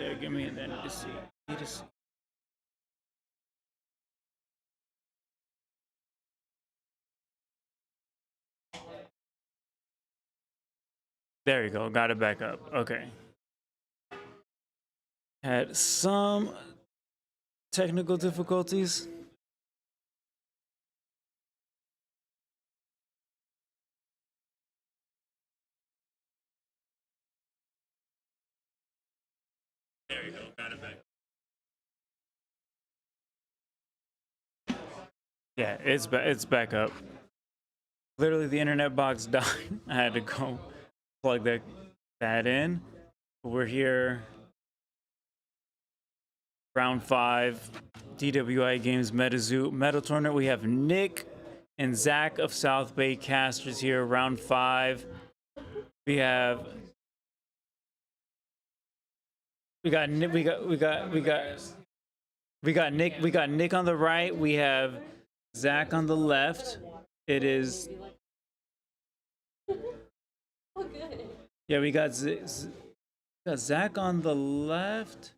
there. Give me that. Need to see. Need to see. There you go. Got it back up. Okay. Had some technical difficulties. There you go. Got it back. Yeah, it's back up. Literally, the internet box died. I had to go plug that in. We're here. Round 5, DWI Games Medal Tournament. We have Nick and Zach of South Bay Casters here. Round 5. We got Nick on the right. We have Zach on the left. It is. Yeah, we got Zach on the left.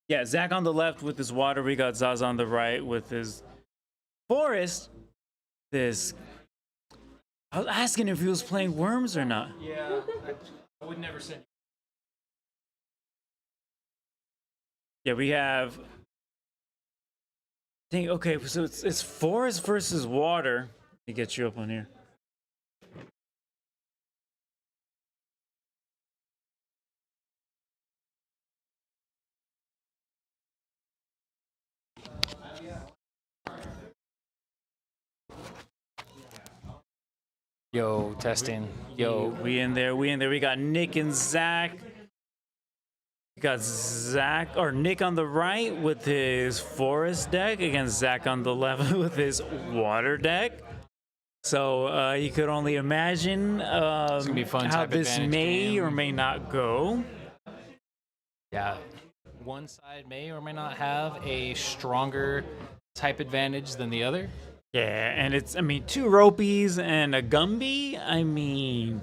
Yeah, Zach on the left with his water. We got Zaz on the right with his forest. I was asking if he was playing worms or not. Yeah, I would never send. Yeah, we have. Okay, so it's forest versus water. Let me get you up on here. Yo, testing. Yo, we in there. We got Nick and Zach. We got Nick on the right with his forest deck against Zach on the left with his water deck. So you could only imagine it's gonna be fun how this may game. or may not go. Yeah, one side may or may not have a stronger type advantage than the other. Yeah, and it's, I mean, 2 Ropies and a Gumby. I mean,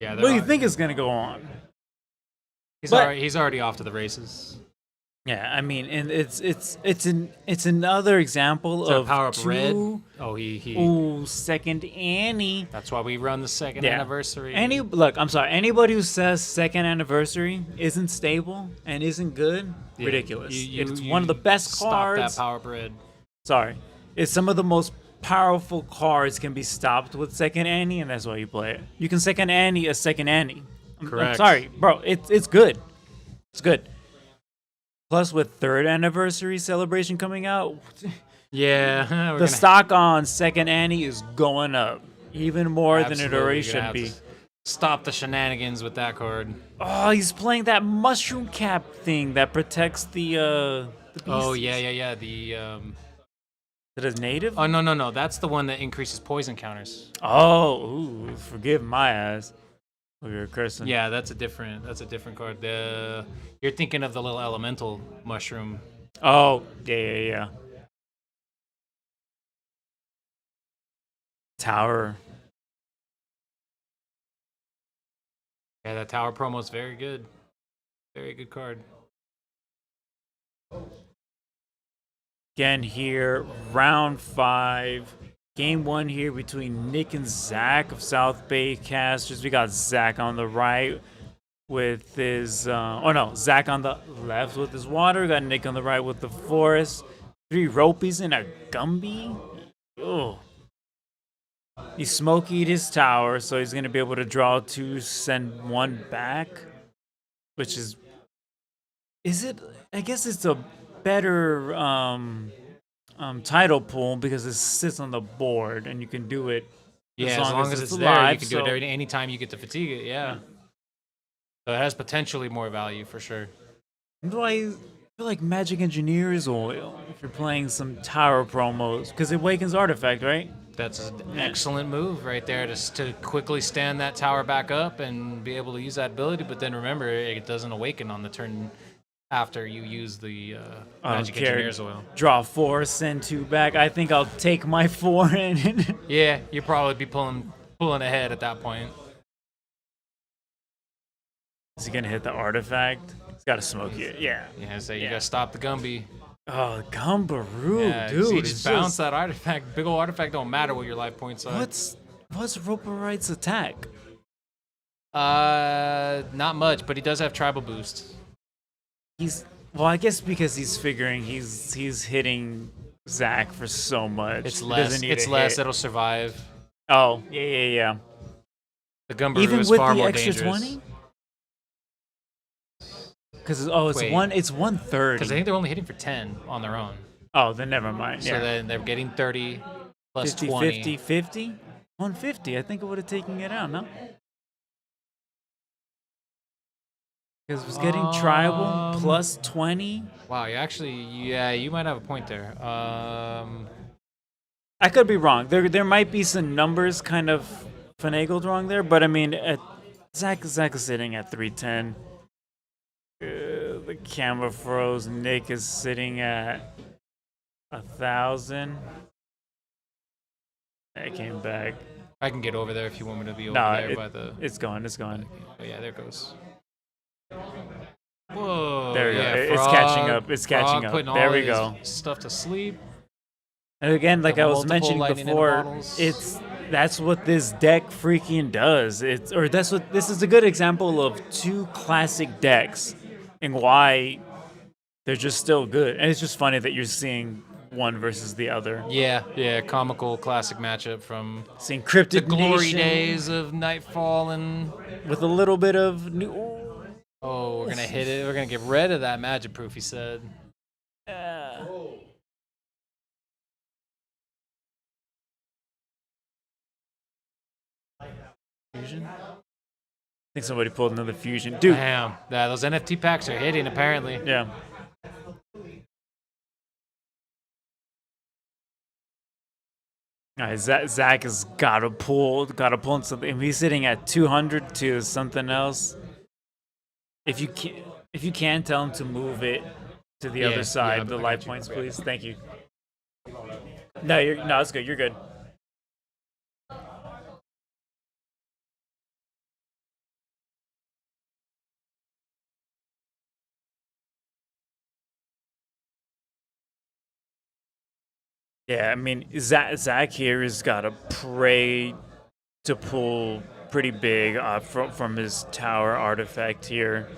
yeah, what do you think is going to go on? He's already off to the races. Yeah, I mean, and it's another example of Power Up 2. Red. Oh, Ooh, second Annie. That's why we run the second anniversary. Look, I'm sorry. Anybody who says second anniversary isn't stable and isn't good, ridiculous. It's one of the best cards. Stop that Power Up Red. Sorry. It's some of the most powerful cards can be stopped with second Annie, and that's why you play it. You can second Annie a second Annie. Correct. I'm sorry, bro. It's good. It's good. Plus, with third anniversary celebration coming out, yeah, the stock on second Annie is going up even more than it already should be. Stop the shenanigans with that card. Oh, he's playing that mushroom cap thing that protects the beasties. Oh yeah. That is native? Oh no. That's the one that increases poison counters. Oh, ooh, forgive my ass. Oh, you're cursing. Yeah, that's a different card. You're thinking of the little elemental mushroom. Oh, yeah. Tower. Yeah, that tower promo is very good. Very good card. Again here, round 5. Game 1 here between Nick and Zach of South Bay Casters. We got Zach on the right with his... Zach on the left with his water. We got Nick on the right with the forest. 3 Ropies and a Gumby. Oh. He smokied his tower, so he's going to be able to draw 2, send 1 back. Which is... Is it... I guess it's a better... title pool because it sits on the board and you can do it as long as it's alive, there. You can do it anytime you get to fatigue it. Yeah, so it has potentially more value for sure. I feel like Magic Engineer's Oil if you're playing some tower promos because it awakens artifact, right? That's an excellent move right there, just to quickly stand that tower back up and be able to use that ability. But then remember, it doesn't awaken on the turn after you use the Magic Engineer's Oil. Draw 4, send 2 back. I think I'll take my 4 and yeah, you'll probably be pulling ahead at that point. Is he gonna hit the artifact? It's got to smoke you. Yeah. Yeah, so you Yeah. gotta stop the Gumby. Oh, Gumbaroo, Yeah, dude. see, It's just bounce that artifact. Big ol' artifact don't matter what your life points are. What's Roperite's attack? Not much, but he does have tribal boost. Well, I guess because he's figuring he's hitting Zach for so much. It's He less. doesn't need It's a less. hit. It'll survive. Oh, yeah. The Gumbaroo Even is with far the more extra dangerous. 20? Because Wait. it's 130. Because I think they're only hitting for 10 on their own. Oh, then never mind. So Yeah. then they're getting 30 plus 50, 20. 50, 50? 150. I think it would have taken it out, no? Because it was getting tribal plus 20. Wow, you might have a point there. I could be wrong. There might be some numbers kind of finagled wrong there, but I mean, Zach is sitting at 310. The camera froze. Nick is sitting at 1,000. I came back. I can get over there if you want me to be over No, there by the. it's gone. It's gone. Oh, yeah, there it goes. Whoa. There we go. Yeah, It's Frog, catching up. It's catching up. putting all There we his go. Stuff to sleep. And again, like The I was multiple mentioning lightning before, interbottles. that's what this deck freaking does. This is a good example of two classic decks and why they're just still good. And it's just funny that you're seeing one versus the other. Yeah, comical classic matchup from Seeing Cryptid the glory Nation days of Nightfall and. with a little bit of new. Oh, we're gonna hit it. We're gonna get rid of that magic proof. He said. Fusion. I think somebody pulled another fusion, dude. Damn, yeah, those NFT packs are hitting apparently. Yeah. All right, Zach has gotta pull something. If he's sitting at 200 to something else, if you can tell him to move it to the other side, the life points, please. Thank you. No, it's good. You're good. Yeah, I mean, Zach here has got to pray to pull pretty big from his tower artifact here.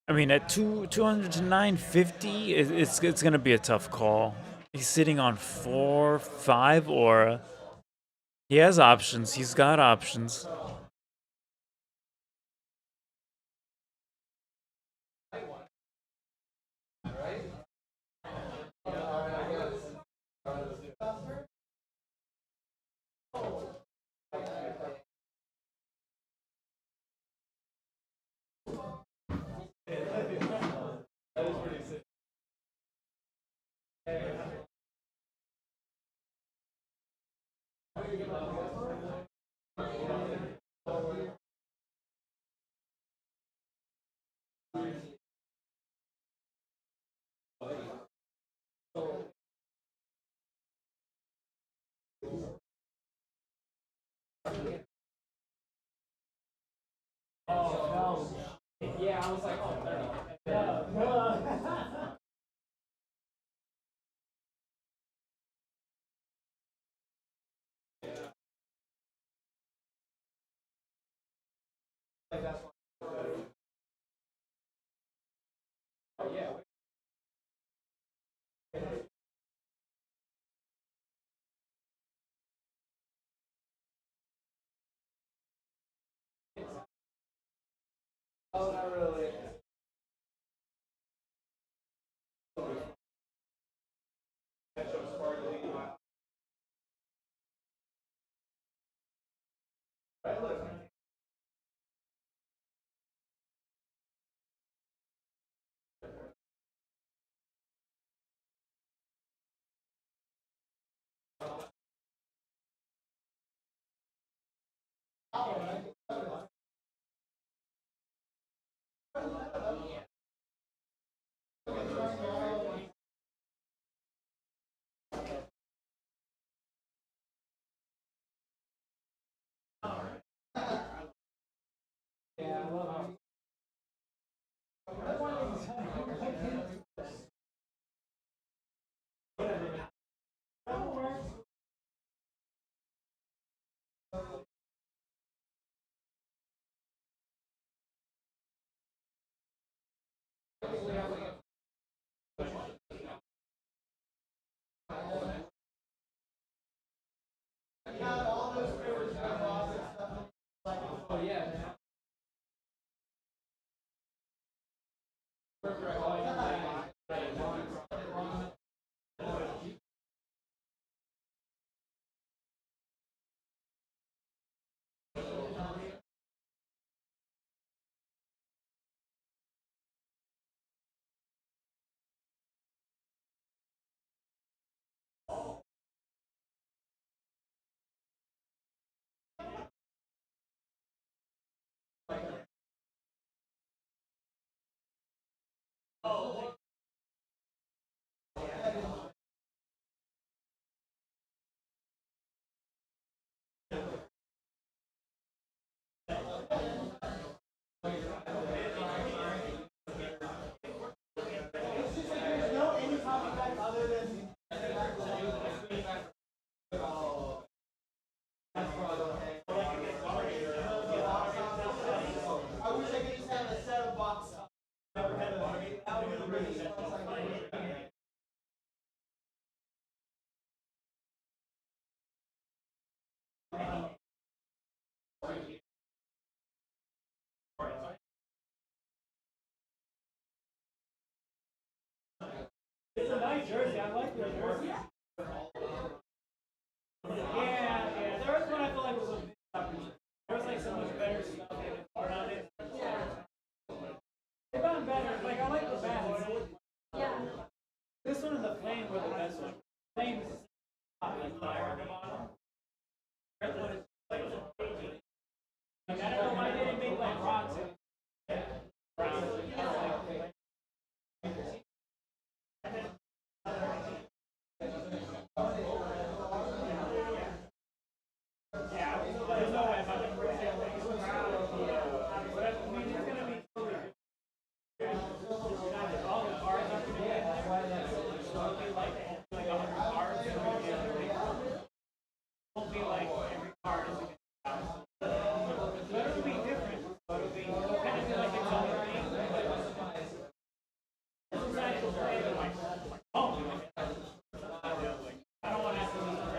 I mean, at 200 to 950, it's going to be a tough call. He's sitting on 4, 5 aura. He has options. He's got options. It's a nice jersey. I like their jersey. Yeah. There was one I feel like was a bit tougher. There was like so much better stuff on it. They've gotten better. Like I like the bats. Yeah. This one and the flame were the best one. Flame is like fire on the bottom. The other one is like I don't know why they didn't make like rocks. Yeah. There's no way if I can bring it. I mean, it's gonna be totally good. All the cards are gonna be in there. So it'll be like 100 cards. It won't be like every card is a good house. But it'll be different. It'll kind of be like its own thing. It's exciting to play, but like, oh, I don't want to have to lose the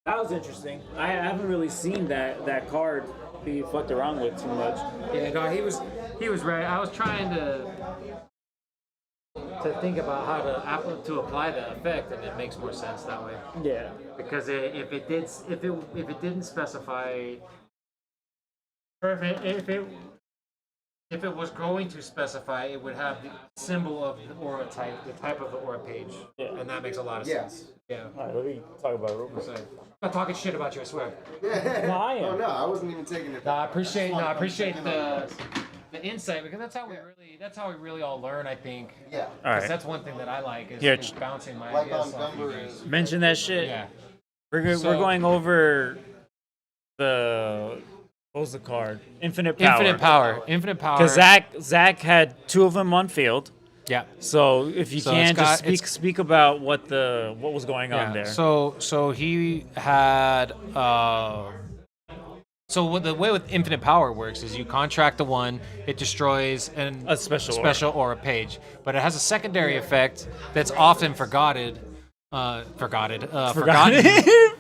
That was interesting. I haven't really seen that card be fucked around with too much. Yeah, no, he was right. I was trying to think about how to apply the effect, and it makes more sense that way. Yeah. Because if it didn't specify, or if it was going to specify, it would have the symbol of the aura type, the type of the aura page, and that makes a lot of sense. Yeah. All right, let me talk about it real quick. I'm not talking shit about you, I swear. No, I am. Oh no, I wasn't even taking it. No, I appreciate the insight, because that's how we really all learn, I think. Yeah. All right. That's one thing that I like is, Here, is bouncing my Like ideas on off you Gumber guys. is Mention that shit. Yeah. We're So- going over the what was the card? Infinite Power. Infinite power. Because Zach had 2 of them on field. Yeah. So if you So can it's just got- speak about what was going on there. So he had. So what the way with infinite power works is you contract the one, it destroys A special aura page, but it has a secondary effect that's often forgotten. Forgotten.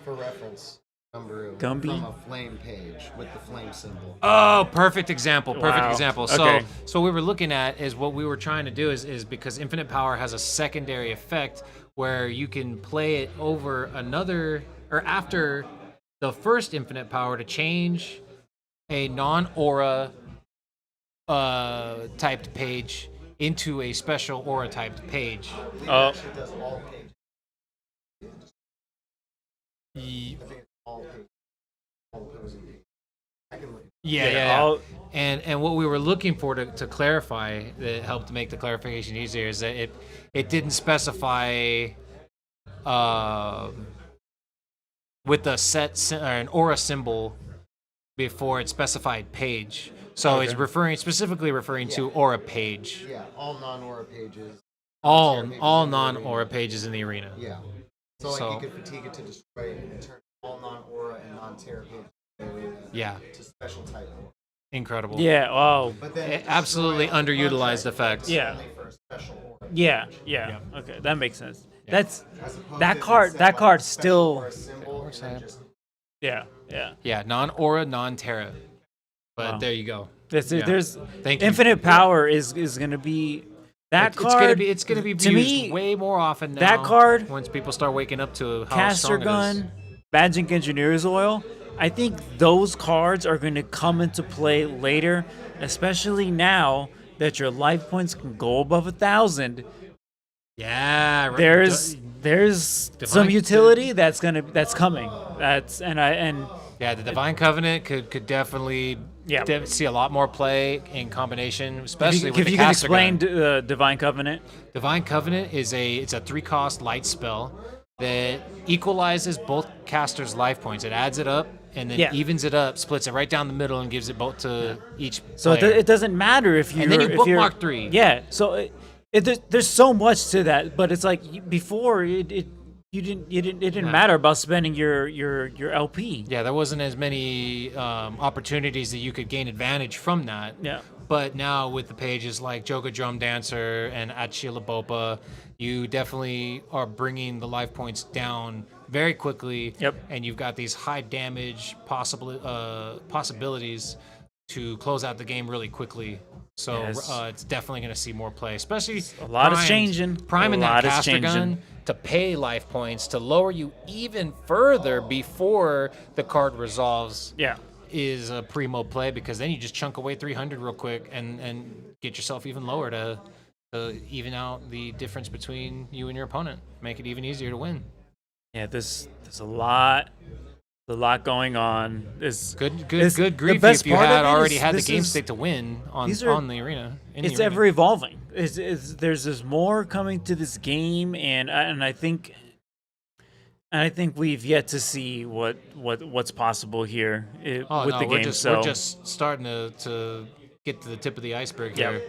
for reference. Gumbaroo Gumby? from a flame page with the flame symbol. Oh, perfect example. Wow. So Okay. so what we were looking at is what we were trying to do is because infinite power has a secondary effect where you can play it over another or after the first infinite power to change a non-aura typed page into a special aura typed page. Oh, It does all pages. I think it's all pages. All opposing pages. I can look. Yeah. I'll- And what we were looking for to clarify that helped make the clarification easier is that it didn't specify with a or an aura symbol before it specified page. So it's specifically referring to aura page. Yeah, all non-aura pages. All pages in the non-aura arena. pages in the arena. Yeah. So like So- you could fatigue it to destroy it and turn all non-aura and non-terra pages in the arena Yeah. to special type aura. Incredible. yeah. Oh, But then It absolutely destroy all underutilized contract effect. is Yeah. only for a special aura. yeah. Okay, that makes sense. That's As opposed that to card. instead that of card a special still. aura symbol and then just Yeah. Yeah, non-aura, non-terra. But Wow. there you go. There's Thank you. Infinite Power is gonna be that card. It's gonna be to used me, way more often now. that card, once people start waking up to how Caster strong it is. Gun, Magic Engineer's Oil. I think those cards are going to come into play later, especially now that your life points can go above 1,000. Yeah, right. There's Divine- some utility that's coming. Yeah, the Divine Covenant could definitely see a lot more play in combination, especially with if the you can Caster explain Gun. Divine Covenant. Divine Covenant it's a 3-cost light spell that equalizes both casters' life points. It adds it up and then evens it up, splits it right down the middle, and gives it both to each So player. it doesn't matter if you And then you bookmark 3. Yeah, so there's so much to that, but it's like before it didn't matter about spending your LP. Yeah, there wasn't as many opportunities that you could gain advantage from that. Yeah. But now with the pages like Joga Drum Dancer and Achila Bopa, you definitely are bringing the life points down very quickly. Yep. And you've got these high damage possibilities to close out the game really quickly. So Yes. it's definitely going to see more play, especially A lot is primed- changing. Priming A that lot is caster gun changing. to pay life points to lower you even further before the card resolves Yeah. is a primo play, because then you just chunk away 300 real quick and get yourself even lower to even out the difference between you and your opponent. Make it even easier to win. Yeah, there's a lot going on. Good the grief best if you part of had it already is had the this game is- state to win on these are- on the arena. in the It's arena. ever evolving. There's more coming to this game, and I think we've yet to see what's possible here with the we're game. just, so we're just starting to get to the tip of the iceberg Yeah. here.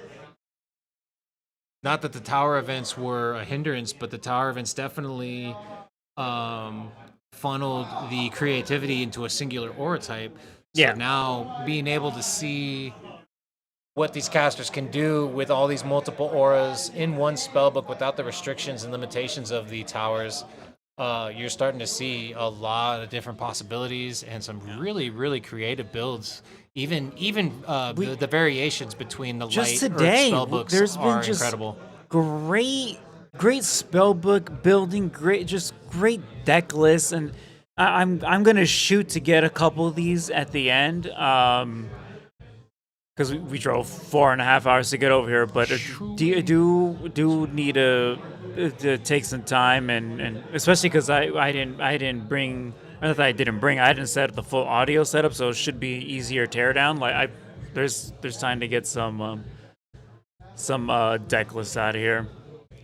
Not that the tower events were a hindrance, but the tower events definitely funneled the creativity into a singular aura type. So Yeah. now being able to see what these casters can do with all these multiple auras in one spellbook without the restrictions and limitations of the towers you're starting to see a lot of different possibilities and some really, really creative builds. Even the variations between the Just light earth today, spell books there's are been just incredible. great spell book building, great deck lists, and I'm gonna shoot to get a couple of these at the end. Because we drove 4.5 hours to get over here, but do need to take some time and especially because I didn't bring. Not that I didn't bring. I didn't set up the full audio setup, so it should be easier teardown. There's time to get some deck lists out of here.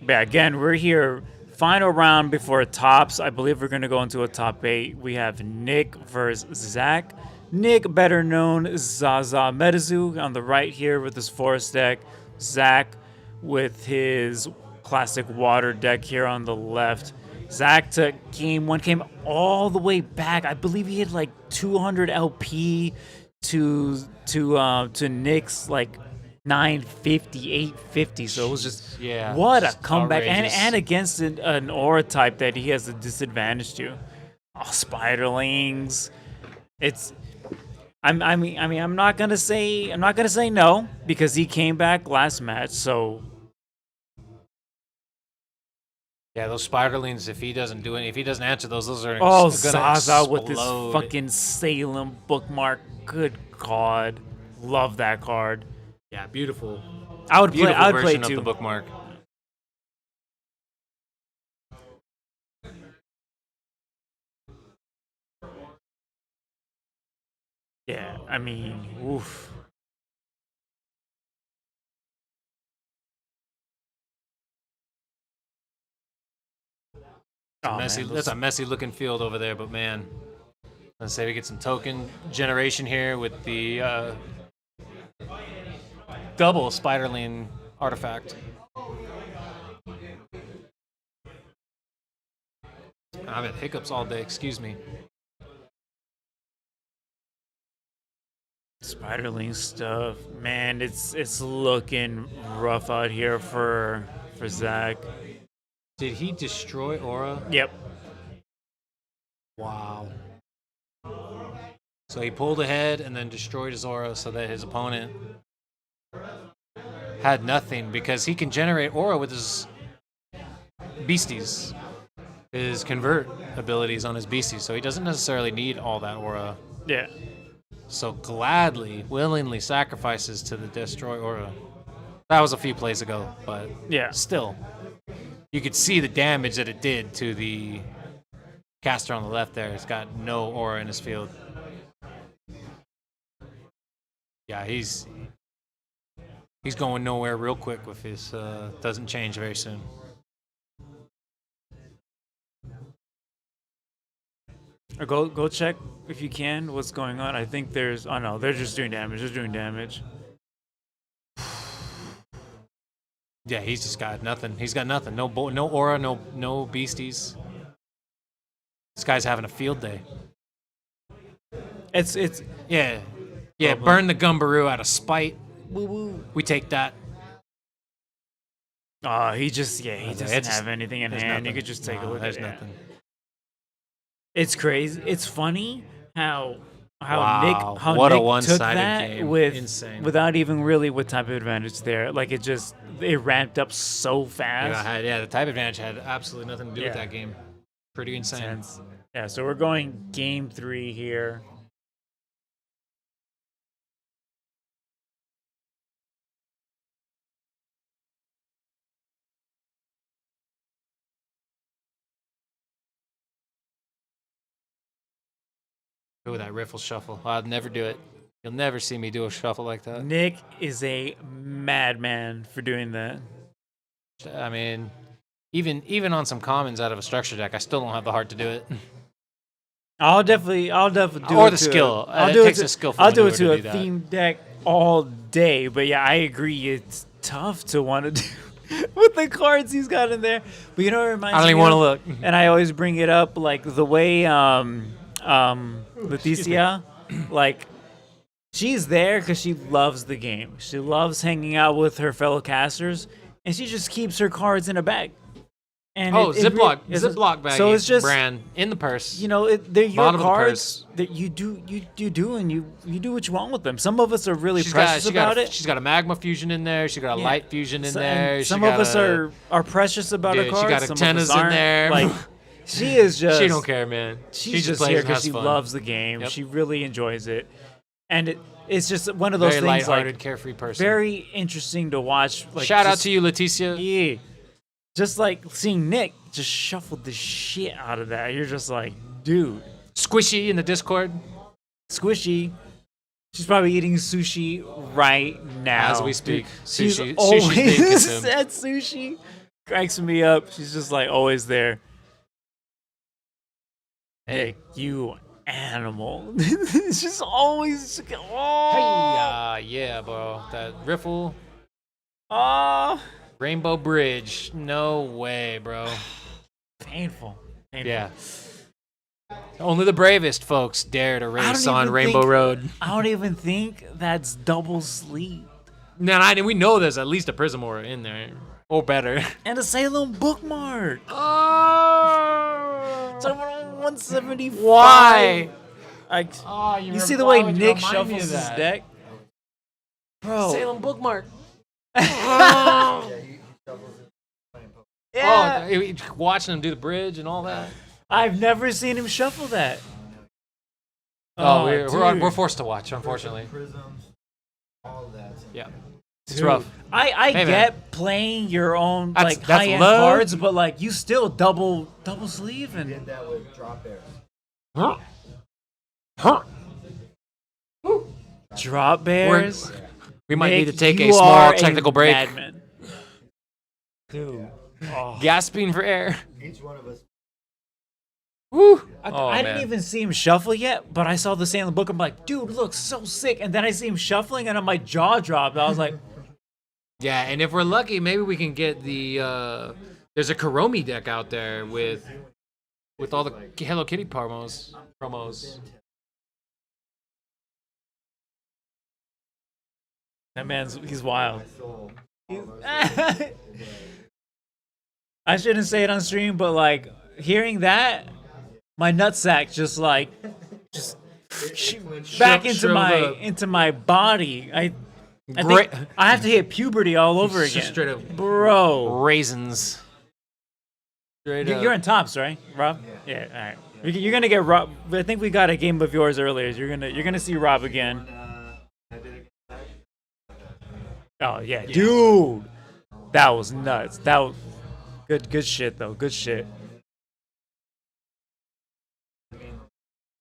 But yeah, again, we're here. Final round before tops. I believe we're going to go into a top 8. We have Nick versus Zach. Nick, better known as Zaza Medizu, on the right here with his forest deck. Zach with his classic water deck here on the left. Zach took game 1, came all the way back. I believe he had like 200 LP to Nick's like 950, 850. So it was just what a comeback, and against an aura type that he has a disadvantage to. Oh, Spiderlings. I'm not gonna say no because he came back last match. So yeah, those Spiderlings. If he doesn't answer those are Zaza with his fucking Salem bookmark. Good God, love that card. Yeah, beautiful. I would play version too. Of the bookmark. Yeah, I mean, oof. That's a messy looking field over there, but man, let's say we get some token generation here with the double Spiderling artifact. I've had hiccups all day, excuse me. Spiderling stuff, man. It's looking rough out here for Zach. Did he destroy Aura? Yep. Wow. So he pulled ahead and then destroyed his Aura so that his opponent had nothing, because he can generate Aura with his beasties, his convert abilities on his beasties, so he doesn't necessarily need all that Aura. Yeah. So gladly, willingly sacrifices to the destroy Aura. That was a few plays ago, but yeah, still. You could see the damage that it did to the caster on the left there. It's got no Aura in his field. Yeah, he's going nowhere real quick with his doesn't change very soon. Or go check if you can what's going on. I think there's no, they're just doing damage. They're doing damage. Yeah, he's just got nothing. He's got nothing. No Aura, no beasties. This guy's having a field day. It's yeah. Burn the Gumbaroo out of spite. Woo woo. We take that. He doesn't have anything in hand. Nothing. You could just take a look at it. There's nothing. It's crazy. It's funny how wow. Nick a took one-sided that game. Insane. Without even really what type of advantage there. Like it ramped up so fast. Yeah, the type advantage had absolutely nothing to do with that game. Pretty insane. Yeah, so we're going game 3 here. Ooh, that riffle shuffle. I'd never do it. You'll never see me do a shuffle like that. Nick is a madman for doing that. I mean, even on some commons out of a structure deck, I still don't have the heart to do it. I'll definitely do it. Or the skill. I'll do it to a theme deck all day. But yeah, I agree. It's tough to want to do with the cards he's got in there. But you know what it reminds me of? I don't even want to look. And I always bring it up, like the way Leticia, like, she's there because she loves the game. She loves hanging out with her fellow casters, and she just keeps her cards in a bag. And Oh, it Ziploc, it's Ziploc bag. So it's just brand in the purse. they're your Bottom of the cards purse. that you do, and you do what you want with them. Some of us are really She's precious about it. She's got a magma fusion in there. She got a Yeah. light fusion in So- there. and she some of got us a- are precious about her Dude, cards. she got some of antennas us in aren't. there. Like she is just. She don't care, man. She's She just just plays here and has because she fun. loves the game. Yep. She really enjoys it, and it's just one of those Very things lighthearted, like carefree person. very interesting to watch. Like, Shout out just- to you, Leticia. Yeah. Just like seeing Nick just shuffle the shit out of that. You're just like, dude. Squishy in the Discord. Squishy. She's probably eating sushi right now. As we speak. Dude, she's Sushi's always being consumed. at sushi. Cracks me up. She's just like always there. Hey, you animal. She's always. Oh, Yeah, bro. That riffle. oh. Rainbow Bridge. No way, bro. Painful. Yeah. Only the bravest folks dare to race don't on even Rainbow think- Road. I don't even think that's double sleep. Now, we know there's at least a Prism Aura in there. Or better. And a Salem bookmark. Oh! It's like 175. Why? Like, you see the way Nick shuffles his deck? Bro. Salem bookmark. Yeah, he shovels it. Yeah. Oh, watching him do the bridge and all that. I've never seen him shuffle that. Oh, dude. we're forced to watch, unfortunately. Prisms, all of that. Yeah. It's Dude, rough. I Hey, man. get playing your own That's- like that's high end love. cards, but like you still double sleeve and Did that with drop bears. Huh? Huh? drop bears. We might need Nick, to take you a small are technical break. madman. Dude. Oh. Gasping for air. Each one of us. Woo. I didn't even see him shuffle yet, but I saw the Salem book. I'm like, dude, looks so sick. And then I see him shuffling, and my jaw dropped. I was like, Yeah, and if we're lucky, maybe we can get the. There's a Kuromi deck out there with all the Hello Kitty promos. he's wild. Soul. I shouldn't say it on stream, but like hearing that, my nutsack just like back into Shriveled up. my body. I Great. think I have to hit puberty all over Just again. straight up Bro. raisins. Straight up. You're in tops, right, Rob? Yeah. All right. You're gonna get Rob. I think we got a game of yours earlier. You're gonna see Rob again. I did it. Oh yeah, dude, that was nuts. That was good shit though. Good shit.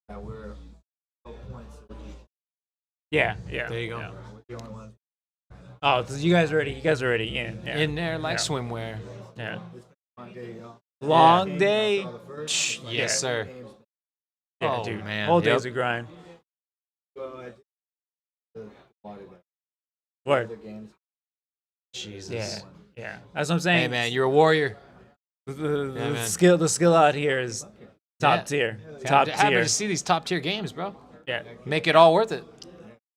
That we're 12 points. Yeah. There you go. Yeah. We're the only ones. Oh, so you guys already in? Yeah. In there like Yeah. swimwear. Yeah. One day, y'all. Long day. Saw the first Yes, Yeah. sir. games. Yeah, Oh, dude. man. Whole Yep. day's a grind. So I did the water deck. Word. Other games. Jesus. Yeah. Yeah. That's what I'm saying. Hey man, you're a warrior. The man. skill out here is top Yeah. tier. Top Happy tier. to see these top tier games, bro. Yeah. Make it all worth it.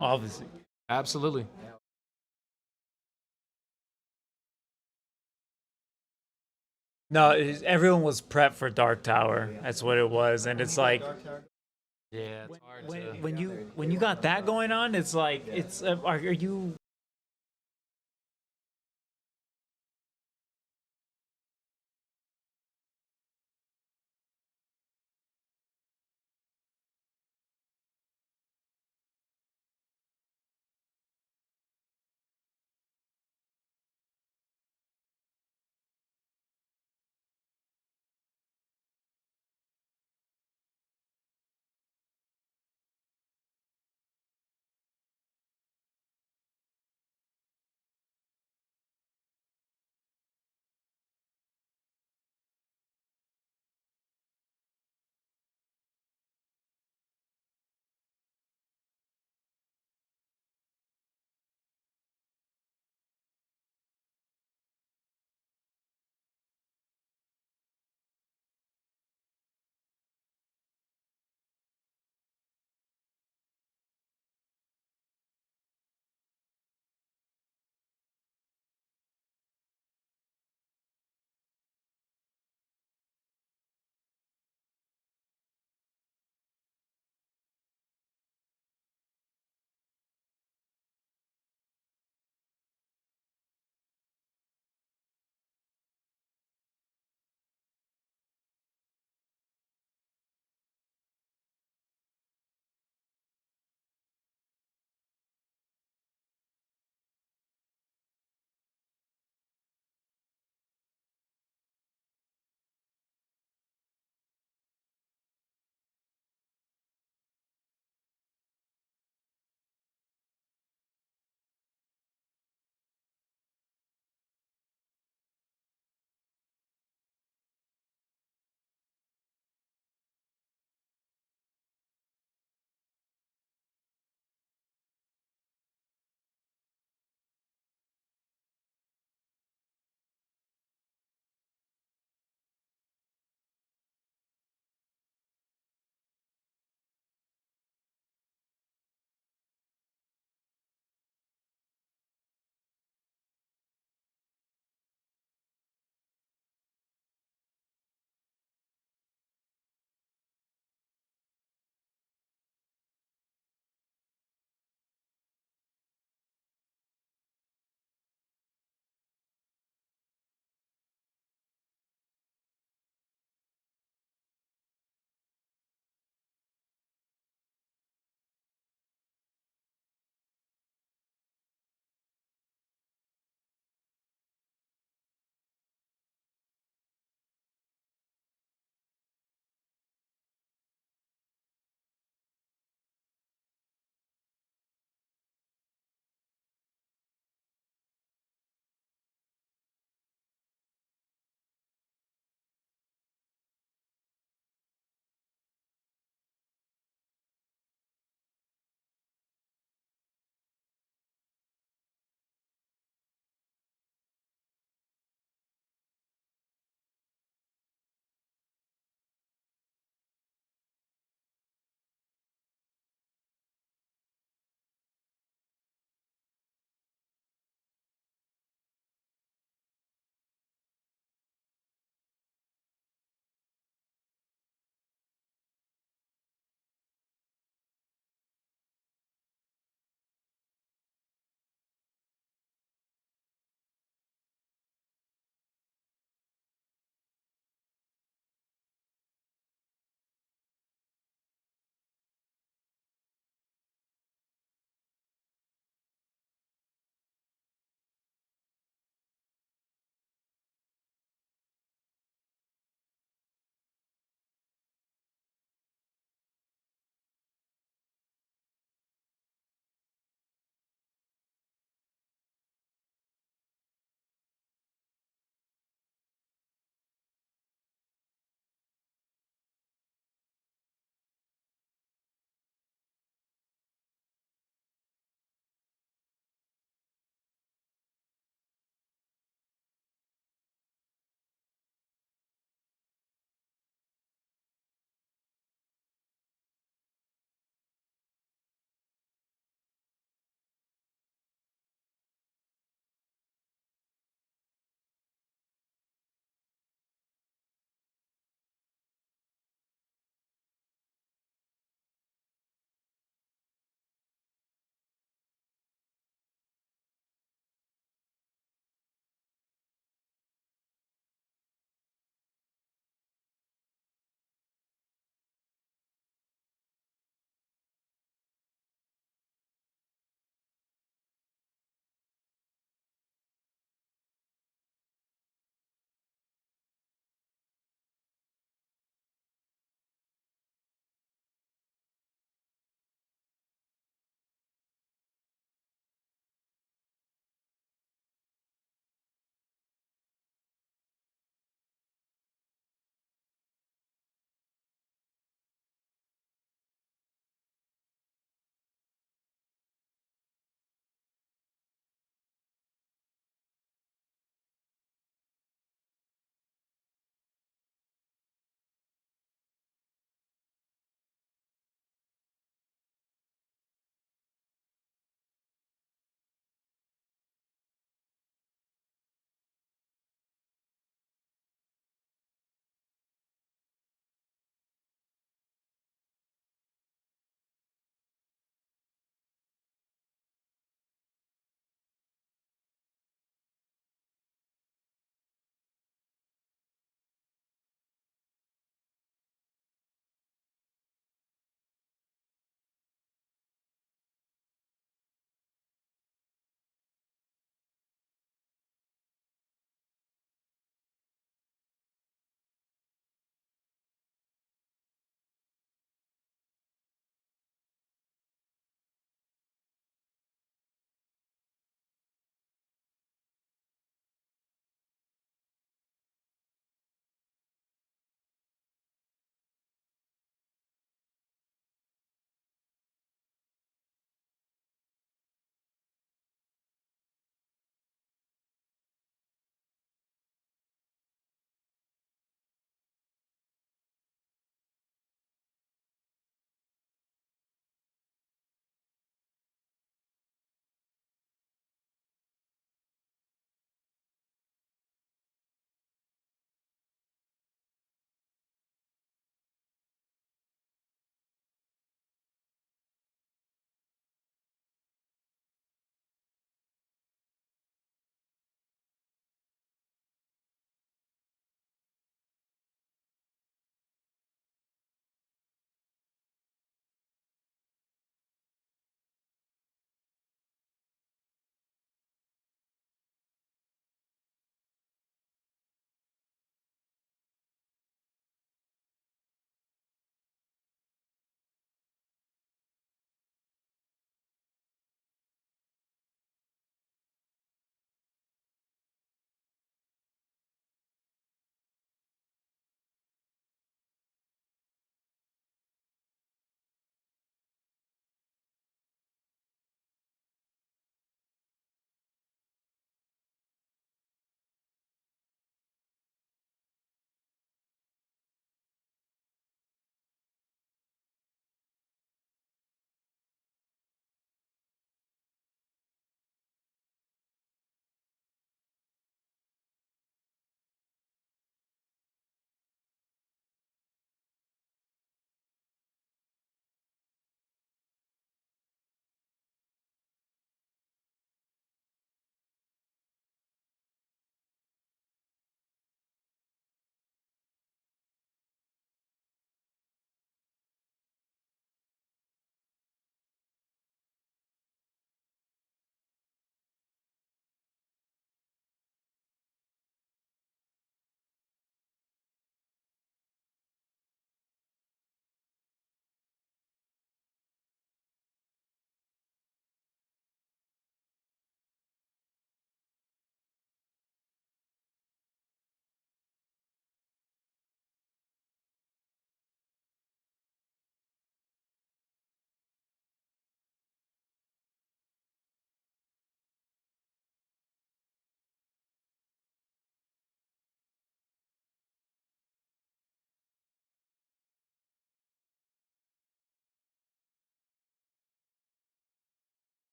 Obviously. Absolutely. No, everyone was prepped for Dark Tower. That's what it was, and it's like Yeah, it's hard when you got that going on, it's like are you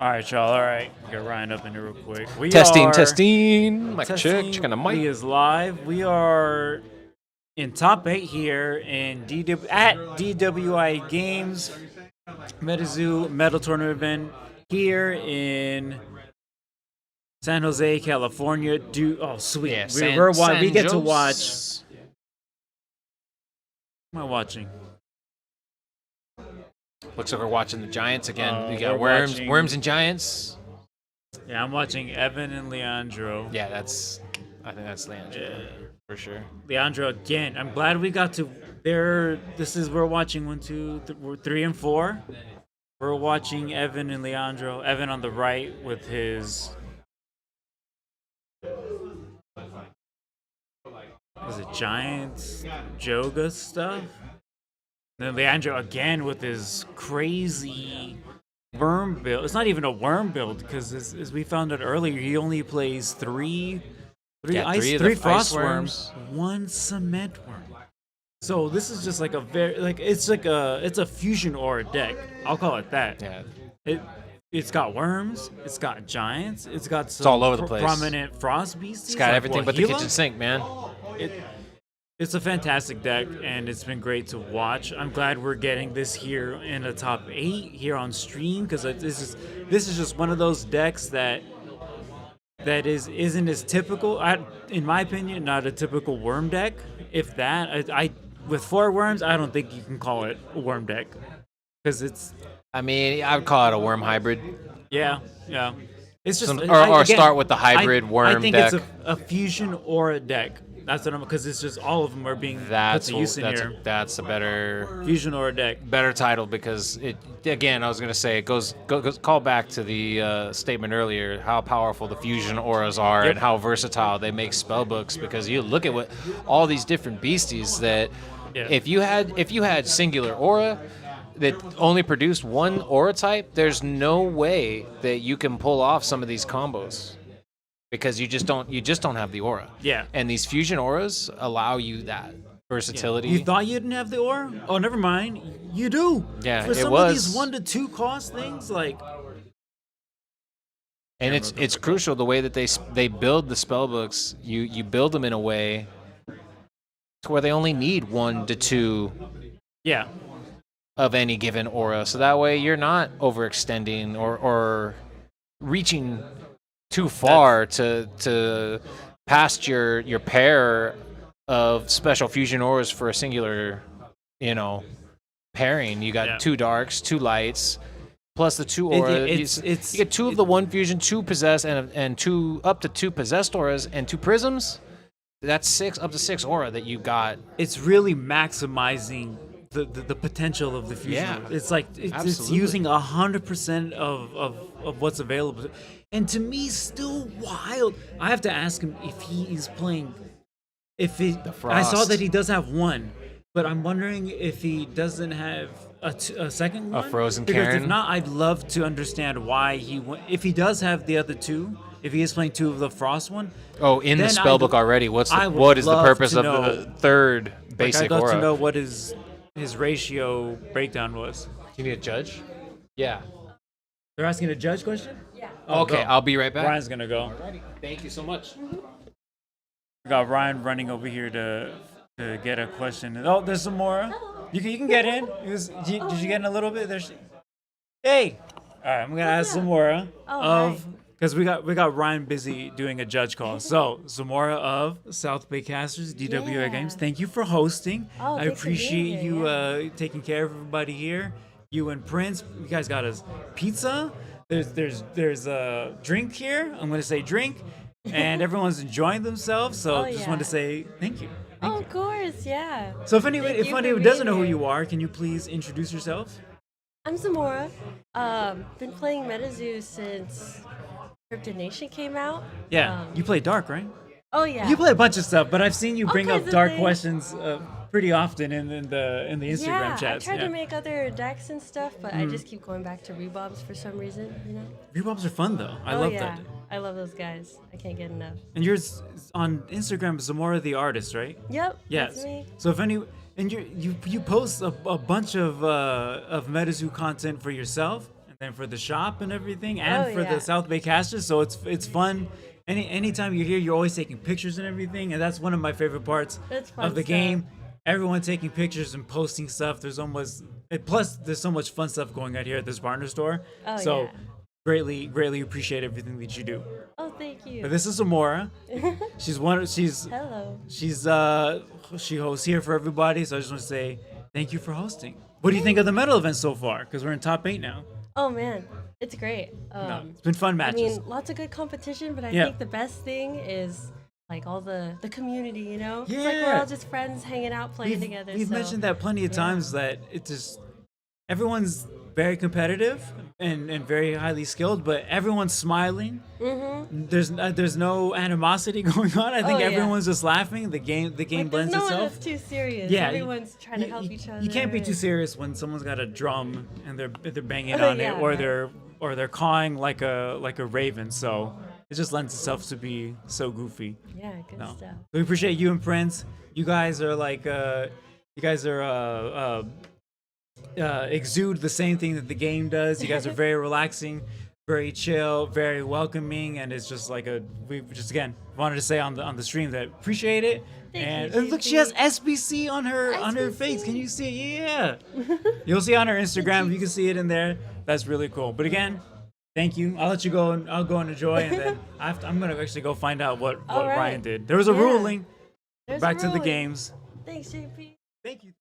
All right, y'all. All right, get Ryan up in here real quick. We Testing, are testing. Mic check, testing. checking the He mic. is live. We are in top 8 here in at DWI Games Medal Tournament here in San Jose, California. Oh, sweet. Yeah, We get to San watch. Jose. What am I watching? Looks like we're watching the Giants again. We got we're watching- Worms and Giants. Yeah, I'm watching Evan and Leandro. Yeah, I think that's Leandro Yeah. for sure. Leandro again. I'm glad we got to there. We're watching 1, 2, 3, and 4. We're watching Evan and Leandro. Evan on the right with his. Is it Giants Joga stuff? Then Leandro again with his crazy worm build. It's not even a worm build because as we found out earlier, he only plays three three frost ice worms, 1 cement worm. So this is just like it's a fusion aura deck. I'll call it that. Yeah. It's got worms, it's got giants, it's got some all over the place. prominent frost beasts. It's got everything but the kitchen sink, man. It's a fantastic deck, and it's been great to watch. I'm glad we're getting this here in the top 8 here on stream because this is just one of those decks that isn't as typical. In my opinion, not a typical worm deck. If that, I with 4 worms, I don't think you can call it a worm deck because it's. I mean, I would call it a worm hybrid. Yeah. It's just Or start with the hybrid worm I think deck. it's a fusion or a deck. That's what I'm because it's just all of them are being put to use in here. That's a better Fusion or a deck. title because it again I was gonna say it goes call back to the statement earlier how powerful the fusion auras are and how versatile they make spell books because you look at what all these different beasties that if you had singular aura that only produced 1 aura type, there's no way that you can pull off some of these combos. Because you just don't have the aura. Yeah. And these fusion auras allow you that versatility. You thought you didn't have the aura? Oh, never mind. You do. Yeah, For some of these 1 to 2 cost things, like. And it's crucial the way that they build the spell books. You build them in a way to where they only need 1 to 2. Yeah. Of any given aura, so that way you're not overextending or reaching too far to past your pair of special fusion auras for a singular, pairing. You got 2 darks, 2 lights, plus the 2 auras. You get 2 of the 1 fusion, 2 possessed, and 2 up to 2 possessed auras and 2 prisms. That's 6 up to 6 aura that you got. It's really maximizing the potential of the fusion. Yeah, it's like it's using 100% of what's available. And to me, still wild. I have to ask him if he is playing. I saw that he does have 1, but I'm wondering if he doesn't have a second one. A frozen because Karen. If not, I'd love to understand why he went. If he does have the other 2, if he is playing 2 of the frost one. Oh, in the spellbook already. What is the purpose of the 3rd basic aura? I'd love aura? to know what his ratio breakdown was. You need a judge? Yeah. They're asking a judge question? Yeah. Okay, I'll be right back. Ryan's gonna go. Alrighty. Thank you so much. We got Ryan running over here to get a question. Oh, there's some more. You can get in. Did you get in a little bit? Hey. All right, I'm gonna ask Zamora because we got Ryan busy doing a judge call. So Zamora of South Bay Casters, DWI Games. Thank you for hosting. I appreciate you taking care of everybody here. You and Prince, you guys got us pizza. There's a drink here. I'm gonna say drink, and everyone's enjoying themselves. So just wanted to say thank you. Of course, yeah. So if anyone doesn't know who you are, can you please introduce yourself? I'm Zamora. Been playing MetaZoo since Cryptid Nation came out. Yeah, you play Dark, right? Oh yeah. You play a bunch of stuff, but I've seen you All bring up kinds of Dark things. questions pretty often in the Instagram chats. I tried to make other decks and stuff, but I just keep going back to Rebobs for some reason, Rebobs are fun though. I love that. I love those guys. I can't get enough. And yours on Instagram, Zamora the artist, right? Yep. Yes. That's me. So if you post a bunch of MetaZoo content for yourself, and then for the shop and everything, and Oh, for yeah. the South Bay casters. So it's fun. Anytime you're here, you're always taking pictures and everything, and that's one of my favorite parts That's fun of the stuff. game. Everyone taking pictures and posting stuff. Plus there's so much fun stuff going on here at this partner store. Oh, So yeah. greatly appreciate everything that you do. Oh, thank you. But this is Amora. Hello. She hosts here for everybody. So I just want to say thank you for hosting. What do you think of the medal event so far? Because we're in top 8 now. Oh man, it's great. No, it's been fun I matches. mean, lots of good competition, but I Yeah. think the best thing is like all the community, you know? It's like Yeah. we're all just friends hanging out, playing together. We've so. mentioned that plenty of times that it just everyone's very competitive and very highly skilled, but everyone's smiling. Mm-hmm. There's no animosity going on. I think Oh, yeah. everyone's just laughing. The game Like, there's blends no one itself. that's too serious. Yeah, Everyone's trying to help each other. You can't be too and- serious when someone's got a drum and they're banging Oh, on yeah, it, or right. they're cawing like a raven. So it just lends itself to be so goofy. Yeah, good No. stuff. We appreciate you and Prince. You guys are exude the same thing that the game does. You guys are very relaxing, very chill, very welcoming, and it's just like we just again wanted to say on the stream that appreciate it. Thank And you, look, she has JP. SBC on her face. SBC. Can you see it? Yeah. You'll see on her Instagram. You can see it in there. That's really cool. But again, thank you. I'll let you go and I'll go and enjoy, and then I'm gonna actually go find out what All right. Ryan did. There was a Yeah. ruling. There's Back a to the ruling. games. Thanks, JP. Thank you.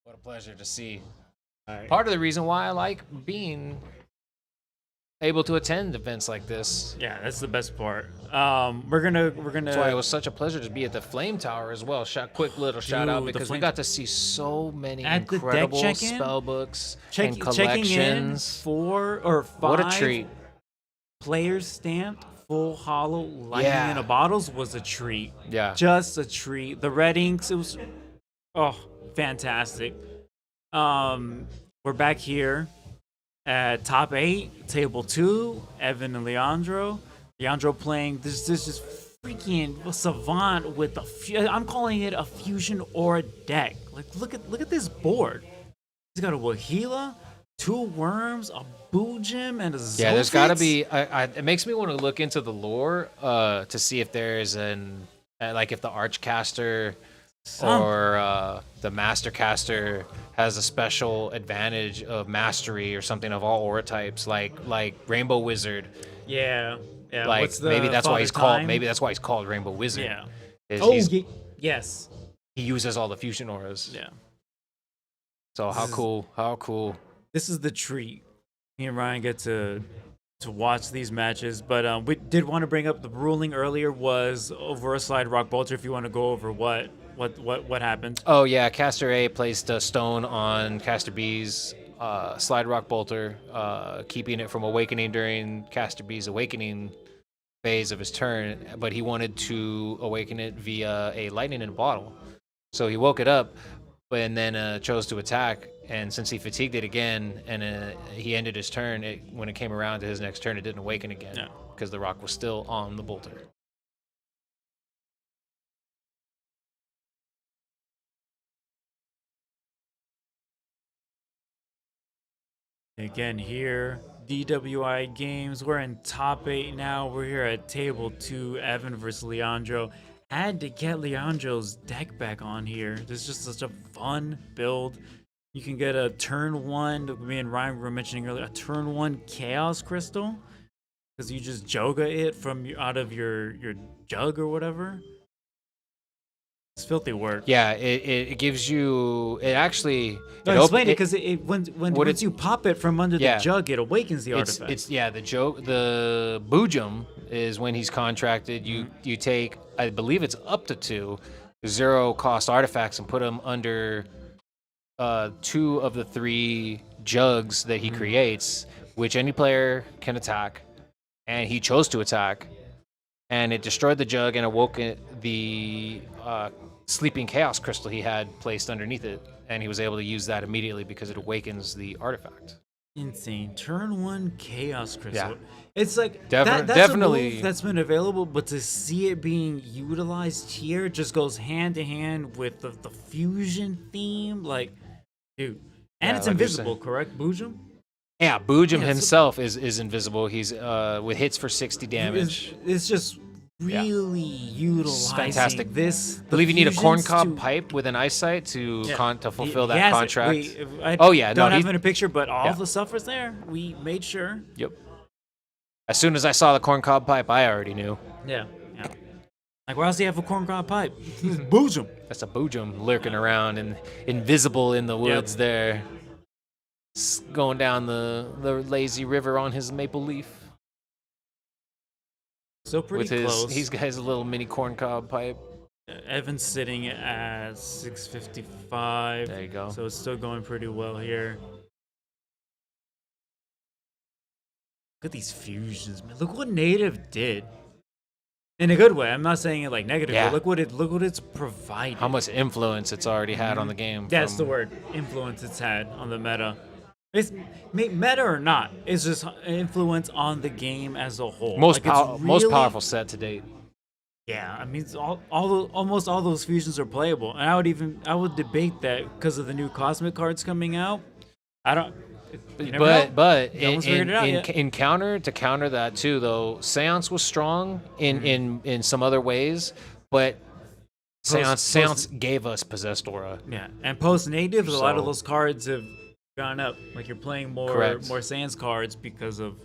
What a pleasure to see. All right. Part of the reason why I like being able to attend events like this. Yeah, that's the best part. We're gonna. That's why it was such a pleasure to be at the Flame Tower as well. Quick little shout out Dude, the because we Flame- got to see so many At the deck incredible check-in? spell books Checking and in collections. 4 or 5. What a treat! Players stamped full hollow lightning Yeah. in a bottles was a treat. Yeah. Just a treat. The red inks, it was fantastic. We're back here at top 8, table 2, Evan and Leandro. Leandro playing this just freaking savant with I'm calling it a fusion aura deck. Like look at this board. He's got a Wahila, 2 worms, a Boo Gem, and a Zolfix. Yeah, there's got to be. It makes me want to look into the lore to see if there's like if the Archcaster or the Mastercaster has a special advantage of mastery or something of all aura types, like Rainbow Wizard. Yeah. Like What's the maybe that's why he's Father called. Time? Maybe that's why he's called Rainbow Wizard. Yeah. is Yes. he uses all the fusion auras. Yeah. So how This is- cool! How cool! This is the treat. Me and Ryan get to to watch these matches. But we did want to bring up the ruling earlier was over a slide rock bolter. If you want to go over what happened. Oh yeah, Caster A placed a stone on Caster B's slide rock bolter, keeping it from awakening during Caster B's awakening phase of his turn, but he wanted to awaken it via a lightning in a bottle. So he woke it up, and then chose to attack. And since he fatigued it again, and he ended his turn, when it came around to his next turn, it didn't awaken again because the rock was still on the bolter. Again, here, DWI Games. We're in top 8 now. We're here at table 2, Evan versus Leandro. Had to get Leandro's deck back on here. This is just such a fun build. You can get a turn 1, me and Ryan were mentioning earlier, a turn 1 Chaos Crystal. Because you just Joga it from out of your jug or whatever. It's filthy work. Yeah, it gives you. It actually. No, explain it because once you pop it from under the jug, it awakens the artifact. The Boojum is when he's contracted. You take, I believe it's up to 2 0 cost artifacts and put them under 2 of the 3 jugs that he creates, which any player can attack, and he chose to attack, and it destroyed the jug and awoke the sleeping chaos crystal he had placed underneath it, and he was able to use that immediately because it awakens the artifact. Insane. Turn 1 chaos crystal. Yeah. It's like that's definitely a move that's been available, but to see it being utilized here just goes hand to hand with the fusion theme. Like, dude, and it's like invisible, correct, Boojum? Yeah, Boojum himself is invisible. He's with hits for 60 damage. It's just really utilizing fantastic. This. I believe you need a corncob pipe with an eyesight to fulfill that contract. I don't have it in a picture, but all the stuff was there. We made sure. Yep. As soon as I saw the corncob pipe, I already knew. Yeah. Like, where else do you have a corncob pipe? Boojum. That's a Boojum lurking around and invisible in the woods there. Going down the lazy river on his maple leaf. So pretty close. He's got his little mini corncob pipe. Evan's sitting at 655. There you go. So it's still going pretty well here. Look at these fusions, man. Look what Native did. In a good way. I'm not saying it like negative, but look what it's provided. How much influence it's already had on the game. That's the word. Influence it's had on the meta. It's meta or not, it's just influence on the game as a whole. Most powerful set to date. Yeah, I mean, almost all those fusions are playable, and I would debate that because of the new cosmic cards coming out. But in counter that too, though, Seance was strong in some other ways, but Seance gave us Possessed Aura. Yeah, and post native, a lot of those cards have gone up. Like, you're playing more Sans cards because of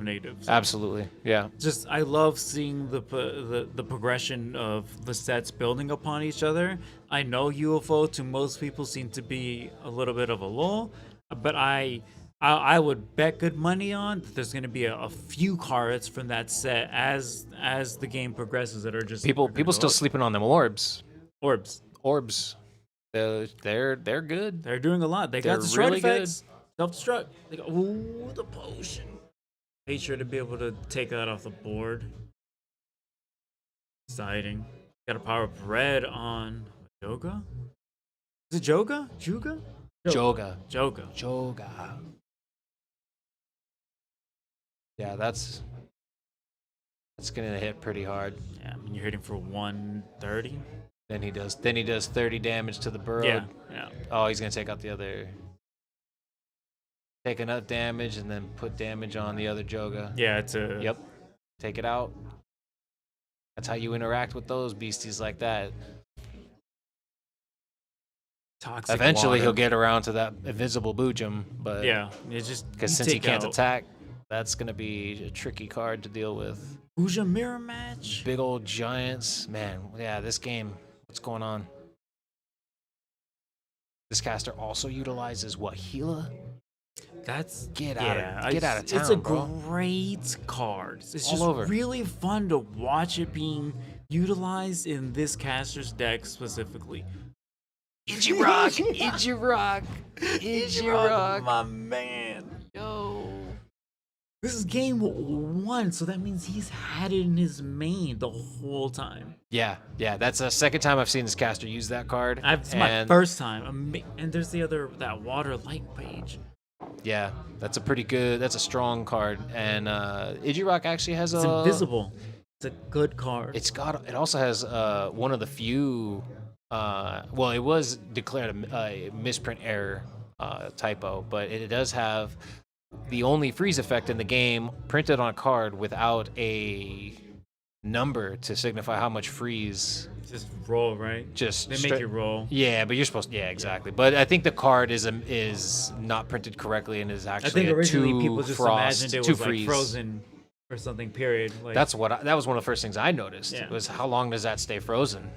natives. Absolutely, yeah. Just I love seeing the progression of the sets building upon each other. I know UFO to most people seem to be a little bit of a lull, but I would bet good money on that there's going to be a few cards from that set as the game progresses that are just people still sleeping on them orbs. Orbs. They're good. They're doing a lot. They got the strike effects. Self-destruct. They go, ooh, the potion. Made sure to be able to take that off the board. Exciting. Got a power up red on Joga? Is it Joga? Juga? Joga. Yeah, that's gonna hit pretty hard. Yeah, I mean, you're hitting for 130. Then he does 30 damage to the bird. Yeah. Oh, he's gonna take out the other. Take enough damage and then put damage on the other Joga. Yeah, it's a. Yep. Take it out. That's how you interact with those beasties like that. Toxic Eventually, water. he'll get around to that invisible Boojum, but yeah, it's just because since he can't attack, that's gonna be a tricky card to deal with. Boojum mirror match. Big old giants, man. Yeah, this game. What's going on? This caster also utilizes what, Gila? That's Get yeah, out of town, it's a bro. great card. It's All just over. really fun to watch it being utilized in this caster's deck specifically. Ichirock, my man. yo. This is game 1, so that means he's had it in his main the whole time. Yeah, that's the second time I've seen this caster use that card. It's my and first time. And there's that water light page. Yeah, that's a strong card. And Ichirock actually has It's invisible. It's a good card. It also has one of the few. Well, it was declared a misprint error typo, but it does have the only freeze effect in the game printed on a card without a number to signify how much freeze. Just roll, right? They make you roll. Yeah, but you're supposed to. Yeah, exactly. But I think the card is not printed correctly and is actually I think originally two people just frost, imagined it two was like freeze. frozen or something. Period. Like, That was one of the first things I noticed. Yeah. Was how long does that stay frozen?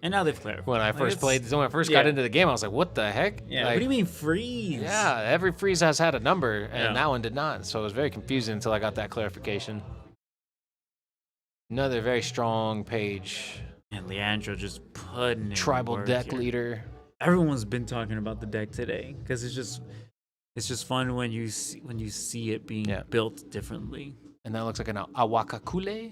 and now they've clarified. When I Like, first it's- got yeah. into the game, I was like, "What the heck?" Yeah. Like, What do you mean freeze? Yeah, every freeze has had a number, and Yeah. that one did not. So it was very confusing until I got that clarification. Another very strong page. And Leandro just putting in Tribal work deck here. leader. Everyone's been talking about the deck today because it's just fun when you see it being Yeah. built differently. And that looks like an Awakakule.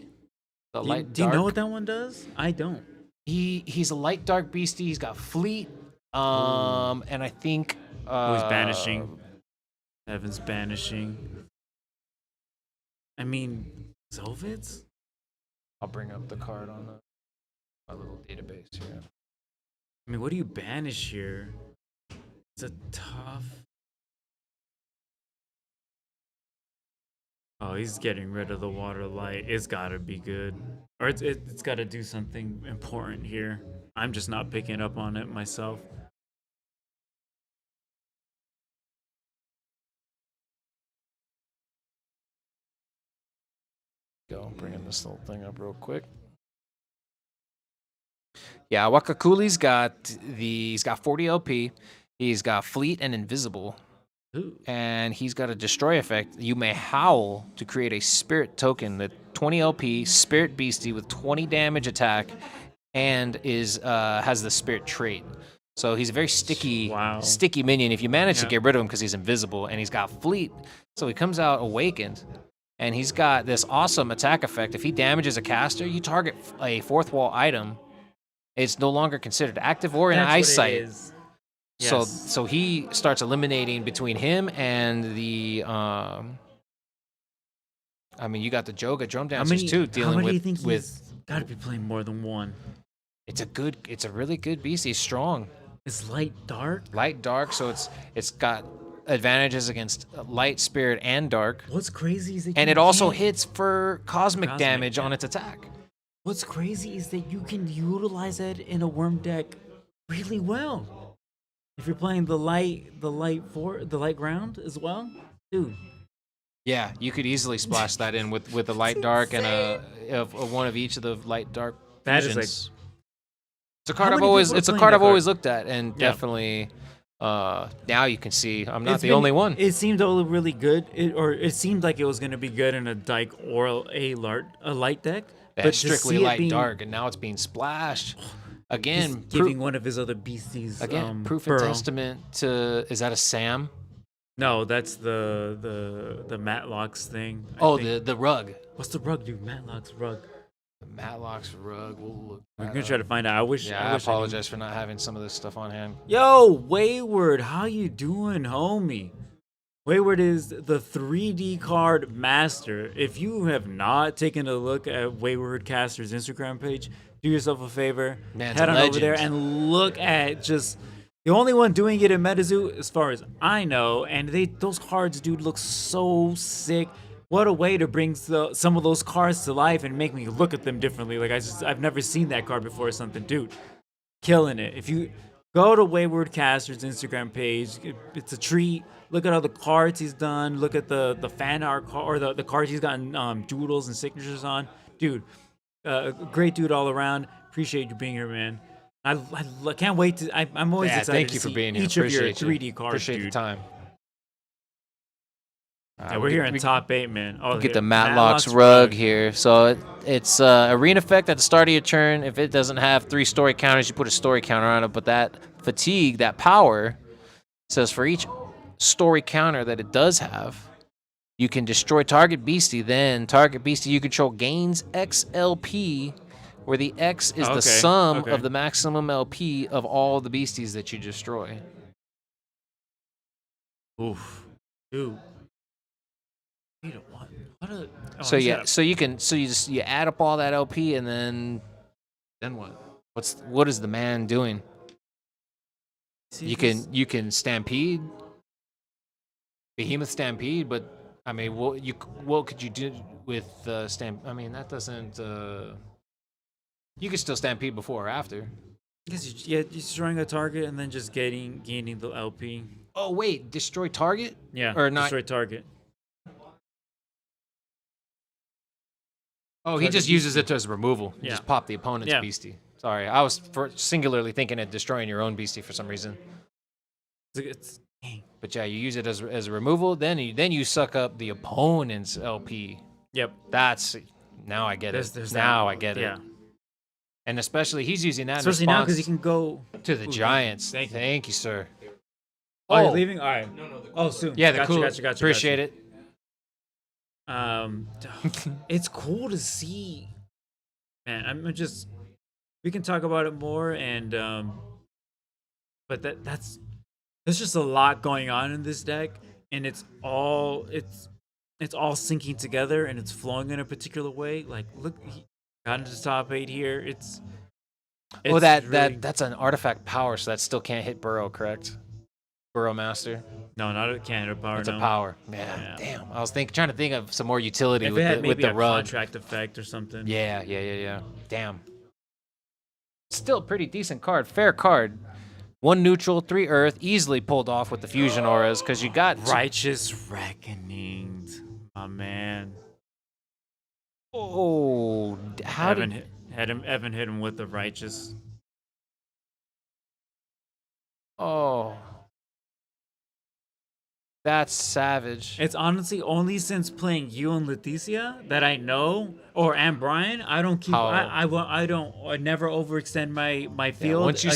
The Do you, light do you know dark. what that one does? I don't. He's a light dark beastie. He's got fleet. And I think Who's banishing? Evan's banishing. I mean, Zelvids? I'll bring up the card on my little database here. I mean, what do you banish here? It's a tough. Oh, he's getting rid of the water light. It's gotta be good. Or it's gotta do something important here. I'm just not picking up on it myself. Go bringing this little thing up real quick. Yeah, Wakakuli's he's got 40 LP. He's got fleet and invisible. Ooh. And he's got a destroy effect. You may howl to create a spirit token, the 20 LP spirit beastie with 20 damage attack, and has the spirit trait. So he's a very sticky minion. If you manage to get rid of him because he's invisible, and he's got fleet, so he comes out awakened, and he's got this awesome attack effect. If he damages a caster, you target a fourth wall item. It's no longer considered active or in That's what it eyesight. is. So Yes. so he starts eliminating between him and the I mean, you got the Joga drum dancers too How dealing many do you think with he's gotta be playing more than one? it's a really good beast. He's strong. Is light dark? Light dark, so it's got advantages against light, spirit, and dark. What's crazy is that And you it also can't- hits for cosmic Cosmic, damage yeah. on its attack. What's crazy is that you can utilize that in a worm deck really well. If you're playing the light ground as well, dude. Yeah, you could easily splash that in with the light dark and of one of each of the light dark That is fusions. like- It's a card How I've many always people are it's a playing card that I've always card? looked at, and Yeah. definitely now you can see I'm not It's the been- only one. It seemed really good, it seemed like it was going to be good in a Dyke or a light deck. Yeah, but to strictly see it light being- dark, and now it's being splashed he's again. giving one of his other beasties. Proof and Burrow. testament to is that a Sam? No, that's the Matlocks thing. I Oh, think. the rug. What's the rug, dude? Matlock's rug. The Matlock's rug. We'll look. We're that gonna try up. to find out. I wish. Yeah, I apologize for not having some of this stuff on hand. Yo, Wayward, how you doing, homie? Wayward is the 3D card master. If you have not taken a look at Wayward Caster's Instagram page, do yourself a favor. Man's head a on over there legend. and look at just the only one doing it in MetaZoo, as far as I know. And those cards, dude, look so sick. What a way to bring some of those cards to life and make me look at them differently. Like I've never seen that card before or something, dude. Killing it. If you go to Wayward Caster's Instagram page, it's a treat. Look at all the cards he's done. Look at the fan art or the cards he's gotten doodles and signatures on. Dude, great dude all around. Appreciate you being here, man. I can't wait to. I'm always excited thank to you for see being here. each of your Appreciate you. 3D cards, Appreciate dude. the time. Yeah, we're here in top 8, man. Oh, Get here, the Matlock's rug here. So it's arena effect at the start of your turn. If it doesn't have 3 story counters, you put a story counter on it. But that fatigue, that power, says for each story counter that it does have, you can destroy target beastie. Then target beastie you control gains X LP, where the X is the sum of the maximum LP of all the beasties that you destroy. Oof, dude. So yeah, so you just add up all that LP and then what? What is the man doing? You can stampede, behemoth stampede, but I mean, what could you do with stamp? I mean, that doesn't. You could still stampede before or after. Because you're destroying a target and then just gaining the LP. Oh wait, destroy target? Yeah, or not destroy target. Oh, he just uses it as removal. You just pop the opponent's beastie. Sorry, I was singularly thinking of destroying your own beastie for some reason. But yeah, you use it as a removal. Then you suck up the opponent's LP. Yep. That's now I get it. Now I get it. Yeah. And especially he's using that. Especially now because he can go to the Giants. Thank you, sir. Oh, you're leaving? All right. No, soon. Yeah, gotcha. Appreciate it. It's cool to see. Man, I'm just. We can talk about it more, and but that's there's just a lot going on in this deck, and it's all syncing together, and it's flowing in a particular way. Like, look, he got into the top 8 here. It's that's an artifact power, so that still can't hit Burrow, correct? Burrow Master. No, not a Canada power. It's a power. Yeah, damn. I was trying to think of some more utility if with it had with maybe the a rug. contract effect or something. Yeah. Damn. Still a pretty decent card. Fair card. 1 neutral, 3 earth, easily pulled off with the fusion auras because you got Righteous Reckoning, my man. Oh, how Evan hit him with the righteous. Oh. That's savage. It's honestly only since playing you and Leticia that I know, and Brian. I don't keep. I never overextend my field. Once you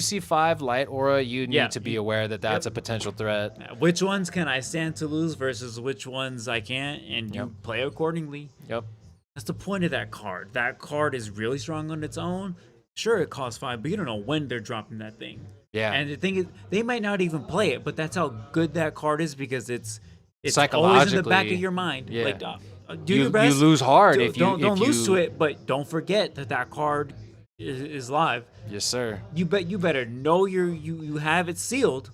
see 5 light aura, you need to be aware that that's a potential threat. Which ones can I stand to lose versus which ones I can't, and you play accordingly. Yep. That's the point of that card. That card is really strong on its own. Sure, it costs 5, but you don't know when they're dropping that thing. Yeah. And the thing is, they might not even play it, but that's how good that card is because it's always in the back of your mind. Yeah. Like, do your best. You lose hard don't lose to it, but don't forget that card is live. Yes, sir. You better know you have it sealed.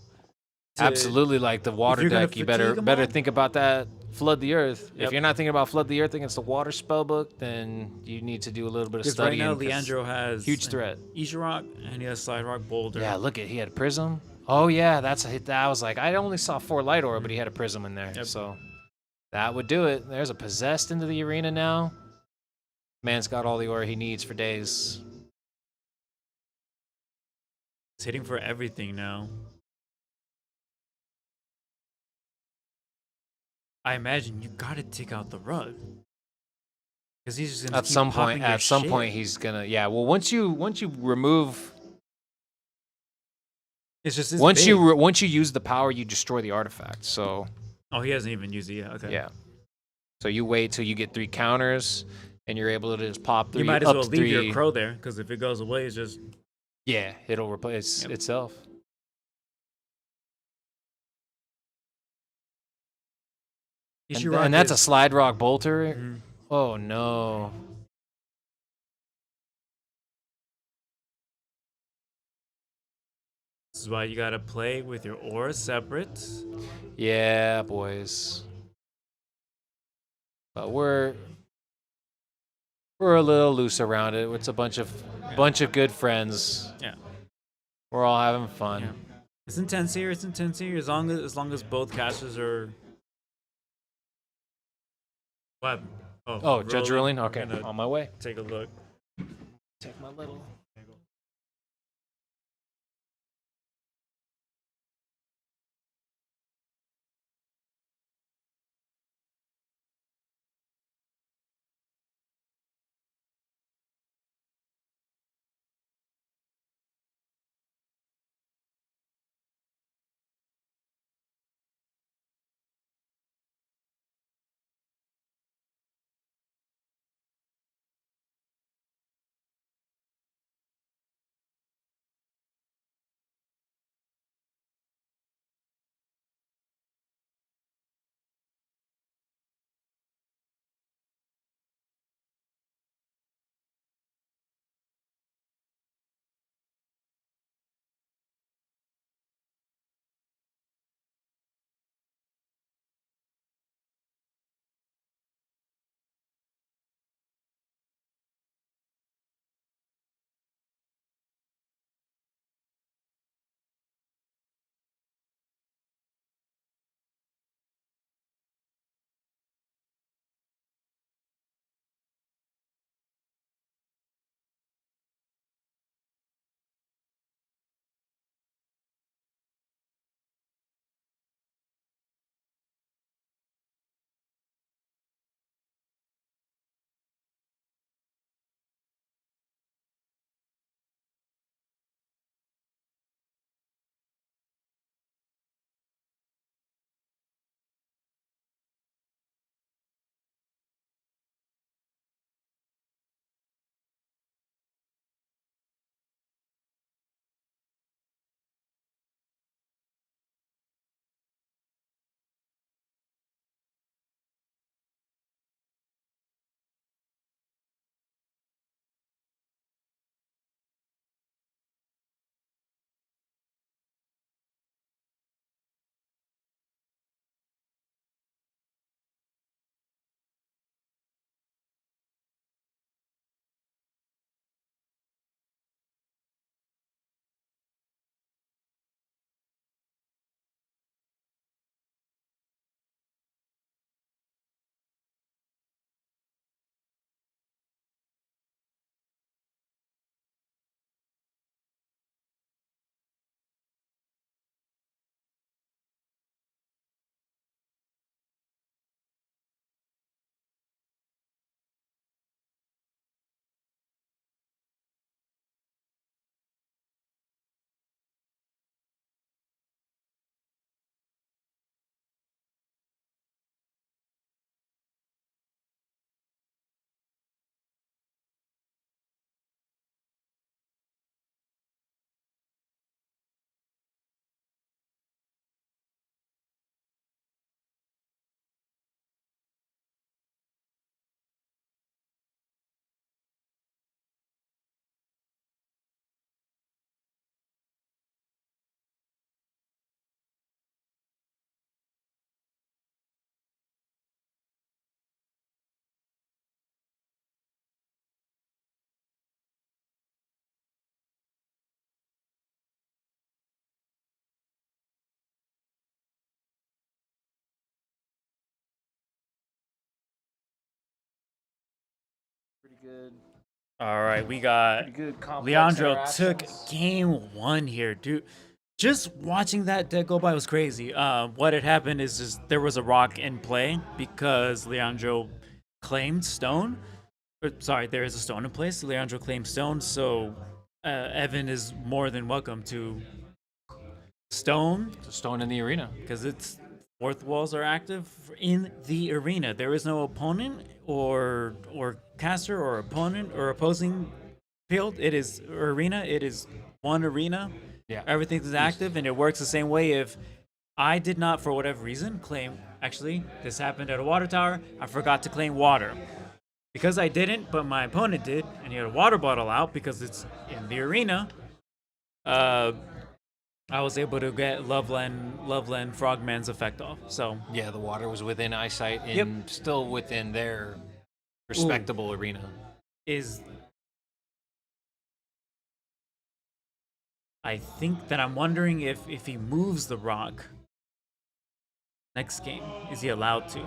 Absolutely, like the water deck. You better think about that. Flood the earth. Yep. If you're not thinking about flood the earth against the water spellbook, then you need to do a little bit of studying. Right now, Leandro has huge threat. Isharok and he has Slide Rock Boulder. Yeah, he had a prism. Oh yeah, that's a hit. I was like, I only saw 4 light aura, but he had a prism in there. Yep. So that would do it. There's a possessed into the arena now. Man's got all the aura he needs for days. He's hitting for everything now. I imagine you gotta take out the rug. Because he's just gonna at some point he's gonna well once you remove it's just once you use the power you destroy the artifact. So he hasn't even used it yet. Okay. Yeah. So you wait till you get 3 counters and you're able to just pop 3 You might as well leave 3. your crow there because if it goes away it's just it'll replace itself. And that's a Slide Rock Bolter. Mm-hmm. Oh no. This is why you gotta play with your aura separate. Yeah, boys. But we're a little loose around it. It's a bunch of good friends. Yeah. We're all having fun. Yeah. It's intense here. As long as both casters are. What? Judge ruling? Okay, on my way. Take a look. Take my little. good. All right, we got Pretty good complex Leandro took interactions. game 1 here, dude. Just watching that deck go by was crazy. What had happened is just there was a rock in play because Leandro claimed stone. Sorry, there is a stone in place. Leandro claimed stone, so Evan is more than welcome to stone It's a stone in the arena. because its fourth walls are active in the arena. There is no opponent or caster or opponent or opposing field. It is arena. It is one arena. Yeah. Everything is active, and it works the same way. If I did not, for whatever reason, claim, actually, this happened at a water tower, I forgot to claim water. Because I didn't, but my opponent did, and he had a water bottle out because it's in the arena, I was able to get Loveland Frogman's effect off. So, Yeah, the water was within eyesight and still within their respectable arena. I think that I'm wondering if he moves the rock next game, is he allowed to?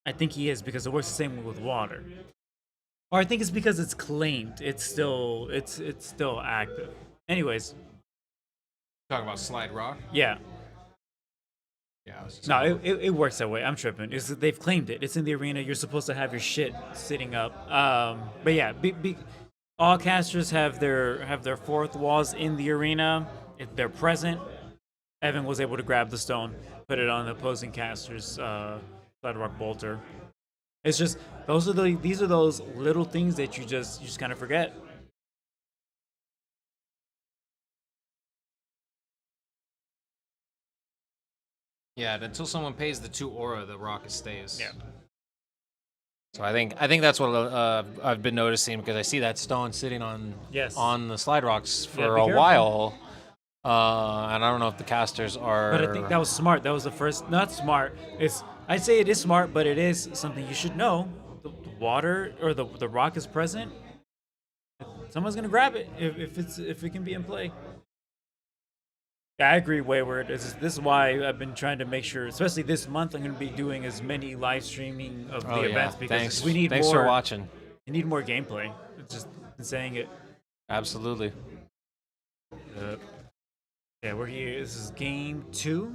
I think he is because it works the same way with water. Or I think it's because it's claimed. It's still active. Anyways, Talking about slide rock. yeah. Yeah. No, it works that way. I'm tripping. It's that they've claimed it. It's in the arena. You're supposed to have your shit sitting up. But yeah, all casters have their fourth walls in the arena. If they're present, Evan was able to grab the stone, put it on the opposing caster's Slide Rock Bolter. It's just these are those little things that you just kind of forget. Yeah, until someone pays the 2 aura, the rock stays. Yeah. So I think that's what I've been noticing because I see that stone sitting on the slide rocks for be a careful. while, and I don't know if the casters are. But I think that was smart. That was the first. Not smart. I'd say it is smart, but it is something you should know. The water or the rock is present. Someone's gonna grab it if it can be in play. Yeah, I agree, Wayward. This is why I've been trying to make sure, especially this month, I'm going to be doing as many live streaming of the events because we need Thanks more. for watching. We need more gameplay. It's just been saying it. Absolutely. Yeah, we're here. This is game 2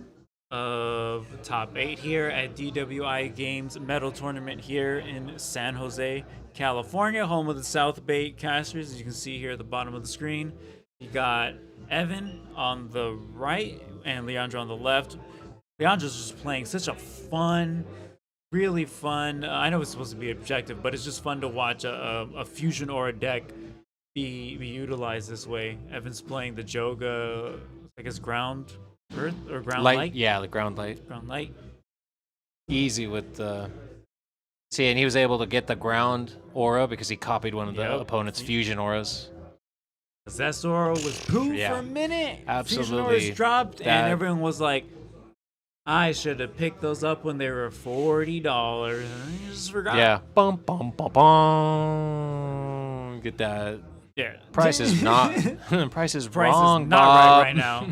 of top 8 here at DWI Games Medal Tournament here in San Jose, California, home of the South Bay casters. As you can see here at the bottom of the screen, you got Evan on the right and Leandro on the left. Leandro's just playing such a fun, really fun. I know it's supposed to be objective, but it's just fun to watch a fusion or a deck be utilized this way. Evan's playing the Joga, I guess ground earth or ground light. Yeah, the ground light. Ground light. Easy with the. See, and he was able to get the ground aura because he copied one of the opponent's fusion auras. Zestor was poo for a minute. Absolutely. Fusion auras dropped, and everyone was like, I should have picked those up when they were $40. And I just forgot. Yeah. Bum, bum, bum, bum. Get that. Yeah. Price is not. Price is Price wrong, is not Bob. right now.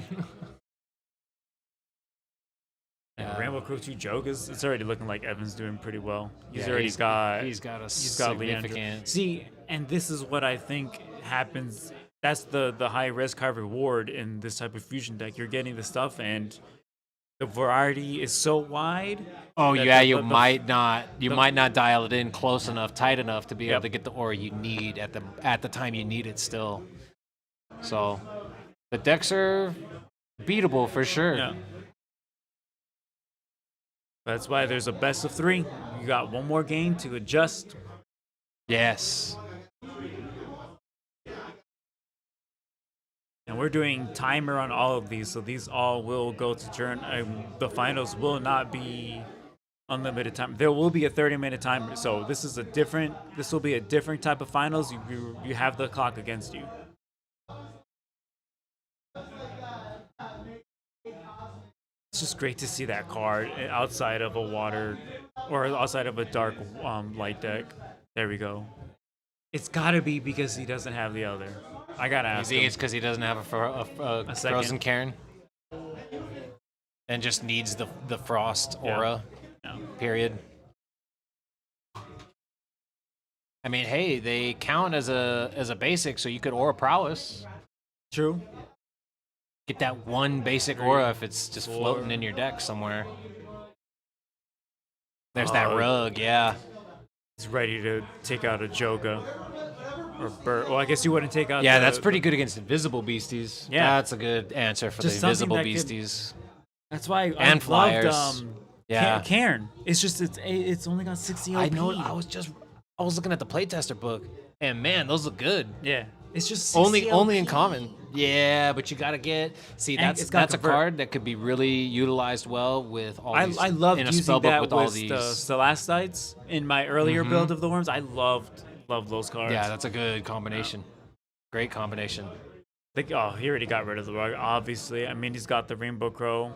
Yeah, Rainbow Crew 2 Jogas, it's already looking like Evan's doing pretty well. He's got Leandro. significant. See, and this is what I think happens. That's the high risk, high reward in this type of fusion deck. You're getting the stuff, and the variety is so wide. Oh that yeah, you might not dial it in close enough, tight enough to be able to get the aura you need at the time you need it still. So the decks are beatable for sure. Yeah. That's why there's a best of 3. You got one more game to adjust. Yes. And we're doing timer on all of these, so these all will go to turn. The finals will not be unlimited time. There will be a 30-minute timer. So this will be a different type of finals. You have the clock against you. It's just great to see that card outside of a water or outside of a dark light deck. There we go. It's gotta be because he doesn't have the other. I gotta ask him. It's because he doesn't have a frozen Karen, and just needs the frost aura. Yeah. Period. I mean, hey, they count as a basic, so you could aura prowess. True. Get that one basic aura if it's just floating in your deck somewhere. There's that rug, yeah. He's ready to take out a Joga. Or Burt. Well, I guess you wouldn't take out. Yeah, that's pretty good against invisible beasties. Yeah. That's a good answer for Just the something invisible that could- beasties. That's why I And flyers. loved Yeah. Cairn. It's just it's only got 60 OP. I know. I was looking at the playtester book, and man, those look good. Yeah. It's just 60 Only in OP. common. Yeah, but you gotta get. See, And that's it's got a convert. card that could be really utilized well with all these. I loved in a using spellbook that with with all the these. Celestites in my earlier build of the Worms. I loved those cards. Yeah, that's a good combination. Great combination. He already got rid of the rug, obviously. I mean, he's got the Rainbow Crow.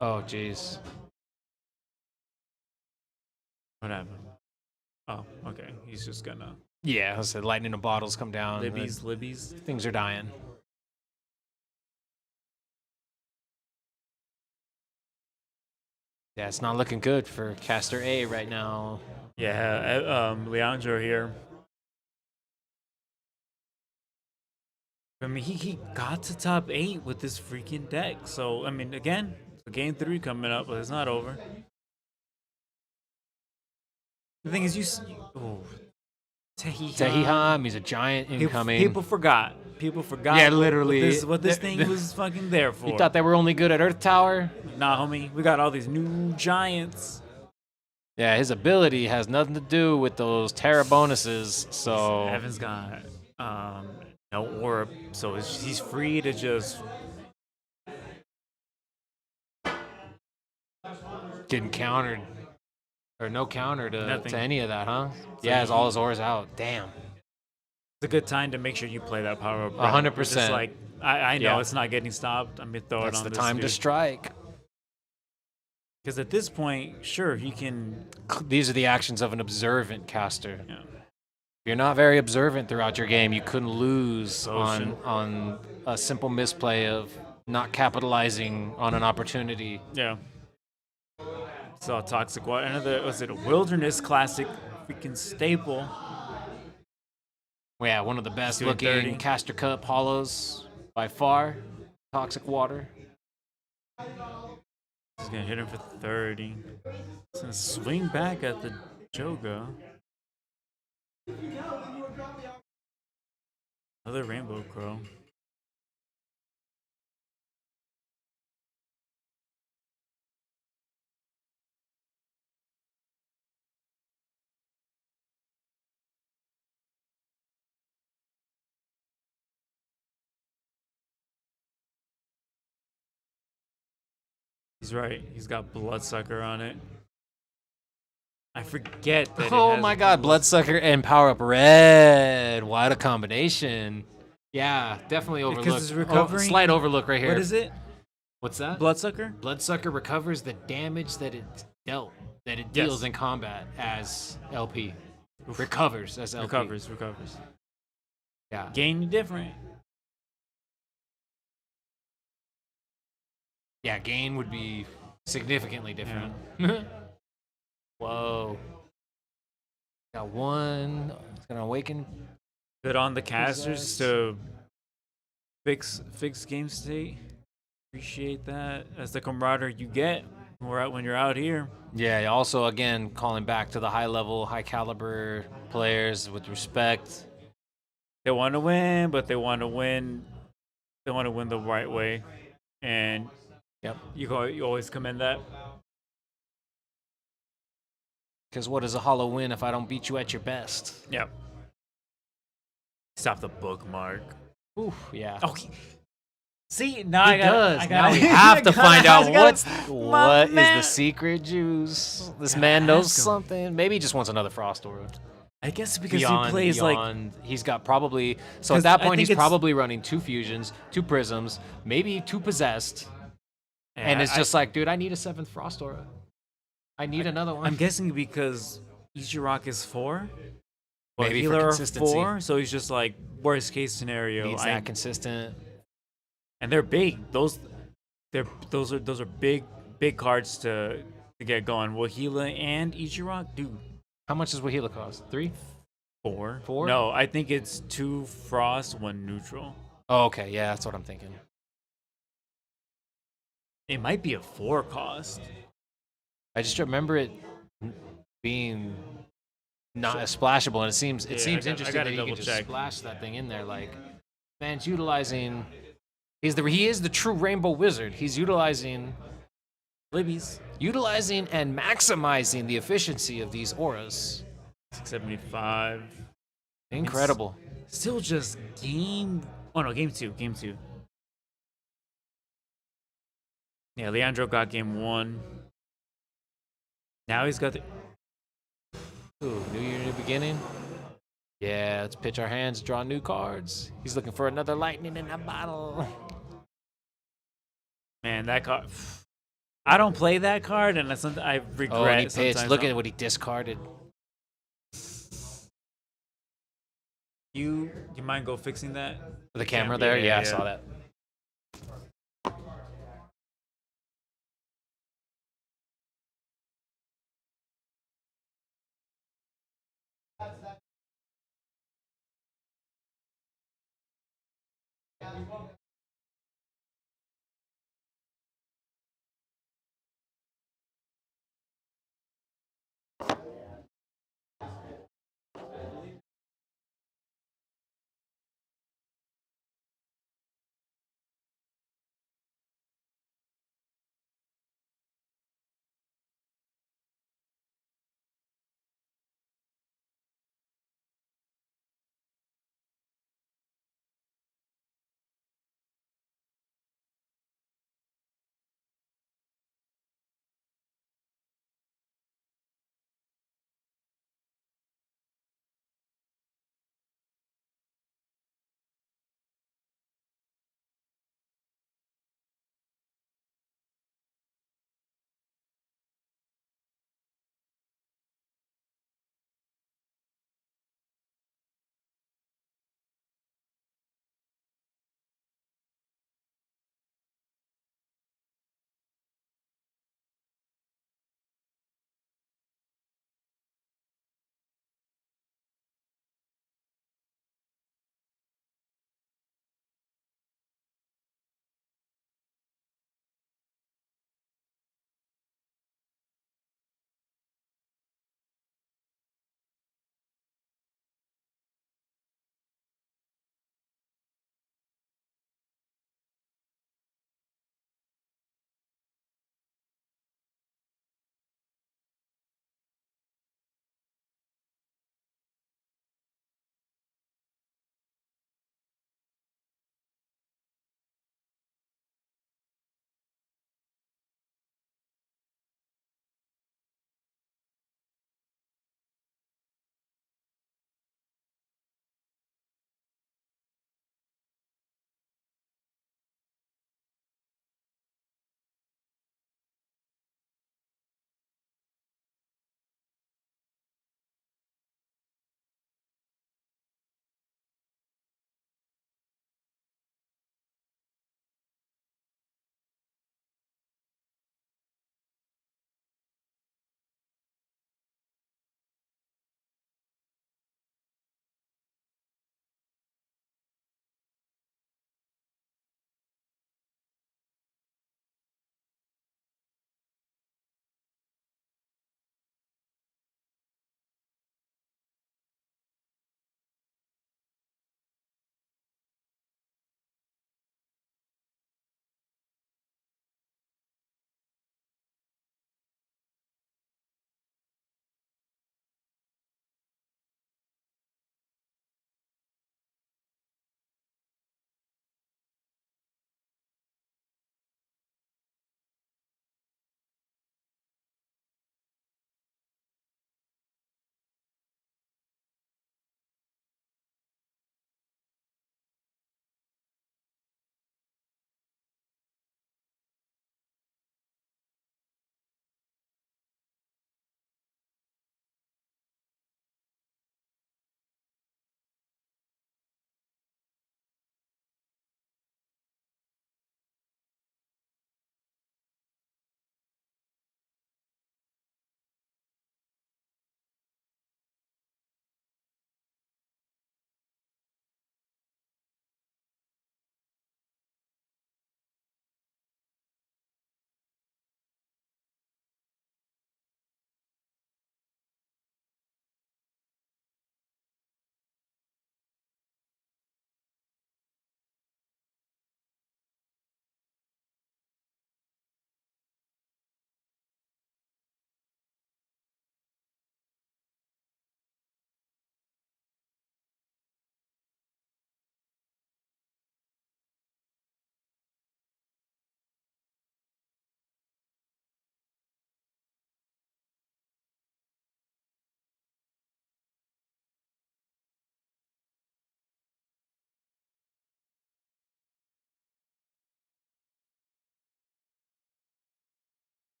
Oh, jeez. What happened? Oh, okay. He's just gonna Yeah, I said lightning and bottles come down. Libby's. Things are dying. Yeah, it's not looking good for caster A right now. Yeah, Leandro here. I mean, he got to top 8 with this freaking deck. So, I mean, again, game 3 coming up, but it's not over. The thing is, Tehiham, he's a giant incoming. People forgot. People forgot. Yeah, literally. What this thing was fucking there for. You thought they were only good at Earth Tower? Nah, homie. We got all these new giants. Yeah, his ability has nothing to do with those Terra bonuses. So Evan's got no orb, so he's free to just getting countered. Or no counter Nothing. to any of that, huh? Yeah, it's all his auras out. Damn. It's a good time to make sure you play that power up. 100%. Just like I know Yeah. it's not getting stopped. I'm gonna throw That's it on the this time to strike. Because at this point, sure, he can. These are the actions of an observant caster. Yeah. If you're not very observant throughout your game, you couldn't lose Ocean. on a simple misplay of not capitalizing on an opportunity. Yeah. Saw Toxic Water. Another, was it a Wilderness Classic? Freaking staple. Yeah, one of the best doing looking 30. caster cup hollows by far. Toxic Water. He's gonna hit him for 30. He's gonna swing back at the Joga. Another Rainbow Crow. He's right. He's got Bloodsucker on it. I forget that. Oh it has my god, Bloodsucker and Power Up Red. What a combination. Yeah, definitely overlooked. it's recovering? Slight overlook right here. What is it? What's that? Bloodsucker? Bloodsucker recovers the damage that it dealt, that it Yes. deals in combat as LP. Recovers as LP. Recovers. Yeah. Gain different. Yeah, gain would be significantly different. Whoa. Got one. It's gonna awaken. Good on the casters to fix game state. Appreciate that. That's the camaraderie you get when you're out here. Yeah, also again calling back to the high level, high caliber players with respect. They want to win, but they want to win. They want to win the right way, and Yep. you always commend that. Because what is a hollow win if I don't beat you at your best? Yep. Stop the bookmark. Oof, yeah. Oh, see, now I He got. does. Now we have to find out what is the secret juice. This man knows ask him. something. Maybe he just wants another Frost Aura. I guess because he plays like. He's got probably so 'Cause at that I point think he's it's- probably running 2 fusions, 2 prisms, maybe 2 possessed, and it's just like, dude, I need a 7th Frost Aura. I need another one. I'm guessing because Ichirok is 4. Well, Maybe for healer consistency. 4, so he's just like worst case scenario. Needs that consistent. And they're big. Those are big cards to get going. Wahila and Ichirok, dude. How much does Wahila cost? 3? 4. 4? No, I think it's 2 frost, 1 neutral. Oh, okay. Yeah, that's what I'm thinking. It might be a 4 cost. I just remember it being not as splashable, and it seems I interesting gotta that you can double just check. splash that thing in there. Like, man's utilizing. He is the true rainbow wizard. He's utilizing and maximizing the efficiency of these auras. 675. Incredible. Still just game. Oh no, game 2. Game 2. Yeah, Leandro got game 1. Now he's got the. Ooh, new year, new beginning. Yeah, let's pitch our hands, draw new cards. He's looking for another lightning in a bottle. Man, that card. I don't play that card, and that's something I regret. Oh, and he pitched. Sometimes. Look at what he discarded. You mind go fixing that? The camera there? Yeah, I saw that.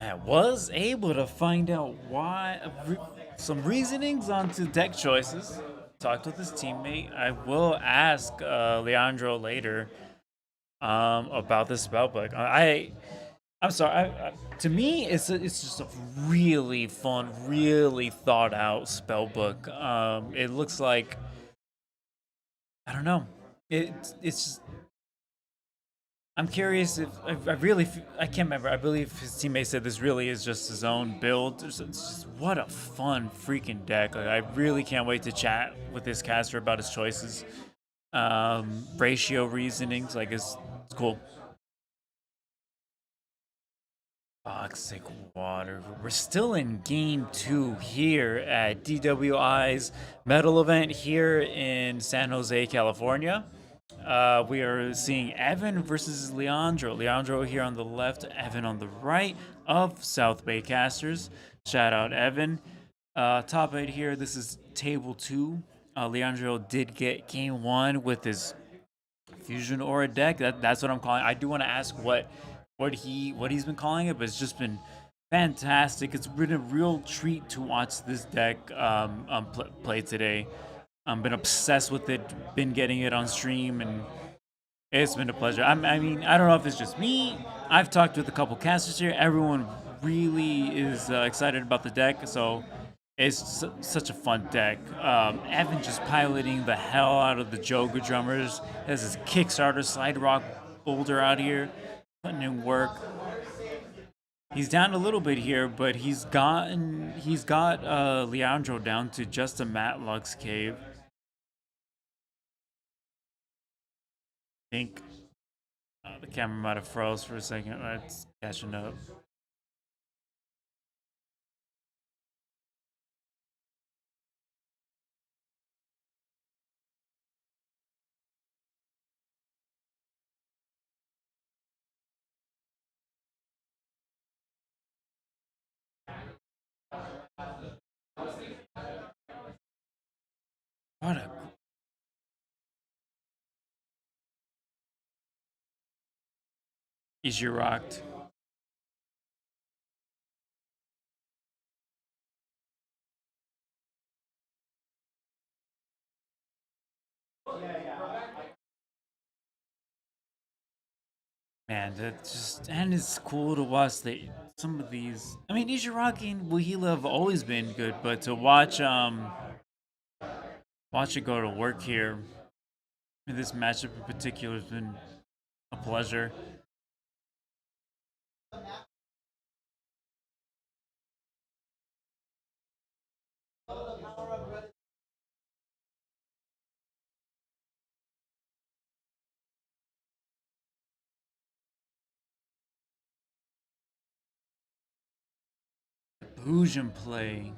I was able to find out why, some reasonings onto deck choices. Talked with his teammate. I will ask Leandro later about this spell book. I'm sorry. To me, it's just a really fun, really thought out spell book. It looks like, I don't know. It's just, I'm curious if I really I can't remember. I believe his teammate said this really is just his own build. It's just what a fun freaking deck. Like I really can't wait to chat with this caster about his choices. Ratio reasonings, like it's cool. Toxic water. We're still in game 2 here at DWI's medal event here in San Jose, California. We are seeing Evan versus Leandro. Leandro here on the left, Evan on the right of South Bay Casters. Shout out Evan. Top 8 here. This is table 2. Leandro did get game 1 with his Fusion Aura deck. That's what I'm calling. I do want to ask what he's been calling it, but it's just been fantastic. It's been a real treat to watch this deck play today. I've been obsessed with it. Been getting it on stream, and it's been a pleasure. I mean, I don't know if it's just me. I've talked with a couple casters here. Everyone really is excited about the deck, so it's such a fun deck. Evan just piloting the hell out of the Joga drummers. Has his Kickstarter Slide Rock Boulder out here, putting in work. He's down a little bit here, but he's got Leandro down to just a Matlux cave. I think the camera might have froze for a second. It's catching up. What a Is you rocked. Man, that just and it's cool to watch some of these. I mean, Ishiraki and Wahila have always been good, but to watch it go to work here in this matchup in particular has been a pleasure. Boujan play.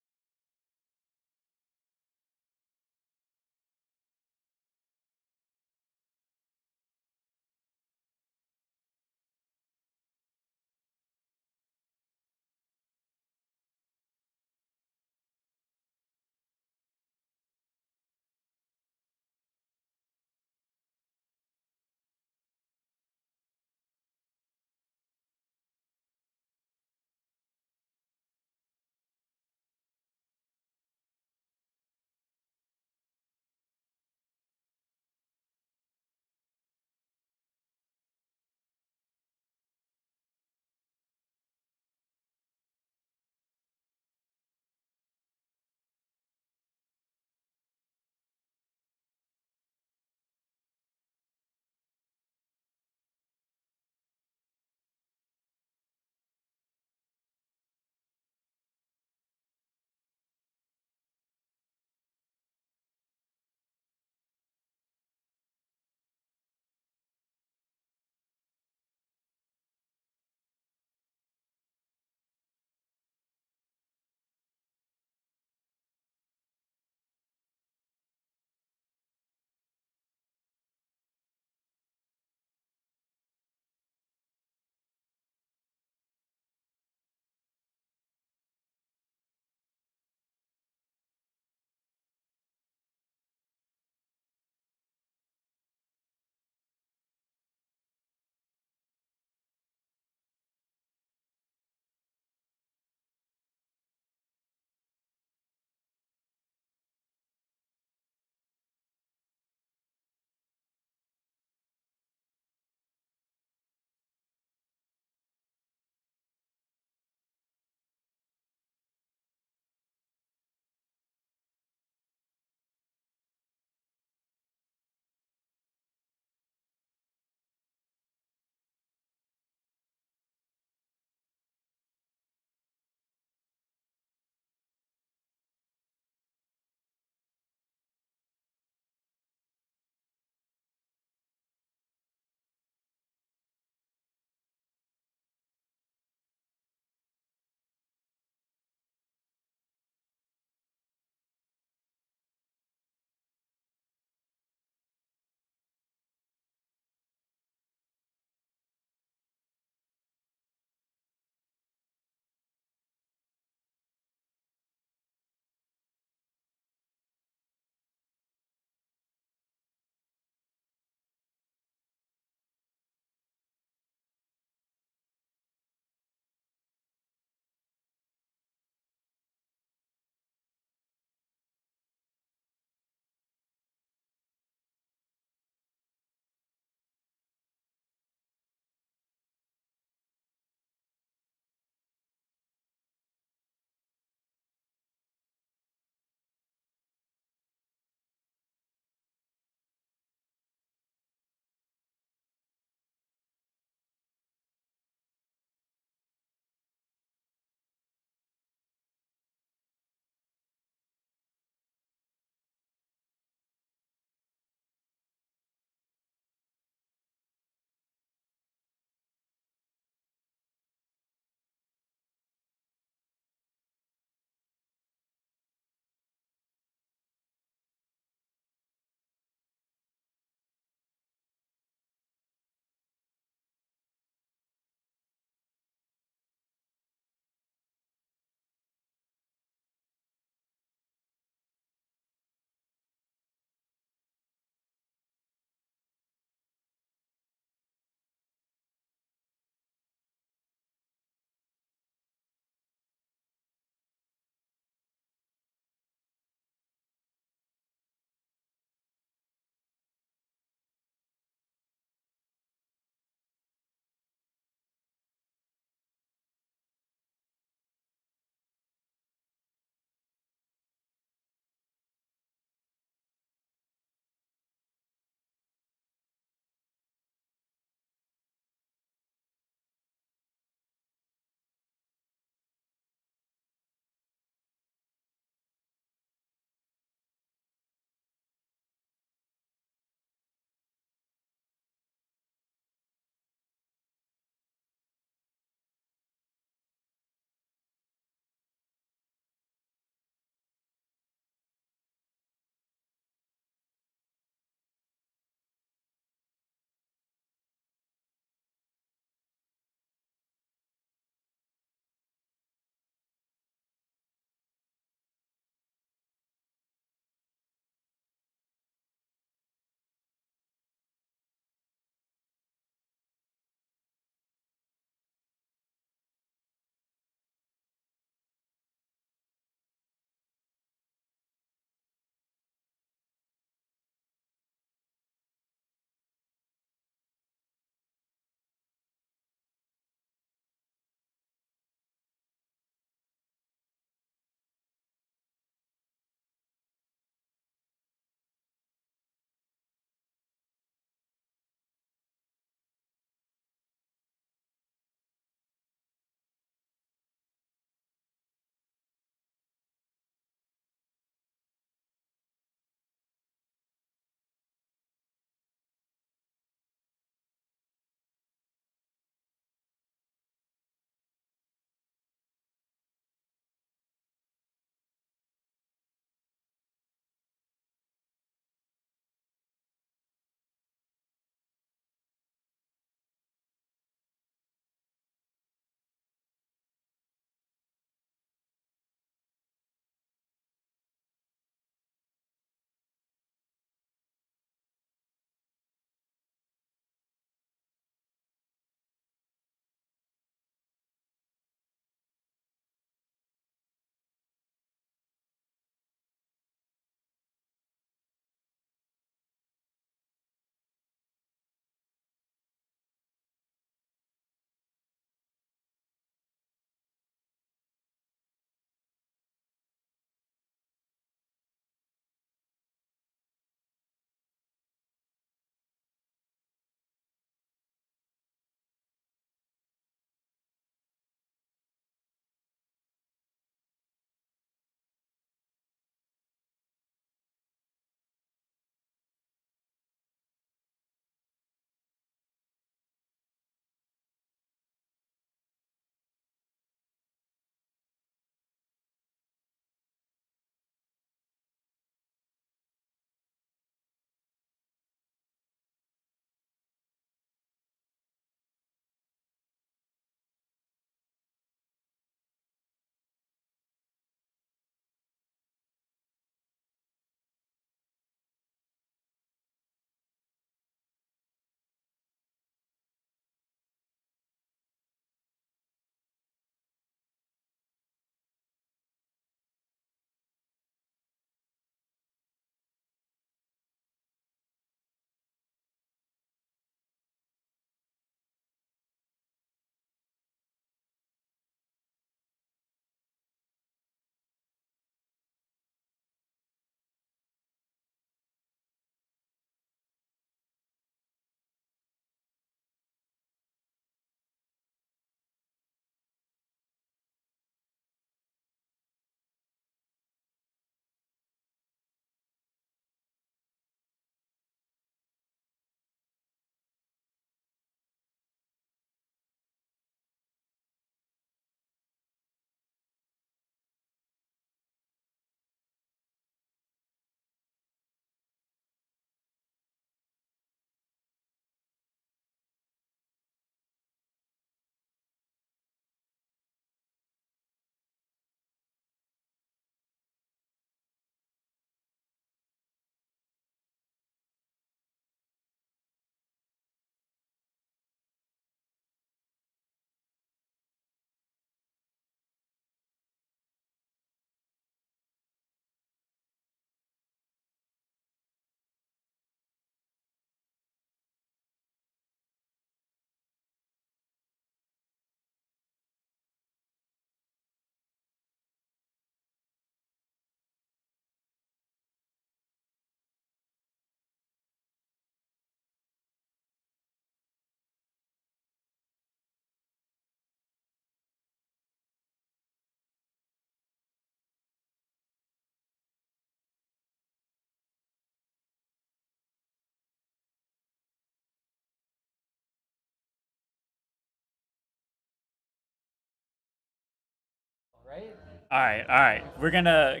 All right. We're gonna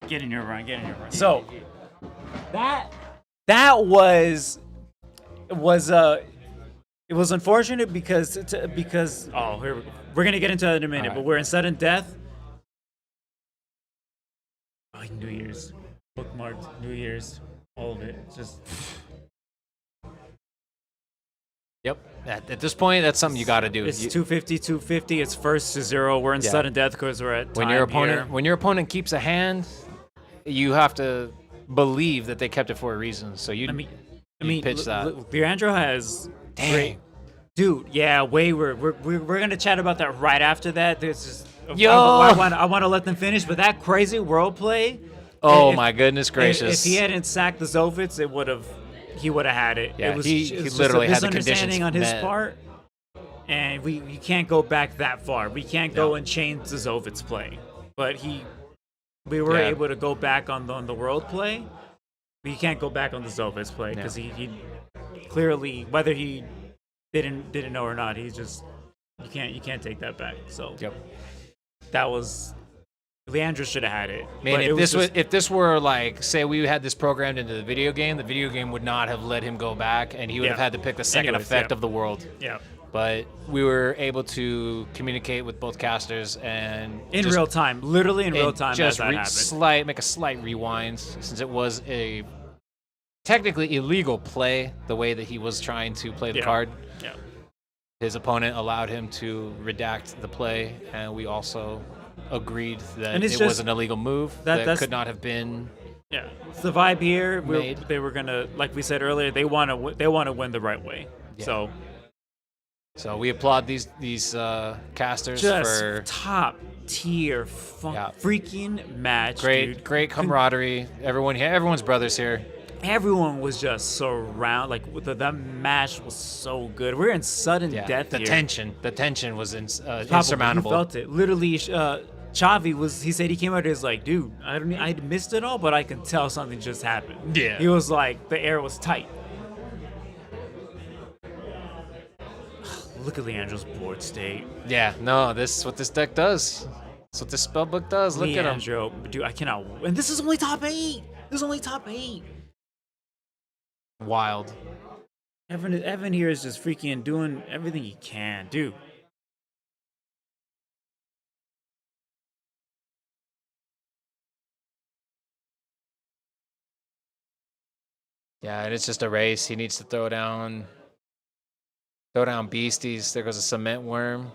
get in your run. So that was it was unfortunate because we're gonna get into it in a minute, All right. but we're in sudden death. Oh, New Year's bookmarked. New Year's, all of it. It's just Yep. At this point, that's something you got to do. it's 250. It's first to 0. We're in Yeah. sudden death because we're at When time your opponent keeps a hand, you have to believe that they kept it for a reason. So you pitch that. Leandro has Dang. dude. Yeah, we're gonna chat about that right after that. There's just Yo! I want to let them finish, but that crazy world play. Oh if- my goodness gracious! If he hadn't sacked the Zovitz, he would have had it. Yeah, it was, he it was literally had just a the conditions misunderstanding on his met. part, and we can't go back that far. We can't go No. and change the Zovitz play, but we were Yeah. able to go back on the world play. But you can't go back on the Zovitz play because he clearly, whether he didn't know or not, he's just you can't take that back. So Yep. that was Leandro should have had it. Man, But it if this were like, say we had this programmed into the video game would not have let him go back, and he would have Yeah. had to pick the second Anyways, effect yeah. of the world. yeah. But we were able to communicate with both casters and In just- real time, literally in real and time, just as that happened. make a slight rewind, since it was a technically illegal play the way that he was trying to play the Yeah. card. Yeah. His opponent allowed him to redact the play, and we also agreed that And it it's was just- an illegal move that- that that's- could not have been. Yeah, it's the vibe here. Made. They were gonna, like we said earlier, they want to win the right way. Yeah. So We applaud these casters just for top tier Yeah. freaking match. dude. great camaraderie. Everyone's brothers here. Everyone was just that match was so good. We're in sudden Yeah, death the here. tension was Probably, insurmountable. You felt it. Literally, Chavi he said he came out here like, dude, I missed it all, but I can tell something just happened. Yeah. He was like, the air was tight. Look at Leandro's board state. Yeah, no, this is what this deck does. That's what this spellbook does. Look at him. Leandro, dude, I cannot. And this is only top 8. This is only top 8. Wild. Evan here is just freaking doing everything he can, dude. Yeah, and it's just a race. He needs to throw down beasties. There goes a cement worm.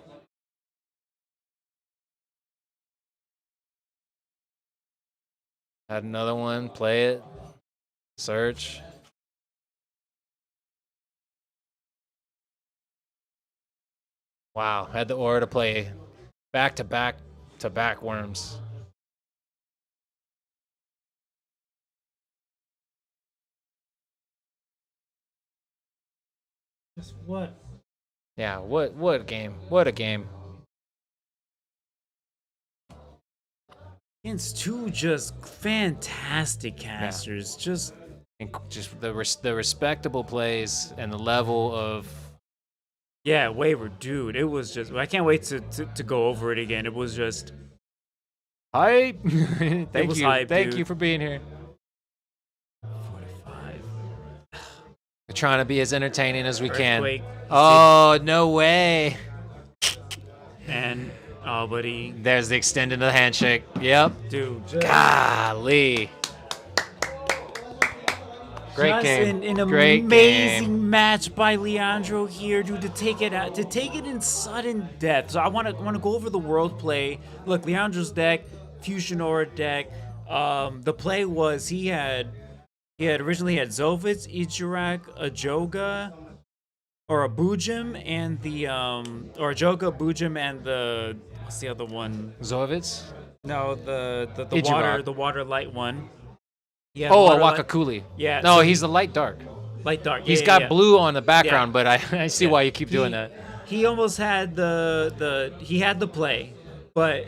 Add another one. Play it. Search. Wow, had the aura to play back to back worms. Just what? Yeah, what a game. What a game. Against two just fantastic casters. Just And just the respectable plays and the level of yeah, Wayward, dude. It was just. I can't wait to go over it again. It was just. hype. Thank was you. hype, Thank dude. you for being here. 45. We're trying to be as entertaining as we can. Earthquake. Oh, no way. And buddy, There's the extend into the handshake. Yep. dude. Just, Golly. Great just game. An Great amazing game. match by Leandro here, dude. To take it in sudden death. So I want to go over the world play. Look, Leandro's deck, Fusion Aura deck. The play was he originally had Zovitz, Ichirak, a Joga, or a Bujim, and the or a Joga, Bujim, and the what's the other one? Zovitz? No, the Ichirak. water light one. Yeah. Oh, water a light- Wakakuli. Yeah, No, so he's the light dark. light dark. He's Yeah, got yeah. blue on the background, Yeah. but I see Yeah. why you keep doing that. He almost had he had the play, but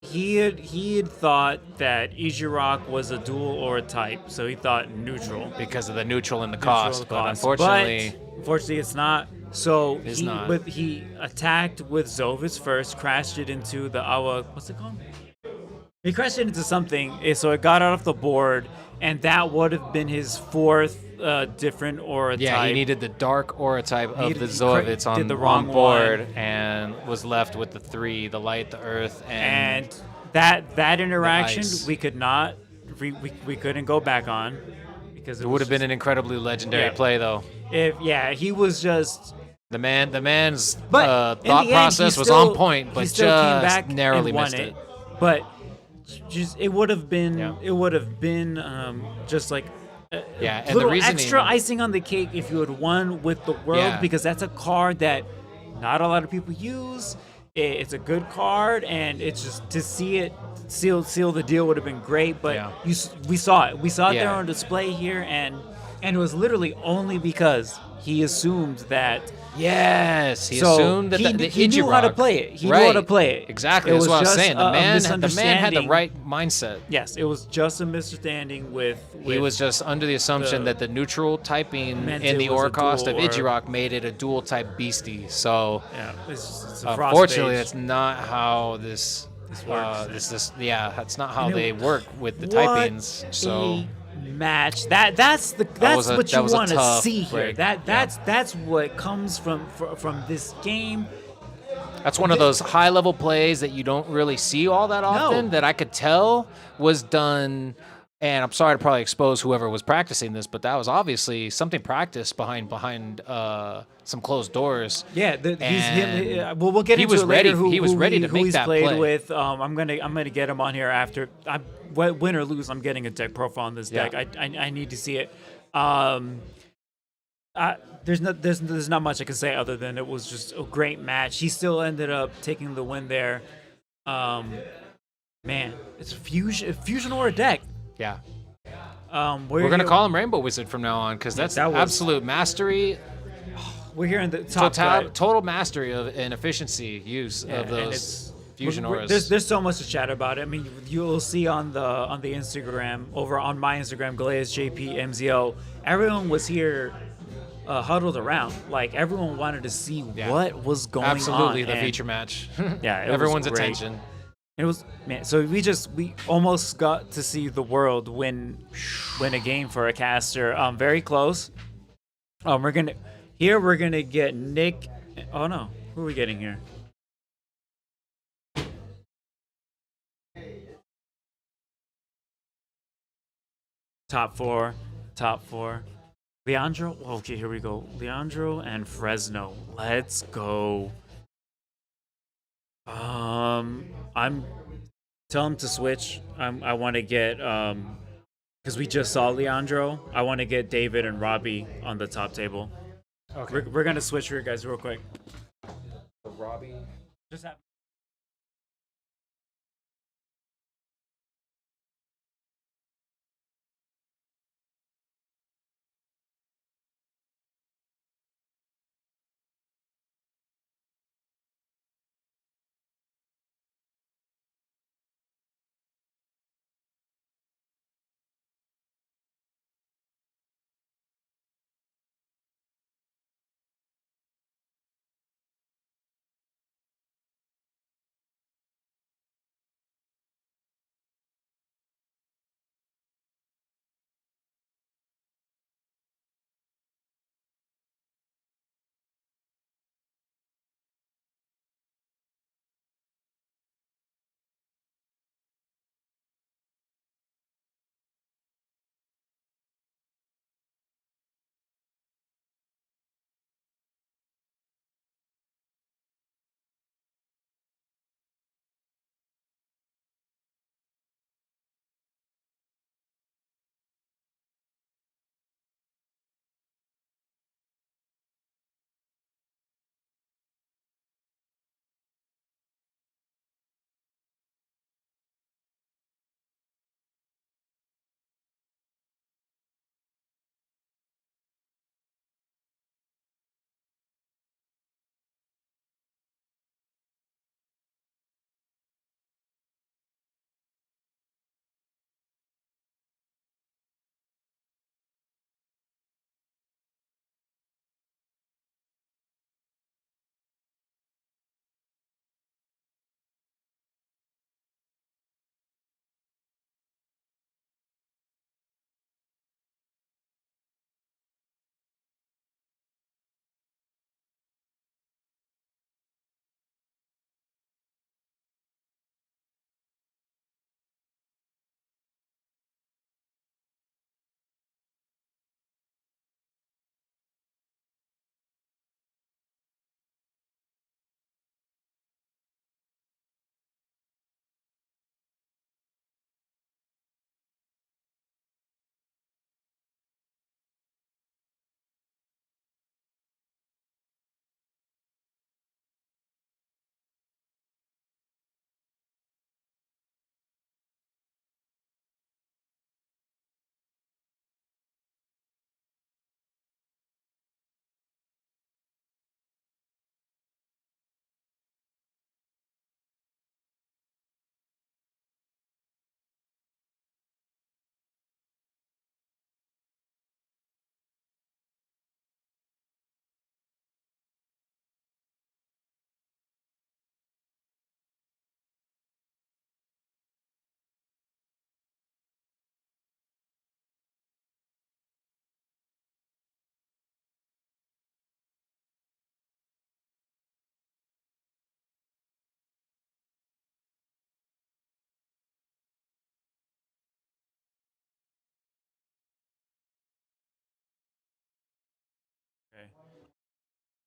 he had thought that Ichirak was a dual aura type, so he thought neutral. Because of the neutral and the Neutral cost. But cost. unfortunately, But unfortunately, it's not. So It's not. he attacked with Zovitz first, crashed it into the Awa. What's it called? He crashed it into something, so it got off the board, and that would have been his fourth different aura Yeah, type. he needed the dark aura type of Needed- the he Zoovitz did the on wrong board one. and was left with the 3, the light, the earth, and And that interaction ice. we could not, we couldn't go back on because it would have been an incredibly legendary Yeah. play, though. he was just. The man's But in thought the end, process he was still- on point, he but still came just back narrowly and won missed it. But just it would have been just like Yeah, and the little reasoning- extra icing on the cake if you had won with the world, Yeah. because that's a card that not a lot of people use. It's a good card, and it's just to see it seal the deal would have been great. But Yeah. we saw it there Yeah. on display here, and it was literally only because he assumed that. Yes, he So assumed that he, the he knew how to Ichiraq- play it. He knew right. how to play it. Exactly. It That's was what I was just saying. The a man had the misunderstanding. right mindset. Yes, it was just a misunderstanding with He was just under the assumption the- that the neutral typing meant in it the was a aura cost of dual or- Ichiraq made it a dual type beastie. So yeah. It's a frost unfortunately, phase. that's not how this works. that's not how And it- they work with the What typings. So a match. That's was a- what that you was a want to tough see here. break. That's what comes from this game. that's one of those high level plays that you don't really see all that often. No. That I could tell was done. And I'm sorry to probably expose whoever was practicing this, but that was obviously something practiced behind some closed doors. Yeah, And well, we'll get he into was it later. ready- he was ready to who make he's that played play. with. I'm gonna get him on here after. Win or lose, I'm getting a deck profile on this deck. Yeah. I need to see it. There's not much I can say other than it was just a great match. He still ended up taking the win there. Man, it's a fusion aura deck. Yeah. We're We're gonna here- call him Rainbow Wizard from now on because that's that was- absolute mastery, We're here in the top right. total mastery of and efficiency use Yeah, of and those fusion auras. There's so much to chat about it. I mean, you'll see on the Instagram, over on my Instagram, Galeas JP MZO. Everyone was here, huddled around. Like everyone wanted to see Yeah. what was going on. Absolutely the and feature match. Yeah, it was Everyone's great. attention. It was, man. So we almost got to see the world win a game for a caster. Very close. We're gonna get Nick. Oh no, who are we getting here? Top four. Leandro. Okay, here we go. Leandro and Fresno. Let's go. I'm tell him to switch. I want to get because we just saw Leandro. I want to get David and Robbie on the top table. Okay. We're gonna switch here, guys, real quick. Robbie. Just have.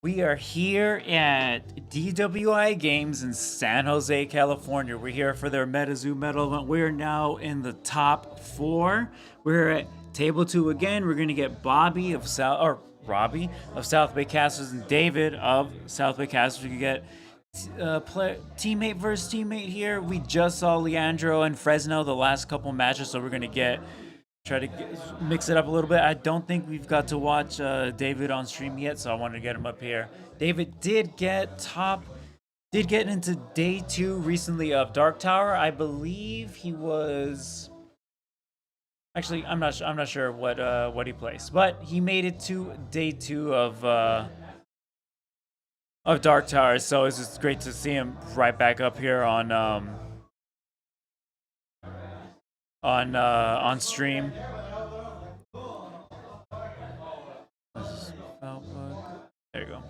We are here at DWI Games in San Jose, California. We're here for their MetaZoo medal event. We're now in the top 4. We're at table 2 again. We're gonna get Robbie of South Bay Casters and David of South Bay Casters. We can get teammate versus teammate here. We just saw Leandro and Fresno the last couple matches, so we're gonna mix it up a little bit. I don't think we've got to watch David on stream yet, so I wanted to get him up here. David did get into day 2 recently of Dark Tower. I believe he was. Actually, I'm not sure what he placed, but he made it to day 2 of Dark Tower. So it's just great to see him right back up here on stream. There you go.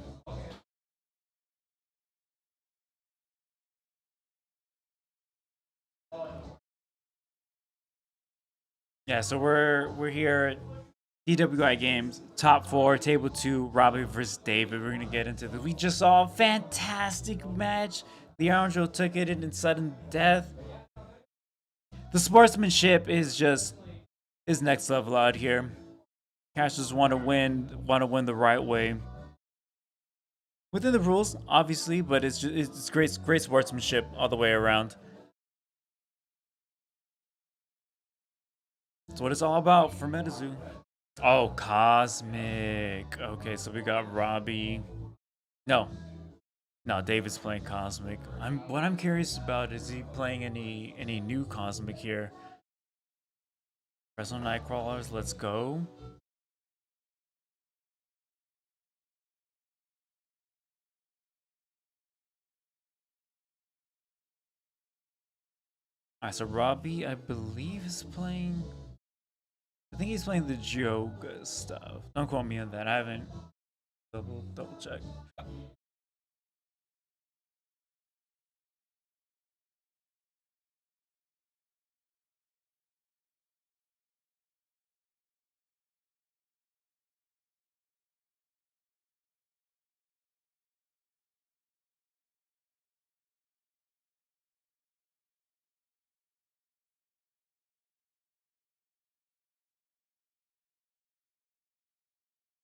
Yeah, so we're here at DWI Games, top 4, table 2, Robbie versus David. We're gonna get into this. We just saw a fantastic match. Leandro took it in sudden death. The sportsmanship is next level out here. Casters want to win the right way. Within the rules, obviously, but it's great sportsmanship all the way around. That's what it's all about for MetaZoo. Oh, Cosmic. Okay, so we got Robbie. No, David's playing Cosmic. What I'm curious about is he playing any new Cosmic here? Fresno Nightcrawlers, let's go. Alright, so Robbie, I believe, is playing. I think he's playing the Joga stuff. Don't quote me on that. I haven't double checked.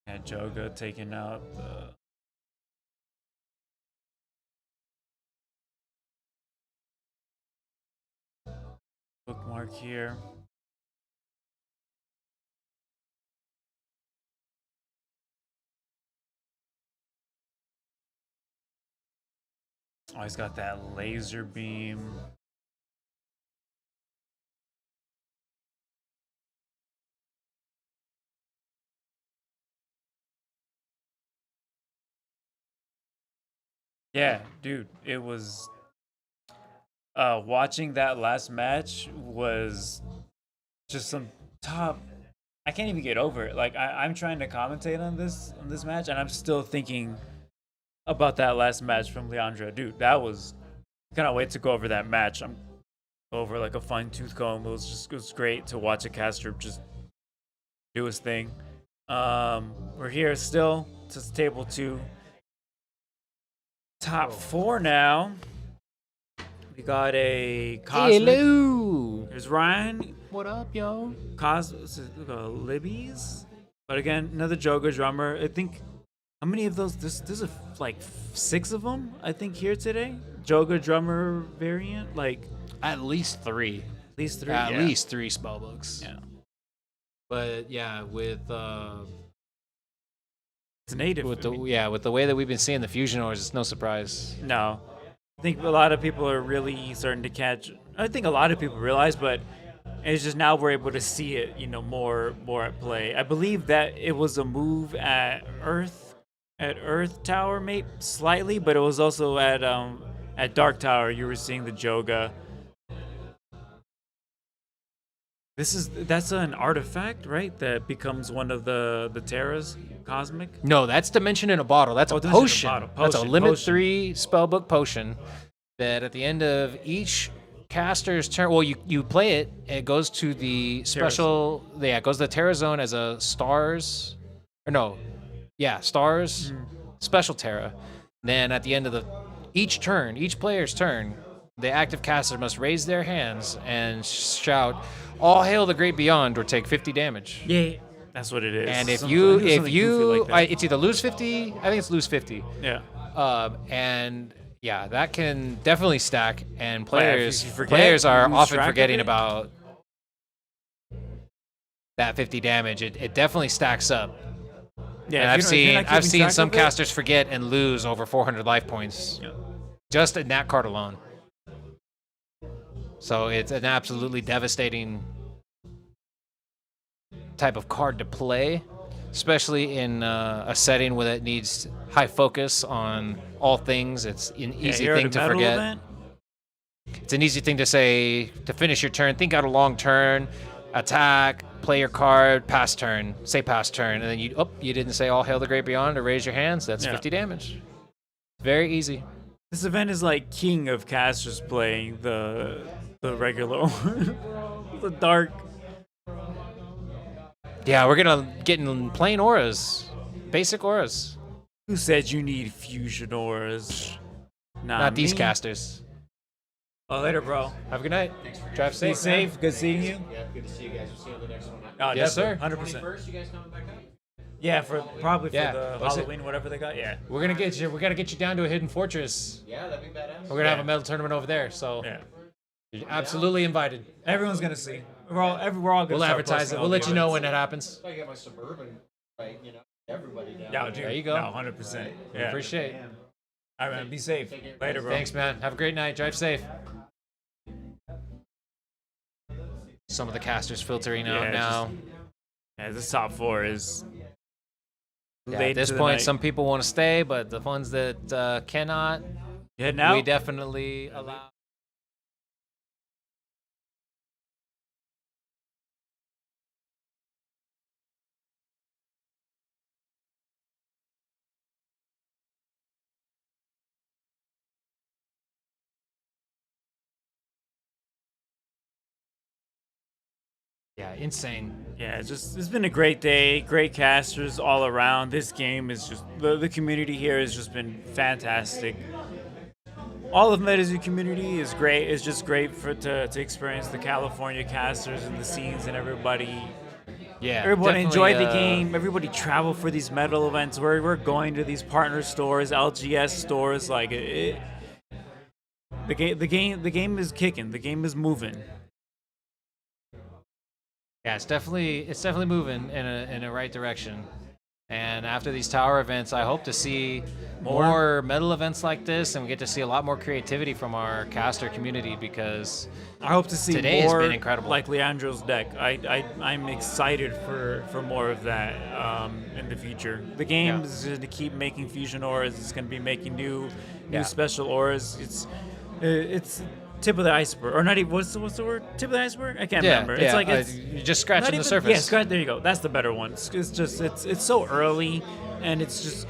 Yeah, Joga taking out the. Bookmark here. Oh, he's got that laser beam. Yeah, dude, it was watching that last match was just some top. I can't even get over it. Like I'm trying to commentate on this match, and I'm still thinking about that last match from Leandro. Dude, that was. I cannot wait to go over that match. I'm over like a fine tooth comb. It was great to watch a caster just do his thing. We're here still to table 2. Top 4 now. We got a Cosmic. Hello. There's Ryan. What up, yo? Libby's. But again, another Joga drummer. I think, how many of those? There's like 6 of them, I think, here today. Joga drummer variant. Like, At least 3. at least 3. At yeah. least 3 spellbooks. Yeah. But yeah, with It's native. with I the mean, with the way that we've been seeing the fusion ores, it's no surprise. No. I think a lot of people are really starting to catch. I think a lot of people realize, but it's just now we're able to see it, more at play. I believe that it was a move at Earth Tower, maybe slightly, but it was also at Dark Tower. You were seeing the Joga. That's an artifact, right? That becomes one of the Terras, Cosmic. No, that's Dimension in a Bottle. That's a Dimension in a potion. Bottle. That's a Potion, limit potion. 3 spellbook potion that at the end of each caster's turn, well, you play it, it goes to the special, yeah, it goes to the Terra Zone as a stars, or no, yeah, stars special Terra. Then at the end of each player's turn, the active caster must raise their hands and shout, "All hail the great beyond," or take 50 damage. Yeah, that's what it is. And if Something- I think it was you something goofy like that. it's either lose 50, I think it's lose 50. Yeah. And yeah, that can definitely stack. And Oh, yeah, if players you forget, players are lose often track of forgetting it. about that 50 damage. It definitely stacks up. Yeah, And if you're not I've keeping seen track some of it- casters forget and lose over 400 life points Yeah. just in that card alone. So it's an absolutely devastating type of card to play, especially in a setting where it needs high focus on all things. It's an easy here at thing a to medal forget. event, It's an easy thing to say to finish your turn. Think out a long turn, attack, play your card, pass turn, say pass turn, and then you didn't say all hail the great beyond or raise your hands. That's Yeah. 50 damage. Very easy. This event is like king of casters playing the regular one. The dark. Yeah, we're gonna get in plain auras, basic auras. Who said you need fusion auras? Not these me. casters. Oh, later, bro. Have a good night. Drive Be safe. safe. Good seeing you. Yeah, good to see you guys. We'll see you on the next one. Oh, Yes, sir. 100%. First, you guys coming back up? Yeah, probably Yeah. for the Was it- Halloween, whatever they got. Yeah. We're gonna get you. We gotta get you down to a hidden fortress. Yeah, that'd be badass. We're gonna have Yeah. a medal tournament over there. So Yeah. you're absolutely invited. Everyone's gonna see. We're all gonna. We'll start advertise posting it. all We'll the let you know events. when it happens. I got my suburban, right? You know, everybody down. Yeah, dude. There you go. No, 100%. Yeah. Appreciate it. All right, man. Be safe. Later, bro. Thanks, man. Have a great night. Drive safe. Some of the casters filtering out Yeah, now. Yeah, this top four is. Yeah, late at this into the point, night. some people want to stay, but the ones that cannot, You heading out? we definitely allow. Yeah, insane. Yeah, it's been a great day, great casters all around. This game is just the community here has just been fantastic. All of MetaZoo community is great. It's just great to experience the California casters and the scenes and everybody. Yeah, Everybody enjoy the definitely, game. Everybody travel for these medal events. We're going to these partner stores, LGS stores. Like the game is kicking. The game is moving. Yeah, it's definitely moving in a right direction. And after these tower events, I hope to see more medal events like this, and we get to see a lot more creativity from our caster community because I hope to see Today has more been incredible. like Leandro's deck. I'm excited for more of that in the future. The game Yeah. is going to keep making fusion auras. It's going to be making new Yeah. special auras. It's tip of the iceberg, or not even. What's the word? Tip of the iceberg? I can't remember. It's like it's you're just scratching not the even, surface. Yeah, there you go. That's the better one. It's just it's so early, and it's just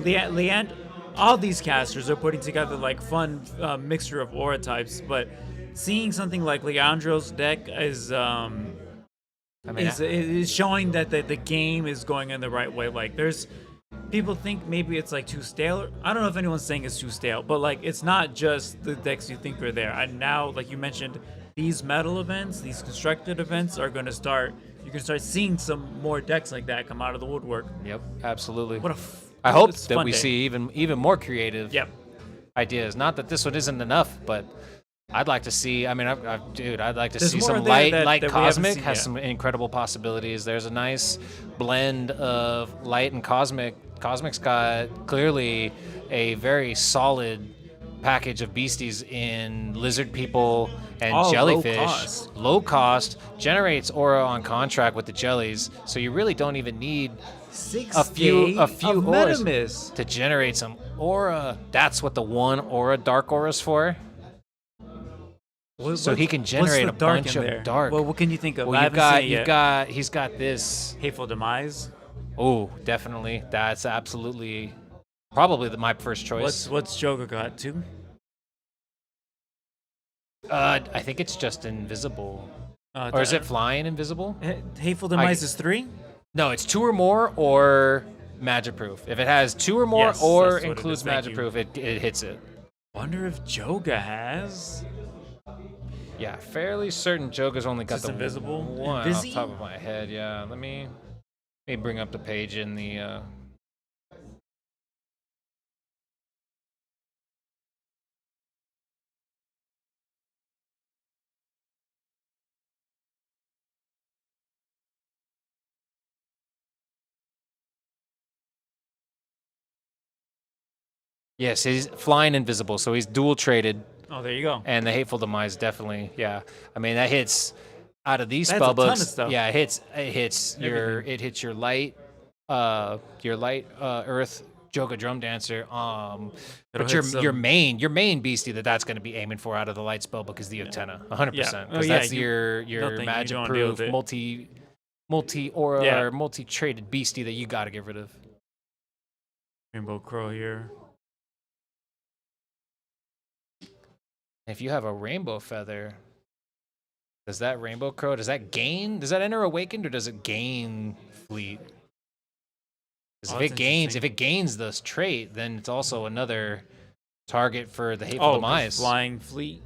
Leand. All these casters are putting together like fun mixture of aura types, but seeing something like Leandro's deck is is showing that the game is going in the right way. Like there's people think maybe it's like too stale. I don't know if anyone's saying it's too stale, but like it's not just the decks you think are there. And now, like you mentioned, these medal events, these constructed events are going to start. You can start seeing some more decks like that come out of the woodwork. Yep, absolutely. What a I hope it's a that fun we day. see even more creative Yep. ideas. Not that this one isn't enough, but I'd like to see. I mean, I'd like to There's see more some there light. that Light we haven't Cosmic seen has yet. some incredible possibilities. There's a nice blend of light and cosmic. Cosmic's got clearly a very solid package of beasties in lizard people and All low jellyfish. cost. Low cost, generates aura on contract with the jellies, so you really don't even need a few of auras Metamis. to generate some aura. That's what the one aura, dark aura's for. So he can generate what's a the dark bunch in of there? dark. Well, what can you think of? Well, I haven't seen it yet. he's got this. Hateful Demise. Oh, definitely. That's absolutely, probably my first choice. What's Joker got too? I think it's just invisible. Uh, Or is it flying invisible? Hateful Demise is 3? No, it's 2 or more, or magic proof. If it has 2 or more Yes, or that's what it includes is. Thank magic you. proof, it hits it. Wonder if Joga has. Yeah, fairly certain Joker's only got Just the invisible? one off Invisi? the top of my head. Yeah, let me bring up the page in the. Yes, he's flying invisible, so he's dual traded, Oh, there you go. and the hateful demise definitely. Yeah, I mean that hits out of these That's spell a ton of books. stuff. Yeah, it hits your light, earth. Joga Drum Dancer. But hit your main beastie that's going to be aiming for out of the light spell book is the Utena, 100%. Yeah. Because Oh, yeah, that's you- your nothing, you magic don't deal proof with it. multi aura Yeah. or multi traded beastie that you got to get rid of. Rainbow Crow here. If you have a rainbow feather, does that rainbow crow does that enter awakened or does it gain fleet? 'Cause Oh, if that's it gains this trait, then it's also another target for the hateful Oh, demise. flying fleet.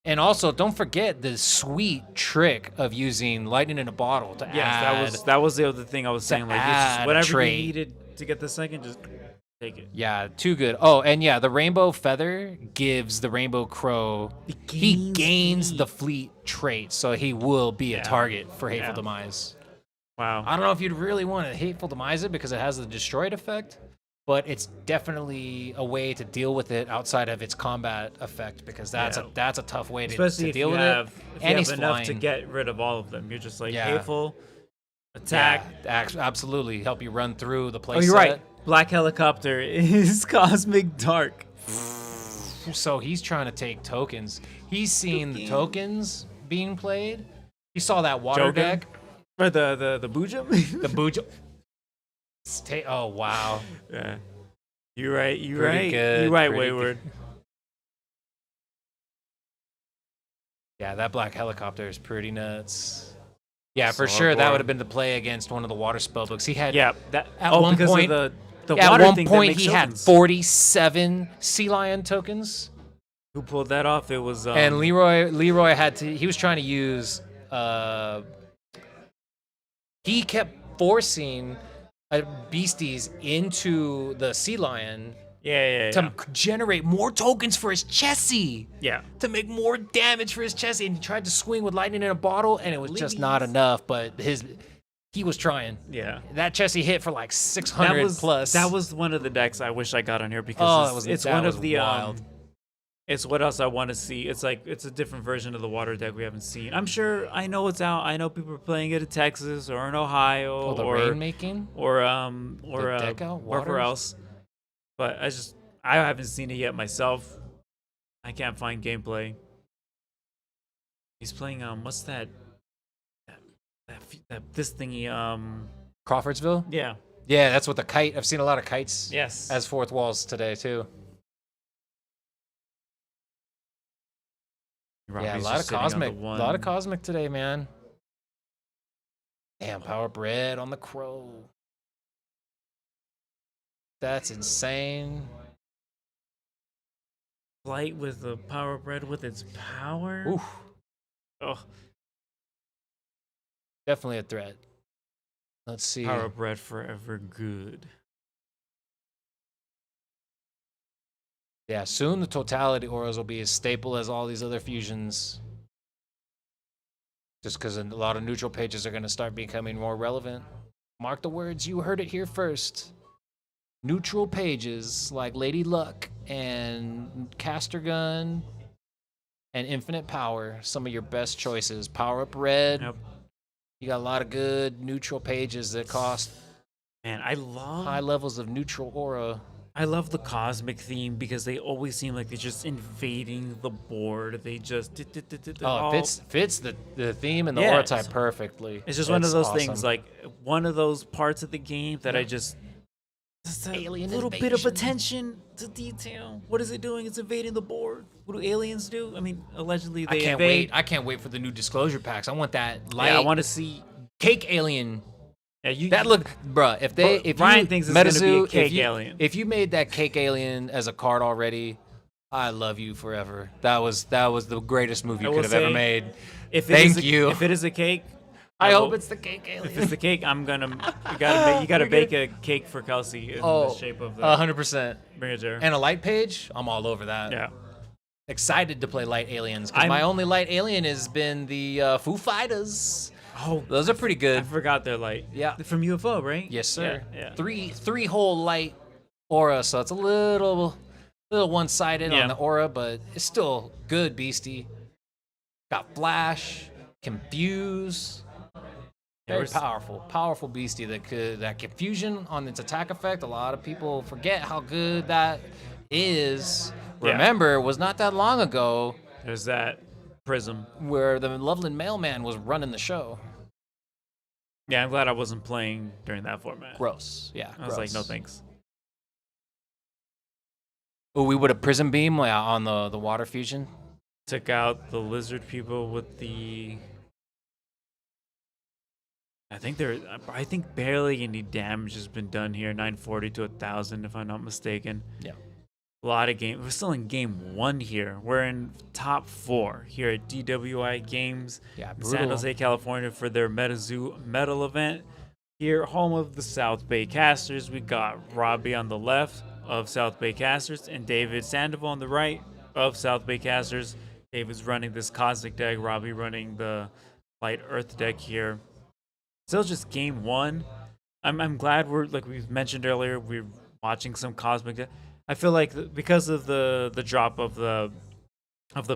And also, don't forget the sweet trick of using lightning in a bottle to Yes, add. that was the other thing I was saying. Like, it's add just a whatever you trait. needed to get the second, just take it. Yeah, too good. Oh, and yeah, the rainbow feather gives the rainbow crow. He gains the fleet trait, so he will be a target for hateful demise. Wow. I don't know if you'd really want to hateful demise it because it has the destroyed effect, but it's definitely a way to deal with it outside of its combat effect because that's a tough way to Especially if deal you with have, it. if And you he's have enough to flying. get rid of all of them. You're just like Yeah. hateful, attack. Absolutely help you run through the place. Oh, you're right. Black Helicopter is Cosmic Dark. So he's trying to take tokens. He's seen the tokens being played. He saw that water Joker? deck. Or the Boojum? The Bujo. Oh wow. Yeah. You're right. You're Pretty right. good, You're right, pretty Wayward. Yeah, that black helicopter is pretty nuts. Yeah, for So sure that boring. would have been the play against one of the water spell books. He had Yeah. That, At oh, one because point- of the at water one thing that point makes he had tokens. 47 sea lion tokens. Who pulled that off? It was And Leroy had to. He was trying to use. He kept forcing beasties into the sea lion yeah. to generate more tokens for his chessie. Yeah. To make more damage for his chessie, and he tried to swing with lightning in a bottle, and it was just not enough. But he was trying. Yeah. That chessie hit for like 600 plus. That was one of the decks I wish I got on here because it's that one was of the wild. it's what else I want to see. It's like it's a different version of the water deck we haven't seen. I'm sure I know it's out. I know people are playing it in Texas or in Ohio the or rainmaking. or deck out, wherever waters? else. But I haven't seen it yet myself. I can't find gameplay. He's playing what's that this thingy Crawfordsville. yeah. Yeah, that's what the kite. I've seen a lot of kites. Yes. As fourth walls today too. Yeah, a lot of cosmic. A lot of cosmic today, man. Damn, power bread on the crow. That's insane. Flight with the power bread with its power. Oof. Oh, Definitely a threat. Let's see. power bread forever good. Yeah, soon the totality auras will be as staple as all these other fusions. Just because a lot of neutral pages are going to start becoming more relevant. Mark the words, you heard it here first. Neutral pages like Lady Luck and Caster Gun and Infinite Power, some of your best choices. Power Up Red. Yep. You got a lot of good neutral pages that cost Man, I love high levels of neutral aura. I love the cosmic theme because they always seem like they're just invading the board. They just Oh, it fits the theme and the Yeah, aura type perfectly. It's just one of It's those awesome. things, like one of those parts of the game that I just a Alien little bit of invasion. attention to detail. What is it doing? It's invading the board. What do aliens do? I mean, allegedly they I can't invade. wait. I can't wait for the new disclosure packs. I want that light Yeah, I want to see. cake alien Yeah, you That look, bruh. If Ryan you, thinks it's gonna be a Metazu, cake alien. If you made that cake alien as a card already, I love you forever. That was the greatest move you will could have ever say, made. If Thank you. If it is a cake, I hope will- it's the cake alien. If it's the cake, I'm gonna you gotta bake a cake for Kelsey in the shape of the 100%. bring it to her. And a light page, I'm all over that. Yeah. Excited to play light aliens because my only light alien has been the Foo Fighters. Oh, Those are pretty I good. forgot they're light. Yeah. They're from UFO, right? Yes, sir. Yeah. Three hole light aura, so it's a little one-sided Yeah. on the aura, but it's still good beastie. Got flash, confuse. Very powerful beastie that confusion on its attack effect. A lot of people forget how good that is. Yeah. Remember, it was not that long ago There's that prism. where the Loveland Mailman was running the show. Yeah, I'm glad I wasn't playing during that format. Gross. Yeah. I was like, no thanks. Oh, we would have Prism Beam on the water fusion. Took out the lizard people with the. I think barely any damage has been done here. 940 to 1,000, if I'm not mistaken. Yeah. A lot of games. We're still in game 1 here. We're in top 4 here at DWI Games Yeah, in San Jose, California for their MetaZoo Medal event. Here, home of the South Bay Casters, we got Robbie on the left of South Bay Casters and David Sandoval on the right of South Bay Casters. David's running this Cosmic deck, Robbie running the Light Earth deck here. Still just game 1. I'm glad we're, like we've mentioned earlier, we're watching some Cosmic deck. I feel like because of the drop of the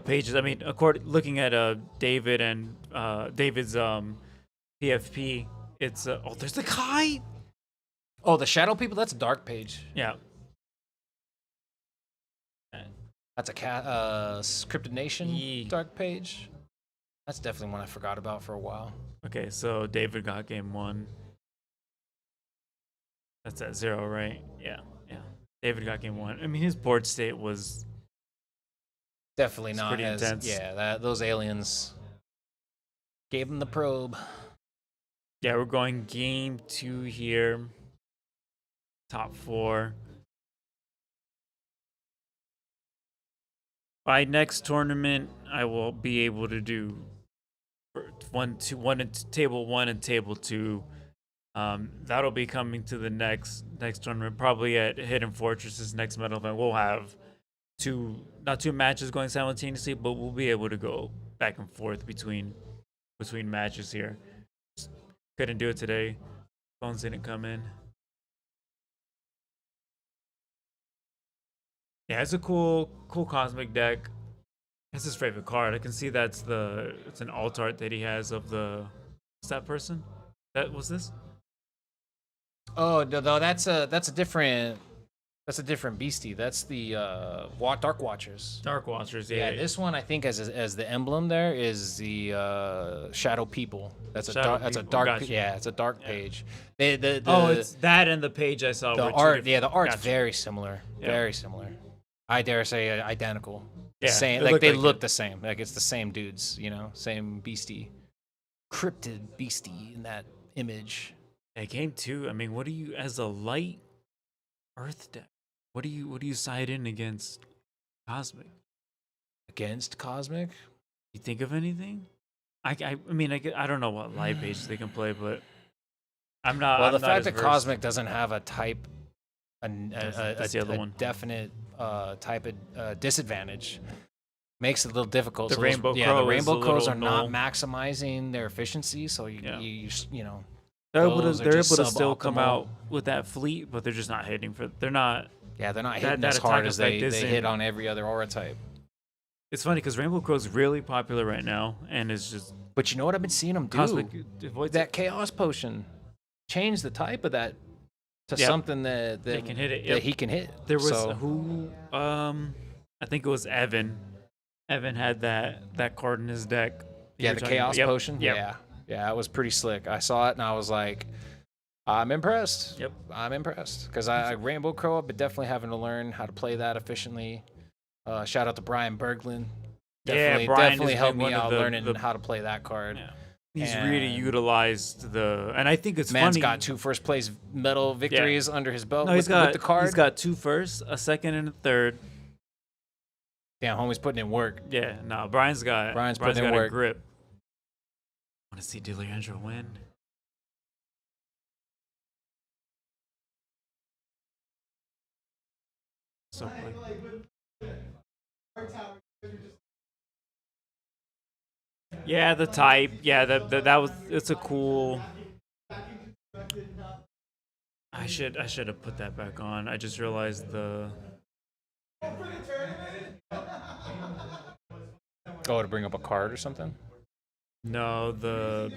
pages. I mean, looking at David and David's PFP, it's there's the kite. Oh, the Shadow People. That's a dark page. Yeah. That's a Cryptid Nation Yee. dark page. That's definitely one I forgot about for a while. Okay, so David got game 1. That's at 0, right? Yeah. David got game 1. I mean, his board state was Definitely not pretty as intense. Yeah. Those aliens gave him the probe. Yeah, we're going game 2 here. Top 4. By next tournament, I will be able to do table 1 and table 2. That'll be coming to the next tournament, probably at Hidden Fortress's next medal event. We'll have not two matches going simultaneously, but we'll be able to go back and forth between matches here. Just couldn't do it today. Phones didn't come in. Yeah, it's a cool Cosmic deck. That's his favorite card. I can see it's an alt art that he has of what's that person? That was this? Oh no, that's a different beastie. That's the Dark Watchers. Dark Watchers, Yeah, this one I think as the emblem there is the Shadow People. That's a dark. Gotcha. Yeah, it's a dark page. It's that and the page I saw. The were two art. different- Yeah, the art's Gotcha. very similar. Yeah. Very similar. I dare say identical. The Yeah, same. they Like they look like look it. the same. Like it's the same dudes. Same beastie, cryptid beastie in that image. Yeah, game 2. I mean, what do you as a light Earth deck? What do you side in against Cosmic? Against Cosmic. You think of anything? I mean, I don't know what light pages they can play, but I'm not. Well, I'm the not fact as that versed. Cosmic doesn't have a type, That's the other one. definite type of disadvantage makes it a little difficult. The So Rainbow the Crow is Rainbow a Crows little are not null. maximizing their efficiency, so you know. They're able those to are just still come suboptimal. out with that fleet, but they're just not hitting for. They're not. Yeah, they're not That- hitting that as hard attack as they effect isn't- hit on every other aura type. It's funny because Rainbow Crow's really popular right now, and it's just But you know what I've been seeing them do? Cosmic avoids That Chaos Potion. Change the type of that to Yep. something that They can hit it, that yep. he can hit. There was So- I think it was Evan. Evan had that card in his deck. Yeah, You the were talking Chaos about- Potion. Yep. Yeah, it was pretty slick. I saw it and I was like, I'm impressed. Yep. I'm impressed because I Rainbow Crow, but definitely having to learn how to play that efficiently. Shout out to Brian Berglund. Yeah, Brian has Definitely been helped me one of out the- learning the- how to play that card. Yeah. He's really And utilized the, and I think it's man's funny. got 2 first place medal victories under his belt No, with the card. he's got 2 firsts, a second, and a third. Damn, homie's putting in work. Yeah, no, Brian's got putting in a work. grip. I want to see DeLeandro win. So quick. Yeah, the type. Yeah, that was. It's a cool. I should have put that back on. I just realized the. Oh, to bring up a card or something? No, the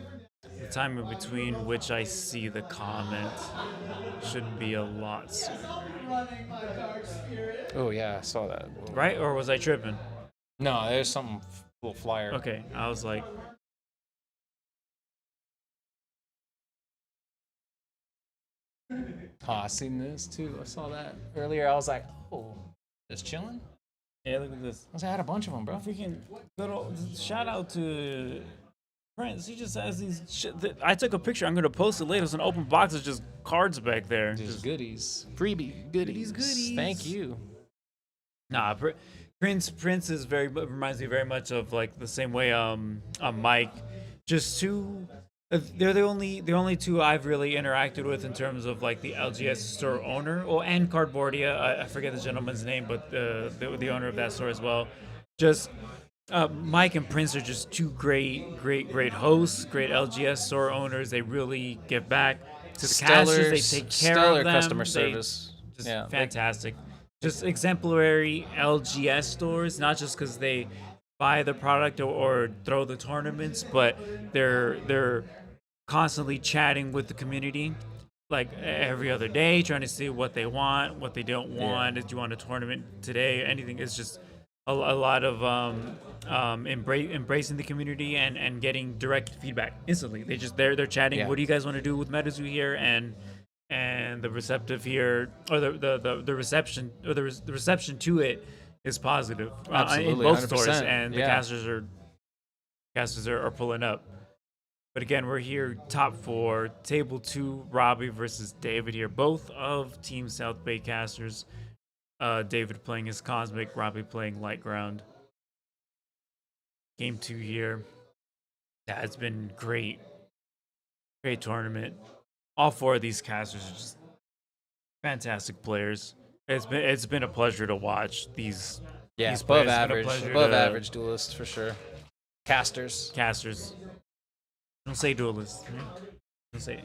time in between which I see the comment should be a lot sooner. Oh, yeah, I saw that. Right? Or was I tripping? No, there's some little flyer. Okay, I was like, Oh, I seen this too. I saw that earlier. I was like, oh, just chilling? yeah, look at this. I had a bunch of them, bro. Freaking little shout out to Prince. He just has these I took a picture. I'm gonna post it later. It's an open box of just cards back there. Just goodies. Freebie goodies. Goodies. Thank you. Nah, Prince is reminds me very much of like the same way Mike. Just two. They're the only two I've really interacted with in terms of like the LGS store owner, and Cardboardia. I forget the gentleman's name, but the owner of that store as well. Just Mike and Prince are just two great hosts, great LGS store owners. They really give back to the casters. They take care of them. Customer service. Just fantastic. Just exemplary LGS stores, not just because they buy the product or throw the tournaments, but they're constantly chatting with the community, like every other day, trying to see what they want, what they don't want. Did you want a tournament today? Anything. It's just a lot of embracing the community and getting direct feedback instantly. They're chatting. Yeah. What do you guys want to do with MetaZoo here? And the receptive here, or the reception, or the reception to it is positive in both 100%. stores, and the casters are pulling up. But again, we're here top 4, table 2, Robbie versus David here, both of Team South Bay casters. David playing his Cosmic, Robbie playing Light Ground. Game 2 here. Yeah, it's been great tournament. All 4 of these casters are just fantastic players. It's been a pleasure to watch these. Yeah, these above players. average duelists for sure. Casters. Don't say duelists. Don't say it.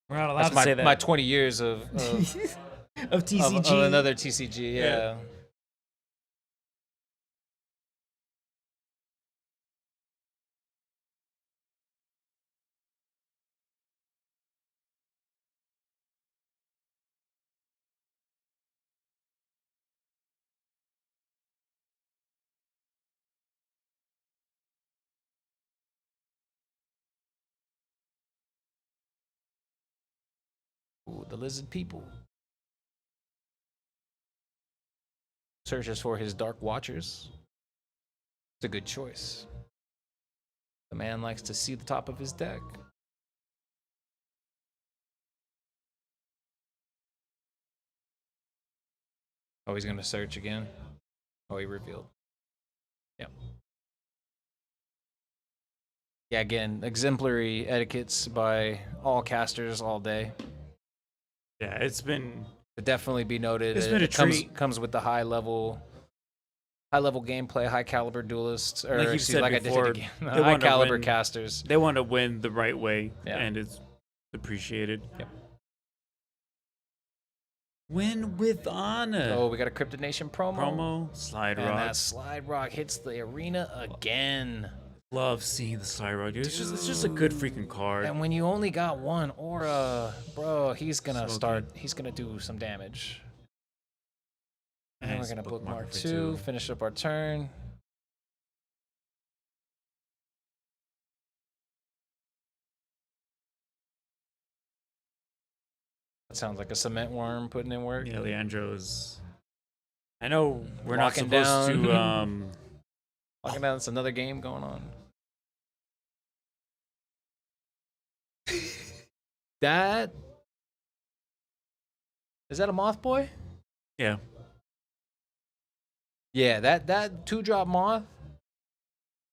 We're not allowed That's to say that. my 20 years of of TCG. of another TCG. Yeah. Ooh, the lizard people. Searches for his Dark Watchers. It's a good choice. The man likes to see the top of his deck. Oh, he's going to search again. Oh, he revealed. Yep. Yeah, again, exemplary etiquettes by all casters all day. Yeah, it's been To definitely be noted. It's been a treat. Comes with the high level gameplay, high caliber duelists, or Like you've said before, again, they high wanna caliber win. casters. they want to win the right way, Yeah. and it's appreciated. Yep. Win with honor. Oh, we got a Cryptid Nation Promo slide and rock. that slide rock hits the arena again. Love seeing the slide rock, dude. It's just a good freaking card. And when you only got one aura, bro, he's gonna So start. good. He's gonna do some damage. And then Nice we're gonna bookmark for 2, finish up our turn. That sounds like a cement worm putting in work. Yeah, Leandro's. I know we're Locking not supposed down. to. Locking down, it's another game going on. That is that a moth boy? Yeah. Yeah, that 2-drop moth.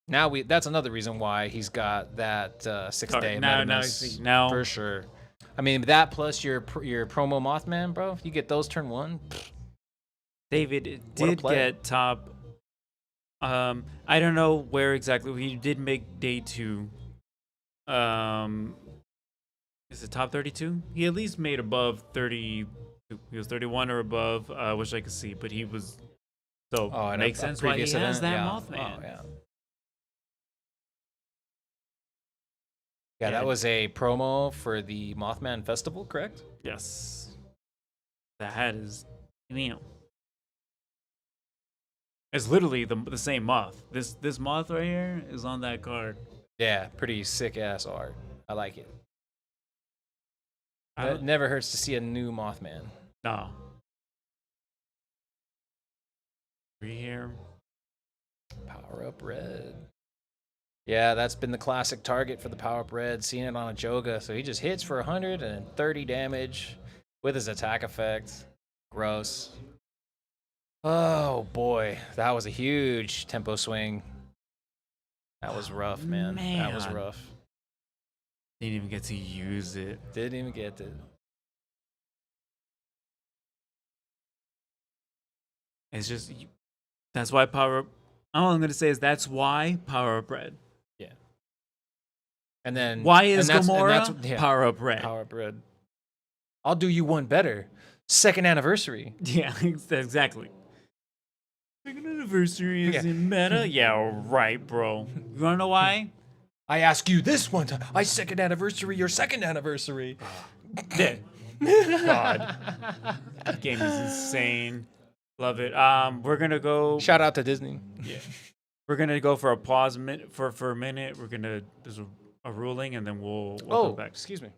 Now that's another reason why he's got that 6-day Now, Metamus now, for sure. I mean, that plus your promo Mothman, bro. If you get those turn 1, David What a did play. get top. I don't know where exactly. He did make day 2. Is it top 32? He at least made above 30. He was 31 or above. I wish I could see, but he was. So in makes a sense why he previous has event, that yeah. Mothman. Oh, yeah. Yeah, that was a promo for the Mothman Festival, correct? Yes. The hat is, it's literally the same moth. This moth right here is on that card. Yeah, pretty sick ass art. I like it. I It don't- never hurts to see a new Mothman. No. Right here. Power Up Red. Yeah, that's been the classic target for the Power Up Red. Seeing it on a Joga. So he just hits for 130 damage with his attack effect. Gross. Oh boy, that was a huge tempo swing. That was rough, man. That was Man. rough. Didn't even get to use it. Didn't even get it. It's just that's why power up. All I'm gonna say is that's why power up red. Yeah. And then Why is and Gamora yeah, power up red? Power Up Red. I'll do you one better. Second anniversary. Yeah, exactly. Second anniversary is Yeah. in meta. Yeah, right, bro. You wanna know why? I ask you this one time. I second anniversary your second anniversary. God, that game is insane. Love it. We're gonna go. Shout out to Disney. Yeah, we're gonna go for a pause for a minute. We're gonna there's a ruling and then we'll come back. Excuse me.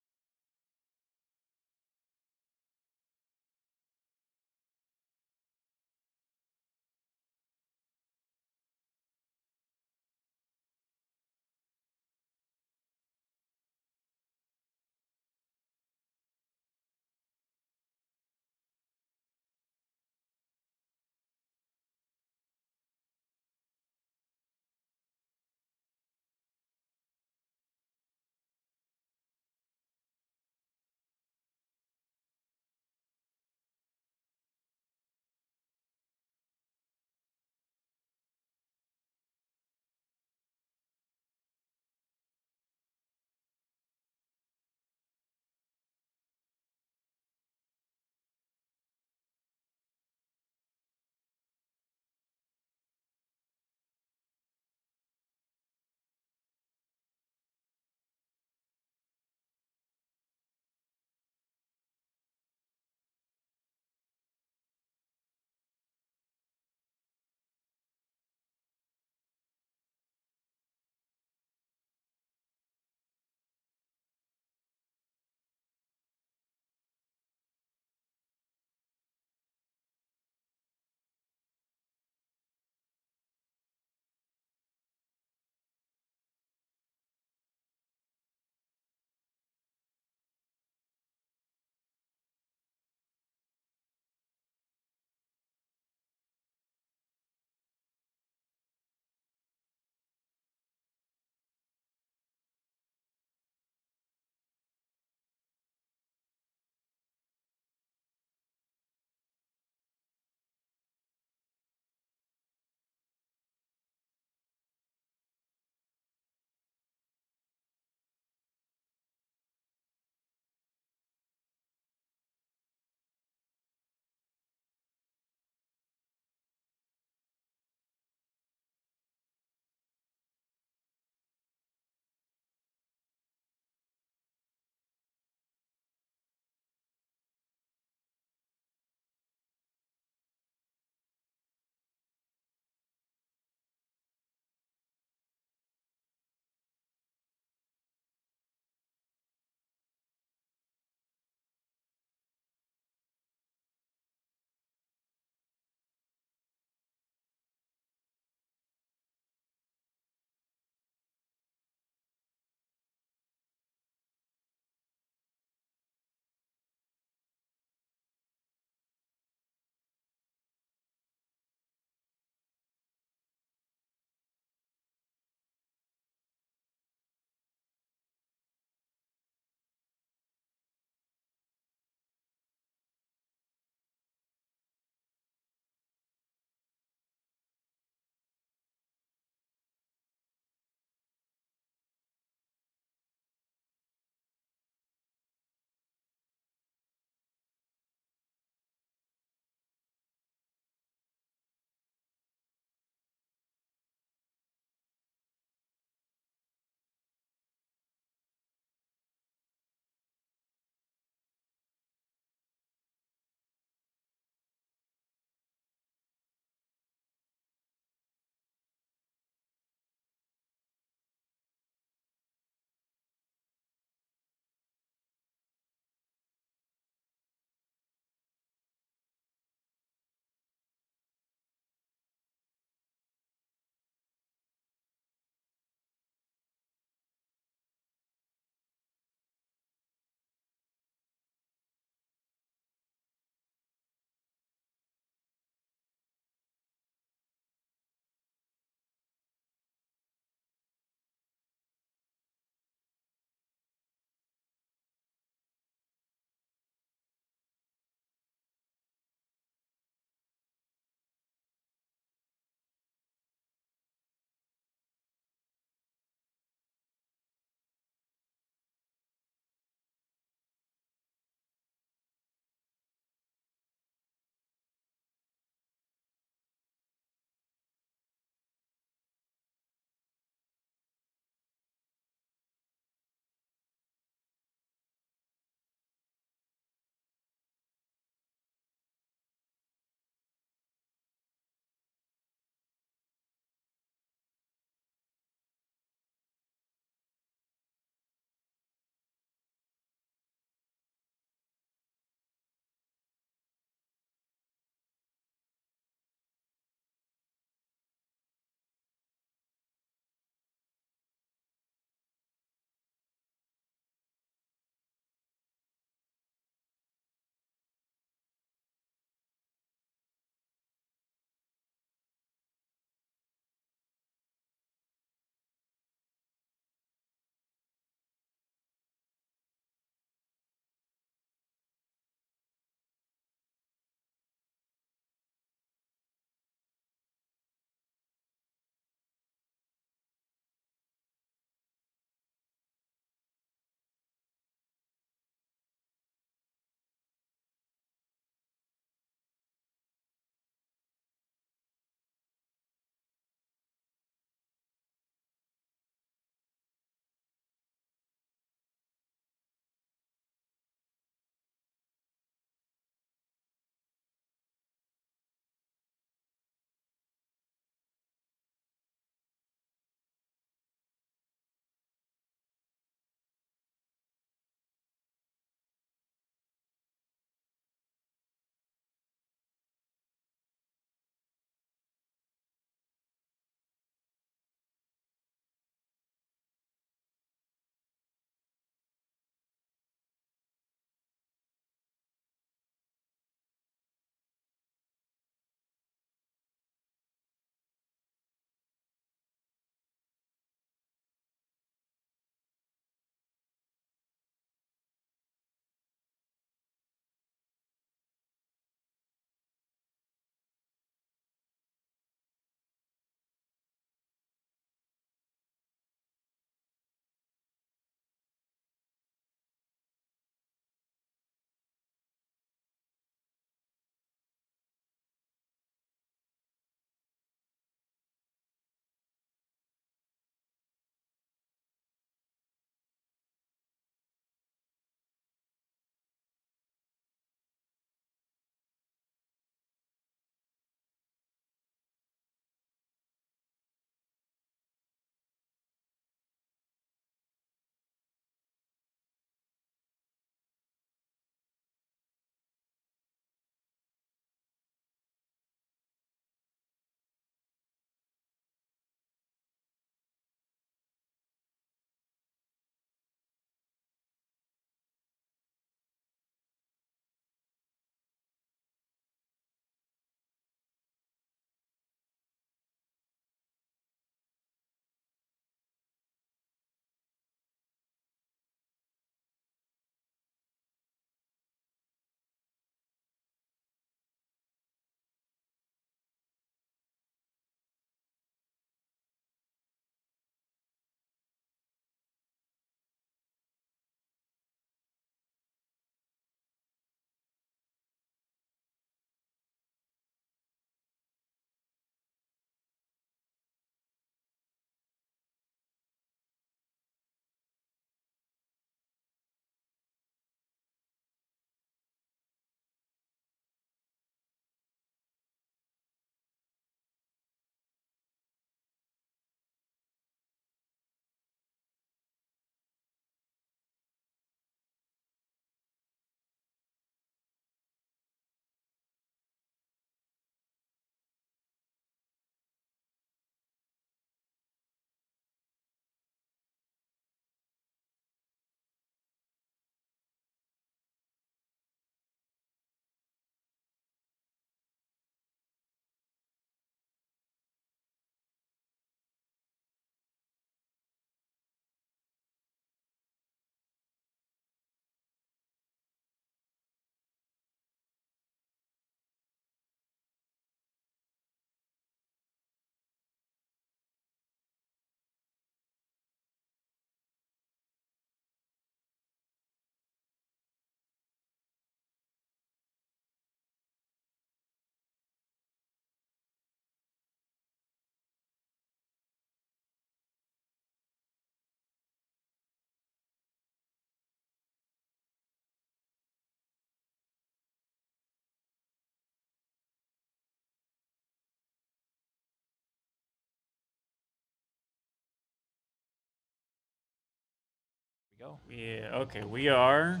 Go. Yeah, okay, we're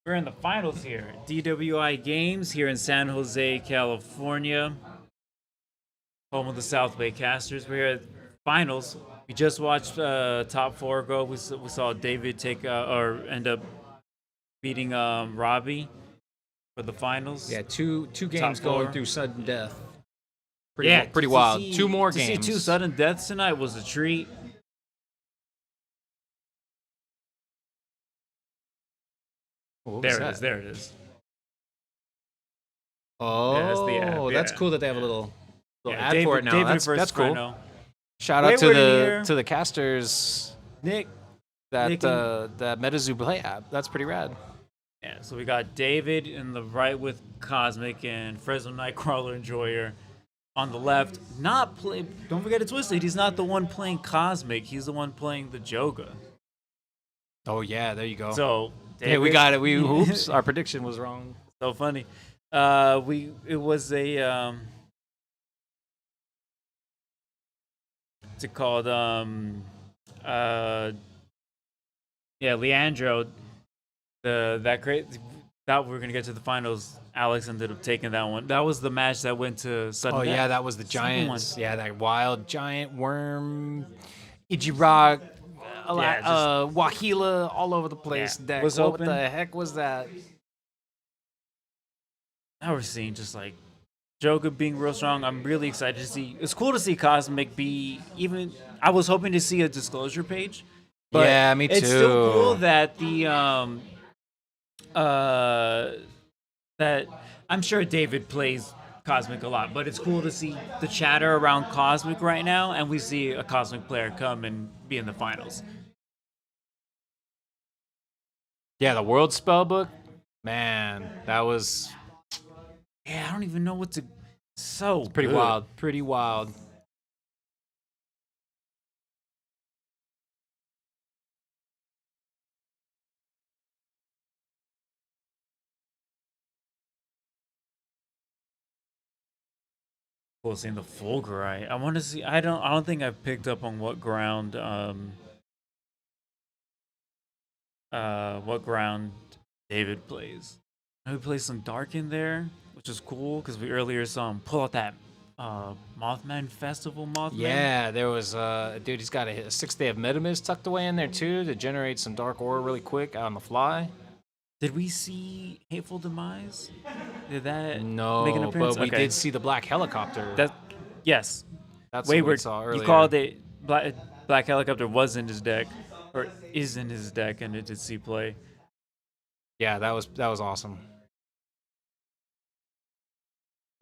in the finals here. DWI Games here in San Jose, California, home of the South Bay Casters. We're at finals. We just watched top four go. We saw David take or end up beating Robbie for the finals. Yeah, two games four. going through sudden death. Yeah, Pretty to wild. see- Two more to games. see two sudden deaths tonight was a treat. What was There it that? is. There it is. Oh, Yeah, that's the app, that's yeah. cool that they have a little Yeah, ad David, for it now. David That's versus cool. Freno. Shout out to Wayward in here. the casters Nick. that Nick and- that MetaZoo Play app. That's pretty rad. Yeah, so we got David in the right with Cosmic and Fresno Nightcrawler Enjoyer on the left. Not play. Don't forget it's twisted. He's not the one playing Cosmic. He's the one playing the Joga. Oh yeah, there you go. So hey, we David- got it. We oops, our prediction was wrong. So funny. It was a what's it called? Leandro. That we were gonna get to the finals. Alex ended up taking that one. That was the match that went to sudden Oh death. yeah, that was the Second Giants. one. Yeah, that wild giant worm, Ichirag, Yeah, Wahila, all over the place. Yeah, Deck. was What open. the heck was that? Now we're seeing just like Joker being real strong. I'm really excited to see. It's cool to see Cosmic be even. I was hoping to see a disclosure page. But Yeah, me It's still cool too. that that I'm sure David plays Cosmic a lot, but it's cool to see the chatter around Cosmic right now, and we see a Cosmic player come and be in the finals. Yeah, the World Spellbook. Man, that was Yeah, I don't even know what to. So pretty good. wild. Pretty wild. Cool seeing the Fulgurite. I want to see. I don't think I've picked up on what ground. What ground David plays. I know he plays some dark in there, which is cool because we earlier saw him pull out that Mothman Festival Mothman. Yeah, there was dude. He's got a 6-day of Metamiz tucked away in there too to generate some dark aura really quick out on the fly. Did we see Hateful Demise? Did that No, make an appearance? but we Okay. did see the black helicopter. That That's yes. what we Wayward. saw earlier. You called it Black Helicopter was in his deck, or is in his deck, and it did see play. Yeah, that was awesome.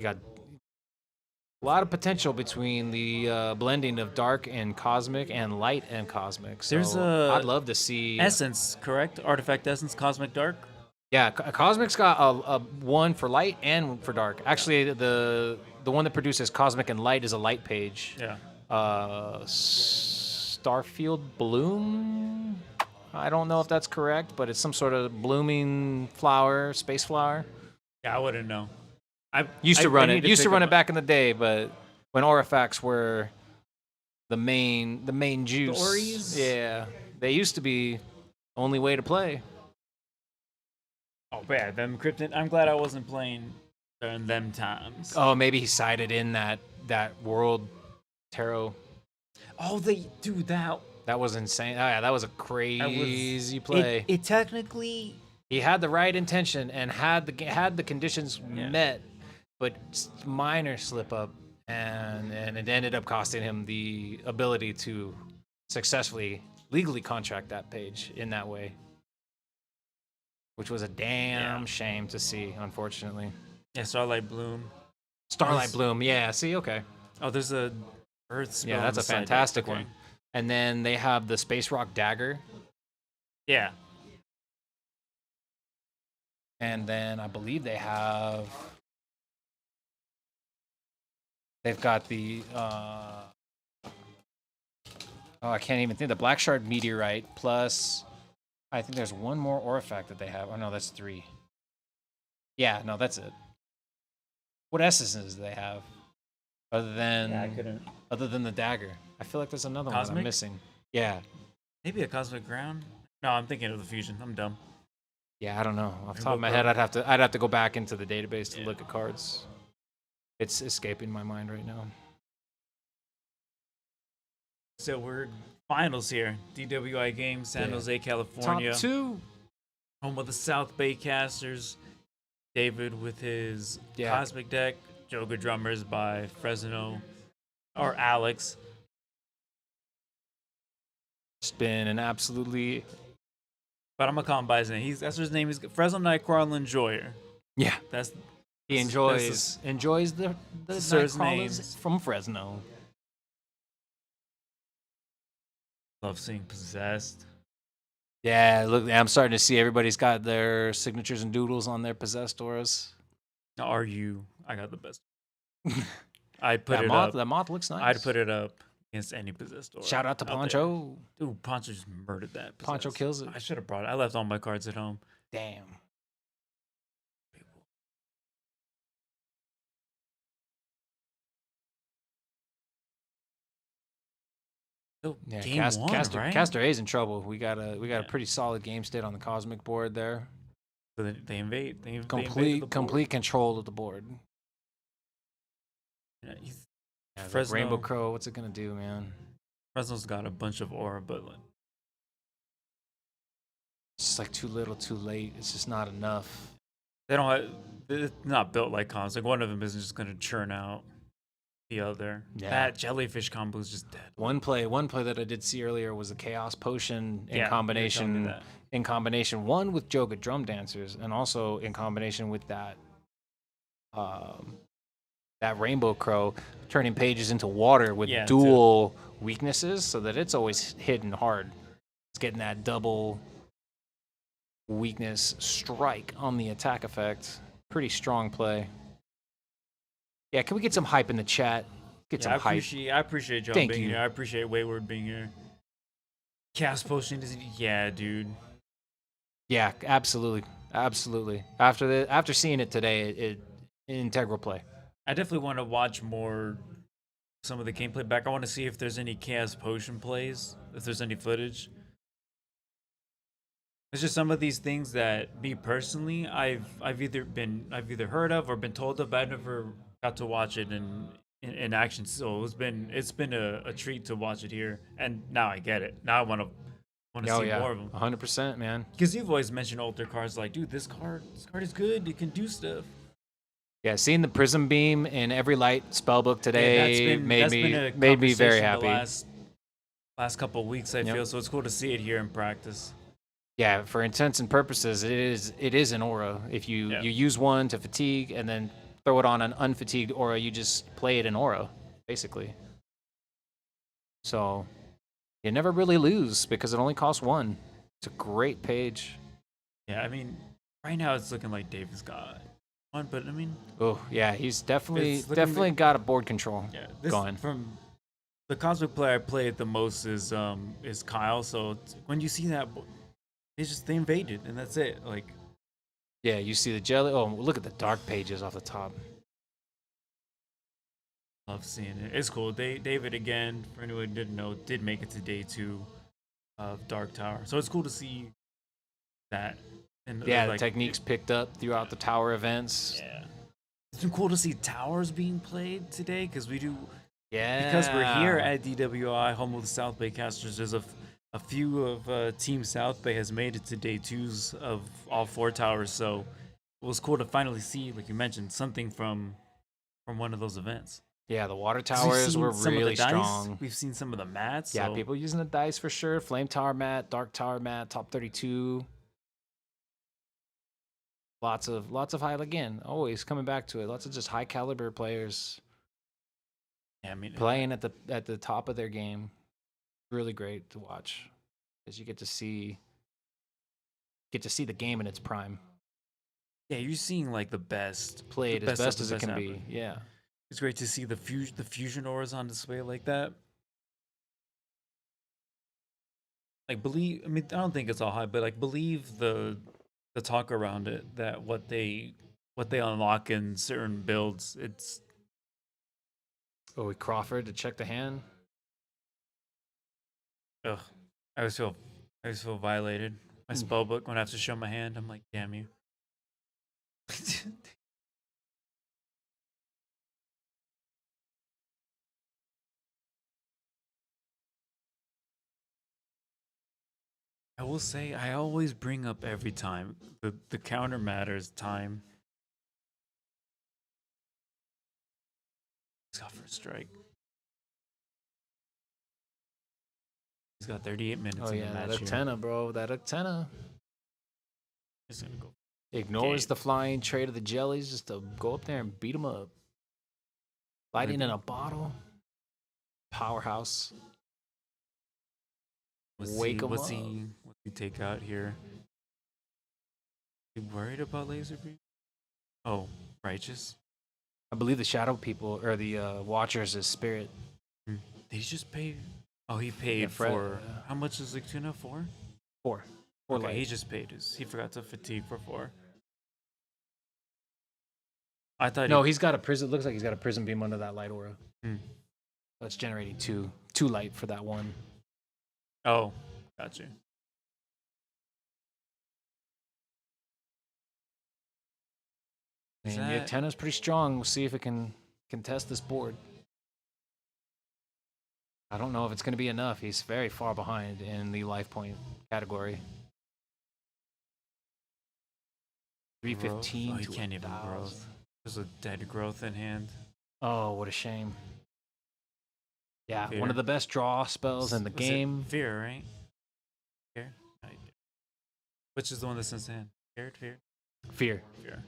You got a lot of potential between the blending of dark and cosmic and light and cosmic. So There's a I'd love to see Essence, correct? Artifact Essence, Cosmic Dark. Yeah, Cosmic's got a one for light and for dark. Actually, the one that produces Cosmic and Light is a light page. Yeah. Starfield Bloom. I don't know if that's correct, but it's some sort of blooming flower, space flower. Yeah, I wouldn't know. I Used to run need it. Used to pick run up it back in the day, but when Orifacts were the main juice. Ories? Yeah, they used to be the only way to play. Oh, bad. Them Krypton. I'm glad I wasn't playing during them times. Oh, maybe he sided in that World Tarot. Oh, they do that. That was insane. Oh, yeah, that was a crazy play. It technically. He had the right intention and had the conditions Yeah. met, but minor slip up, and it ended up costing him the ability to successfully legally contract that page in that way, which was a damn shame to see, unfortunately. Yeah, Starlight Bloom. Starlight Nice. Bloom, yeah. See, okay, Oh, there's a Earth spell. yeah, on that's the a side. fantastic Okay. one. And then they have the Space Rock Dagger. Yeah. And then I believe they've got the I can't even think, the Black Shard Meteorite plus I think there's one more Orifact that they have. Oh no, that's 3. Yeah, no, that's it. What essences do they have other than Yeah, I couldn't. other than the dagger? I feel like there's another one Cosmic? I'm missing. Yeah. Maybe a Cosmic Ground? No, I'm thinking of the Fusion. I'm dumb. Yeah, I don't know. Off the top Rainbow of my Pro. head, I'd have to go back into the database to Yeah. look at cards. It's escaping my mind right now. So we're finals here. DWI Games, San Yeah. Jose, California. Top 2. Home of the South Bay Casters. David with his Yeah. Cosmic deck. Joker Drummers by Fresno. Or Alex. It's been an absolutely But I'm gonna call him by his name. That's his name. Is Fresno Nightcrawler Enjoyer. yeah. That's He that's enjoys the Sir's Nightcrawlers names. from Fresno. love seeing Possessed. Yeah, look, I'm starting to see everybody's got their signatures and doodles on their possessed auras. Are you? I got the best. I'd put That it moth, up. that moth looks nice. I'd put it up against any Possessed aura. Shout out to there. Poncho. Dude, Poncho just murdered that. Poncho Possessed. kills it. I should have brought it. I left all my cards at home. Damn. Oh, Yeah, game one, right? Caster A's in trouble. We got a pretty solid game state on the cosmic board there. So they invade. They invaded the Complete board. complete control of the board. Yeah, Yeah, the Fresno- Rainbow Crow, what's it gonna do, man? Fresno's got a bunch of aura, but like, It's just like too little, too late. It's just not enough. they don't. It's not built like comms. Like one of them isn't just gonna churn out the other. Yeah. That jellyfish combo is just dead. One play that I did see earlier was a Chaos Potion in Yeah, you were telling me combination that. one with Joga Drum Dancers, and also in combination with that that Rainbow Crow, turning pages into water with Yeah, dual weaknesses, so that it's always hitting hard. It's getting that double weakness strike on the attack effect. Pretty strong play. Yeah, can we get some hype in the chat? Get some hype. I appreciate John Thank being you. here. I appreciate Wayward being here. Cast Potion is yeah, dude. Yeah, absolutely, absolutely. After seeing it today, it integral play. I definitely want to watch more some of the gameplay back. I want to see if there's any Chaos Potion plays, if there's any footage. It's just some of these things that me personally I've either heard of or been told of, but I never got to watch it in action. So it's been a treat to watch it here, and now I get it. Now I want to Oh see yeah, more of them. 100%, man. Because you've always mentioned older cards like, dude, this card is good. It can do stuff. Yeah, seeing the Prism Beam in every light spellbook Yeah, today made me very happy. The last couple of weeks, I Yep. feel so. It's cool to see it here in practice. Yeah, for intents and purposes, it is an aura. If you Yeah. you use one to fatigue and then throw it on an unfatigued aura, you just play it in aura, basically. So you never really lose because it only costs one. It's a great page. Yeah, I mean, right now it's looking like David's got one, but I mean, Oh yeah, he's definitely It's looking definitely like- got a board control. yeah, this Going. from the cosmic player I played the most is Kyle. So when you see that, they invaded, and that's it. Like, Yeah, you see the jelly. Oh, look at the dark pages off the top. love seeing it. It's cool. David again, for anyone who didn't know, did make it to day 2 of Dark Tower. So it's cool to see that. And Yeah, like, the techniques picked up throughout the tower events. Yeah. It's been cool to see towers being played today because we do Yeah. because we're here at DWI, home of the South Bay Casters. There's a few of Team South Bay has made it to day 2s of all 4 towers. So it was cool to finally see, like you mentioned, something from one of those events. Yeah, the water 'Cause we've towers seen were some of the really dice, strong. We've seen some of the mats. Yeah, so people using the dice for sure. Flame Tower mat, Dark Tower mat, top 32. Lots of high again. Always coming back to it. Lots of just high caliber players Yeah, I mean, playing at the top of their game. Really great to watch, as you get to see the game in its prime, yeah, you're seeing like the best played the as of best the as it best can ever. be. Yeah. It's great to see the fusion auras on display like that. Like believe, I mean, I don't think it's all high, but like believe the talk around it that what they unlock in certain builds. It's Oh, Crawford to check the hand. ugh. I always feel violated. My spell book when I have to show my hand, I'm like, damn you. I will say I always bring up every time the counter matters time. He's got first strike. He's got 38 minutes Oh in the yeah, match that here. antenna, bro. That antenna He's gonna go. ignores Game. the flying trade of the jellies just to go up there and beat him up. Lighting in a bottle. Powerhouse. Wake him What's up. he take out here? You worried about laser beam? Oh, righteous. I believe the shadow people or the watchers is spirit. Did he just pay? Oh, he paid Yeah, Fred, for how much is like tuna? 4? 4 Okay, light. he just paid his. He forgot to fatigue for 4. I thought No, he's got a prison. Looks like he's got a prison beam under that light aura. Hmm. That's generating two light for that one. Oh, gotcha. Is And the that- antenna's pretty strong. We'll see if it can contest this board. I don't know if it's going to be enough. He's very far behind in the life point category. 315 Oh, he to can't even 1,000. growth. There's a dead growth in hand. Oh, what a shame. Yeah, Fear. one of the best draw spells in the Was it game. Fear, right? Fear? Which is the one that's in his hand? Fear? Fear. Fear.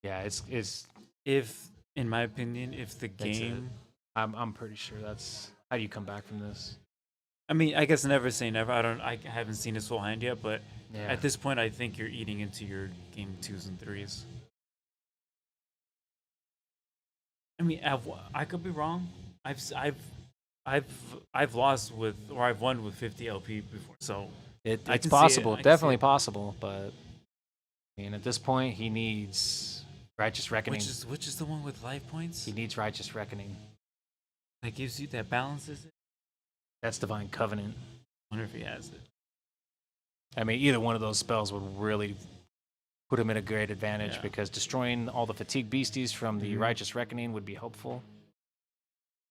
Yeah, it's. If, in my opinion, if the That's it. game... I'm pretty sure that's. How do you come back from this? I mean, I guess never say never. I haven't seen his full hand yet, but Yeah. at this point, I think you're eating into your game 2s and 3s. I mean, I could be wrong. I've lost with, or I've won with 50 LP before, so I It's can see it. possible, I can see definitely it. possible, but I mean, at this point, he needs righteous reckoning. Which is the one with life points He needs righteous reckoning. that gives you that balances it. That's divine covenant. I wonder if he has it. I mean, either one of those spells would really put him at a great advantage Yeah. because destroying all the fatigue beasties from the Mhm. righteous reckoning would be helpful.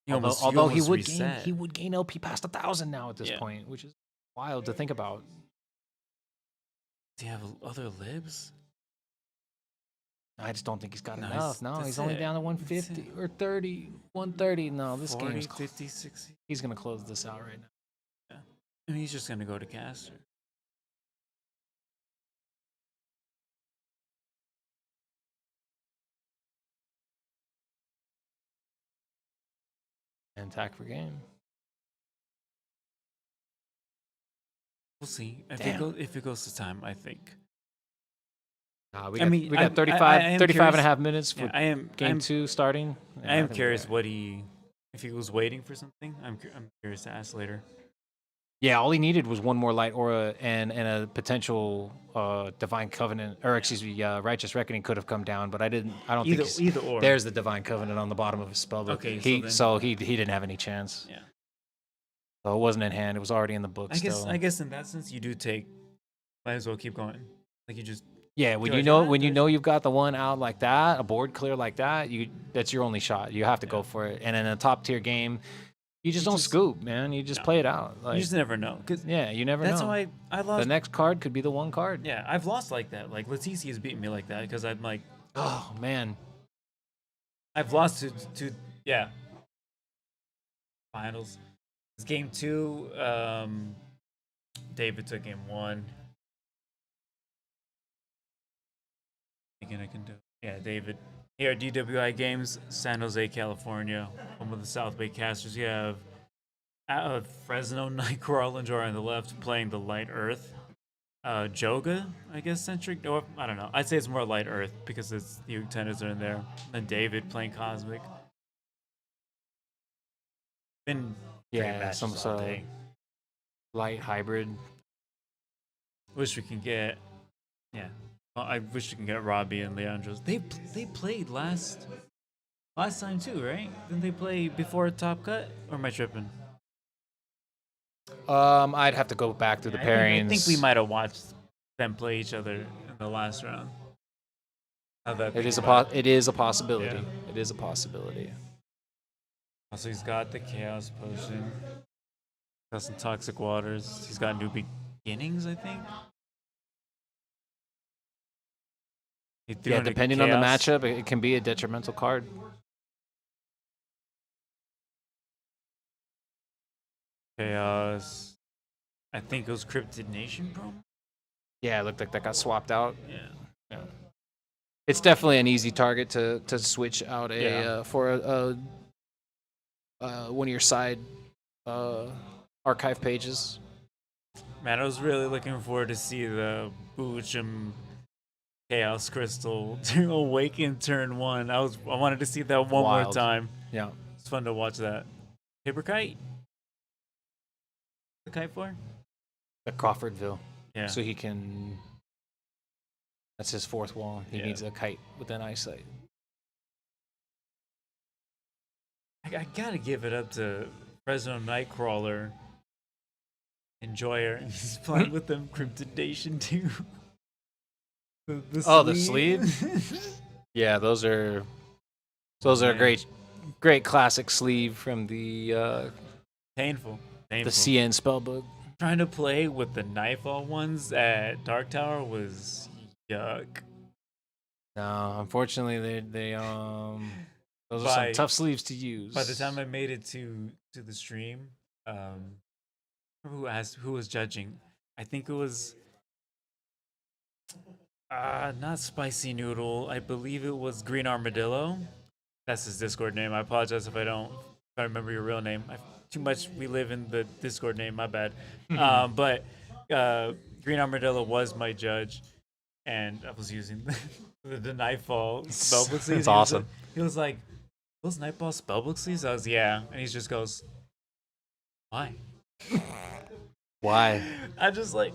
You Although, almost- you although he almost would reset. gain LP past 1,000 now at this Yeah. point, which is wild to think about. Do you have other libs? I just don't think he's got No, enough. No, that's he's only it. down to That's 150 it. or 30, 130. No, this 40, game's 50, 60. he's gonna close this out right now. I mean, he's just gonna go to caster. And attack for game. We'll see Damn. if it goes to time. I think. We I got, mean, we got I 35, am 35 and a curious- half minutes for Yeah, I am. game 2 starting. I am think curious we're- if he was waiting for something. I'm curious to ask later. Yeah, all he needed was one more light aura and a potential divine covenant, or excuse me, righteous reckoning could have come down, but I don't think he's- Either or. there's the divine covenant on the bottom of his spell book. Okay, so he didn't have any chance. Yeah. So it wasn't in hand; it was already in the book. I guess still. I guess in that sense you do take. Might as well keep going. Like you just. Yeah, when Do I you do know that? when you There's- know you've got the one out like that, a board clear like that, that's your only shot. You have to go Yeah. for it. And in a top tier game, you just don't scoop, man. You just No. play it out. Like, You just never know. 'Cause yeah, you never that's know. how I lost. The next card could be the one card. Yeah, I've lost like that. Like Leticia has beaten me like that because I'm like Oh man, I've lost to yeah. Finals. It's game 2. David took game 1. Thinking I can do. Yeah, David. Here at DWI Games, San Jose, California, home of the South Bay Casters. You have Fresno Nightcrawler on the left playing the Light Earth. Joga, I guess, centric. Or I don't know. I'd say it's more Light Earth because it's the tenors are in there. And David playing Cosmic. Been great yeah, matches some all sort of day. light hybrid. Wish we can get. Yeah. Well, I wish we can get Robbie and Leandros. They played last time too, right? Didn't they play before Top Cut? Or am I tripping? I'd have to go back through the pairings. I think we might have watched them play each other in the last round. It is a possibility. Yeah. It is a possibility. Also, he's got the Chaos Potion. Got some Toxic Waters. He's got New Beginnings, I think. Yeah, depending on the matchup, it can be a detrimental card. Chaos. I think it was Cryptid Nation promo. Yeah, it looked like that got swapped out. Yeah. It's definitely an easy target to switch out for one of your side archive pages. Man, I was really looking forward to see the Buchum Chaos Crystal to awaken turn 1. I wanted to see that one more time. Yeah. It's fun to watch that. Paper Kite? The kite for? The Crawfordville. Yeah. So he can. That's his 4th wall. He needs a kite within eyesight. I gotta give it up to Fresno Nightcrawler. Enjoyer. He's playing with them Cryptid Nation too. The sleeve? Yeah, those are great classic sleeve from the Painful. the CN spellbook. Trying to play with the Nightfall ones at Dark Tower was yuck. No, unfortunately, those are some tough sleeves to use. By the time I made it to the stream, who was judging? I think it was not Spicy Noodle. I believe it was Green Armadillo. That's his Discord name. I apologize if I don't remember your real name. Too much we live in the Discord name, my bad. But Green Armadillo was my judge, and I was using the Nightfall spellbook sleeves. That's awesome. He was like, those Nightfall spellbook sleeves? I was, yeah. And he just goes, why? Why? I just like,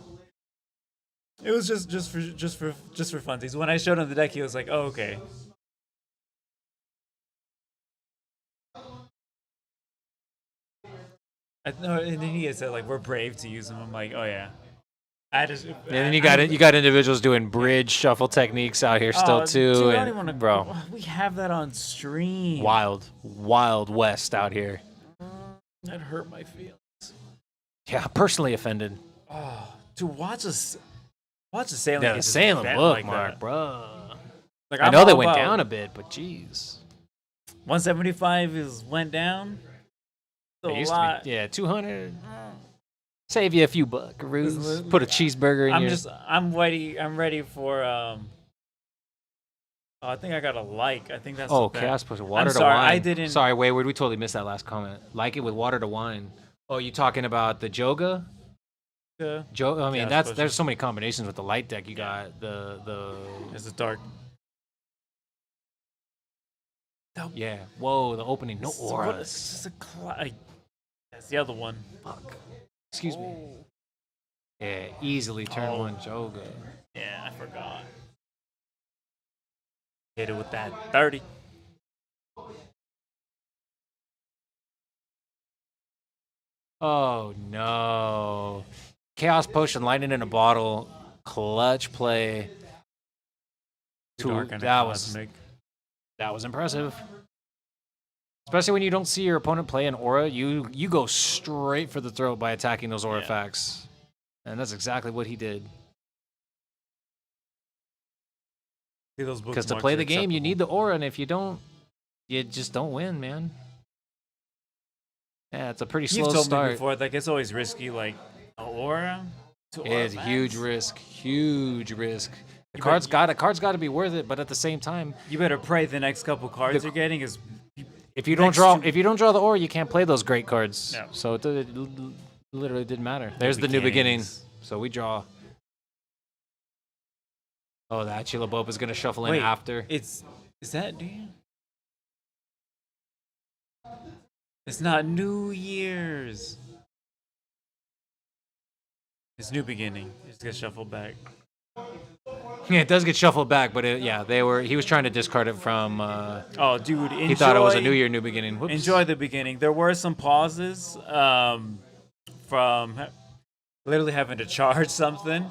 it was just for funsies. When I showed him the deck, he was like, oh, okay. No, and then he had said like we're brave to use them. I'm like, oh yeah. And then you got individuals doing bridge shuffle techniques out here still too. Dude, I and don't even wanna, bro, we have that on stream. wild west out here. That hurt my feelings. Yeah, personally offended. Oh, to watch a Salem. Yeah, the Salem bookmark, like bro. Like, I know they went down a bit, but jeez. 175 went down. It used to be, 200. Save you a few buckaroos. Put a cheeseburger in I'm ready for I think I got a like. I think that's Chaos Potion. Water to sorry, wine. I didn't. Sorry, Wayward. We totally missed that last comment. Like it with water to wine. Oh, you talking about the Joga? I mean, there's so many combinations with the light deck. You got the. It's a dark. Yeah. Whoa, the opening. No auras. It's just that's the other one. Fuck. Excuse me. Yeah, easily turn 1 Joga. Yeah, I forgot. Hit it with that 30. Oh no. Chaos Potion, lightning in a bottle, clutch play. That was impressive. Especially when you don't see your opponent play an aura, you go straight for the throat by attacking those artifacts. And that's exactly what he did. Because to play the game, you need the aura, and if you don't, you just don't win, man. Yeah, it's a pretty slow You've start. told me before, like it's always risky, like aura. It's a huge risk. Huge risk. The card's got to be worth it, but at the same time, you better pray the next couple cards you're getting is. If you don't draw the aura, you can't play those great cards. No. So it literally didn't matter. There's the new beginning. So we draw. Oh, that Chilabopa is gonna shuffle in after. Is that dude? It's not New Year's. It's New Beginning. It just gets shuffled back. Yeah, it does get shuffled back, but he was trying to discard it from. Oh, dude! He thought it was a New Year, New Beginning. Whoops. Enjoy the beginning. There were some pauses from literally having to charge something.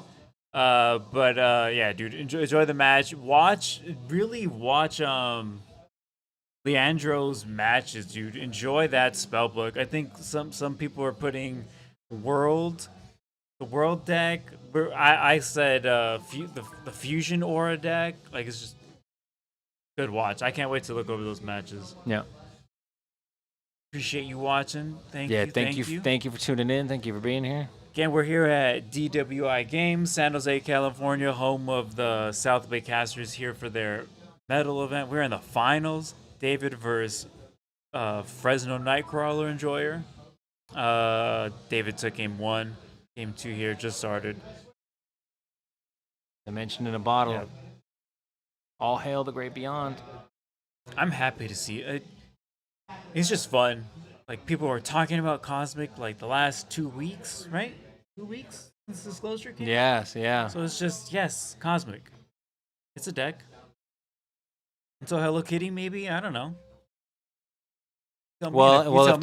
But yeah, dude, enjoy the match. Really watch Leandro's matches, dude. Enjoy that spellbook. I think some people are putting world the world deck. I said the fusion aura deck. Like it's just good watch. I can't wait to look over those matches. Yeah. Appreciate you watching. Thank you. Thank you for tuning in. Thank you for being here. Again, we're here at DWI Games, San Jose, California, home of the South Bay Casters here for their medal event. We're in the finals. David versus Fresno Nightcrawler Enjoyer. David took game 1. Game 2 here just started. I mentioned in a bottle. Yeah. All hail the great beyond. I'm happy to see it. It's just fun. Like, people were talking about Cosmic like the last 2 weeks, right? 2 weeks since Disclosure came out? Yes, yeah. So it's just, yes, Cosmic. It's a deck. Until Hello Kitty, maybe? I don't know. Well, if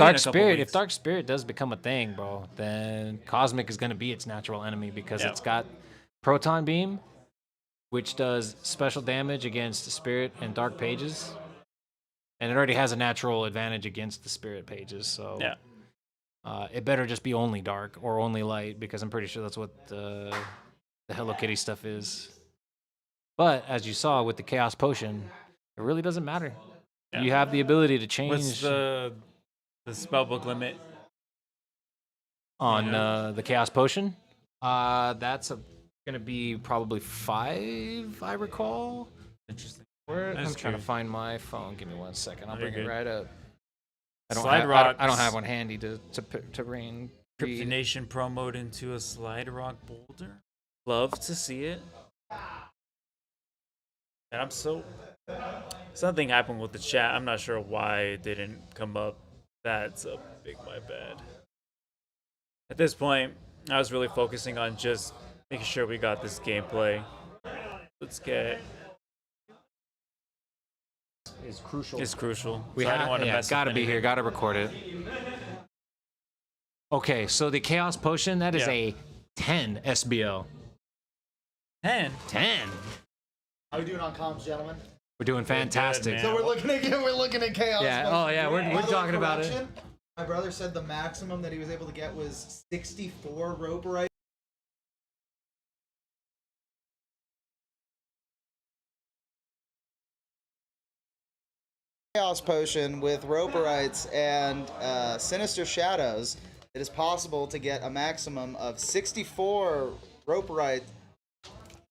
Dark Spirit does become a thing, bro, then Cosmic is going to be its natural enemy because it's got Proton Beam, which does special damage against Spirit and Dark Pages. And it already has a natural advantage against the Spirit Pages, so it better just be only Dark or only Light, because I'm pretty sure that's what the Hello Kitty stuff is. But as you saw with the Chaos Potion, it really doesn't matter. Yeah. You have the ability to change. What's the spellbook limit on the Chaos Potion? That's going to be probably 5, I recall. Interesting. I'm trying to find my phone. Give me 1 second. I'll bring it right up. I don't have one handy to bring. Cryptonation promote into a Slide Rock Boulder. Love to see it. And I'm something happened with the chat. I'm not sure why it didn't come up. That's a big my bad. At this point, I was really focusing on just making sure we got this gameplay. Let's get. Is crucial. It's crucial. We gotta be here. Gotta record it. Okay, so the Chaos Potion, that is a 10 SBO. 10. How are we doing on comms, gentlemen? We're doing fantastic. Good, So we're looking at Chaos. Yeah. Oh yeah, we're talking about it. My brother said the maximum that he was able to get was 64 Roperite. Chaos Potion with Roperites and Sinister Shadows, it is possible to get a maximum of 64 Roperite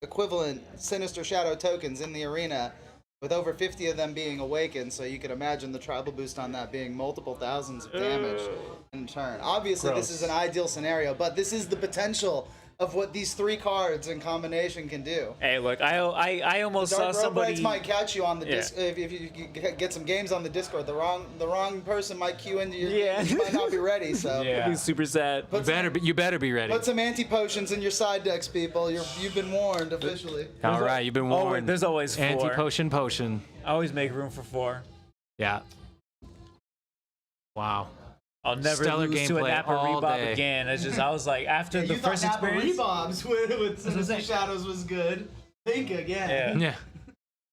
equivalent Sinister Shadow tokens in the arena, with over 50 of them being awakened, so you can imagine the tribal boost on that being multiple thousands of damage in turn. Obviously, This is an ideal scenario, but this is the potential of what these 3 cards in combination can do. Hey, look, I almost saw somebody. Roperites might catch you on the disc if you get some games on the Discord. The wrong person might queue into you. You might not be ready. So it'd be super sad. You better be ready. Put some anti-potions in your side decks, people. You've been warned officially. All right, you've been warned. There's always 4. Anti-potion. I always make room for 4. Yeah. Wow. I'll never lose to a Napa Rebob again. I was like, after the first experience. Napa Rebobs with Sinister Shadows was good. Think again. Yeah.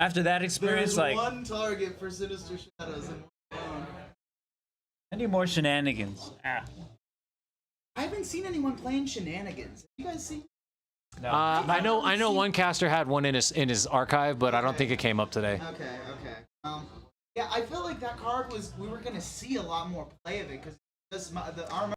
After that experience, There's one target for Sinister Shadows. I need more shenanigans. I haven't seen anyone playing shenanigans. Have you guys seen? No. I know one caster had one in his archive, but I don't think it came up today. Okay. Yeah, I feel like that card we were gonna see a lot more play of it because the armor.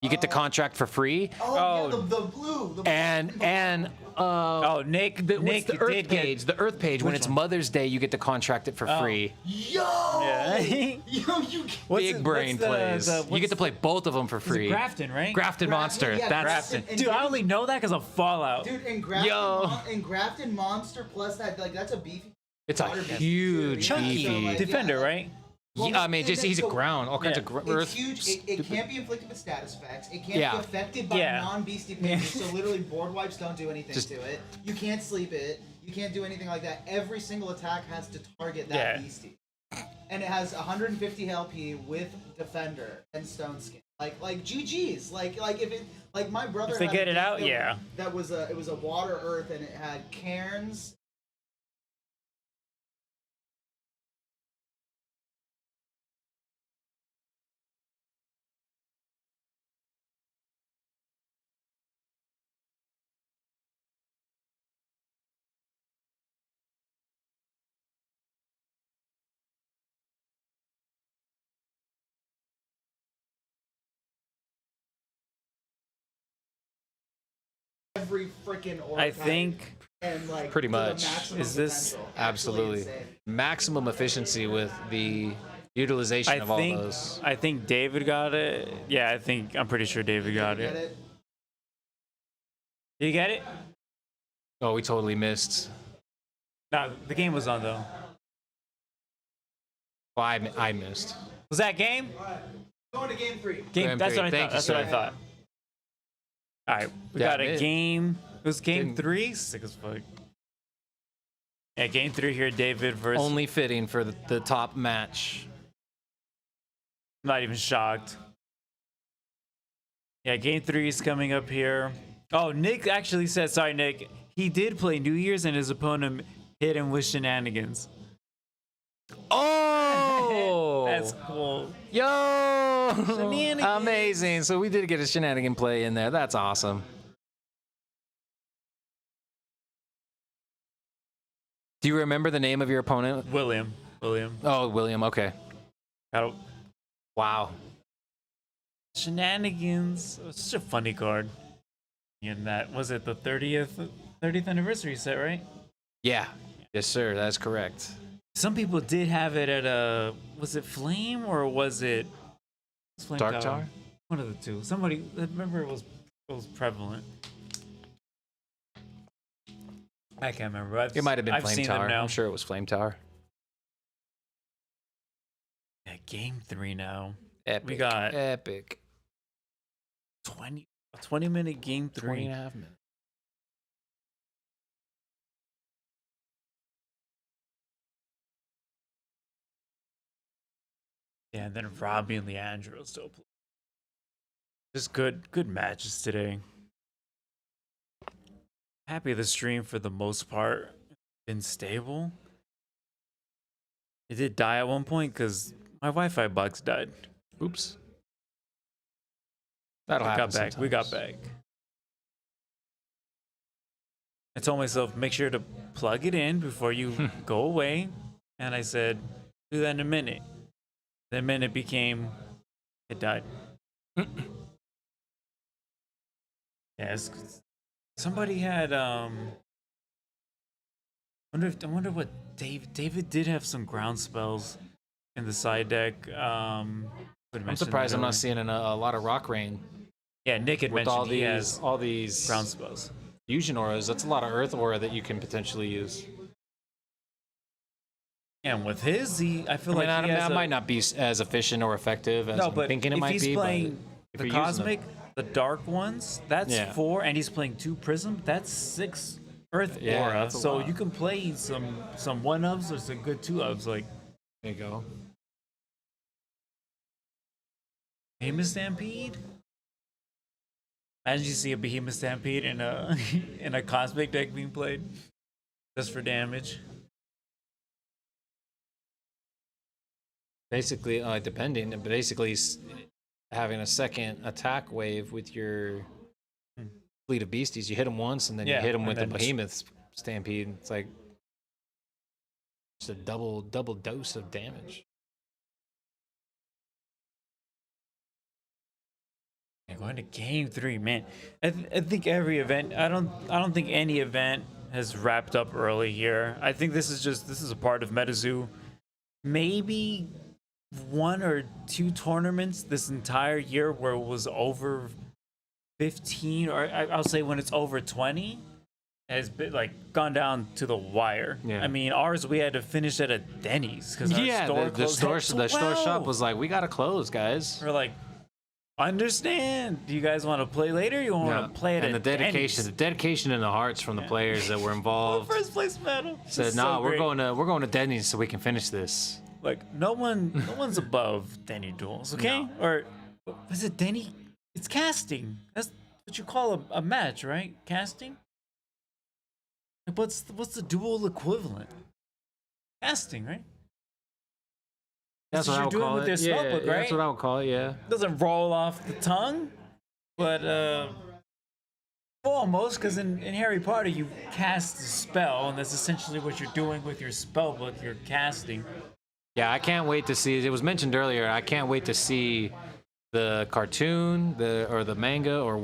You get the contract for free. Oh, yeah, the blue. The And Oh, Nick what's the Earth did page? The Earth page. When Which it's one? Mother's Day, you get to contract it for free. Yo! Yeah. Yo, you Big brain plays. You get to play both of them for free. Grafton, right? Grafted Monster. yeah, That's Grafton. And Dude, I only know that because of Fallout. Dude, and Grafton, Yo. and Grafton Monster plus that, like, that's a beefy. it's a water beast, huge too, yeah. beefy. So, like, Defender, right? Well, I mean, just he's a so- ground, all kinds Yeah. of It's earth. huge. It can't be inflicted with status effects. It can't Yeah. be affected by Yeah. non-beastie pages. So literally, board wipes don't do anything Just- to it. You can't sleep it. You can't do anything like that. Every single attack has to target that Yeah. beastie. And it has 150 LP with defender and stone skin. Like GG's. Like if it like my brother. If they had get a it deck out, that yeah. That was it was a water earth and it had cairns. Every freaking orc I type. think And like Pretty to the much. maximum Is this- potential. Absolutely. insane. Maximum efficiency with the utilization I of all think those. I think David got it. Yeah, I'm pretty sure David got Get it. it? Did you get it? Oh, we totally missed. No, the game was on though. Well, I missed. Was that game? Going to game 3. Game. Game That's three. what I Thank thought. you, That's what I sir. thought. All right, we Yeah, got a it- game. It was game Didn't- 3. Sick as fuck. Yeah, game 3 here. David versus. Only fitting for the top match. I'm not even shocked. Yeah, game 3 is coming up here. Oh, Nick actually said, sorry, Nick. He did play New Year's and his opponent hit him with shenanigans. Oh! That's cool. Yo! Shenanigans. Amazing. So we did get a shenanigan play in there. That's awesome. Do you remember the name of your opponent? William. Oh, William. Okay. Got a- Wow. Shenanigans. It was such a funny card. And that was it the 30th anniversary set, right? Yeah. Yes, sir. That's correct. Some people did have it at a was it Flame or was it Flame Dark Tower? One of the two. Somebody I remember it was prevalent. I can't remember. It might have been I've Flame seen Tower. them now. I'm sure it was Flame Tower. Yeah, game 3 now. Epic. We got Epic. 20-minute game 3. 20 and a half minutes. Yeah, and then Robbie and Leandro still play. Just good matches today. Happy the stream for the most part been stable. It did die at one point because my Wi-Fi box died. Oops. That'll We happen. got back. We got sometimes. back. I told myself make sure to plug it in before you go away, and I said do that in a minute. The minute became it died. Yes. Somebody had I wonder what David did have some ground spells in the side deck. I'm surprised I'm not seeing a lot of Rock Rain Yeah, Nick had with mentioned he has all these ground spells. fusion auras. That's a lot of Earth aura that you can potentially use. And with his, I feel like he has that a- might not be as efficient or effective as no, I'm but thinking it if might he's be. playing But the if you're using them- cosmic, the dark ones, that's Yeah. 4, and he's playing 2 prism. That's 6 Earth Yeah, aura. that's a So lot. you can play some 1-ofs or some good 2-ofs like there you go. Behemoth Stampede. Imagine you see a Behemoth Stampede in a in a cosmic deck being played just for damage. Basically, depending, but basically having a second attack wave with your fleet of beasties. You hit them once, and then Yeah, you hit them and with the then- behemoth stampede. It's like just a double dose of damage. Yeah, going to game 3, man. I think every event. I don't think any event has wrapped up early here. I think this is a part of MetaZoo. Maybe 1 or 2 tournaments this entire year where it was over 15, or I'll say when it's over 20, has been like gone down to the wire. Yeah. I mean, ours we had to finish at a Denny's because Yeah, the the store shop was like, we gotta close, guys. We're like, understand? Do you guys want to play later? You want to play it and at the dedication, Denny's? the dedication in the hearts from the players that were involved. First place medal. Said, This is "No, so we're great. going to Denny's so we can finish this." Like no one's above Denny duels, okay? No. Or is it Denny? It's casting. That's what you call a match, right? Casting. What's the dual equivalent? Casting, right? That's what what I would you're doing call with it. your Yeah, spellbook, yeah, right? that's what I would call it. Yeah. Doesn't roll off the tongue, but almost, because in Harry Potter you cast a spell, and that's essentially what you're doing with your spellbook. You're casting. Yeah, I can't wait to see. It was mentioned earlier. I can't wait to see the cartoon, the manga, or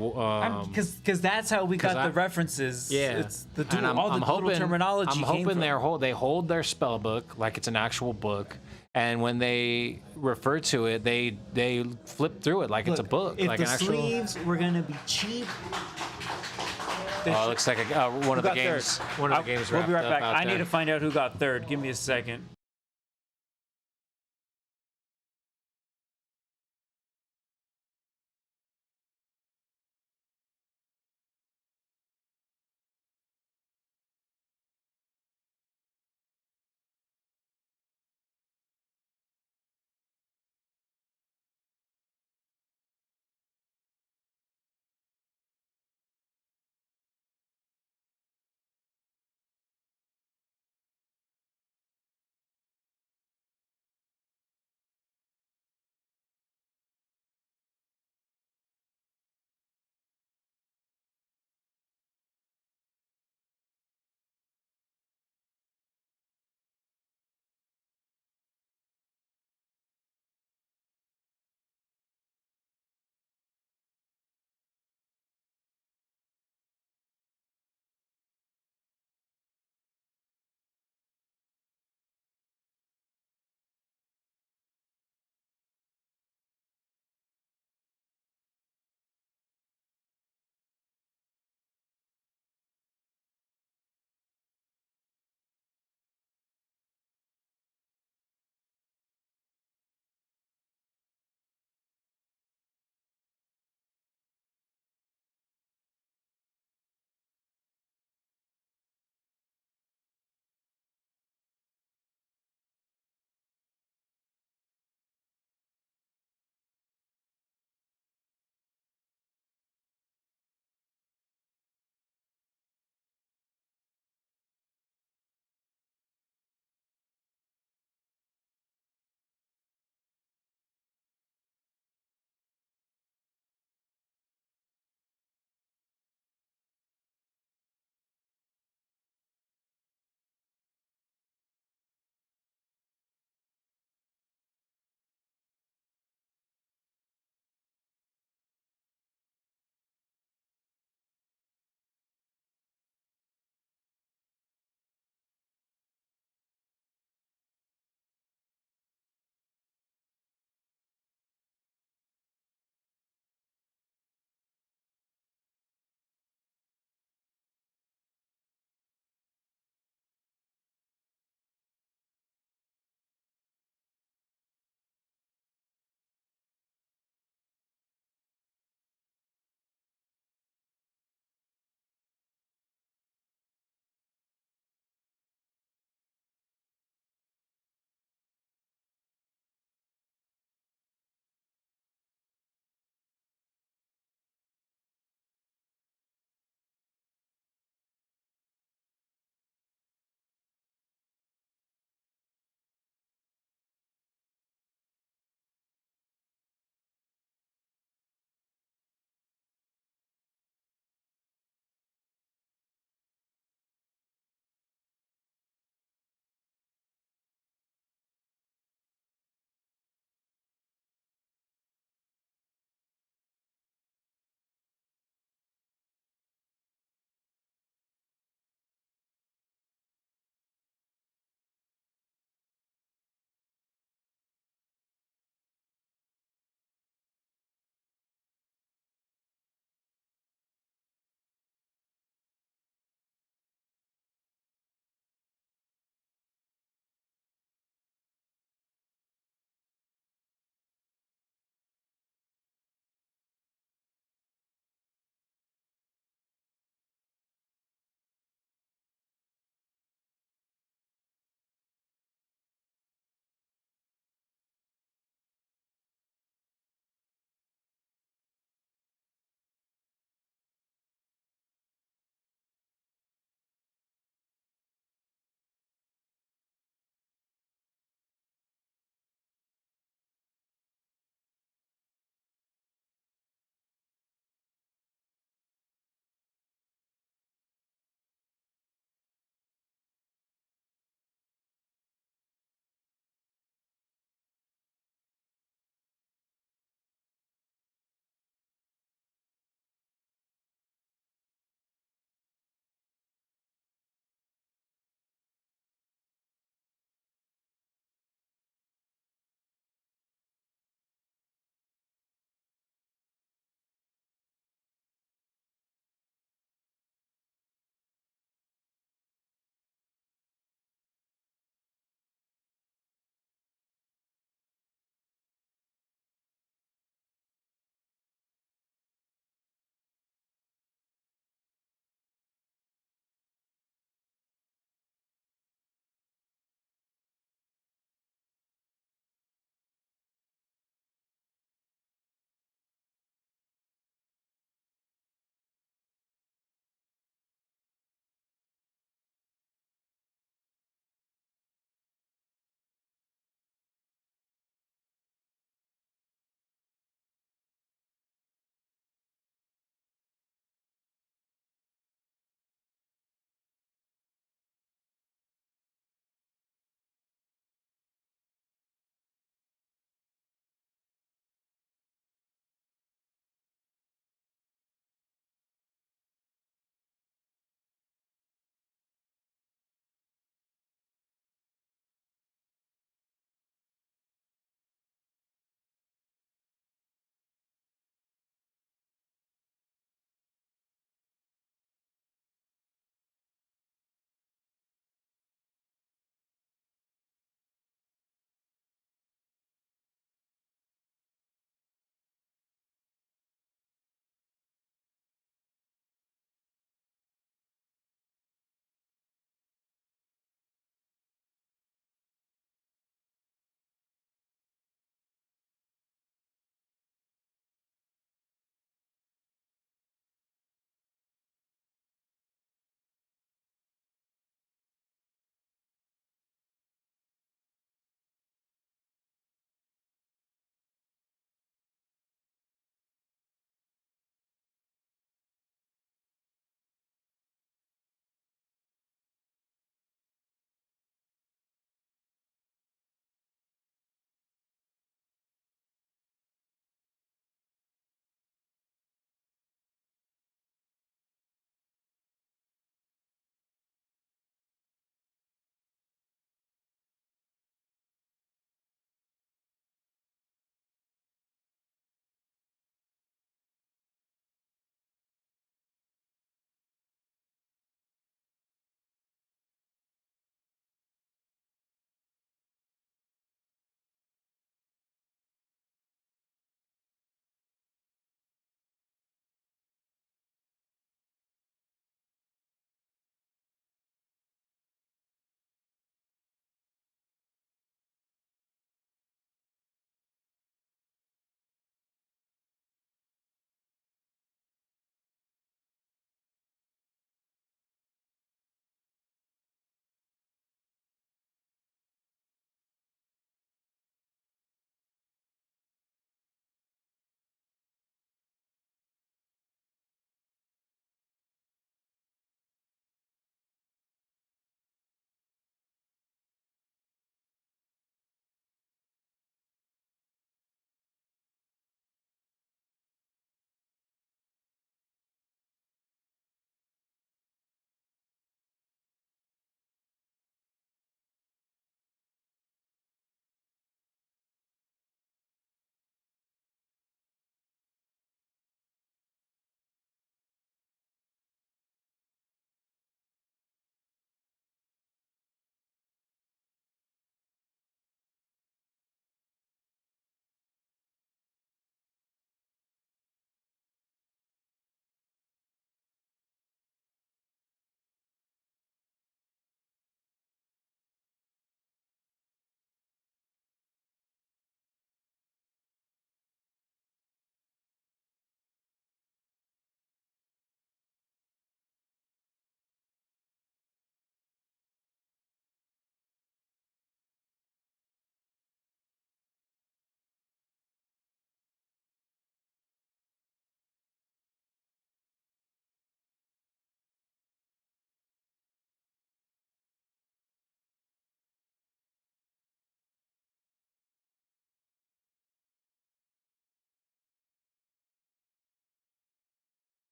Because that's how we got the references. Yeah, It's the And all the little terminology. I'm came hoping from. they hold their spell book like it's an actual book, and when they refer to it, they flip through it like it's a book, If like the an actual. sleeves were gonna be cheap. Oh, it looks like one of the games. One of the games. We'll be right wrapped back. up out I need there. to find out who got third. Give me a second.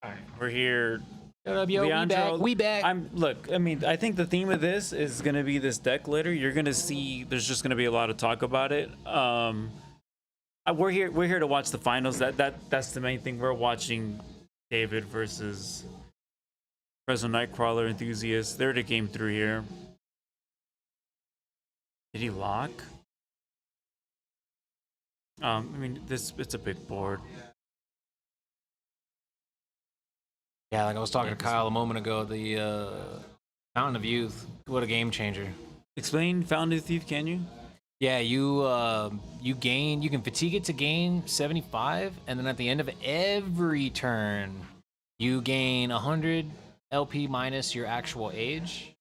All right, we're here. Yo, we back. I mean, I think the theme of this is gonna be this deck later. You're gonna see. There's just gonna be a lot of talk about it. We're here to watch the finals. That's the main thing. We're watching David versus Fresno Nightcrawler enthusiast. They're to game 3 here. Did he lock? I mean, it's a big board. Yeah, like I was talking to Kyle a moment ago, the Fountain of Youth, what a game changer. Explain Fountain of Youth, can you? Yeah, you can fatigue it to gain 75, and then at the end of every turn, you gain 100 LP minus your actual age.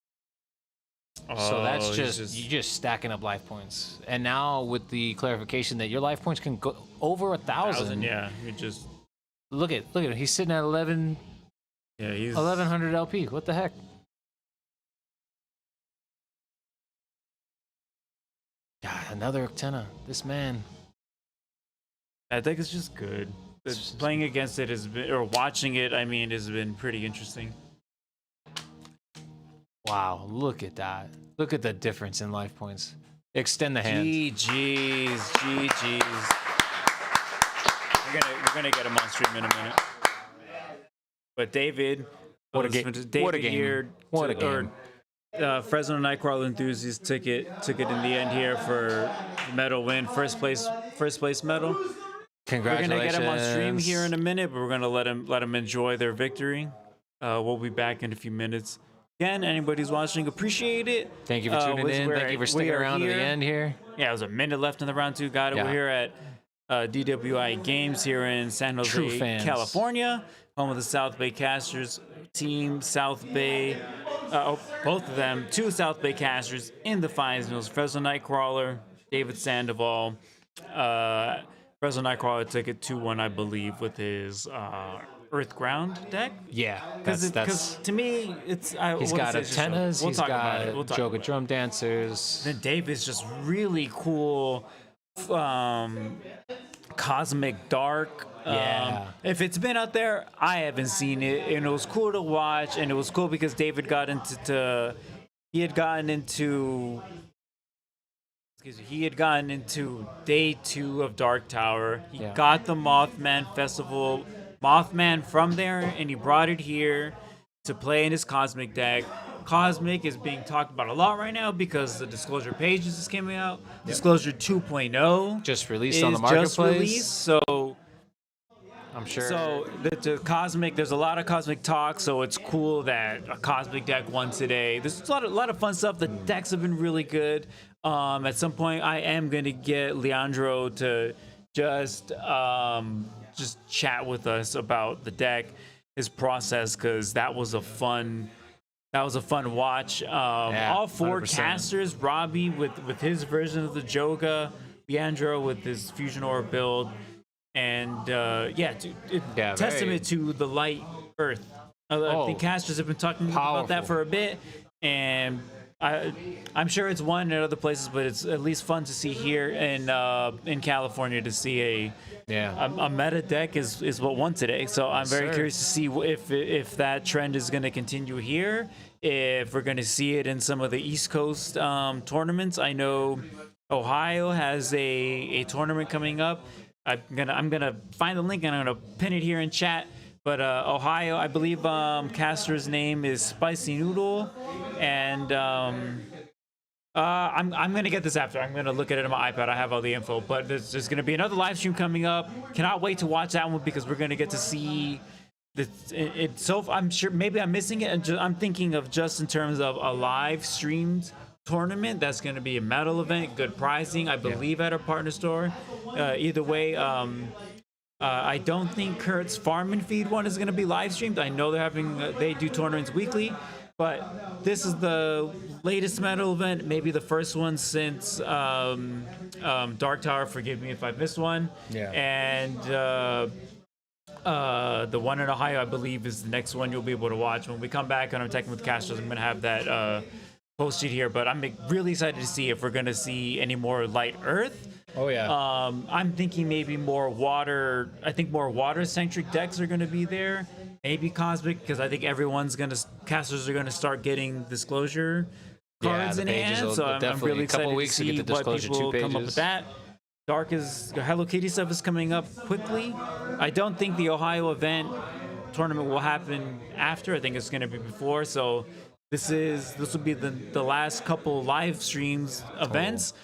So that's you just stacking up life points. And now with the clarification that your life points can go over 1,000. Yeah, you just look at him. He's sitting at 11. Yeah, he's 1100 LP. What the heck? God, another Octena. This man. That deck is just good. Playing against it has been, or watching it, I mean, has been pretty interesting. Wow, look at that. Look at the difference in life points. Extend the hand. GG's. We're gonna get him on stream in a minute. But David, What a game! What a game! Here What a game! Fresno Nightcrawler enthusiast took it in the end here for medal win, first place medal. Congratulations! We're gonna get him on stream here in a minute, but we're gonna let him enjoy their victory. We'll be back in a few minutes. Again, anybody who's watching, appreciate it. Thank you for tuning in. Thank you for sticking around to the end here. Yeah, it was a minute left in the round 2. Got it. Yeah. We're here at DWI Games here in San Jose, California, home of the South Bay Casters. Team South Bay, both of them, 2 South Bay Casters in the finals. Fresno Nightcrawler, David Sandoval. Fresno Nightcrawler took it 2-1, I believe, with his Earth Ground deck. Yeah, Because to me, it's he's got antennas. He's got Joga Drum Dancers. Then David's just really cool. Cosmic Dark. Yeah. If it's been out there, I haven't seen it, and it was cool to watch. And it was cool because David got into he had gotten into day 2 of Dark Tower. He got the Mothman Festival Mothman from there, and he brought it here to play in his Cosmic deck. Cosmic is being talked about a lot right now because the Disclosure Pages is coming out. Disclosure 2.0 just released on the marketplace. So I'm sure. So the Cosmic, there's a lot of Cosmic talk. So it's cool that a Cosmic deck won today. There's a lot of fun stuff. The decks have been really good. At some point, I am gonna get Leandro to just chat with us about the deck, his process, because that was a fun watch. All 4 100%. casters, Robbie with his version of the Joga, Leandro with his Fusion Aura build, and testament to the light Earth. I think casters have been talking about that for a bit, and I'm sure it's won at other places, but it's at least fun to see here in California to see a meta deck is what won today. So I'm very curious to see if that trend is going to continue here, if we're going to see it in some of the East Coast tournaments. I know Ohio has a tournament coming up. I'm gonna find the link and I'm gonna pin it here in chat. But Ohio, I believe caster's name is Spicy Noodle, and I'm gonna get this after. I'm gonna look at it on my iPad. I have all the info. But there's gonna be another live stream coming up. Cannot wait to watch that one because we're gonna get to see it. So I'm sure maybe I'm missing it, and I'm thinking of just in terms of a live streamed tournament. That's gonna be a medal event, good pricing, I believe, at our partner store. Either way. I don't think Kurt's Farm and Feed one is going to be live streamed. I know they do tournaments weekly, but this is the latest medal event, maybe the first one since Dark Tower. Forgive me if I missed one. Yeah. And the one in Ohio, I believe, is the next one you'll be able to watch. When we come back on our Tech with Casters, I'm going to have that posted here. But I'm really excited to see if we're going to see any more Light Earth. Oh yeah. I'm thinking maybe more water. I think more water-centric decks are going to be there, maybe Cosmic, because I think casters are gonna start getting disclosure cards the in pages hand. will So I'm definitely really a couple excited to weeks to get see the what disclosure people 2 come up with pages. that. Hello Kitty stuff is coming up quickly. I don't think the Ohio event tournament will happen after. I think it's gonna be before. So this will be the last couple live streams events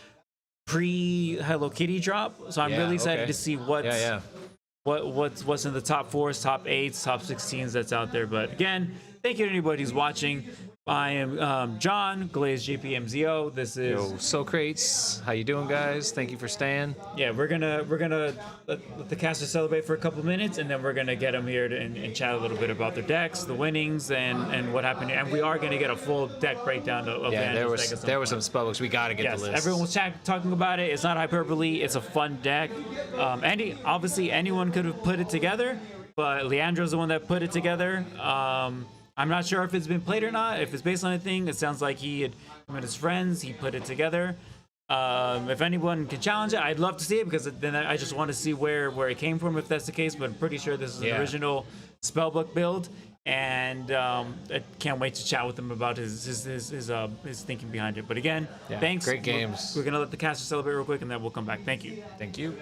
pre Hello Kitty drop. So I'm really excited to see what's in the top 4s, top 8s, top 16s that's out there. But again, thank you to anybody who's watching. I am John Glaze JPMZO. This is Yo, So Crates, how you doing, guys? Thank you for staying. yeah. We're gonna let the casters celebrate for a couple minutes, and then we're gonna get them here and chat a little bit about their decks, the winnings, and what happened. And we are gonna get a full deck breakdown of Yeah, Andrew's deck at there was point. some spellbooks. We got to get Yes, the list. everyone was talking about it. It's not hyperbole. It's a fun deck. Obviously anyone could have put it together, but Leandro's the one that put it together. I'm not sure if it's been played or not. If it's based on anything, it sounds like him and his friends, he put it together. If anyone can challenge it, I'd love to see it, because then I just want to see where it came from, if that's the case. But I'm pretty sure this is an original spellbook build, and I can't wait to chat with him about his thinking behind it. But again, thanks. Great games. We're gonna let the caster celebrate real quick, and then we'll come back. Thank you. Thank you.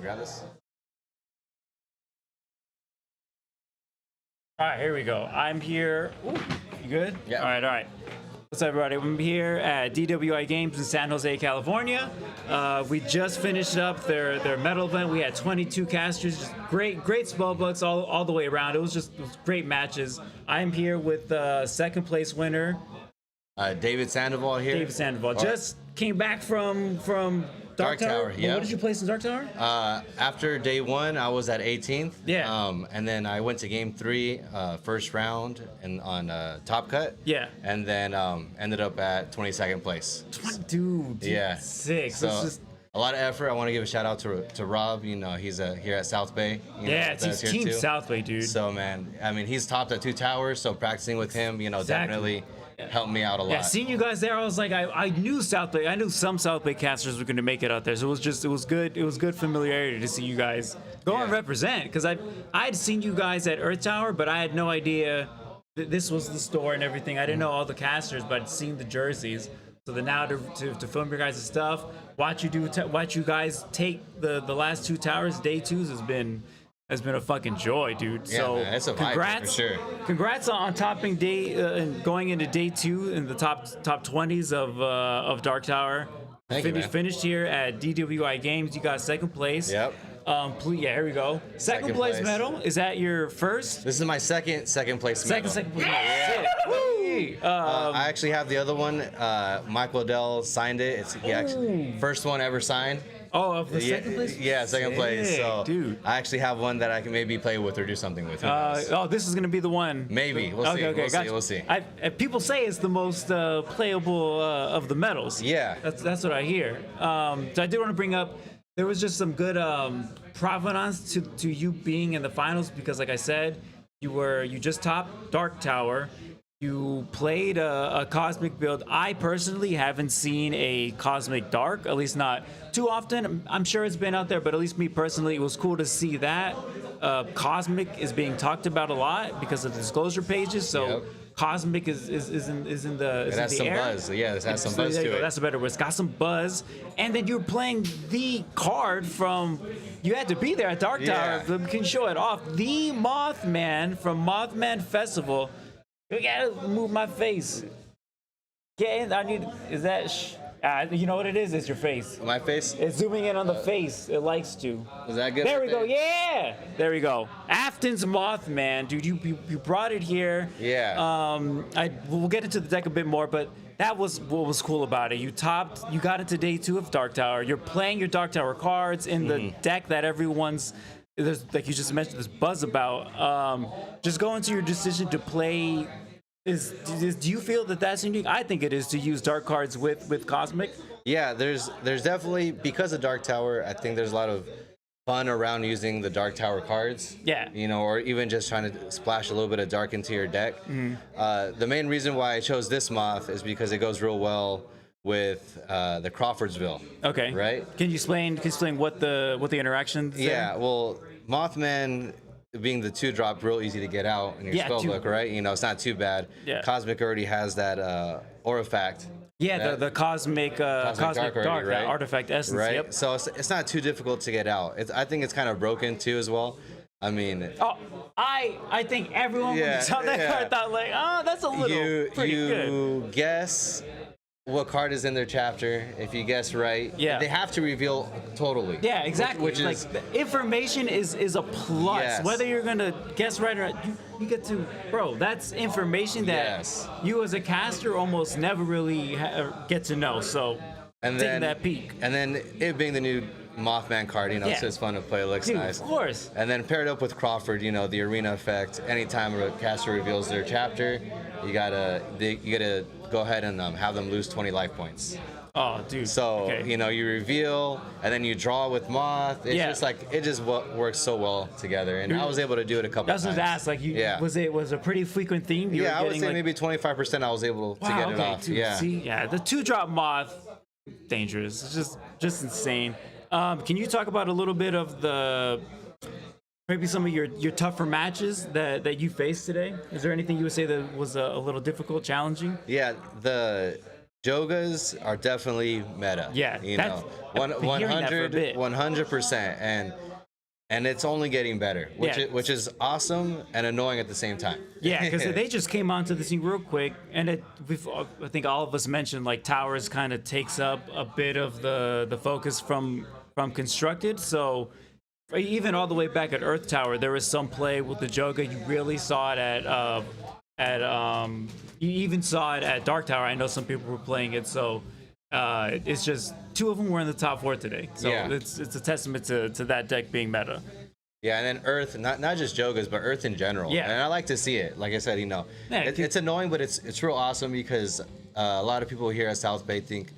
Grab this. All right, here we go. I'm here. Ooh, you good? Yeah. All right, all right. What's up, everybody? I'm here at DWI Games in San Jose, California. We just finished up their medal event. We had 22 casters, just great spellbooks all the way around. It was great matches. I'm here with the second place winner, David Sandoval here. David Sandoval. Just came back from Dark Tower. Yeah. What did you place in Dark Tower? After day 1, I was at 18th. Yeah. And then I went to game 3, first round, and on Top Cut. Yeah. And then ended up at 22nd place. Dude, Yeah. sick. So This is- a lot of effort. I want to give a shout out to Rob. You know, he's here at South Bay. You know, yeah, it's that's here Team too. South Bay, dude. So man, I mean, he's topped at 2 towers. So practicing with him, you know, Exactly. definitely helped me out a lot. Yeah, seeing you guys there, I was like, I knew South Bay. I knew some South Bay casters were going to make it out there. So it was good. It was good familiarity to see you guys go and Yeah. represent. Because I'd seen you guys at Earth Tower, but I had no idea that this was the store and everything. I didn't know all the casters, but I'd seen the jerseys. So then now to film your guys' stuff, watch you guys take the last 2 towers, day 2s has been a fucking joy, dude. Yeah, So man, it's a vibe, congrats, for sure. Congrats on topping day and going into day 2 in the top 20s of Dark Tower. Thank you, man. Finished here at DWI Games. You got second place. Yep. Please, yeah, here we go. Second Second place place. medal. Is that your first? This is my second place medal. Second place. Sick. Woo! I actually have the other one. Michael Adele signed it. It's he actually first one ever signed. Oh, of the Yeah, second place? yeah, second place. Sick, So dude. I actually have one that I can maybe play with or do something with. Who knows? This is gonna be the one. Maybe. We'll see. Okay, We'll see. gotcha. We'll see. People say it's the most playable of the medals. Yeah. That's what I hear. So I did want to bring up. There was just some good provenance to you being in the finals because, like I said, you just topped Dark Tower. You played a cosmic build. I personally haven't seen a cosmic dark, at least not too often. I'm sure it's been out there, but at least me personally, it was cool to see that. Cosmic is being talked about a lot because of the disclosure pages. So Yep. Cosmic is in the It has the some air. buzz. Yeah, it has some So buzz there you to go. it. That's a better word. It's got some buzz. And then you're playing the card from. You had to be there at Dark Tower. Yeah. You can show it off. The Mothman from Mothman Festival. You gotta move my face. Get in. I need. Is that? You know what it is? It's your face. My face. It's zooming in on the face. It likes to. Is that good? There right we go. Yeah. There we go. Afton's Mothman, dude. You brought it here. Yeah. We'll get into the deck a bit more, but that was what was cool about it. You got into day 2 of Dark Tower. You're playing your Dark Tower cards in the deck that everyone's. There's, like you just mentioned, this buzz about. Just go into your decision to play. Do you feel that that's unique? I think it is to use dark cards with Cosmic. Yeah, there's definitely, because of Dark Tower, I think there's a lot of fun around using the Dark Tower cards. Yeah. You know, or even just trying to splash a little bit of dark into your deck. The main reason why I chose this moth is because it goes real well with the Crawfordsville. Okay. Right? Can you explain what the interactions? there? Yeah, well, Mothman being the 2-drop, real easy to get out in your Yeah, spell two- book, right? You know, it's not too bad. Yeah. Cosmic already has that Aurafact. Yeah, that- the cosmic Dark dark, already, right? that artifact essence. Right? Yep. So it's not too difficult to get out. I think it's kind of broken too as well. I mean, Oh, I think everyone when Yeah, you saw that yeah. card thought like, oh, that's a little pretty good. you guess what card is in their chapter. If you guess right, Yeah. they have to reveal totally. Yeah, exactly. Which like is the information is a plus. Yes. Whether you're gonna guess right or not, you get to, bro. That's information that Yes. you as a caster almost never really get to know. So and taking then that peek. And then it being the new Mothman card, you know, Yeah. it's just fun to play. It looks Dude, nice. of course. And then paired up with Crawford, you know, the arena effect. Anytime a caster reveals their chapter, you gotta go ahead and have them lose 20 life points. Oh, dude. So okay. you know, you reveal and then you draw with Moth. It's Yeah. just like it just works so well together. And I was able to do it a couple I was times. just ask, like, Yeah. was a pretty frequent theme? You Yeah, I were would getting, say like, maybe 25% I was able to wow, get it okay, off. dude, Yeah. See, yeah, the 2-drop moth, dangerous. It's just insane. Can you talk about a little bit of maybe some of your tougher matches that you faced today? Is there anything you would say that was a little difficult, challenging? Yeah, the Jogas are definitely meta. Yeah, you that's- know, I've been hearing that for a bit. 100%, and it's only getting better, Yeah. which is awesome and annoying at the same time. Yeah, because they just came onto the scene real quick, and I think all of us mentioned like towers kind of takes up a bit of the focus from constructed. So even all the way back at Earth Tower, there was some play with the Joga. You really saw it you even saw it at Dark Tower. I know some people were playing it, so it's just two of them were in the top 4 today. So Yeah. it's a testament to that deck being meta. Yeah, and then Earth, not just Jogas, but Earth in general. Yeah. And I like to see it. Like I said, you know, Yeah, it's annoying, but it's real awesome because a lot of people here at South Bay think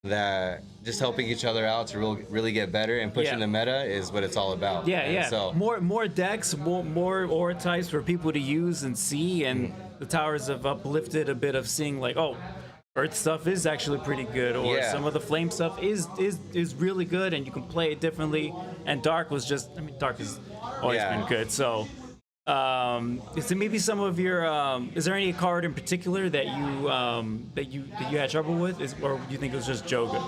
that just helping each other out to really get better and pushing Yeah. the meta is what it's all about. Yeah, And yeah. So More decks, more aura types for people to use and see, and the towers have uplifted a bit of seeing like, oh, Earth stuff is actually pretty good, or Yeah. some of the Flame stuff is really good, and you can play it differently. And Dark was just, I mean, Dark has always Yeah. been good. So, is there maybe some of your, is there any card in particular that you had trouble with, or do you think it was just Joga?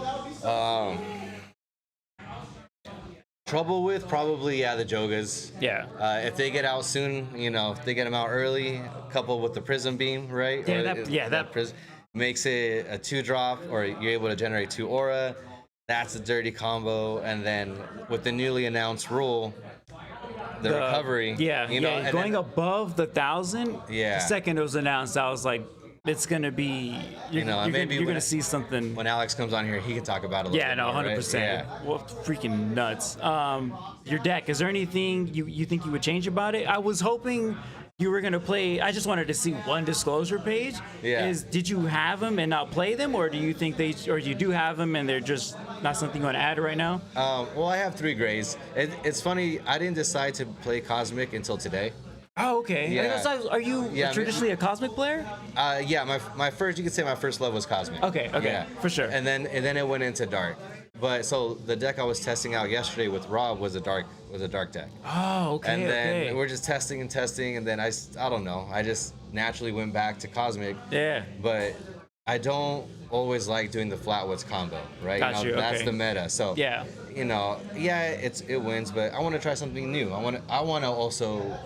trouble with probably the Jogas. Yeah. If they get out soon, you know, if they get them out early, coupled with the Prism Beam, right? Yeah, Or that Prism makes it a 2-drop, or you're able to generate 2 aura. That's a dirty combo. And then with the newly announced rule, the recovery. Yeah, you know, yeah. and Going then, above the 1,000. Yeah. The second it was announced, I was like, it's gonna be. You're, know, you're, maybe you're when- gonna see something. when Alex comes on here, he can talk about it a little Yeah, bit no, more, 100%. right? Yeah. Well, freaking nuts. Your deck. Is there anything you think you would change about it? I was hoping you were gonna play. I just wanted to see one disclosure page. Yeah. Did you have them and not play them, or do you think or you do have them and they're just not something you want to add right now? Well, I have 3 grays. It's funny, I didn't decide to play Cosmic until today. Oh, okay. Yeah. Are you Yeah, I mean- traditionally a Cosmic player? Yeah, my first, you could say my first love was Cosmic. Okay, Yeah. for sure. And then it went into Dark. But so the deck I was testing out yesterday with Rob was a dark deck. Oh, okay. And then okay. we're just testing, and then I don't know, I just naturally went back to Cosmic. Yeah. But I don't always like doing the Flatwoods combo, right? Got you, That's okay. the meta. So Yeah. you know, it wins, but I want to try something new. I want to also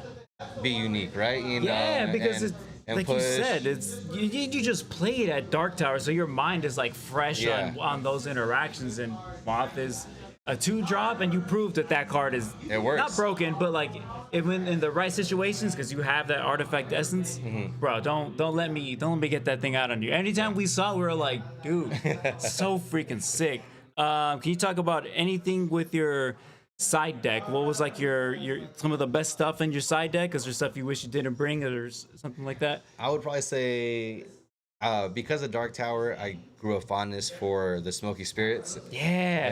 be unique, right? You know, Yeah, because and, it's and like push. you said, it's you just played at Dark Tower, so your mind is like fresh Yeah. on those interactions. And Moth is a 2-drop, and you proved that card is It works. not broken, but like when in the right situations, because you have that artifact essence, Mm-hmm. bro. Don't let me get that thing out on you. Anytime we saw, it, we were like, dude, so freaking sick. Can you talk about anything with your side deck? What was like your some of the best stuff in your side deck? Is there stuff you wish you didn't bring, or something like that? I would probably say, because of Dark Tower, I grew a fondness for the Smoky Spirits. Yeah,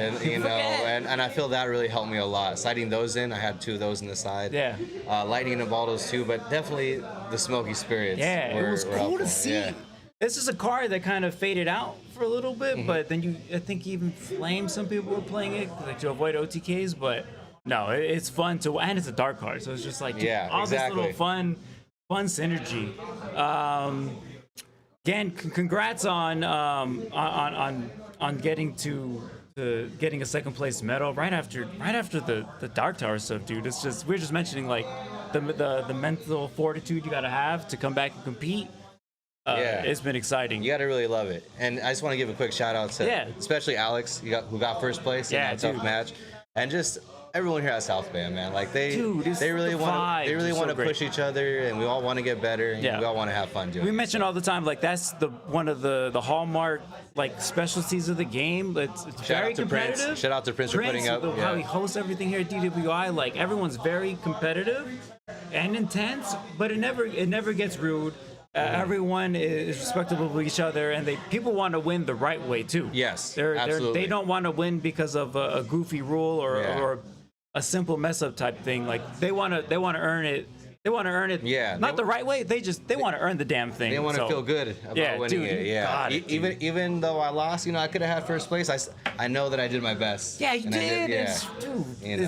And you know, and I feel that really helped me a lot. Sliding those in, I had 2 of those in the side. Yeah. Lightning and Baldos too, but definitely the Smoky Spirits. yeah, it was were cool helpful. to see. Yeah. This is a card that kind of faded out for a little bit, Mm-hmm. but then I think even Flame, some people were playing it like to avoid OTKs, but no, it's fun to, and it's a dark card, so it's just like Yeah, all exactly. this little fun synergy. Again, congrats on getting getting a second place medal right after the Dark Tower stuff, dude. It's just, we're just mentioning like the mental fortitude you gotta have to come back and compete. Yeah. It's been exciting. You gotta really love it. And I just want to give a quick shout out to Yeah. especially Alex, who got first place in Yeah, that tough dude. match. And just everyone here at South Bay, man. Like Dude, it's they really the want vibes they really are so want to great. push each other, and we all want to get better, and Yeah. we all want to have fun doing We it. mention all the time, like that's one of the hallmark like specialties of the game. It's Shout very out to Prince. competitive. Shout out to Prince for putting up. How Yeah. he hosts everything here at DWI, like everyone's very competitive and intense, but it never gets rude. Everyone is respectable of each other, and people want to win the right way too. Yes, they absolutely. don't want to win because of a goofy rule Yeah. or a simple mess up type thing. Like they want to earn it. They want to earn it. Yeah, Not they- the right way. They want to earn the damn thing. They want to So- feel good about Yeah, winning dude, it. you Yeah. got it, dude. Even though I lost, I could have had first place. I know that I did my best. Yeah, you And I did. yeah. It's, dude, You know.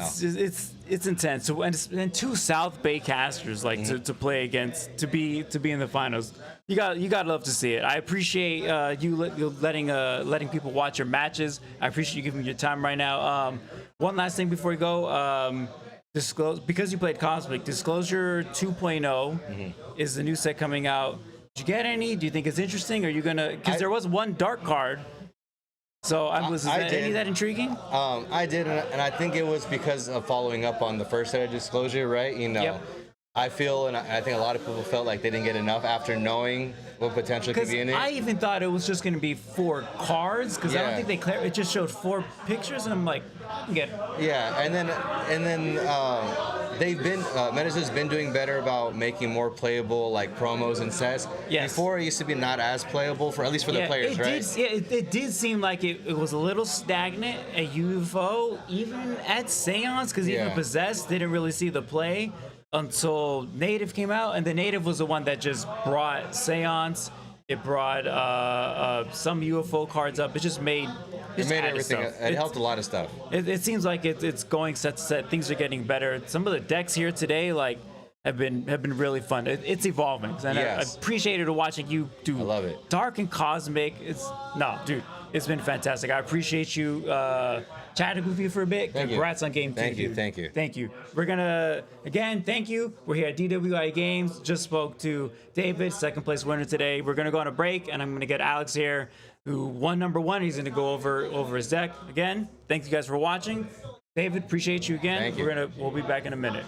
it's intense. So and two South Bay casters like to play against to be in the finals. You got to love to see it. I appreciate you letting people watch your matches. I appreciate you giving me your time right now. One last thing before we go. Disclose because you played Cosmic. Disclosure 2.0 is the new set coming out. Did you get any? Do you think it's interesting? Are you gonna? Because there was one dark card. So was any of that intriguing? I did, and I think it was because of following up on the first set of Disclosure, right? You know, Yep. I feel, and I think a lot of people felt like they didn't get enough after knowing what potential could Because be in it. I even thought it was just going to be 4 cards. Because I don't Yeah. think it just showed 4 pictures, and I'm like, I can get it. Yeah, and then they've been Metazoo's been doing better about making more playable like promos and sets. Yes. Before it used to be not as playable for at least for the players, it right? It did seem like it was a little stagnant at UFO, even at Seance, because even Yeah. Possessed didn't really see the play until Native came out, and the Native was the one that just brought Seance. It brought some UFO cards up. It just made It made added everything. stuff. It helped a lot of stuff. It seems like it's going set to set. Things are getting better. Some of the decks here today, like, have been really fun. It's evolving, and Yes. I appreciated watching you do. I love it. Dark and Cosmic. Dude, it's been fantastic. I appreciate you chatting with me for a bit. Thank you. Congrats on game 2. Thank you, dude. thank you. Thank you. We're gonna again. Thank you. We're here at DWI Games. Just spoke to David, second place winner today. We're gonna go on a break, and I'm gonna get Alex here, who won number 1. He's gonna go over his deck again. Thank you guys for watching. David, appreciate you again. Thank you. We'll be back in a minute.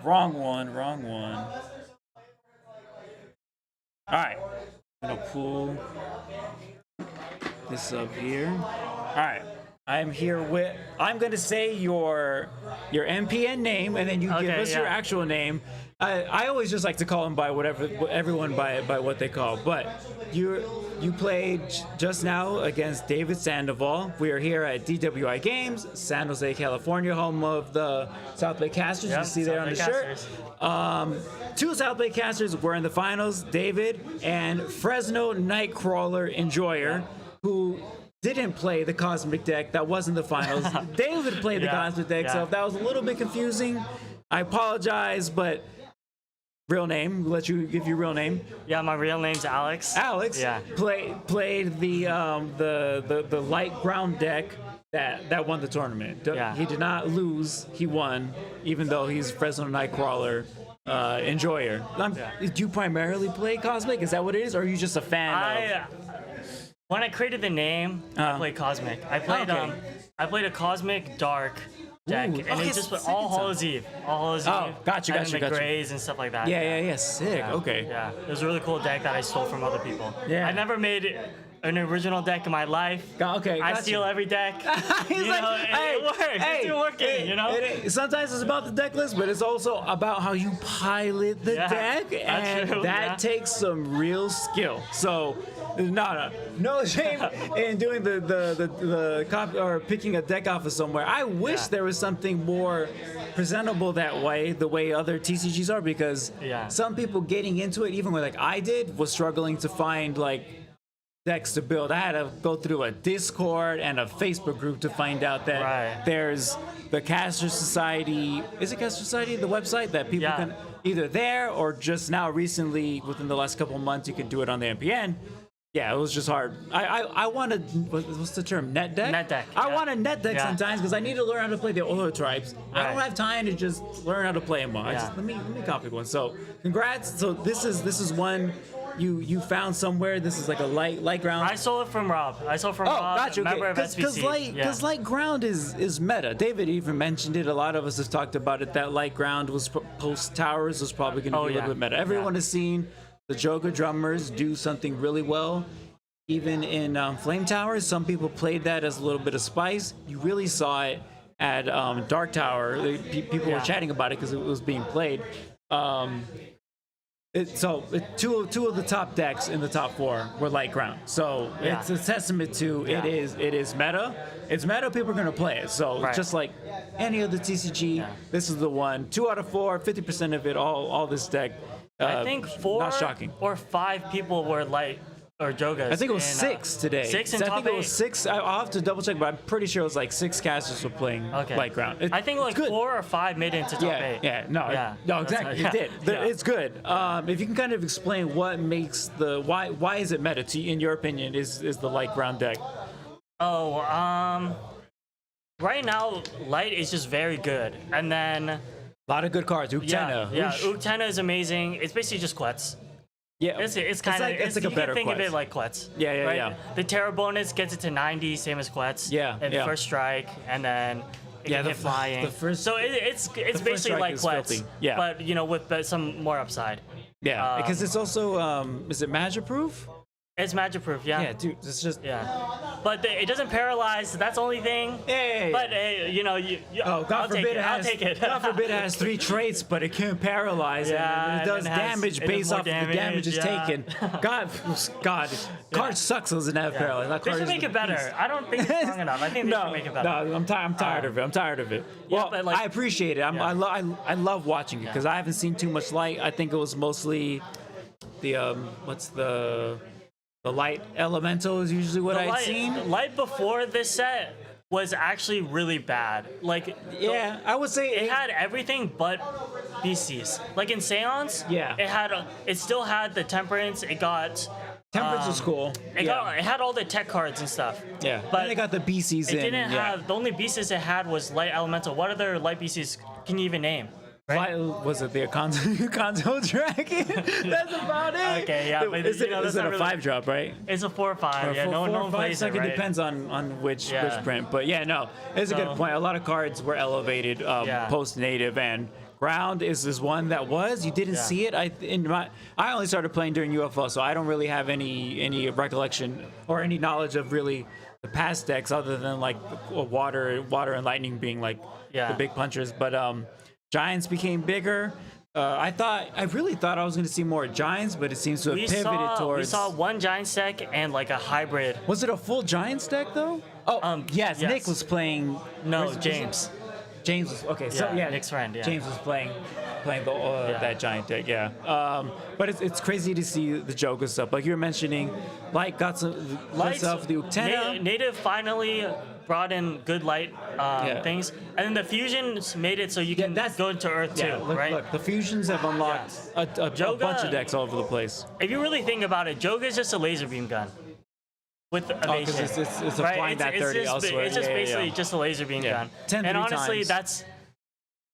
Wrong one. All right. I'm gonna pull this up here. All right. I'm here with. I'm gonna say your MPN name, and then you give us your actual name. I always just like to call them by everyone by what they call. But you played just now against David Sandoval. We are here at DWI Games, San Jose, California, home of the South Bay Casters. You can see there on the shirt. Two South Bay Casters were in the finals, David and Fresno Nightcrawler Enjoyer, who didn't play the Cosmic deck. That wasn't the finals. David played the Cosmic deck, so if that was a little bit confusing, I apologize, but real name, we'll let you give your real name. Yeah, my real name's Alex. Alex played the light ground deck that won the tournament. Yeah. He did not lose, he won, even though he's Fresno Nightcrawler Enjoyer. Do you primarily play Cosmic? Is that what it is, or are you just a fan of? When I created the name, I played Cosmic. I played a Cosmic Dark deck, and it just was all Hallows Eve. Gotcha. And the grays and stuff like that. Yeah. Sick. Yeah. Okay. Yeah, it was a really cool deck that I stole from other people. Yeah. I never made an original deck in my life. Okay. I steal every deck. He's like, hey, it works. It's still working, you know? Sometimes it's about the deck list, but it's also about how you pilot the deck, and that takes some real skill. So, no shame in doing the copy or picking a deck off of somewhere. I wish there was something more presentable that way, the way other TCGs are, because some people getting into it, even where like I did, was struggling to find like decks to build. I had to go through a Discord and a Facebook group to find out that there's the Caster Society. Is it Caster Society, the website that people can either there or just now recently within the last couple of months you can do it on the MPN. Yeah, it was just hard. I wanted, what's the term? Net deck? Net deck. I want a net deck sometimes because I need to learn how to play the Olo tribes. I don't have time to just learn how to play them all. Let me copy one. So congrats. So this is one you found somewhere. This is like a light ground. I stole it from Rob. Rob, gotcha. member of SBC. Because light ground is meta. David even mentioned it. A lot of us have talked about it. That light ground was post towers was probably going to be a little bit meta. Everyone has seen the Joga drummers do something really well. Even in Flame Towers, some people played that as a little bit of spice. You really saw it at Dark Tower. People were chatting about it because it was being played. Two of the top decks in the top four were light ground. So it's a testament to it is meta. It's meta, people are going to play it. So just like any other TCG, this is the one. 2 out of 4, 50% of it, all this deck. I think 4 not shocking. or 5 people were light or Jogas. I think it was 6 today. 6 in I top think it 8? was 6. I'll have to double check, but I'm pretty sure it was like 6 casters were playing light ground. I think like 4 or 5 made it into top 8. No, exactly. It did. It's good. If you can kind of explain what makes why is it meta in your opinion is the light ground deck? Right now light is just very good, and then a lot of good cards. Uktena. Uktena is amazing. It's basically just Quetz. Yeah, it's kind of it's like a better think Quetz. of it like Quetz. Yeah. The Terra bonus gets it to 90, same as Quetz. And first strike, and then it can hit flying. So it's basically like Quetz. Yeah. But with some more upside. Yeah, because it's also is it magic proof? It's magic proof, yeah. Yeah, dude, it's just but it doesn't paralyze. So that's the only thing. Yeah. But God forbid I'll take it. God forbid it has 3 traits, but it can't paralyze. Yeah, and it does damage based off of the damage it's taken. God, card sucks as an have paralyze. They should make it better. I don't think it's strong enough. I think they should make it better. No, I'm tired of it. I'm tired of it. Well, but I appreciate it. I love watching it because I haven't seen too much light. I think it was mostly the the light elemental is usually what I'd seen. Light before this set was actually really bad. I would say it had everything but BCs. Like in Seance, it still had the Temperance. It got Temperance was cool. It had all the tech cards and stuff. Yeah, but then they got the BCs. It didn't have the only BCs it had was light elemental. What other light BCs can you even name? Was it the Akanto Dragon? That's about it. Okay, yeah, but is it, that's is it not a really- 5-drop, right? It's a 4 or 5. Yeah, no one plays it, Like right? it depends on which Yeah. print. But yeah, no, it's a good So- point. A lot of cards were elevated Yeah. post native, and ground is one that was. You didn't Yeah. see it. I only started playing during UFO, so I don't really have any recollection or any knowledge of really the past decks other than like water and lightning being like Yeah. the big punchers. But giants became bigger. I really thought I was going to see more giants, but it seems to have pivoted towards. We saw one giant deck and like a hybrid. Was it a full Giants deck though? Oh, yes. yes. Nick was playing. No, was it- James. James was okay. So Yeah, yeah, Nick's friend, yeah. James was playing Yeah. that giant deck. Yeah. But it's crazy to see the Joker stuff. Like you were mentioning, Light got stuff. The Uktena. Native finally brought in good light things, and then the fusions made it so you can go into Earth too, right? Look, the fusions have unlocked a Joga- bunch of decks all over the place. If you really think about it, Joga is just a laser beam gun with evasion. Because it's right? applying that 30 just, elsewhere. It's just Yeah, yeah, basically yeah. just a laser beam Yeah. gun. 10 And three honestly, times. that's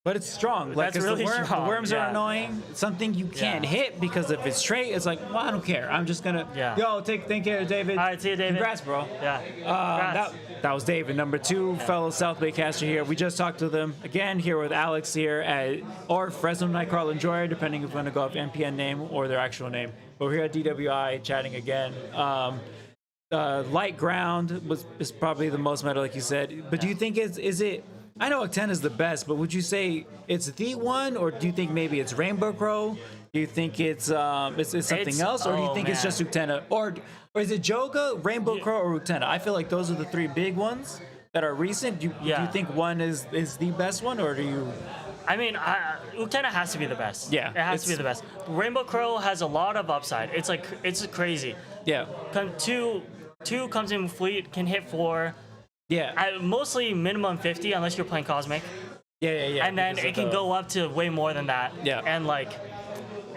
But it's strong. Like, That's 'cause really the strong, worms are yeah. annoying. Something you can't hit because if it's straight, it's like, well, I don't care. I'm just gonna. Yeah. Yo, take care, David. All right, see you, David. Congrats, bro. yeah. That, Congrats. that was David, number 2 fellow South Bay caster here. We just talked to them again here with Alex here at or Fresno Nightcrawler Enjoyer, depending if we're gonna go off NPN name or their actual name. But we're here at DWI chatting again. Light ground is probably the most meta, like you said. But do you think is it? I know Uktena is the best, but would you say it's the one, or do you think maybe it's Rainbow Crow? Do you think it's something else, or do you think it's man. just Uktena, or is it Joga, Rainbow Crow, or Uktena? I feel like those are the 3 big ones that are recent. Do you think one is the best one, or do you? I mean, Uktena has to be the best. Yeah, It has to be the best. Rainbow Crow has a lot of upside. It's crazy. Yeah, Two comes in fleet, can hit 4. yeah, Mostly minimum 50 unless you're playing Cosmic. yeah. And then because it of can the- go up to way more than that. Yeah. And like,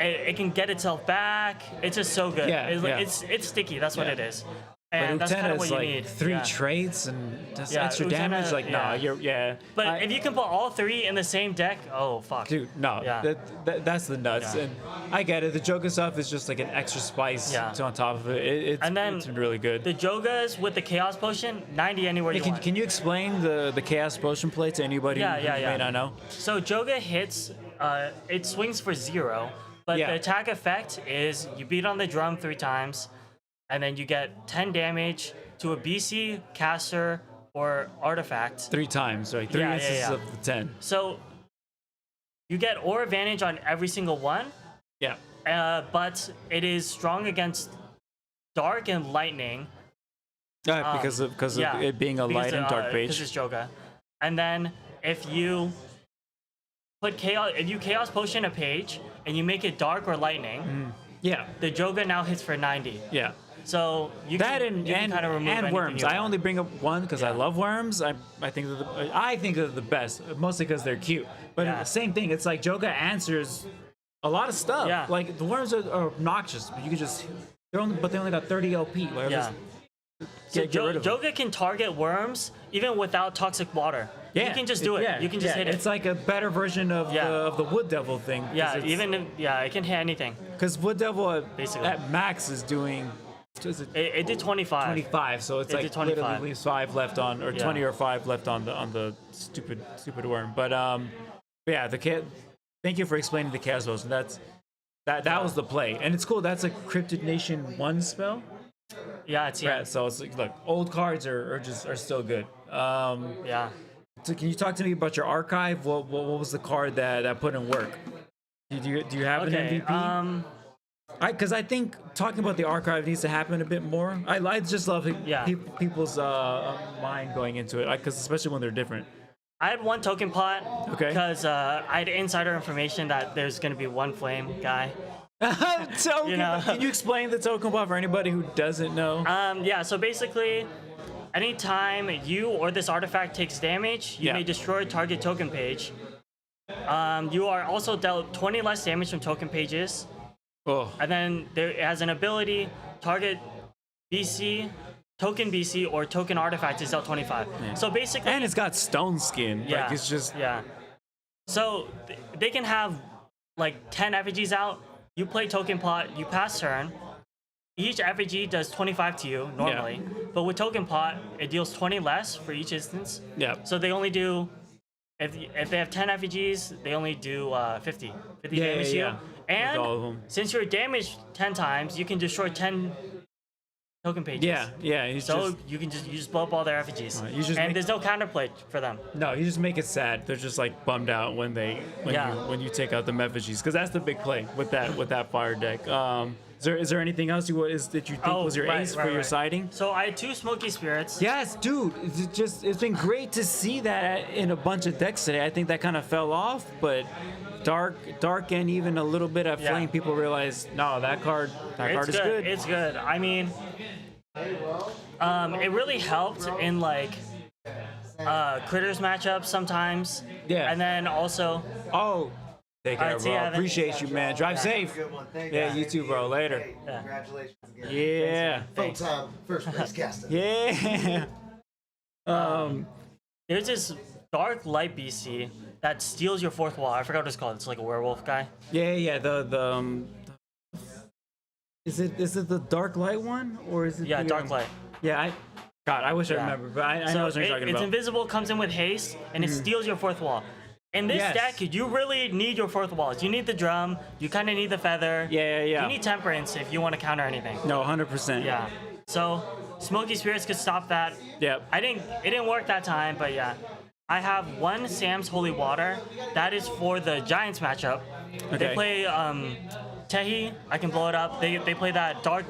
it can get itself back. It's just so good. Yeah, It's, yeah. it's sticky. That's what Yeah. it is. But And that's kind Uktena of what is you like need. 3 Yeah. traits and just Yeah, extra Uktena, damage. Like, yeah. no, you're. But if you can put all 3 in the same deck, oh fuck. Dude, no, Yeah. that's the nuts, Yeah. and I get it. The Joker stuff is just like an extra spice Yeah. to on top of it. And then it's really good. The Jogas with the Chaos Potion, 90 anywhere Hey, you can, want. can you explain the Chaos Potion play to anybody Yeah, who yeah, may yeah. not know? So Joga hits, it swings for 0, but Yeah. the attack effect is you beat on the drum 3 times, and then you get 10 damage to a BC, caster, or artifact. 3 times, right? 3 Yeah, yeah, instances yeah. of the 10. So you get aura advantage on every single one, Yeah. but it is strong against dark and lightning. Because of Yeah, it being a because, light and dark Because page. it's Joga. And then if you Chaos Potion a page and you make it dark or lightning, Yeah. the Joga now hits for 90. Yeah. So you That can, you can kind of remove and anything worms. you I want. only bring up one because I Yeah. love worms. I think they're the best, mostly because they're cute. But Yeah. same thing. It's like Joga answers a lot of stuff. Yeah. Like the worms are obnoxious, but you can just they only got 30 LP. Like, Yeah. just So get rid of them. Joga can target worms even without toxic water. Yeah, You can just do it. yeah, You can just yeah. hit it. It's like a better version of Yeah. the Wood Devil thing. Yeah, it can hit anything. Because Wood Devil Basically. at max is doing. Is it It did 25. 25? So it's It like did 25. literally leaves 5 left on, or Yeah. 20 or 5 left on the stupid worm. But yeah, thank you for explaining the Chaos Potion. That was the play, and it's cool. That's a Cryptid Nation 1 spell. Yeah, it's Yeah. So it's like, look, old cards are still good. yeah. So can you talk to me about your archive? What was the card that put in work? Do you have an Okay. MVP? Because I think talking about the archive needs to happen a bit more. I just love Yeah. people's mind going into it, because especially when they're different. I had one token pot. Okay. Because I had insider information that there's gonna be one flame guy. Token. You know. Can you explain the token bot for anybody who doesn't know? Yeah. So basically, anytime you or this artifact takes damage, you Yeah. may destroy target token page. You are also dealt 20 less damage from token pages, Oh, and then it has an ability target BC, token BC, or token artifact is dealt 25. So basically, and it's got stone skin. yeah, Like it's just yeah. So they can have like 10 effigies out. You play token pot, you pass turn. Each effigy does 25 to you normally, but with token pot, it deals 20 less for each instance. Yeah. So they only do, if they have 10 effigies, they only do 50 damage to you. And all of them. since you're damaged 10 times, you can destroy 10 token pages. Yeah. So you just blow up all their effigies. And there's no counterplay for them. No, you just make it sad. They're just like bummed out when you take out the effigies, because that's the big play with that fire deck. Is there anything else that you think was your ace for your siding? So I had 2 Smoky Spirits. Yes, dude. It's been great to see that in a bunch of decks today. I think that kind of fell off, but dark and even a little bit of flame, people realize, no, that card is good. It's good. I mean, it really helped in like critters matchups sometimes. Yeah. And then also. Take care, bro. Appreciate you, man. Drive safe. Good one. Thank Yeah, you too, bro. Later. Congratulations again. Yeah. Full-time first place caster. Yeah. There's this dark light BC that steals your 4th wall. I forgot what it's called. It's like a werewolf guy. Yeah. Is it the dark light one, or is it? Yeah, dark light. Yeah, I wish I remember, but I know what you're talking about. It's invisible, comes in with haste, and it steals your 4th wall. In this deck, you really need your 4th walls. You need the drum. You kind of need the feather. Yeah. You need temperance if you want to counter anything. No, 100%. Yeah. So Smoky Spirits could stop that. Yep. It didn't work that time, but yeah. I have 1 Sam's Holy Water. That is for the Giants matchup. Okay. They play Tehi. I can blow it up. They play that Dark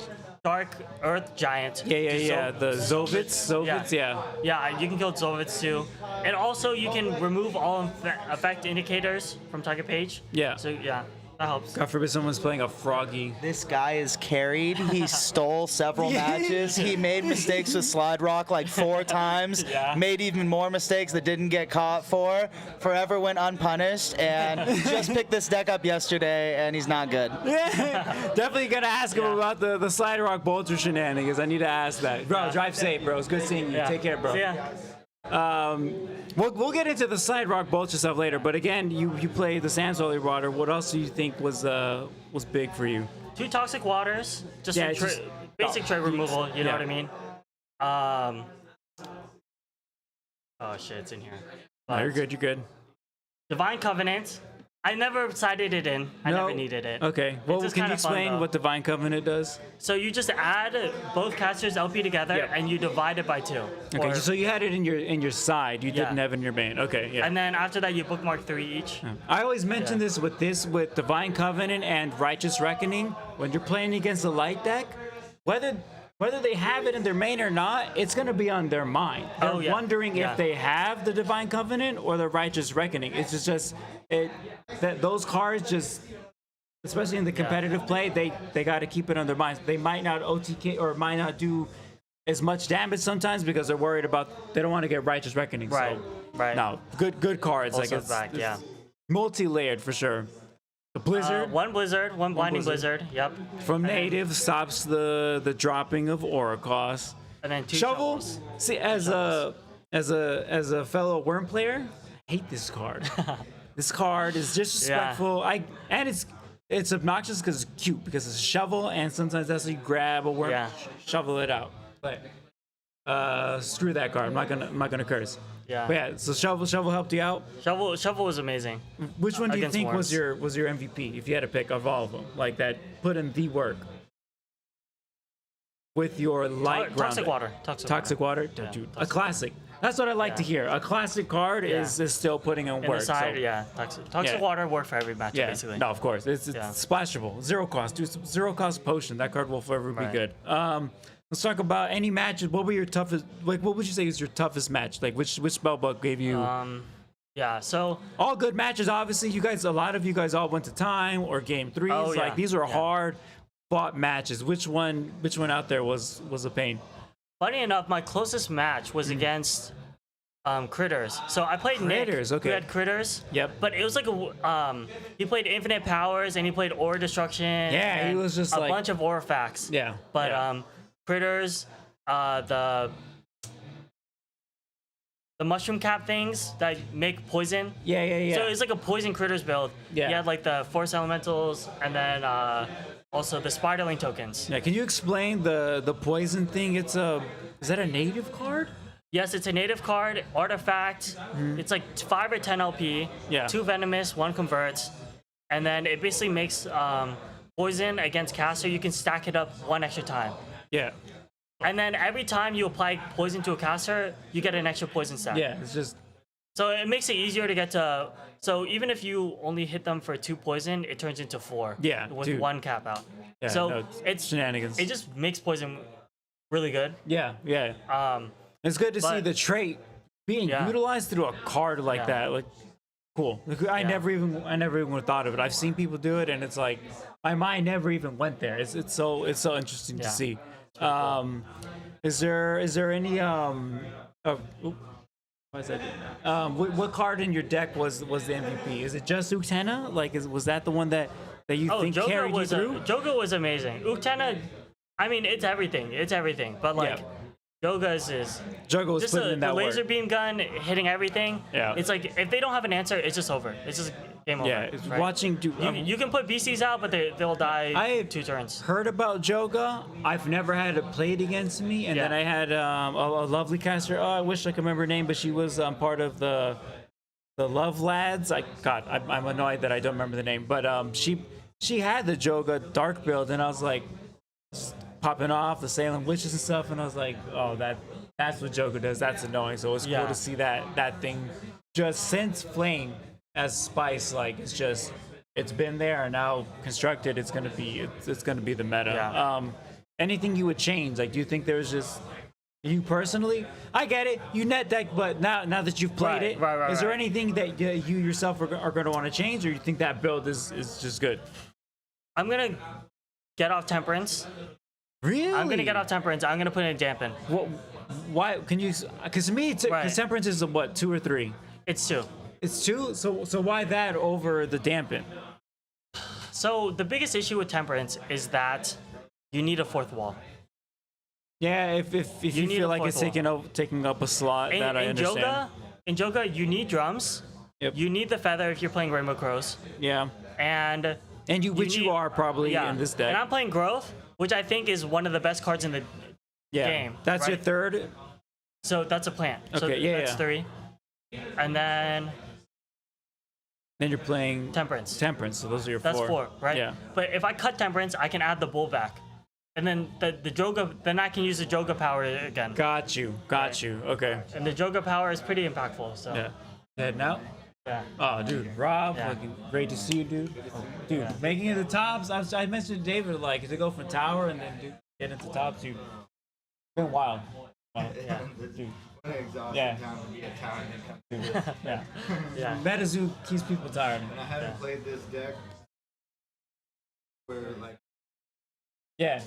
Earth Giant. Yeah. The Zovitz, yeah. Yeah, you can kill Zovitz too. And also you can remove all effect indicators from target page. Yeah. So yeah, that helps. God forbid someone's playing a Froggy. This guy is carried. He stole several matches. He made mistakes with Slide Rock like 4 times. Yeah. Made even more mistakes that didn't get caught for. Forever went unpunished, and just picked this deck up yesterday, and he's not good. Definitely gonna ask him about the Slide Rock Bolter shenanigans. I need to ask that. Bro, drive safe, bro. It's good seeing you. Yeah. Take care, bro. See ya. We'll get into the Slide Rock Bolter stuff later, but again, you play the Sam's Holy Water. What else do you think was big for you? 2 Toxic Waters, just basic trade removal. You know what I mean? Oh shit, it's in here. No, you're good. Divine Covenant. I never sided it in. I never needed it. Okay. Well, just can you kinda fun, explain though. what Divine Covenant does? So you just add both casters LP together and you divide it by 2. Okay. So you had it in your side. You didn't have it in your main. Okay. Yeah. And then after that, you bookmark 3 each. I always mention this with Divine Covenant and Righteous Reckoning. When you're playing against a light deck, whether they have it in their main or not, it's gonna be on their mind. They're wondering if they have the Divine Covenant or the Righteous Reckoning. It's just that those cards just, especially in the competitive play, they got to keep it on their minds. They might not OTK or might not do as much damage sometimes because they're worried about, they don't want to get Righteous Reckoning. Right. No, good cards. Also like back, yeah. Multi-layered for sure. The Blizzard. 1 Blizzard, 1 Blinding Blizzard. Yep. From native stops the dropping of Aura cost. And then 2 Shovel. shovels. See, as a fellow Worm player, I hate this card. This card is disrespectful. It's obnoxious because it's cute, because it's a shovel, and sometimes that's how you grab a worm, shovel it out. But screw that card. I'm not gonna curse. Yeah. But yeah. So shovel helped you out. Shovel was amazing. Which one do you think worms. was your MVP if you had to pick of all of them, like that put in the work with your light ground? Toxic water. Yeah, Dude, a classic. That's what I like to hear. A classic card is still putting in In work. the side, Toxic water worked for every matchup, Yeah. basically. No, of course. It's splashable. 0 cost. Do some 0 cost potion. That card will forever be good. Let's talk about any matches. What were your toughest? Like, what would you say is your toughest match? Like, which spellbook gave you? So all good matches. Obviously, a lot of you guys all went to time or game 3s. Oh, yeah. Like, these were hard fought matches. Which one out there was a pain? funny enough, my closest match was against Critters. So I played Critters, Nick, okay. who had Critters. Yep. But it was like he played Infinite Powers and he played Aura Destruction. Yeah, he was just a like bunch of Aura facts. Yeah. But yeah. Critters, the the mushroom cap things that make poison. Yeah. So it's like a poison critters build. Yeah. You had like the force elementals and then also the spiderling tokens. Yeah, can you explain the poison thing? Is that a native card? Yes, it's a native card, artifact. It's like 5 or 10 LP. Yeah. 2 venomous, 1 converts, and then it basically makes poison against caster. You can stack it up 1 extra time. Yeah. And then every time you apply poison to a caster, you get an extra poison stack. Yeah, it's just So it makes it easier to get to. So even if you only hit them for 2 poison, it turns into 4. Yeah, with dude. 1 cap out. yeah, So no, it's shenanigans. It just makes poison really good. yeah. Um, It's good to see but- the trait being Yeah. utilized through a card like Yeah. that. Like, cool. Like, I never even would have thought of it. I've seen people do it, and it's like my mind never even went there. It's so interesting to Yeah. see. Is there any why is that? What card in your deck was the MVP? Is it just Uktena? Like, was that the one that you think Joga carried you was through? Joga was amazing. Uktena, I mean, it's everything. But like, Yeah. Joga's is Joga was just putting in the that laser work. beam gun hitting everything. Yeah. It's like if they don't have an answer, it's just over. It's just game over. Yeah, it's right? watching. You can put BCs out, but they'll die I 2 turns. heard about Joga. I've never had it played against me, and Yeah. then I had a lovely caster. Oh, I wish I could remember her name, but she was part of the Love Lads. I'm annoyed that I don't remember the name, but she had the Joga dark build, and I was like just popping off the Salem witches and stuff, and I was like, oh, that's what Joga does. That's annoying. So it was cool Yeah. to see that thing just since Flame as Spice. Like it's been there and now constructed. It's gonna be the meta. Yeah. Anything you would change? Like, do you think there's just you personally? I get it. You net deck, but now that you've played it, is there right. anything that you yourself are going to want to change, or you think that build is just good? I'm gonna get off Temperance. Really? I'm gonna get off Temperance. I'm gonna put in Dampen. What? Why? Can you? Because to me, Right. Temperance is a what, 2 or 3? It's 2. It's 2. So why that over the Dampen? So the biggest issue with Temperance is that you need a 4th wall. Yeah, if you need feel a like it's fourth taking up a slot, that I understand. In Joga, you need drums. Yep. You need the feather if you're playing Rainbow Crows. Yeah, And which you need- are probably in this deck. And I'm playing Growth, which I think is one of the best cards in the game. That's your right? third. So that's a plant. So Okay, yeah, that's yeah. 3. And then Then you're playing Temperance. So those are your That's 4, right? Yeah. But if I cut Temperance, I can add the bull back. And then the Joga, then I can use the Joga power again. Got you. Okay. And the Joga power is pretty impactful. So Yeah. Heading out. yeah. Oh, dude, Rob, Yeah. fucking great to see you, dude. Dude, making it the tops. I mentioned to David, like, to go from tower and then get into tops, dude. Been wild. Yeah. Dude. Exhausting Yeah. time to be a talent and come Yeah. Yeah. MetaZoo keeps people tired. And I haven't played this deck where like Yeah.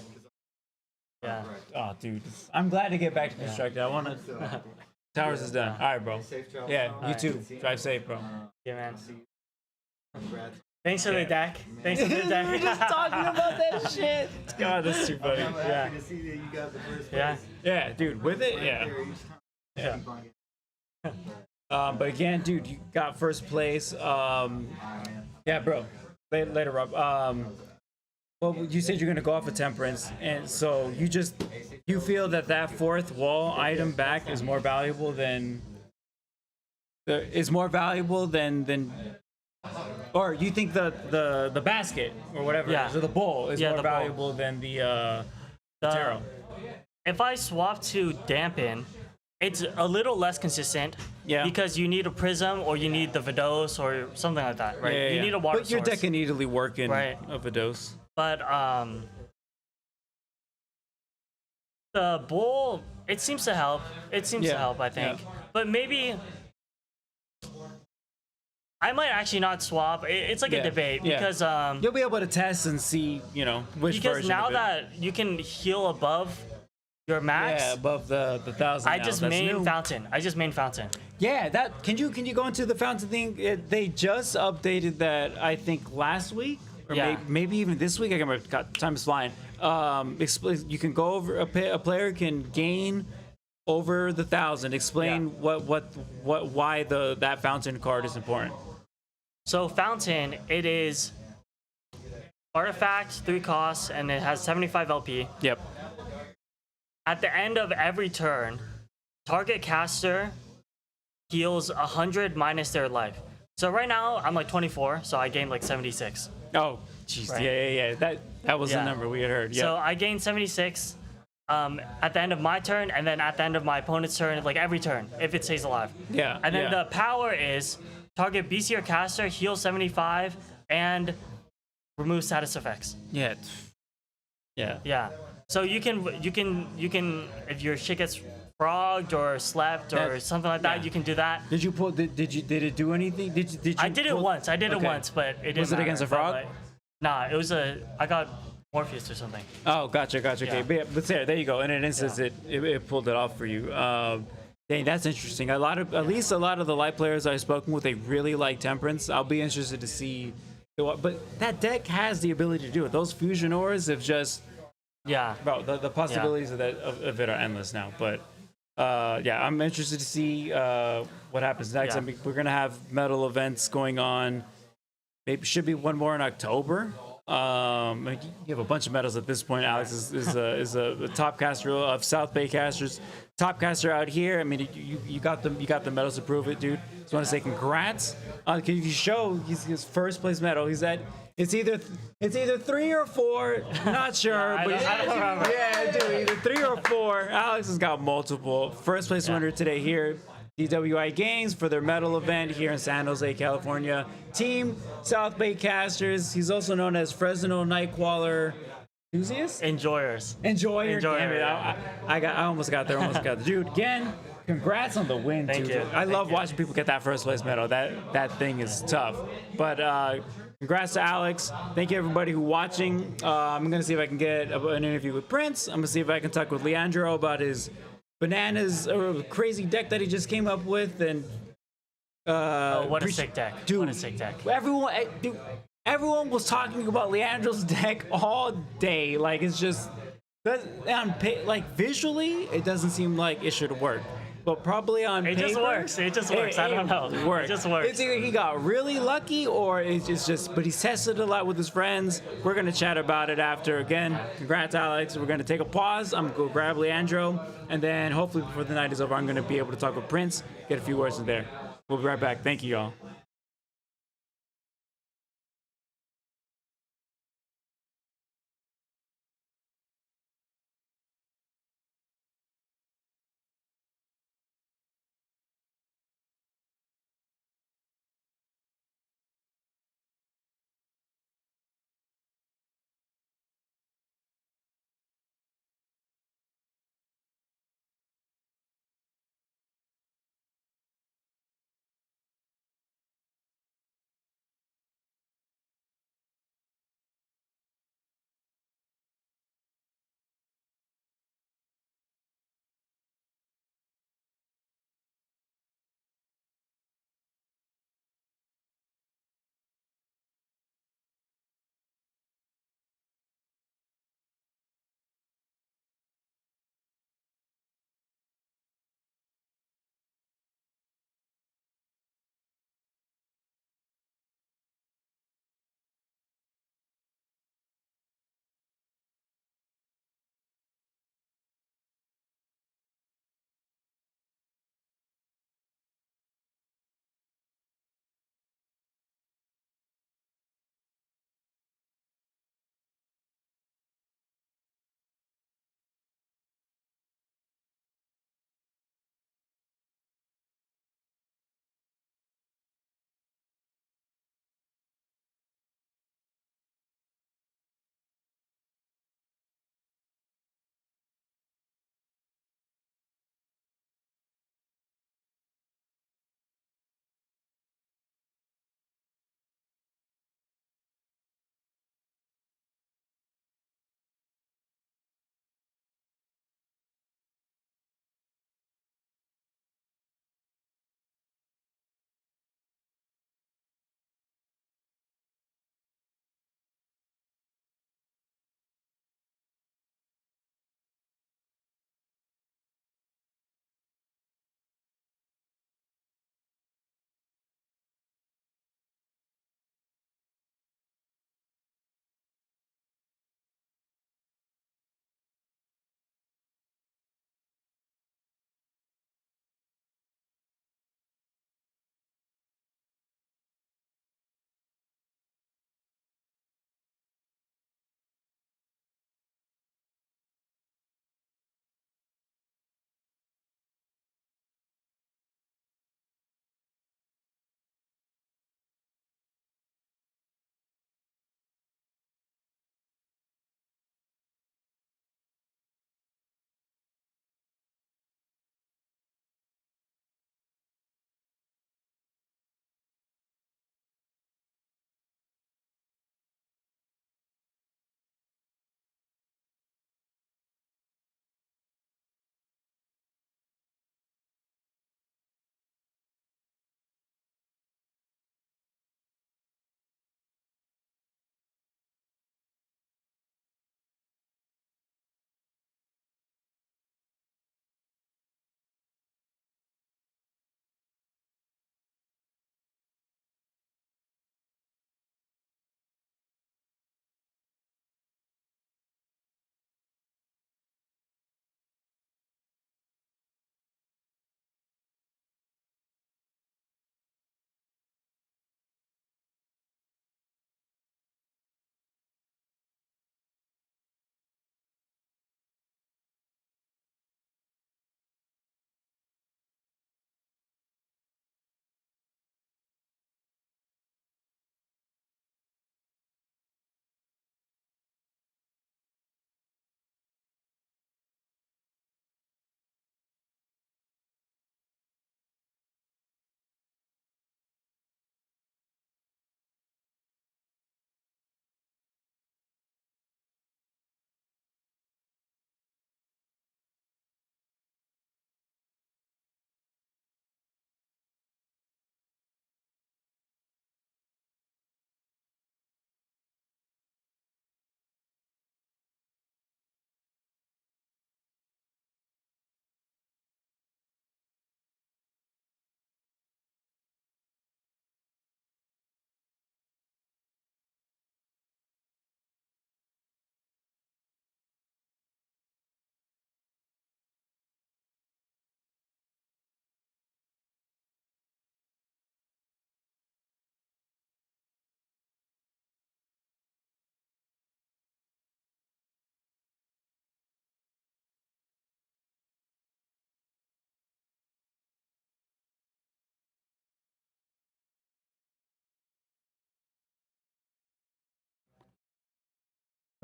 Yeah. Oh, dude. I'm glad to get back to constructed. I want to. so happy. Towers is done. All right, bro. Safe travel. Yeah, home. you Alright. too. Drive safe, bro. Yeah, man. Congrats. Thanks for the deck. Thanks for the deck. talking about that shit. God, that's too funny. I'm happy to see that you got the first place. Yeah. Yeah, dude, with it, Right yeah. there, each time. Yeah. Keep on getting- But again, dude, you got first place. Yeah, bro. Later, Rob. Well, you said you're gonna go off of Temperance, and so you feel that 4th wall item back is more valuable than or you think the basket or whatever Yeah. it is, or the bowl is Yeah, more the bowl. valuable than the tarot. If I swap to Dampen, it's a little less consistent. Yeah. Because you need a Prism or you need the Vidos or something like that, right? Yeah, you need a water But your source. deck can easily work in Right. of a dose. But the bull, it seems to help. It seems to Yeah, help, I think. yeah. But maybe I might actually not swap. It's like Yeah, a debate yeah. because You'll be able to test and see, which because version now of it. that you can heal above your max, Yeah, above the 1,000. I now. just That's main new. fountain. I just main fountain. Yeah, that can you go into the fountain thing? They just updated that, I think, last week or Yeah. maybe even this week. I can't remember. God, time is flying. You can go over a player can gain over the 1,000. Explain why that fountain card is important. So Fountain, it is artifact, 3 costs, and it has 75 LP. Yep. At the end of every turn, target caster heals 100 minus their life. So right now I'm like 24, so I gained like 76. Oh, jeez. Right. Yeah. That was the number we had heard. Yeah. So I gained 76 at the end of my turn, and then at the end of my opponent's turn, like every turn, if it stays alive. Yeah. And then the power is target BC or caster heal 75 and remove status effects. Yeah. Yeah. So you can if your shit gets frogged or slept or something like that, you can do that. Did you pull? Did it do anything? Did you? I did it once. I did it Okay. once, but it didn't. Was it against a frog? Nah, it was I got Morpheus or something. Oh, gotcha. Okay, Yeah. but there you go. In an instance, it pulled it off for you. Dang, that's interesting. At least a lot of the light players I've spoken with, they really like Temperance. I'll be interested to see. But that deck has the ability to do it. Those fusion ores have just. Yeah. Bro, the possibilities of it are endless now. But I'm interested to see what happens next. Yeah. I mean, we're gonna have medal events going on. Maybe should be one more in October. You have a bunch of medals at this point. Alex is a top caster of South Bay casters, top caster out here. I mean, you got the medals to prove it, dude. Just want to say congrats. Can you show his first place medal? He's at. It's either 3 or 4, not sure. I but don't remember. Yeah, dude, either 3 or 4. Alex has got multiple. First place winner today here, DWI Games for their medal event here in San Jose, California. Team South Bay Casters. He's also known as Fresno Nightcrawler enthusiast. Enjoyers. Enjoyer. Damn it. Yeah. I almost got there. Dude, again, congrats on the win, Thank dude. you. I love Thank you. watching people get that first place medal. That thing is tough. But congrats to Alex. Thank you everybody who watching. I'm gonna see if I can get an interview with Prince. I'm gonna see if I can talk with Leandro about his bananas crazy deck that he just came up with. And What a sick deck. Dude, What a sick deck. Everyone was talking about Leandro's deck all day. Like, it's just visually, it doesn't seem like it should work. But probably on It paper, just works. It just works. I don't know. It works. It just works. It's either he got really lucky or it's just. But he's tested a lot with his friends. We're gonna chat about it after. Again, congrats, Alex. We're gonna take a pause. I'm gonna go grab Leandro, and then hopefully before the night is over, I'm gonna be able to talk with Prince, get a few words in there. We'll be right back. Thank you, y'all.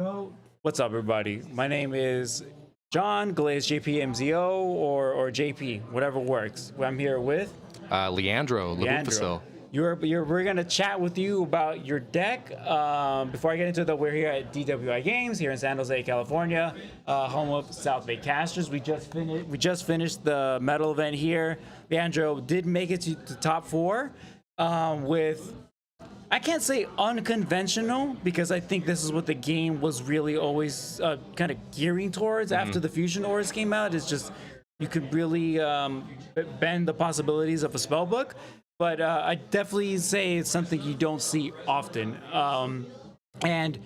So, what's up, everybody? My name is John Glaze, JPMZO, or JP, whatever works. I'm here with Leandro. We're gonna chat with you about your deck. Before I get into that, we're here at DWI Games here in San Jose, California, home of South Bay Casters. We just finished the medal event here. Leandro did make it to the top 4 with, I can't say unconventional, because I think this is what the game was really always kind of gearing towards after the Fusion Auras came out. It's just, you could really bend the possibilities of a spell book. But I definitely say it's something you don't see often. And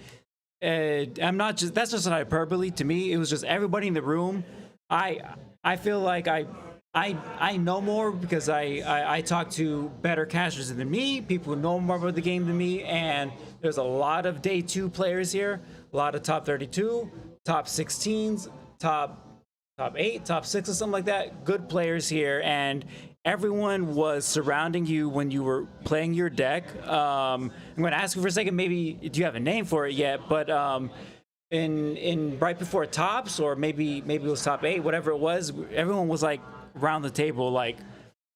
I'm not just, that's just an hyperbole to me. It was just everybody in the room. I feel like I know more because I talk to better casters than me, people who know more about the game than me, and there's a lot of day 2 players here, a lot of top 32, top 16s, top 8, top 6 or something like that, good players here, and everyone was surrounding you when you were playing your deck. I'm going to ask you for a second, maybe, do you have a name for it yet, but in right before tops, or maybe it was top 8, whatever it was, everyone was like around the table, like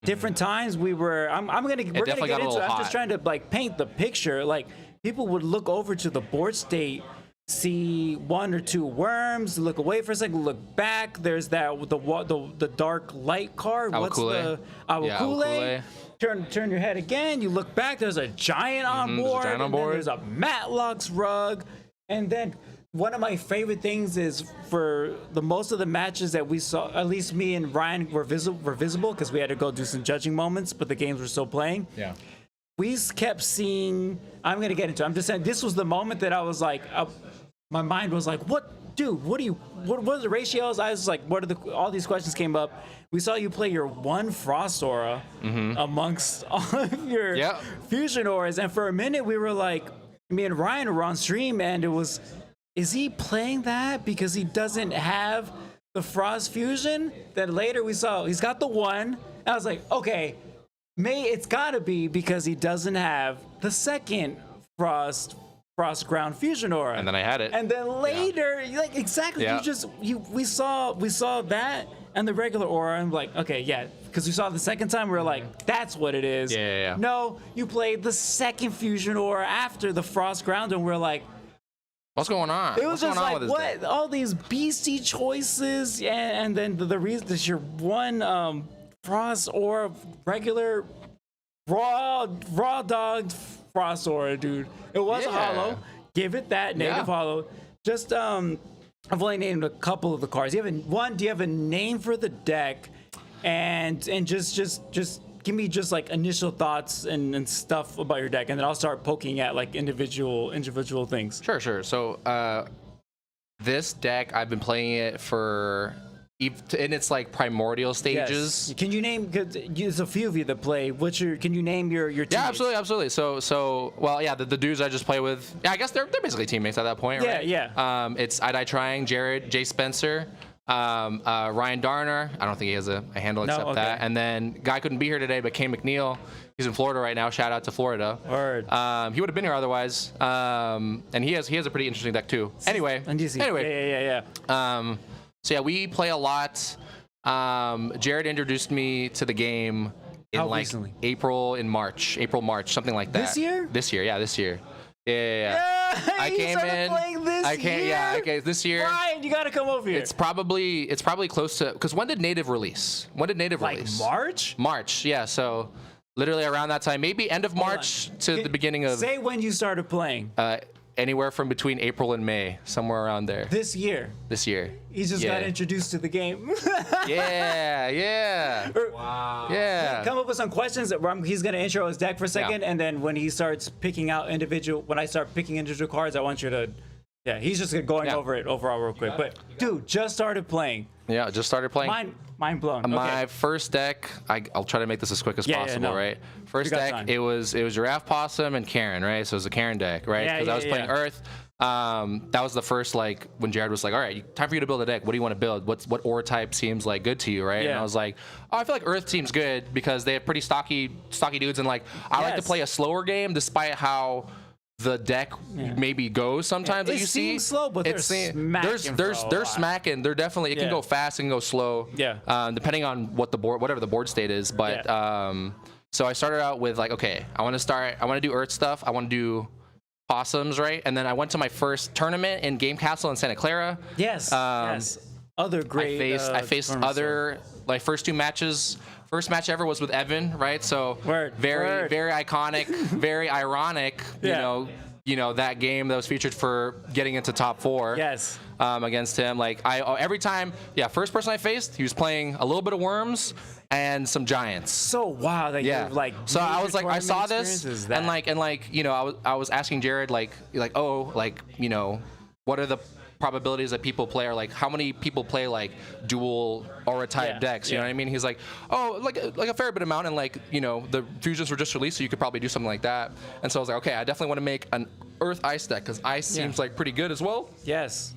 different times we're gonna get into it. I'm just trying to like paint the picture. Like, people would look over to the board state, see 1 or 2 worms, look away for a second, look back. There's that the dark light card. What's the Awakule? Turn your head again. You look back. There's a giant on board. There's a Matlock's rug, and then one of my favorite things is for the most of the matches that we saw, at least me and Ryan were visible because we had to go do some judging moments, but the games were still playing. Yeah. We kept seeing, I'm going to get into it. I'm just saying, this was the moment that I was like, my mind was like, what, dude, what are the ratios? I was like, all these questions came up. We saw you play your 1 Frost Aura amongst all of your Fusion Auras. And for a minute, we were like, me and Ryan were on stream, and it was, is he playing that because he doesn't have the Frost Fusion? Then later we saw he's got the 1. And I was like, okay, it's gotta be because he doesn't have the 2nd Frost Ground Fusion Aura. And then I had it. And then later, like, exactly, we saw that and the regular aura, and I'm like, okay, yeah, because we saw it the second time, we were like, that's what it is. Yeah. No, you played the 2nd Fusion Aura after the Frost Ground, and we're like, what's going on? It was just like, what? All these beastie choices, and then the reason is your 1 Frost or regular raw dogged Frost Aura, dude. It was a hollow. Give it that native hollow. Just I've only named a couple of the cards. Do you have a name for the deck? And just give me just like initial thoughts and stuff about your deck, and then I'll start poking at like individual things. Sure. So this deck, I've been playing it for in its like primordial stages. Yes. Can you name? Cause there's a few of you that play. Can you name your teammates? Yeah, absolutely. So well, yeah, the dudes I just play with. Yeah, I guess they're basically teammates at that point, right? Yeah. It's I Trying, Jared, Jay Spencer. Ryan Darner, I don't think he has a handle except that. And then guy couldn't be here today, but Kane McNeil, he's in Florida right now. Shout out to Florida. Word. He would have been here otherwise. And he has a pretty interesting deck too. Anyway. Yeah. So yeah, we play a lot. Jared introduced me to the game in recently? April, March, something like that. This year? This year. Yeah. I came in. Playing this year? Yeah, okay, this year. Ryan, you gotta come over here. It's probably close to, because when did Native release? March? March, yeah. So literally around that time, maybe end of March to the beginning of. Say when you started playing. Anywhere from between April and May, somewhere around there. This year. He just got introduced to the game. Yeah. Wow. Yeah. Come up with some questions that he's gonna intro his deck for a second, and then when he starts picking out when I start picking individual cards, I want you to. Yeah, he's just going over it overall real quick. But dude, just started playing. Yeah, just started playing. Mind blown. My first deck, I'll try to make this as quick as possible, right? First deck, time. it was Giraffe, Possum, and Karen, right? So it was a Karen deck, right? Because I was playing Earth. That was the first, like, when Jared was like, all right, time for you to build a deck. What do you want to build? What aura type seems like good to you, right? Yeah. And I was like, oh, I feel like Earth seems good because they have pretty stocky dudes, and like I like to play a slower game despite how the deck maybe goes sometimes that you see. Seems slow, but they're smacking. They're smacking. They're definitely. It can go fast. It can go slow. Yeah. Depending on whatever the board state is. But so I started out with like, okay, I want to do Earth stuff. I want to do possums, right? And then I went to my first tournament in Game Castle in Santa Clara. Yes. Other great. I faced other like first two matches. First match ever was with Evan, right? So very iconic, very ironic. You know that game that was featured for getting into top 4. Yes. Against him, like every time, first person I faced, he was playing a little bit of Worms and some Giants. So wow, that you're like. So I was like, I saw this, and I was asking Jared like what are the probabilities that people play, or like how many people play like dual aura type decks, you know what I mean? He's like, oh, like a fair bit amount, and like the fusions were just released, so you could probably do something like that. And so I was like, okay, I definitely want to make an Earth Ice deck because Ice seems like pretty good as well. Yes.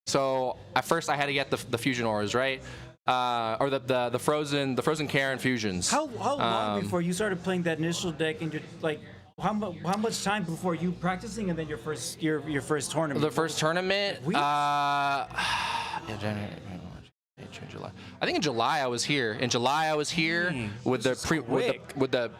So at first I had to get the fusion auras, right? Or the frozen Karen fusions. How long before you started playing that initial deck, and you're like, how much time before you practicing, and then your first tournament? The first tournament, January, July. I think in July I was here. With the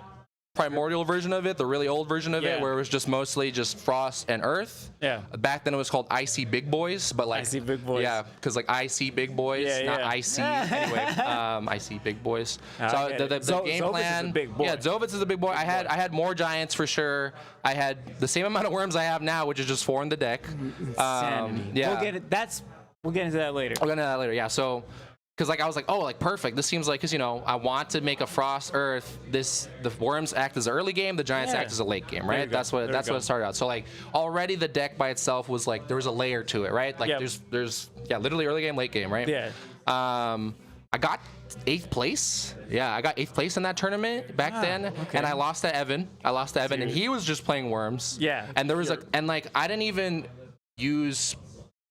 primordial version of it, the really old version of it, where it was just mostly just Frost and Earth. Yeah. Back then it was called Icy Big Boys, but like Icy Big Boys. Yeah, because like Icy Big Boys, not Icy. Anyway, Icy Big Boys. So the game plan. Is a big boy. Yeah, Zovitz is a big boy. I had more Giants for sure. I had the same amount of Worms I have now, which is just 4 in the deck. Insanity. Yeah. We'll get into that later. Yeah. So. Because like I was like, oh, like perfect. This seems like, because I want to make a Frost Earth. The Worms act as an early game, the Giants act as a late game, right? That's what it started out. So like already the deck by itself was like there was a layer to it, right? Like there's literally early game, late game, right? Yeah. I got 8th place. Yeah, I got 8th place in that tournament back then, and I lost to Evan. And he was just playing Worms. Yeah. And there was I didn't even use.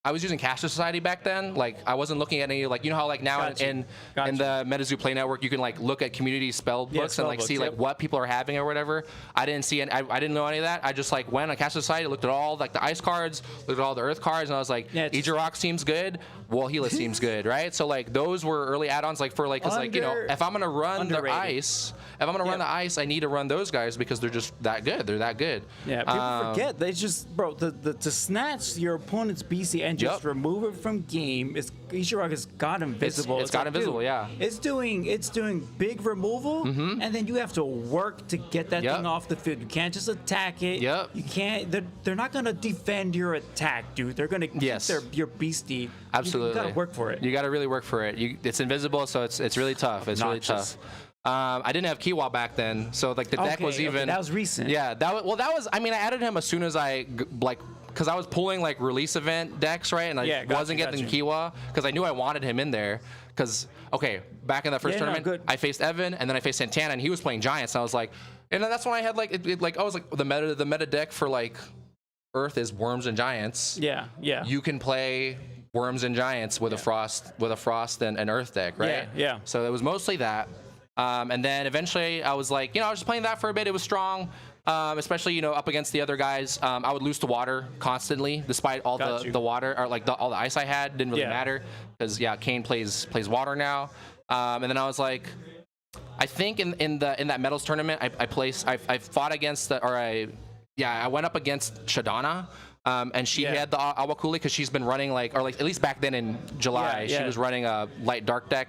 I was using Caster Society back then. Like I wasn't looking at any like how like now in the MetaZoo Play Network you can like look at community spell books and like see like what people are having or whatever. I didn't see any, I didn't know any of that. I just like went on Caster Society, looked at all like the ice cards, looked at all the earth cards, and I was like, Ijirok seems good. Walhela seems good, right? So like those were early add-ons like for like because like if I'm gonna run the ice, run the ice, I need to run those guys because they're just that good. They're that good. Yeah, people forget they just to snatch your opponent's BC and just remove it from game. Ijirok has got invisible. It's got invisible. Dude, yeah. It's doing big removal, and then you have to work to get that thing off the field. You can't just attack it. Yep. You can't. They're not gonna defend your attack, dude. They're gonna keep your beastie. Absolutely. You gotta work for it. You gotta really work for it. It's invisible, so it's really tough. It's really tough. I didn't have Kiwa back then, so like the deck was even. That was recent. Yeah, that was. I mean, I added him as soon as I because I was pulling like release event decks, right? And I wasn't getting Kiwa because I knew I wanted him in there. Because back in that first tournament, I faced Evan and then I faced Santana, and he was playing Giants, and I was like, and that's when I had like I was like the meta deck for like Earth is Worms and Giants. Yeah. You can play Worms and Giants with a Frost and Earth deck, right? Yeah. So it was mostly that. And then eventually I was like, I was just playing that for a bit. It was strong, especially, up against the other guys. I would lose to water constantly, despite all the water or like all the ice I had. Didn't really matter because Kane plays water now. And then I was like, I think in that medals tournament, I fought against I went up against Shadana. And she had the Awakuli because she's been running or at least back then in July, she was running a light dark deck.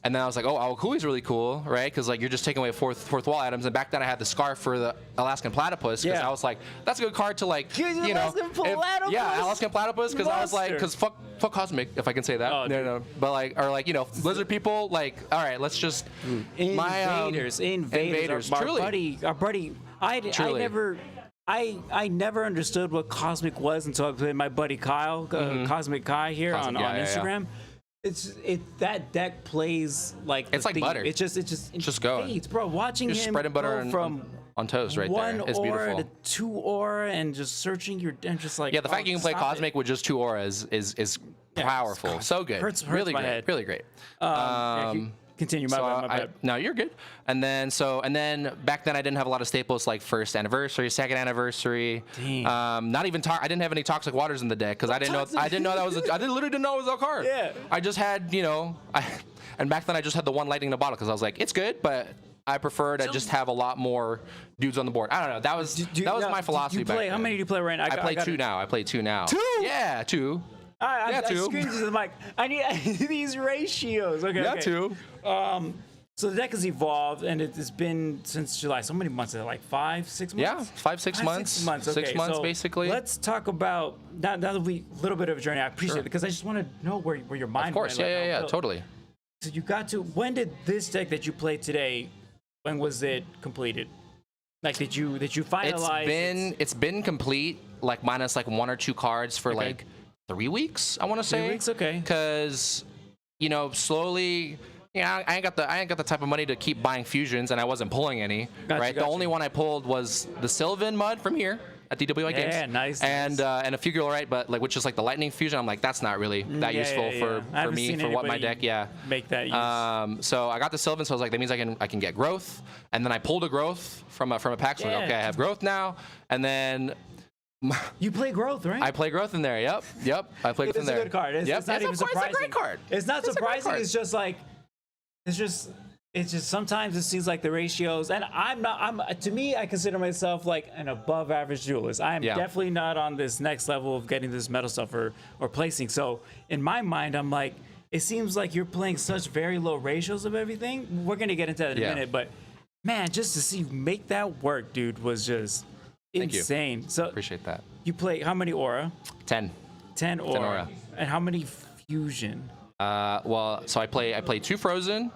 And then I was like, oh, Awakuli's really cool, right? Because you're just taking away fourth wall items. And back then I had the scarf for the Alaskan Platypus because I was like, that's a good card to Alaskan Platypus? Alaskan Platypus because I was like, because fuck Cosmic, if I can say that. Oh, no. But lizard people, all right, let's just invaders. Truly. Our buddy. I never understood what Cosmic was until I played my buddy Kyle, Cosmic Kai here on Instagram. That deck plays like it's like butter. It's just going. Fades, bro. Watching just him spreading butter from on toast right there. It's beautiful. 1 aura to 2 aura and just searching your and just like the fact you can play Cosmic with just 2 auras is powerful. So good. Hurts really my great. head. Really great. Continue. My bad. No, you're good. And then back then I didn't have a lot of staples like first anniversary, second anniversary. Not even I didn't have any toxic waters in the deck because I didn't know that was I literally didn't know it was a card. Yeah. I just had and back then I just had the one lightning in the bottle because I was like, it's good, but I prefer to just have a lot more dudes on the board. I don't know. That was my philosophy back then. How many do you play right now? I play two now. I play two now. Two? Yeah, two. I screamed to the mic. I need these ratios. Okay. Yeah, okay. two. So the deck has evolved, and it's been since July. So many months? Like 5, 6 months? Yeah, 5, 6 months. 6 months. Okay, 6 months, so basically. Let's talk about now that we a little bit of a journey. I appreciate it because I just want to know where your mind. Of course, went, yeah, totally. So you got to. When did this deck that you played today? When was it completed? Like, did you finalize? It's been complete, like minus like 1 or 2 cards for like 3 weeks. I want to say 3 weeks, okay. Because slowly. Yeah, I ain't got the type of money to keep buying fusions, and I wasn't pulling any. Right, the only one I pulled was the Sylvan Mud from here at DWI Games. Yeah, nice. And a Figural, but like which is like the Lightning Fusion. I'm like, that's not really that useful for me for what my deck. Yeah, make that use. So I got the Sylvan, so I was like, that means I can get growth, and then I pulled a growth from a pack. So I was like, okay, I have growth now, and then. You play growth, right? I play growth in there. Yep. I play growth in there. It's a good card. It's not even surprising. It's a great card. It's not surprising. It's just like. It's just sometimes it seems like the ratios, and to me, I consider myself like an above average duelist. I am definitely not on this next level of getting this metal stuff or placing. So in my mind, I'm like, it seems like you're playing such very low ratios of everything. We're gonna get into that in a minute, but man, just to see you make that work, dude, was just insane. Thank you. So appreciate that. You play how many aura? 10. 10 aura. 10 aura. And how many fusion? So I play 2 frozen,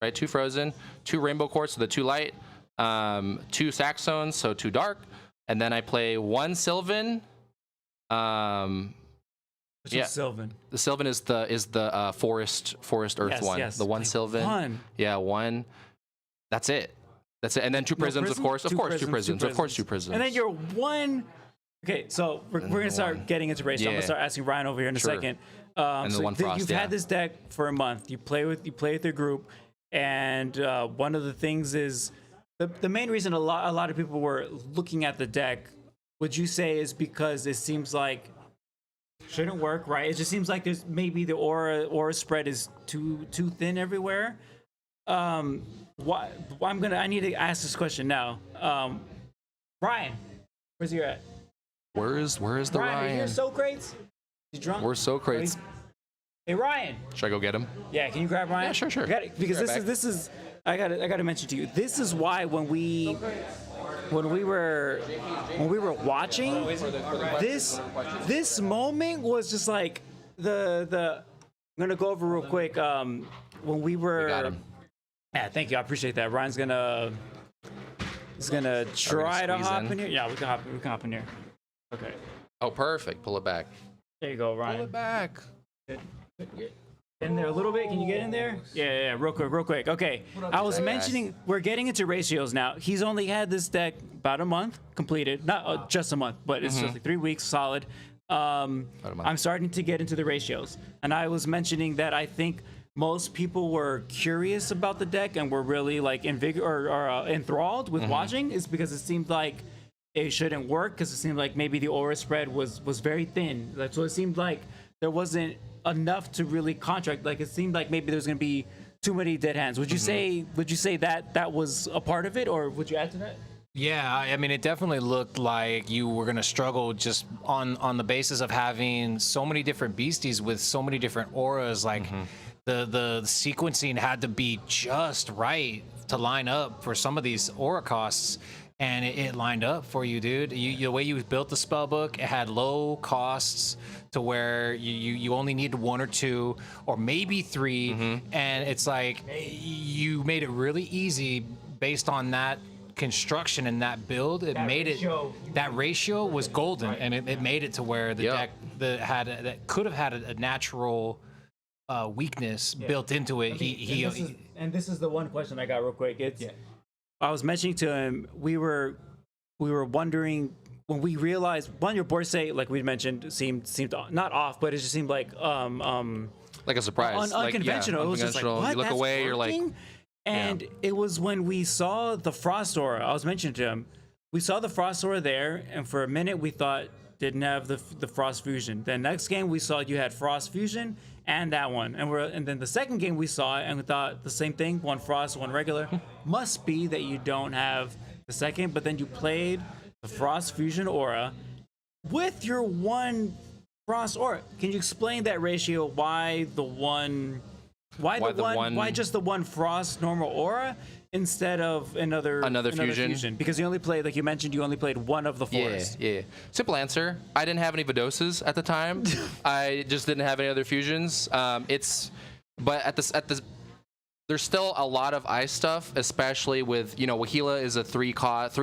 right? 2 frozen, 2 rainbow quartz, so the 2 light, 2 saxones, so 2 dark, and then I play 1 sylvan. What's your sylvan? The sylvan is the forest earth one. Yes. The 1 sylvan. 1. Yeah, 1. That's it. And then 2 prisms, of course. Of course, 2 prisms. Of course, 2 prisms. And then you're 1. Okay, so we're gonna start getting into race. I'm gonna start asking Ryan over here in a second. And the 1 frost. You've had this deck for a month. You play with your group, and one of the things is the main reason a lot of people were looking at the deck. Would you say is because it seems like shouldn't work, right? It just seems like there's maybe the aura spread is too thin everywhere. I need to ask this question now. Ryan, where's he at? Where is the Ryan? Are you Socrates? You drunk? Where's Socrates? Hey Ryan. Should I go get him? Yeah, can you grab Ryan? Yeah, sure. Because this is I gotta mention to you. This is why when we were watching this moment was just like the I'm gonna go over real quick. When we were. We got him. Yeah, thank you. I appreciate that. Ryan's gonna try to hop in here. Yeah, we can hop in here. Okay. Oh, perfect. Pull it back. There you go, Ryan. Pull it back. Get in there a little bit. Can you get in there? Yeah. Real quick. Okay. I was mentioning we're getting into ratios now. He's only had this deck about a month completed. Not just a month, but it's just like 3 weeks solid. I'm starting to get into the ratios, and I was mentioning that I think most people were curious about the deck and were really like enthralled with watching is because it seemed like it shouldn't work because it seemed like maybe the aura spread was very thin. So it seemed like there wasn't enough to really contract. Like it seemed like maybe there's gonna be too many dead hands. Would you say that was a part of it, or would you add to that? Yeah, I mean, it definitely looked like you were going to struggle just on the basis of having so many different beasties with so many different auras. Like the sequencing had to be just right to line up for some of these aura costs. And it lined up for you, dude. The way you built the spell book, it had low costs to where you only needed 1 or 2 or maybe 3. And it's like you made it really easy based on that construction and that build. That ratio was golden, and it made it to where the deck that could have had a natural weakness built into it. And this is the one question I got real quick. I was mentioning to him, we were wondering when we realized your board state, like we mentioned, seemed not off, but it just seemed like like a surprise, unconventional. Like, it was just like, what? You look That's away, you're like, working? And it was when we saw the Frost Aura. I was mentioning to him, we saw the Frost Aura there, and for a minute we thought didn't have the Frost Fusion. Then next game we saw you had Frost Fusion and that one, and then the second game we saw it and we thought the same thing, one Frost, one regular. Must be that you don't have the second, but then you played the Frost Fusion Aura with your one Frost Aura. Can you explain that ratio? Why just the one Frost normal Aura instead of another fusion? Because you only played, like you mentioned, you only played one of the forest. Yeah. Simple answer. I didn't have any Vidoses at the time. I just didn't have any other fusions. There's still a lot of ice stuff, especially with, Wahila is a 3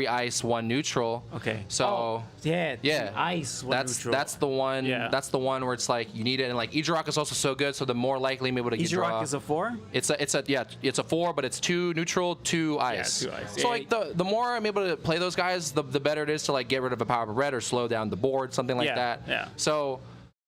ice, 1 neutral. Okay. So ice, 1 neutral. That's the one. Yeah. That's the one where it's like you need it, and like Ijarok is also so good, so the more likely I'm able to get draw. Ijarok is a 4. It's a 4, but it's 2 neutral, 2 ice. Yeah, 2 ice. So like the more I'm able to play those guys, the better it is to like get rid of a power of red or slow down the board, something like that. Yeah. So.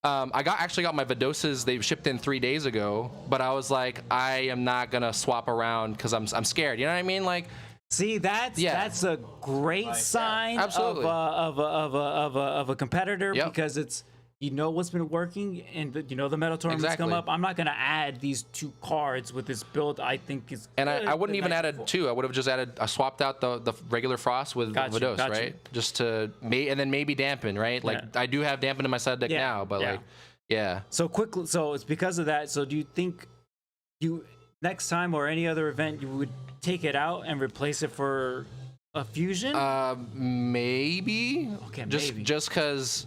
I actually got my Vidoses. They shipped in 3 days ago, but I was like, I am not gonna swap around because I'm scared. You know what I mean? Like, see, that's a great sign Absolutely. of a competitor, Yep. because it's what's been working, and the medal tournaments come up. I'm not gonna add these 2 cards with this build. I think is and good I wouldn't even night added before. 2. I would have just swapped out the regular Frost with Vidos, right? Just to and then maybe dampen, right? Like I do have dampen in my side deck now, but So quickly, so it's because of that. So do you think next time or any other event you would take it out and replace it for a fusion? Maybe. Okay, maybe. Just because.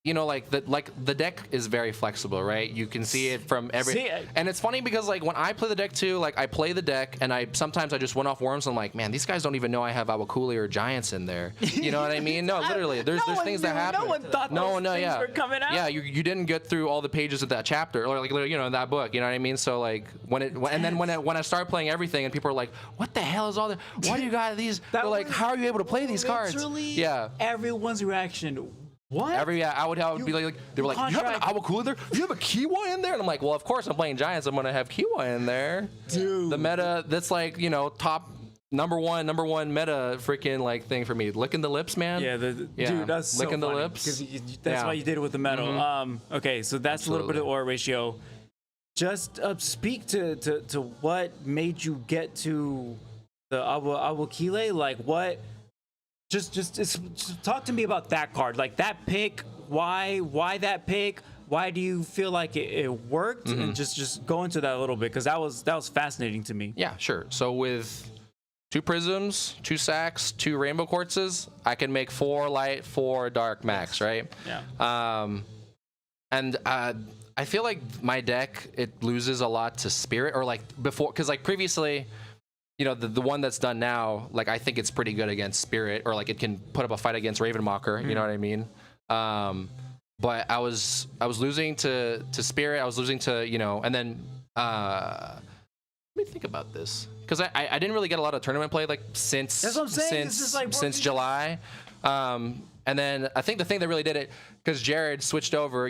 The deck is very flexible, right? You can see it from and it's funny because like when I play the deck too, like I play the deck and sometimes I just went off worms and I'm like, man, these guys don't even know I have Awakuli or Giants in there. You know what I mean? No, literally, there's things that happen. No one thought those things were coming out. Yeah, you didn't get through all the pages of that chapter or like in that book. You know what I mean? So like when I start playing everything and people are like, what the hell is all that? Why do you got these? They're like, how are you able to play these cards? Yeah. Everyone's reaction. What? I would be like, they were like, you have an Awakuli there? You have a Kiwa in there? And I'm like, well, of course I'm playing Giants. I'm gonna have Kiwa in there. Dude. The meta that's like, top number one meta freaking like thing for me. Licking the lips, man. Yeah, dude, that's so licking funny, the lips. because that's why you did it with the medal. Mm-hmm. Okay, so that's a little bit of aura ratio. Just speak to what made you get to the Awakile. Like what? Just talk to me about that card. Like that pick. Why that pick? Why do you feel like it worked? Mm-hmm. And just go into that a little bit, because that was fascinating to me. Yeah, sure. So with 2 prisms, 2 sacks, 2 rainbow quartzes, I can make 4 light, 4 dark max, right? Yeah. And I feel like my deck, it loses a lot to Spirit, or like before, because like previously, the one that's done now, like I think it's pretty good against Spirit, or like it can put up a fight against Ravenmocker. You know what I mean? But I was losing to Spirit. I was losing to and then let me think about this, because I didn't really get a lot of tournament play like since That's what I'm saying. since July. And then I think the thing that really did it, because Jared switched over.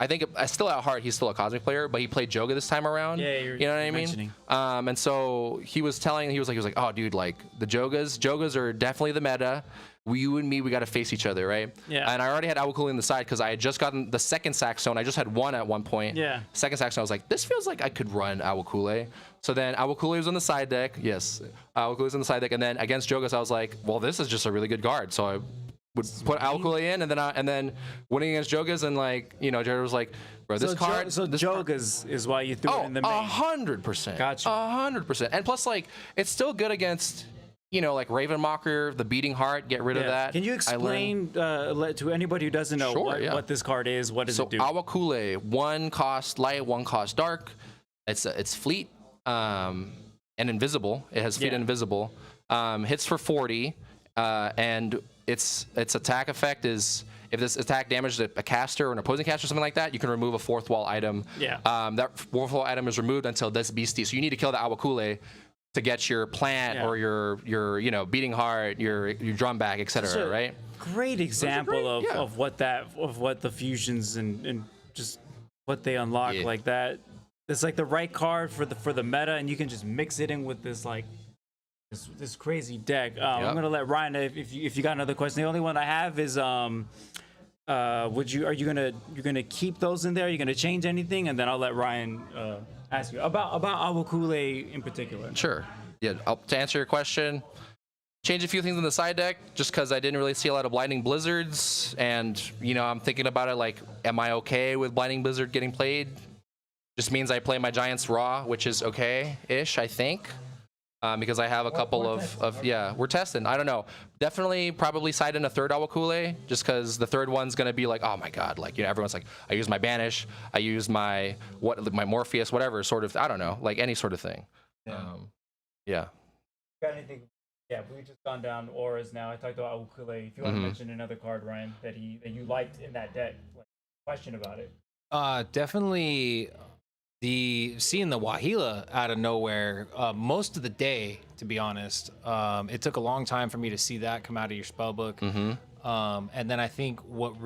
I think still at heart he's still a Cosmic player, but he played Joga this time around. Yeah, you know what I mean. And so he was like, oh dude, like the Jogas are definitely the meta. You and me, we got to face each other, right? Yeah. And I already had Awakuli in the side because I had just gotten the second Saxstone. I just had 1 at one point. Yeah. Second Saxstone, I was like, this feels like I could run Awakuli. So then Awakuli was on the side deck. Yes, Awakuli was on the side deck. And then against Jogas, I was like, well, this is just a really good guard. So I would put Awakuli in, and then winning against Jogas, and like Jared was like, bro, this card. So Jogas is why you threw it in the main. 100%. Gotcha. 100%. And plus, like, it's still good against like Ravenmocker, the Beating Heart. Get rid of that. Can you explain to anybody who doesn't know what this card is? What does it do? So Awakuli, 1 cost light, 1 cost dark. It's fleet and invisible. It has fleet and invisible. Hits for 40, and its attack effect is, if this attack damages a caster or an opposing caster or something like that, you can remove a 4th wall item. Yeah. That 4th wall item is removed until this beastie. So you need to kill the Awakuli to get your plant or your Beating Heart, your drum back, etc. Right? Great example of what the fusions and just what they unlock like that. It's like the right card for the meta, and you can just mix it in with this like this crazy deck. I'm gonna let Ryan know if you got another question. The only one I have is are you gonna keep those in there? Are you gonna change anything? And then I'll let Ryan ask you about Awakule in particular. Sure. Yeah. To answer your question, change a few things in the side deck just because I didn't really see a lot of Blinding Blizzards, and I'm thinking about it like, am I okay with Blinding Blizzard getting played? Just means I play my Giants raw, which is okay-ish, I think. Because I have a couple we're testing. I don't know. Definitely probably side in a third Awakule, just because the third one's going to be like, oh my God, like, everyone's like, I use my Banish, I use my Morpheus, whatever sort of, I don't know, like any sort of thing. Yeah. Got anything? Yeah, we've just gone down auras now. I talked about Awakule. If you want to mention another card, Ryan, that you liked in that deck, like, question about it. Definitely seeing the Wahila out of nowhere most of the day, to be honest. It took a long time for me to see that come out of your spellbook. And then I think what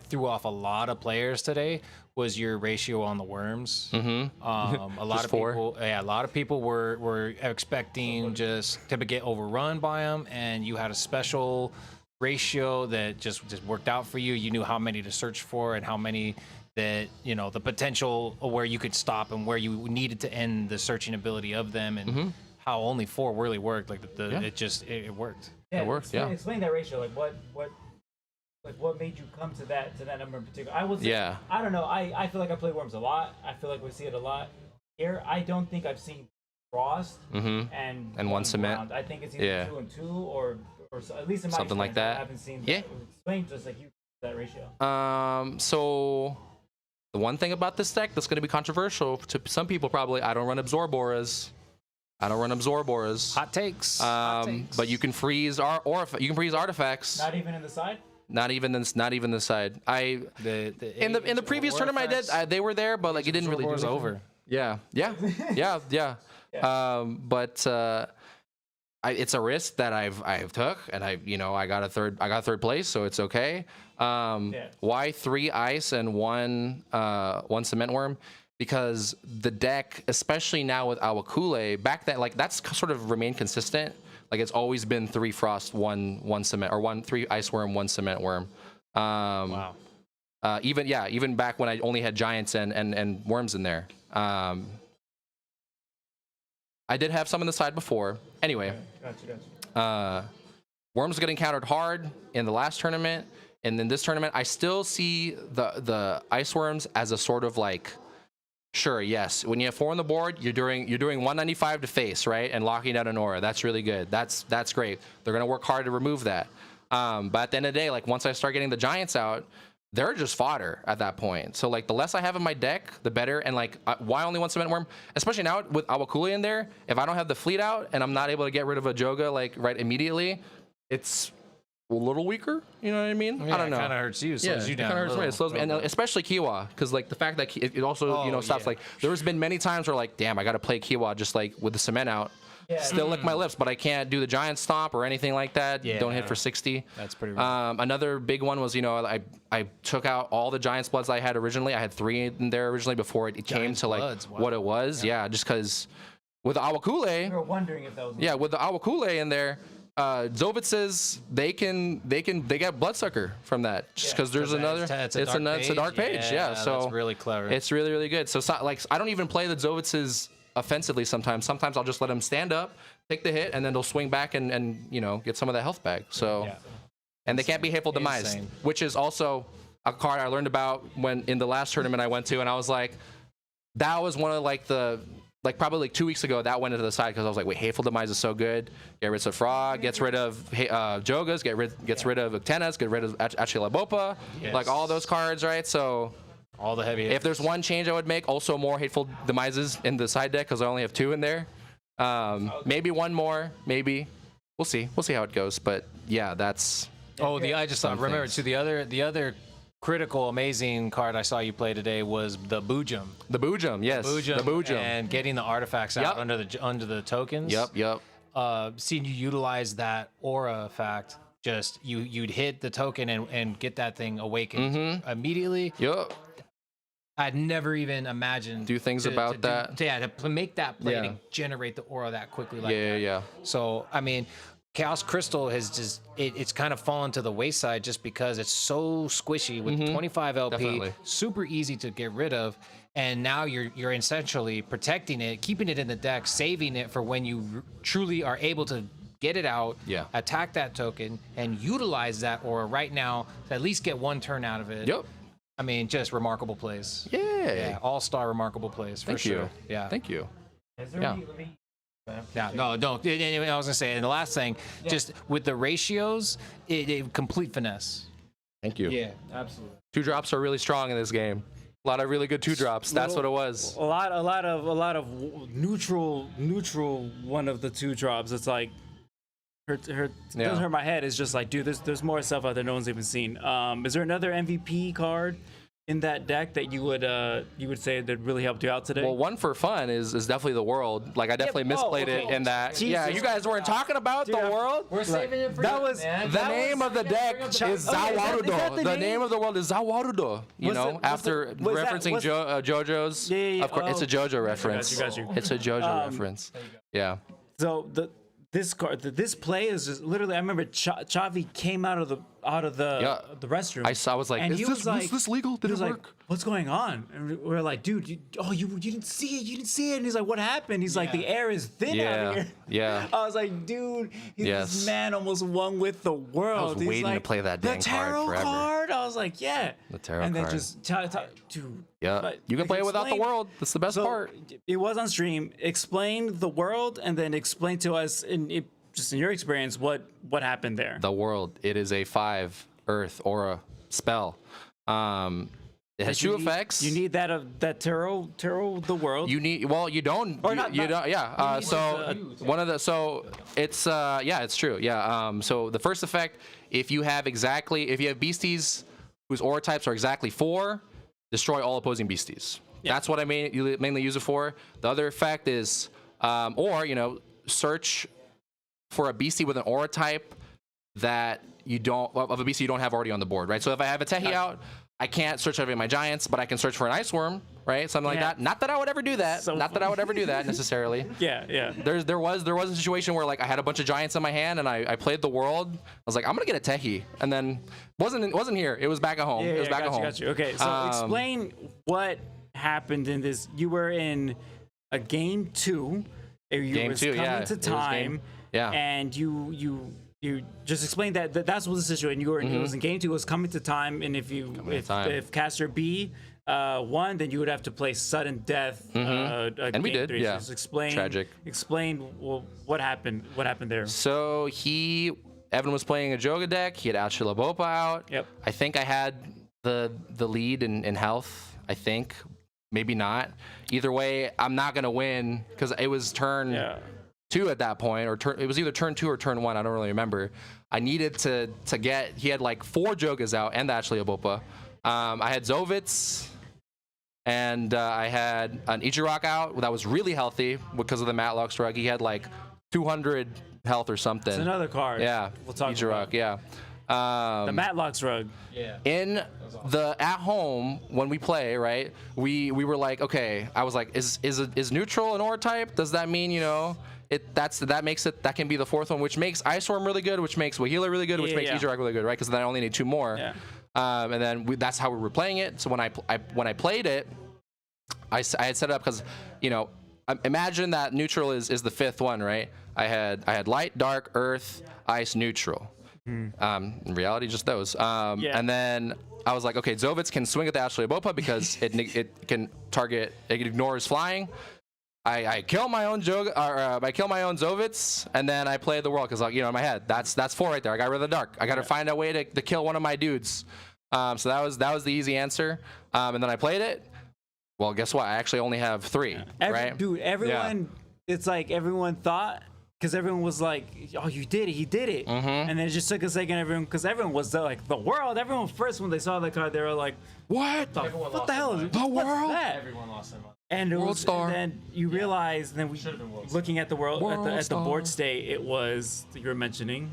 threw off a lot of players today was your ratio on the worms. A lot of people were expecting just to get overrun by them, and you had a special ratio that just worked out for you. You knew how many to search for and how many that the potential where you could stop and where you needed to end the searching ability of them, and how only 4 really worked. Like it worked. Yeah, it worked. Explain that ratio. Like what made you come to that number in particular? I would say, I don't know. I feel like I play worms a lot. I feel like we see it a lot here. I don't think I've seen frost and one cement. Round. I think it's either 2 and 2 or so, at least in my something like that. I haven't seen. That. Explain just like you that ratio. So the one thing about this deck that's going to be controversial to some people probably, I don't run Absorb Auras. Hot takes. But you can freeze you can freeze artifacts. Not even in the side. Not even the side. In the previous tournament I did, they were there, but like it didn't really do over. Yeah. But it's a risk that I've took, and I got a third place, so it's okay. Why 3 ice and one cement worm? Because the deck, especially now with Awakule, back then, like, that's sort of remained consistent. Like, it's always been 3 frost, 1 cement, or 3 ice worm, 1 cement worm. Wow. Even back when I only had giants and worms in there. I did have some on the side before. Anyway, Gotcha. worms getting countered hard in the last tournament, and in this tournament, I still see the ice worms as a sort of like, sure, yes. When you have 4 on the board, you're doing 195 to face, right, and locking out an aura. That's really good. That's great. They're gonna work hard to remove that. But at the end of the day, like, once I start getting the giants out, they're just fodder at that point. So like, the less I have in my deck, the better. And like, why only 1 cement worm? Especially now with Awakule in there, if I don't have the fleet out and I'm not able to get rid of a Joga like right immediately, it's a little weaker. You know what I mean? Yeah, I don't know. It kind of hurts you. Slows you down. It kind of hurts me. It slows me, and especially Kiwa, because like the fact that it also stops. Like, there's been many times where like, damn, I got to play Kiwa just like with the cement out. Still lick my lips, but I can't do the giant stomp or anything like that. Don't hit for 60. That's pretty rough. Another big one was, I took out all the Giants Bloods I had originally. I had 3 in there originally before it came to like what it was. Yeah, just because with Awakule. We were wondering if that was. Yeah, with the Awakule in there, Zovitzes, they get Bloodsucker from that, just because there's another. It's a dark page. Yeah, so that's really clever. It's really, really good. So like, I don't even play the Zovitzes offensively sometimes. Sometimes I'll just let them stand up, take the hit, and then they'll swing back and get some of the health back. So, and they can't be Hateful Demise, which is also a card I learned about when in the last tournament I went to, and I was like, that was one of probably like 2 weeks ago, that went into the side because I was like, wait, Hateful Demise is so good. Get rid of Frog, gets rid of Jogas, gets rid of Uctenas, get rid of Achelabopa, like all those cards, right? So all the heavy. If there's one change I would make, also more Hateful Demises in the side deck because I only have 2 in there. Maybe one more, maybe. We'll see. We'll see how it goes. But yeah, that's. I just thought. Remember, too, the other critical, amazing card I saw you play today was the Boojum. The Boojum, yes. The Boojum. And getting the artifacts out under the tokens. Yep. Seeing you utilize that aura effect, just you'd hit the token and get that thing awakened immediately. Yep. I'd never even imagined do things about that. To make that play Yeah. to generate the aura that quickly like Yeah, that. yeah. So I mean, Chaos Crystal has just it's kind of fallen to the wayside just because it's so squishy with 25 LP, Definitely. super easy to get rid of, and now you're essentially protecting it, keeping it in the deck, saving it for when you truly are able to get it out, attack that token, and utilize that aura right now to at least get one turn out of it. Yep. I mean, just remarkable plays. Yeah. All-star remarkable plays for Thank sure. you. Yeah. Thank you. Yeah. Yeah, no, don't. I was gonna say, and the last thing, just with the ratios, it complete finesse. Thank you. Yeah, absolutely. 2-drops are really strong in this game. A lot of really good 2-drops. That's what it was. A lot of neutral one of the 2-drops. It's like doesn't hurt my head. It's just like, dude, there's more stuff out there no one's even seen. Is there another MVP card in that deck that you would say that really helped you out today? Well, one for fun is definitely the world. Like I definitely misplayed it in that. Jesus. Yeah, you guys weren't talking about the world. We're saving it for that you, was man. The name of the deck is Zawarudo. the The name? name of the world is Zawarudo. You Was know, it- was after it- was that- referencing was- JoJo's. Yeah. Of course, it's a JoJo reference. Got you. It's a JoJo reference. Yeah. So this play is just literally. I remember Chavi came out of the restroom. I was like, and is he this, was was this legal? Did he it was like, work? what's going on? And we were like, dude, you didn't see it. You didn't see it. And he's like, what happened? He's like, the air is thin out here. Yeah. I was like, dude, Yes. this man almost won with the world. I was He's waiting to like, play that dang the card tarot forever. card. I was like, yeah. The tarot and then card. just dude. Yeah. but, You can like, play it without the explain- world. That's the best So, part. It was on stream. Explain the world and then explain to us just in your experience what happened there. The world. It is a 5 Earth aura spell. It has 2 effects. You need that tarot the world. You need. Well, you don't. Or you, not- you not- don't. Yeah. So one of the. So it's. Yeah, it's true. Yeah. So the first effect, if you have beasties whose aura types are exactly 4, destroy all opposing beasties. Yeah. That's what I mean. You mainly use it for. The other effect is, search for a beastie with an aura type that you don't of a beastie you don't have already on the board, right? So if I have a Tehi out, I can't search any of my giants, but I can search for an ice worm, right? Something like that. Not that I would ever do that. That I would ever do that necessarily. Yeah. There was a situation where like I had a bunch of giants in my hand and I played the world. I was like, I'm gonna get a Tehi, and then wasn't here. It was back at home. Yeah, it was back at home. Got you. Okay, so explain what happened in this. You were in a game 2. Game was 2, coming yeah. to It was time. Yeah. And you just explained that's what the situation. You were it was in game 2. It was coming to time, and if caster B won, then you would have to play sudden death. And we did. 3. Yeah. So just explain. Tragic. Explain what happened. What happened there? So Evan was playing a Joga deck. He had Ashila out. Yep. I think I had the lead in health. I think. Maybe not. Either way, I'm not gonna win because it was turn 2 at that point, or it was either turn 2 or turn 1. I don't really remember. I needed to get. He had like 4 Jogas out and actually Abopa. I had Zovitz, and I had an Ichirok out that was really healthy because of the Matlock Strug. He had like 200 health or something. It's another card. Yeah. We'll talk Ichirok, about. yeah. The Matlock's rug. Yeah. In the at home when we play, right? We were like, okay. I was like, is neutral an aura type? Does that mean that can be the 4th one, which makes Ice Storm really good, which makes Wahila really good, which makes Ichirok really good, right? Because then I only need 2 more. Yeah. And then that's how we were playing it. So when I played it, I had set it up because imagine that neutral is the 5th one, right? I had light, dark, earth, ice, neutral. In reality, just those. And then I was like, okay, Zovitz can swing at the Ashley Bopa because it can target. It ignores flying. I kill my own I kill my own Zovitz, and then I play the world because in my head that's 4 right there. I got rid of the dark. I got to find a way to kill one of my dudes. So that was the easy answer. And then I played it. Well, guess what? I actually only have 3. Right, Dude, everyone. It's like everyone thought. Because everyone was like, "Oh, you did it! He did it!" And then it just took a second. Because everyone was like, "The world!" Everyone first when they saw the card, they were like, "What? What the hell is the world?" That? Everyone lost their mind. And it World was, Star. And then you realize, then we looking at the world at the board state, it was you were mentioning.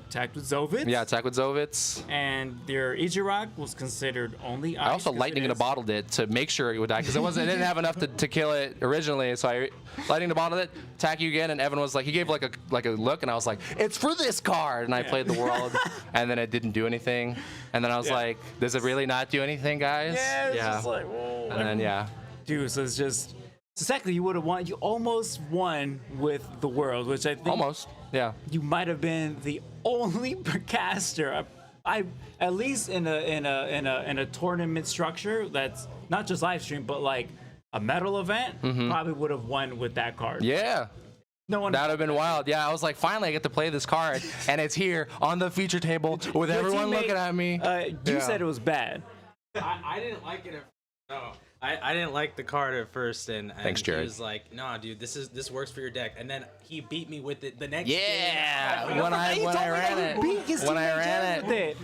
attacked with Zovitz. Yeah, attack with Zovitz. And your Rock was considered only ice. I also lightning in a bottled it to make sure it would die because it didn't have enough to kill it originally. So I lightning in a bottled it, attack you again, and Evan was like, he gave like a look, and I was like, it's for this card, and I played the world, and then it didn't do anything, and then I was like, does it really not do anything, guys? Yeah, it's just like, whoa. And then dude, so it's just. So technically, you would have won. You almost won with the world, which I think almost, yeah. You might have been the only caster, I at least in a tournament structure that's not just live stream, but like a medal event, probably would have won with that card. Yeah. No one. That'd have been wild. Yeah, I was like, finally, I get to play this card, and it's here on the feature table with everyone looking at me. You said it was bad. I didn't like it. No. I didn't like the card at first, and Thanks, Jared. He was like, "No, dude, this works for your deck." And then he beat me with it the next Yeah, game. when I ran it,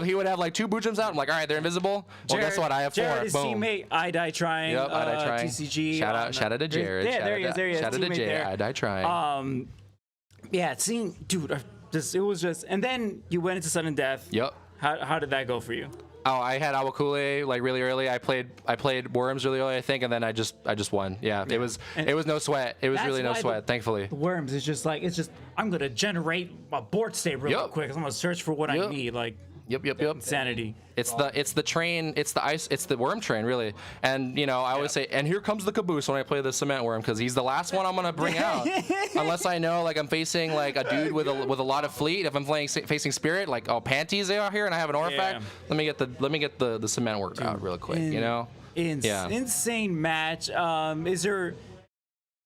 he would have like 2 boot jumps out. I'm like, all right, they're invisible. Well, guess what? I have 4. Jared, his Boom. teammate, I Die Trying. Yep, I Die Trying. TCG. Shout out to Jared. Yeah, there he is. Shout out to Jared. I Die Trying. Yeah, seeing, dude, it was just, and then you went into sudden death. Yep. How did that go for you? Oh, I had Awakule like really early. I played Worms really early, I think, and then I just won. Yeah, it was no sweat. It was really no sweat, thankfully. Worms is just like I'm gonna generate a board state real quick. I'm gonna search for what I need. Like Yep. insanity. It's the train. It's the ice. It's the worm train, really. And I always say, and here comes the caboose when I play the cement worm, because he's the last one I'm gonna bring out, unless I know like I'm facing like a dude with a lot of fleet. If I'm facing spirit, like panties they are here, and I have an Orphac. Let me get the cement work out real quick. Insane match. Is there?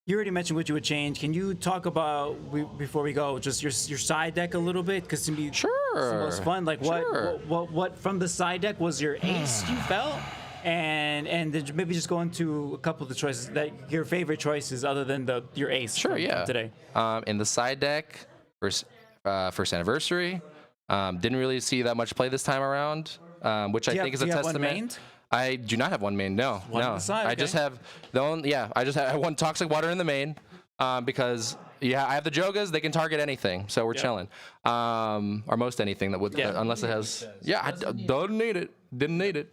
You already mentioned what you would change. Can you talk about before we go just your side deck a little bit? Because to me, it's the most fun. Like what from the side deck was your ace you felt, and then maybe just go into a couple of the choices that your favorite choices other than your ace. Today. In the side deck, first anniversary, didn't really see that much play this time around, which I think is a testament. I do not have one main. No. I just have I just have one toxic water in the main, because I have the Jogas. They can target anything, so we're chilling. Or most anything that would, unless it has. I don't need it. Didn't need it.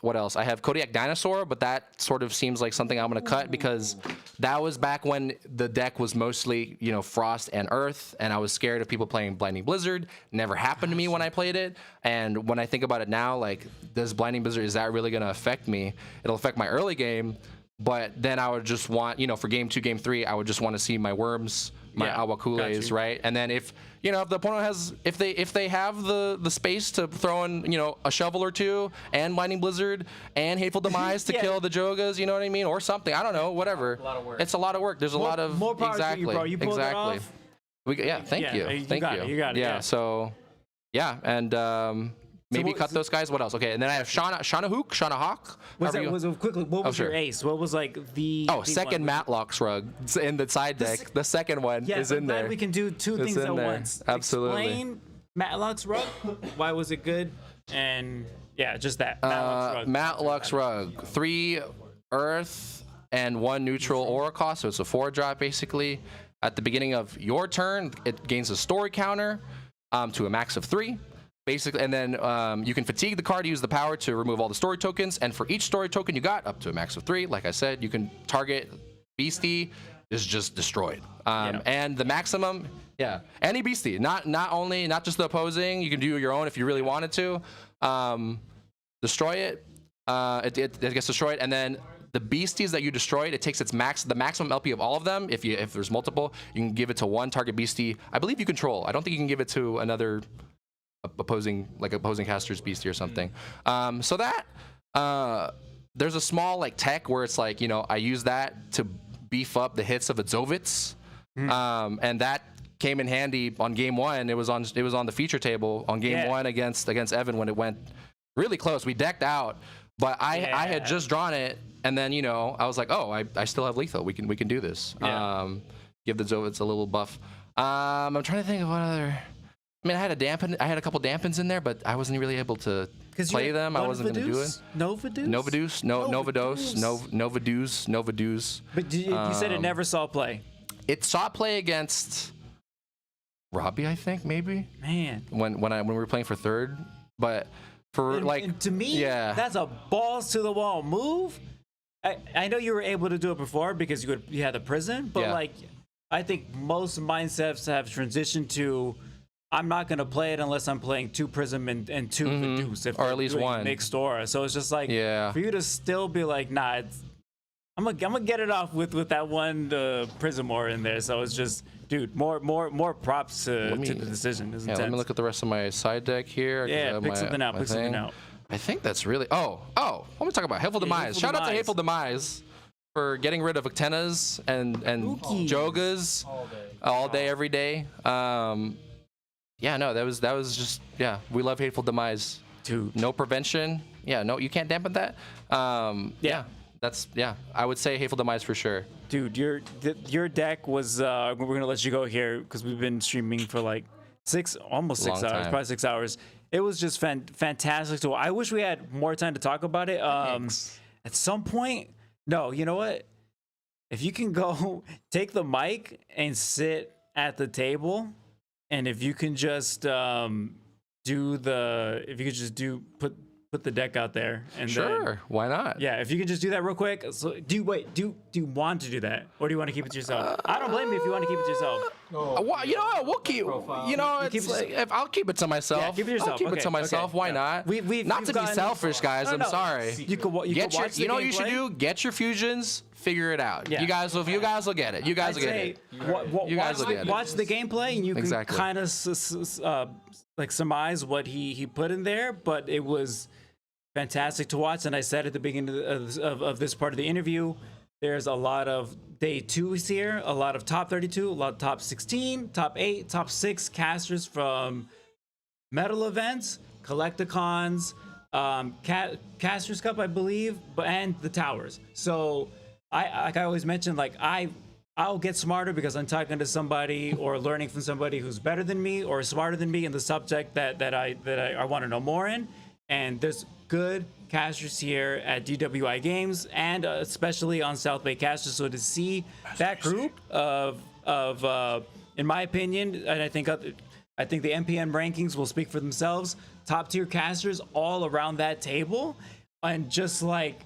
What else? I have Kodiak Dinosaur, but that sort of seems like something I'm gonna cut because that was back when the deck was mostly, Frost and Earth, and I was scared of people playing Blinding Blizzard. Never happened to me when I played it, and when I think about it now, like, does Blinding Blizzard, is that really gonna affect me? It'll affect my early game, but then I would just want, for game 2, game 3, I would just want to see my Worms, my Awakules, right? And then if the opponent has, if they have the space to throw in, a shovel or 2 and Blinding Blizzard and Hateful Demise to kill the Jogas, you know what I mean, or something, I don't know, whatever. A lot of work. It's a lot of work. There's a lot of more power to you, bro. You pulled it off. Thank you. You got it. Yeah. So, and maybe cut those guys. What else? Okay, and then I have Shauna Hawk. What was your ace? What was like the second Matlock's rug in the side deck. The second one is in there. We can do 2 things at once. Absolutely. Explain Matlock's rug. Why was it good? And just that Matlock's rug. 3 Earth and 1 neutral aura cost, so it's a 4-drop basically. At the beginning of your turn, it gains a story counter to a max of 3. Basically, and then you can fatigue the card to use the power to remove all the story tokens, and for each story token you got, up to a max of 3, like I said, you can target Beastie, is just destroyed. And the maximum, any Beastie, not just the opposing, you can do your own if you really wanted to. Destroy it, it gets destroyed, and then the Beasties that you destroyed, it takes the maximum LP of all of them. If there's multiple, you can give it to 1 target Beastie. I believe you control. I don't think you can give it to another opposing caster's Beastie or something. So that there's a small like tech where it's like, I use that to beef up the hits of a Zovitz, and that came in handy on game 1. It was on the feature table on game 1 against Evan when it went really close. We decked out, but I had just drawn it, and then I was like, oh, I still have lethal. We can do this. Give the Zovitz a little buff. I'm trying to think of what other. I mean, I had a couple dampens in there, but I wasn't really able to play them. I wasn't going to do it. Novaduce? Novaduce. But you said it never saw play. It saw play against Robbie, I think maybe. Man, When we were playing for third, but for and to me, that's a balls to the wall move. I know you were able to do it before because you had the prison, but like I think most mindsets have transitioned to I'm not gonna play it unless I'm playing 2 Prism and 2 Deuce, or at least 1 mixed aura. So it's just like for you to still be like, nah, I'm gonna get it off with that 1 Prism aura in there. So it's just, dude, more props to the decision. It's intense. Let me look at the rest of my side deck here. Yeah, pick something out. Pick something out. I think that's really. Oh, let me talk about Hateful Demise. Shout out to Hateful Demise for getting rid of Octenas and Jogas all day, every day. Yeah, no, that was just we love Hateful Demise. Dude. No prevention. Yeah, no, you can't dampen that. That's I would say Hateful Demise for sure. Dude, your deck was we're gonna let you go here because we've been streaming for like almost 6 hours, probably 6 hours. It was just fantastic. So I wish we had more time to talk about it. At some point, no, you know what? If you can go take the mic and sit at the table, and if you can just put the deck out there, and sure, why not? Yeah, if you can just do that real quick. So do you want to do that, or do you want to keep it to yourself? I don't blame you if you want to keep it to yourself. You know what? We'll keep. You know, it's like, if I'll keep it to myself. Yeah, keep it to yourself. I'll keep it to myself. Why not? Not to be selfish, guys. I'm sorry. You could watch the you know what you should do? Get your fusions. Figure it out. Yeah. You guys will get it. You guys will get it. You guys will get it. Watch the gameplay, and you can kind of like surmise what he put in there. But it was fantastic to watch. And I said at the beginning of this part of the interview, there's a lot of day 2s here, a lot of top 32, a lot of top 16, top 8, top 6 casters from medal events, collecticons, Casters Cup, I believe, and the towers. So like I always mention, like I'll get smarter because I'm talking to somebody or learning from somebody who's better than me or smarter than me in the subject that I want to know more in. And there's good casters here at DWI Games, and especially on South Bay Casters. So to see that group of in my opinion, and I think the MPN rankings will speak for themselves, top tier casters all around that table, and just like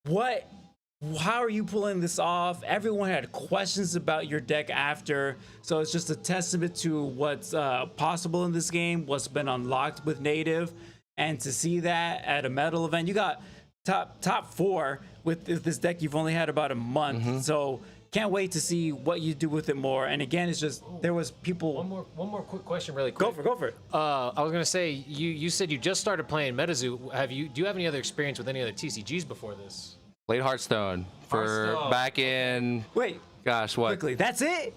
how are you pulling this off? Everyone had questions about your deck after, so it's just a testament to what's possible in this game, what's been unlocked with native. And to see that at a medal event, you got top 4 with this deck. You've only had about a month, so can't wait to see what you do with it more. And again, it's just there was people. One more quick question, really quick. Go for it. I was gonna say you said you just started playing MetaZoo. Do you have any other experience with any other TCGs before this? Played Hearthstone back in. Wait. Gosh, what? Quickly. That's it.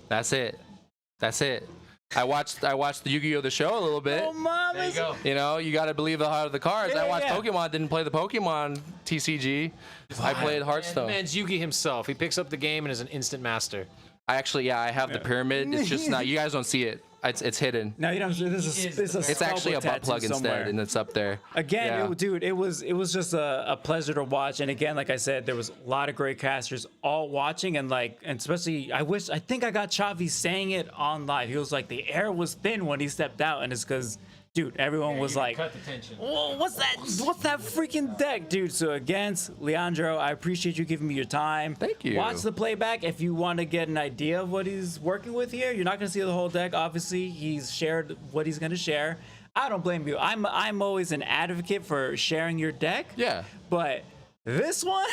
I watched the Yu-Gi-Oh! The show a little bit. Oh, mama. There you go. You know, you got to believe the heart of the cards. I watched Pokemon, didn't play the Pokemon TCG. I played Hearthstone. Man's Yugi himself. He picks up the game and is an instant master. I have the pyramid. It's just not. You guys don't see it. It's hidden. No, you don't. It's actually a butt plug somewhere. Instead, and it's up there. Again, dude, it was just a pleasure to watch. And again, like I said, there was a lot of great casters all watching, and especially I think I got Chavi saying it on live. He was like, the air was thin when he stepped out, and it's because, dude, everyone was like, cut the tension. Whoa, what's that freaking deck, dude? So against Leandro, I appreciate you giving me your time. Thank you. Watch the playback if you want to get an idea of what he's working with here. You're not gonna see the whole deck. Obviously, he's shared what he's gonna share. I don't blame you. I'm always an advocate for sharing your deck. Yeah. But this one,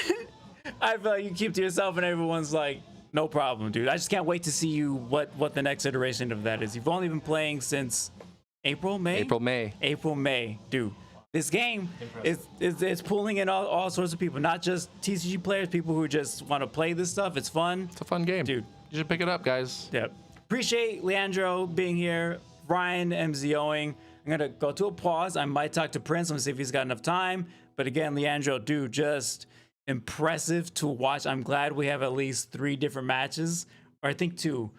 I feel like you keep to yourself, and everyone's like, no problem, dude. I just can't wait to see you what the next iteration of that is. You've only been playing since April, May. Dude, this game is pulling in all sorts of people, not just TCG players, people who just want to play this stuff. It's fun. It's a fun game. Dude. You should pick it up, guys. Yeah. Appreciate Leandro being here, Ryan MZOing. I'm going to go to a pause. I might talk to Prince. I'm going to see if he's got enough time. But again, Leandro, dude, just impressive to watch. I'm glad we have at least 3 different matches, or I think 2.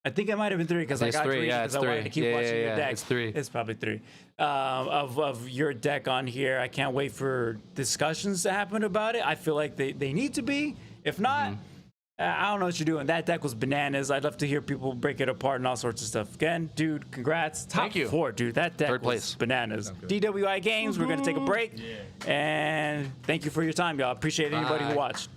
I think it might have been 3 because I got 3 because I wanted to keep watching your deck. It's 3. It's probably 3 of your deck on here. I can't wait for discussions to happen about it. I feel like they need to be. If not, I don't know what you're doing. That deck was bananas. I'd love to hear people break it apart and all sorts of stuff. Again, dude, congrats. Top 4, dude. That deck was bananas. DWI Games, we're going to take a break. And thank you for your time, y'all. Appreciate anybody who watched.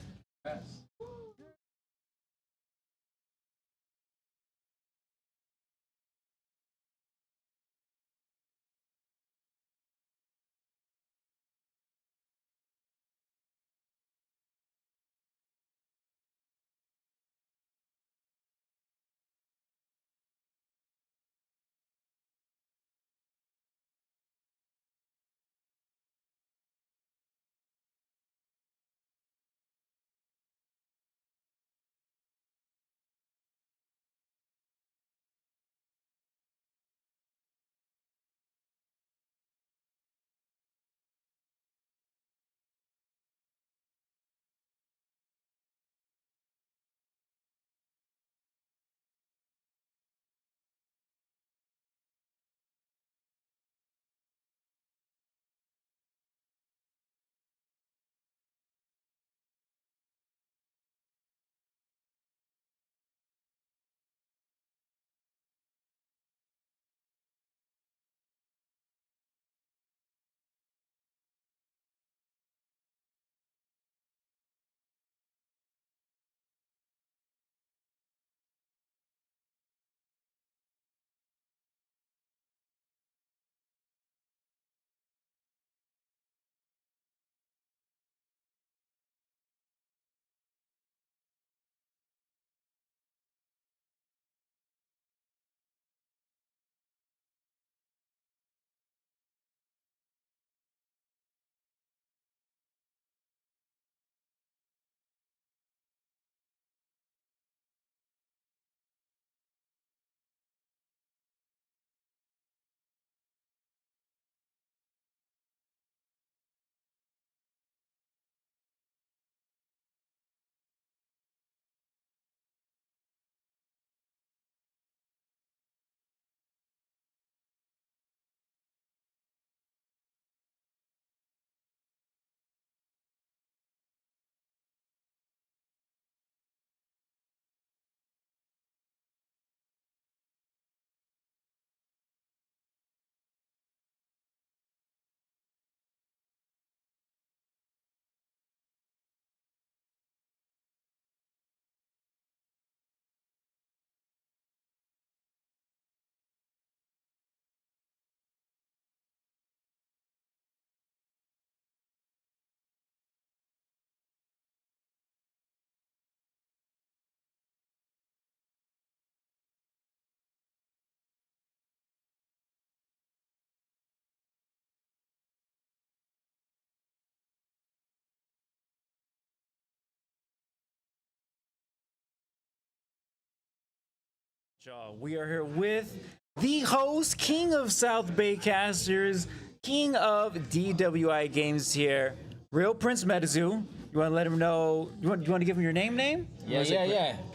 We are here with the host, King of South Bay Casters, King of DWI Games here, Real Prince Medizu. You want to let him know? You want to give him your name? Yeah.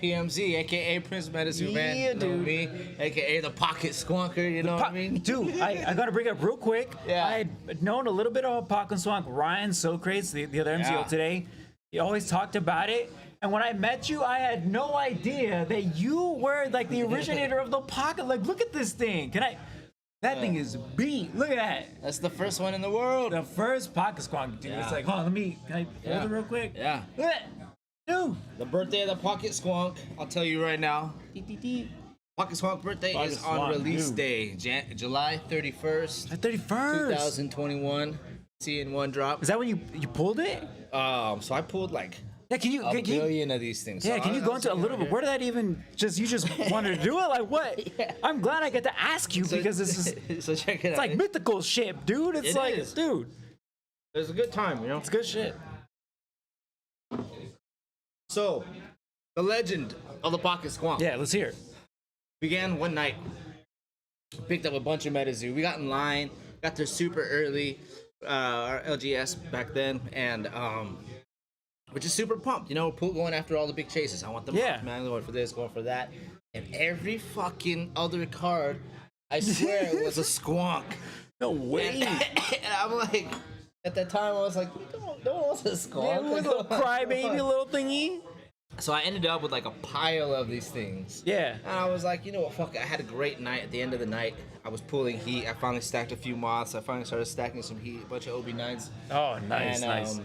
PMZ, aka Prince Medizu, man. Yeah, You know dude. me, aka the Pocket Squonker. You know what I mean? Dude, I got to bring it up real quick. Yeah. I had known a little bit about Pocket Swank. Ryan Socrates, the other MCO today, he always talked about it. And when I met you, I had no idea that you were like the originator of the pocket. Like, look at this thing. That thing is beat. Look at that. That's the first one in the world. The first pocket squonk, dude. It's like, can I hold it real quick? Yeah. Look at that. Dude. The birthday of the Pocket Squonk, I'll tell you right now. Pocket Squonk birthday Pocket is on Squonk, release dude. day, July 31st. 2021. See in one drop. Is that when you pulled it? So I pulled like can you a billion of these things. Yeah, So can you go into a little bit? Where did that even? You just wanted to do it? Like what? Yeah. I'm glad I get to ask you because this is. So check it out. It's like mythical shit, dude. It's It like, is. dude. It's a good time, you know. It's good shit. So, the legend of the Pocket Squonk. Yeah, let's hear it. Began one night. Picked up a bunch of Metazoo. We got in line. Got there super early. Our LGS back then, and we're just super pumped. You know, going after all the big chases. I want the Yeah. man going for this, going for that, and every fucking other card, I swear, it was a Squonk. No way. And I'm like, at that time, I was like, no one wants a Squonk. Yeah, little crybaby, little thingy. So I ended up with like a pile of these things. Yeah. And I was like, you know what, fuck it. I had a great night. At the end of the night, I was pulling heat. I finally stacked a few moths. I finally started stacking some heat, a bunch of OB9s. Oh, nice, nice.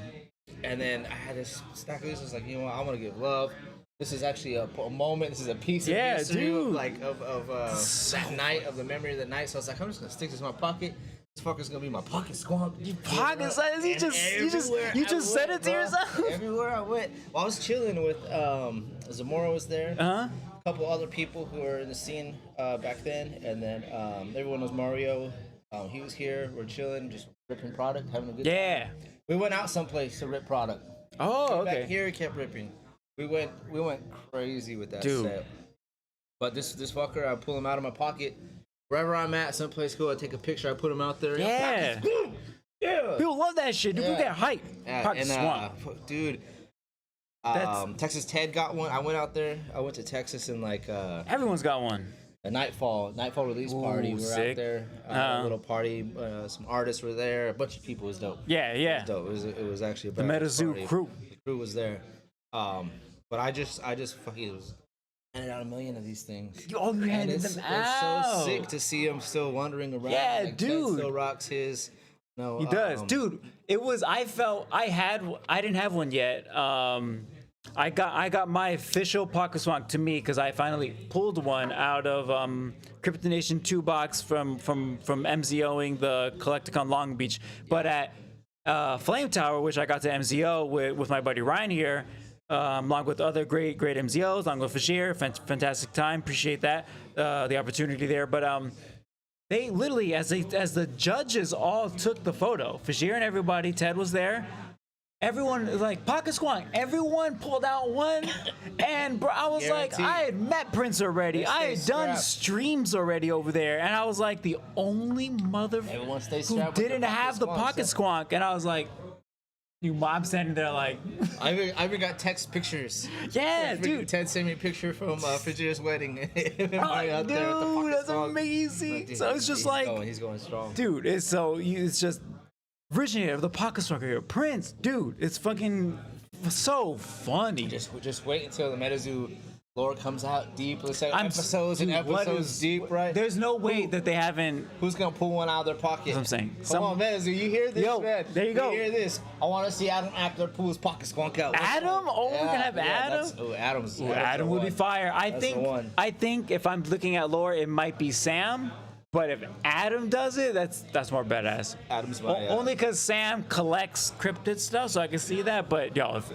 And then I had this stack of this. I was like, you know what, I want to give love. This is actually a moment. This is a piece of history of that night, of the memory of the night. So I was like, I'm just gonna stick this in my pocket. This fucker's gonna be my pocket squonk. Pocket size? You just said it to yourself? Everywhere I went. Well, I was chilling with Zamora was there. Uh-huh. A couple other people who were in the scene back then, and then everyone was Mario. He was here. We're chilling, just ripping product, having a good time. We went out someplace to rip product. Oh, Back here, we kept ripping. We went crazy with that set. But this fucker, I pull him out of my pocket. Wherever I'm at, someplace cool, I take a picture, I put him out there. Yeah. Yeah. People love that shit. Dude, get hype. Pocket swamp. Dude. Texas Ted got one. I went out there. I went to Texas and everyone's got one. A Nightfall release party. We were out there. A little party. Some artists were there. A bunch of people. It was dope. Yeah. It was dope. It was actually a the MetaZoo crew. The crew was there. But I just fucking was handed out 1 million of these things. You handed them out. It's so sick to see him still wandering around. Yeah, Ted dude. still rocks his. No, he does, dude. It was. I didn't have one yet. I got my official pocket swamp to me because I finally pulled one out of Crypto Nation 2 box from MZOing the Collecticon Long Beach. But at Flame Tower, which I got to MZO with my buddy Ryan here. Along with other great MZOs, along with Fashir, fantastic time. Appreciate that, the opportunity there. But they literally, as the judges all took the photo, Fashir and everybody, Ted was there. Everyone like pocket squonk. Everyone pulled out one, and bro, I was like, I had met Prince already. I had done streams already over there, and I was like the only who didn't have the pocket squonk, and I was like. Your mom standing there like. I even got text pictures. Yeah, dude. Ted sent me a picture from Fajir's wedding. Oh, dude, that's amazing. Dude, so it's just he's going strong. Dude, it's just originator of the pocket squonk here. Prince, dude, it's fucking so funny. Just wait until the MetaZoo lore comes out deep. Let's say episodes deep, right? There's no way that they haven't. Who's gonna pull one out of their pocket? That's what I'm saying. Come on, MetaZoo, you hear this, man? There you go. You hear this? I want to see Adam Ackler pull his pocket squonk out. Adam? We're gonna have Adam. Adam would be fire. I think if I'm looking at lore, it might be Sam. But if Adam does it, that's more badass. Adam's only because Sam collects cryptid stuff, so I can see that. But if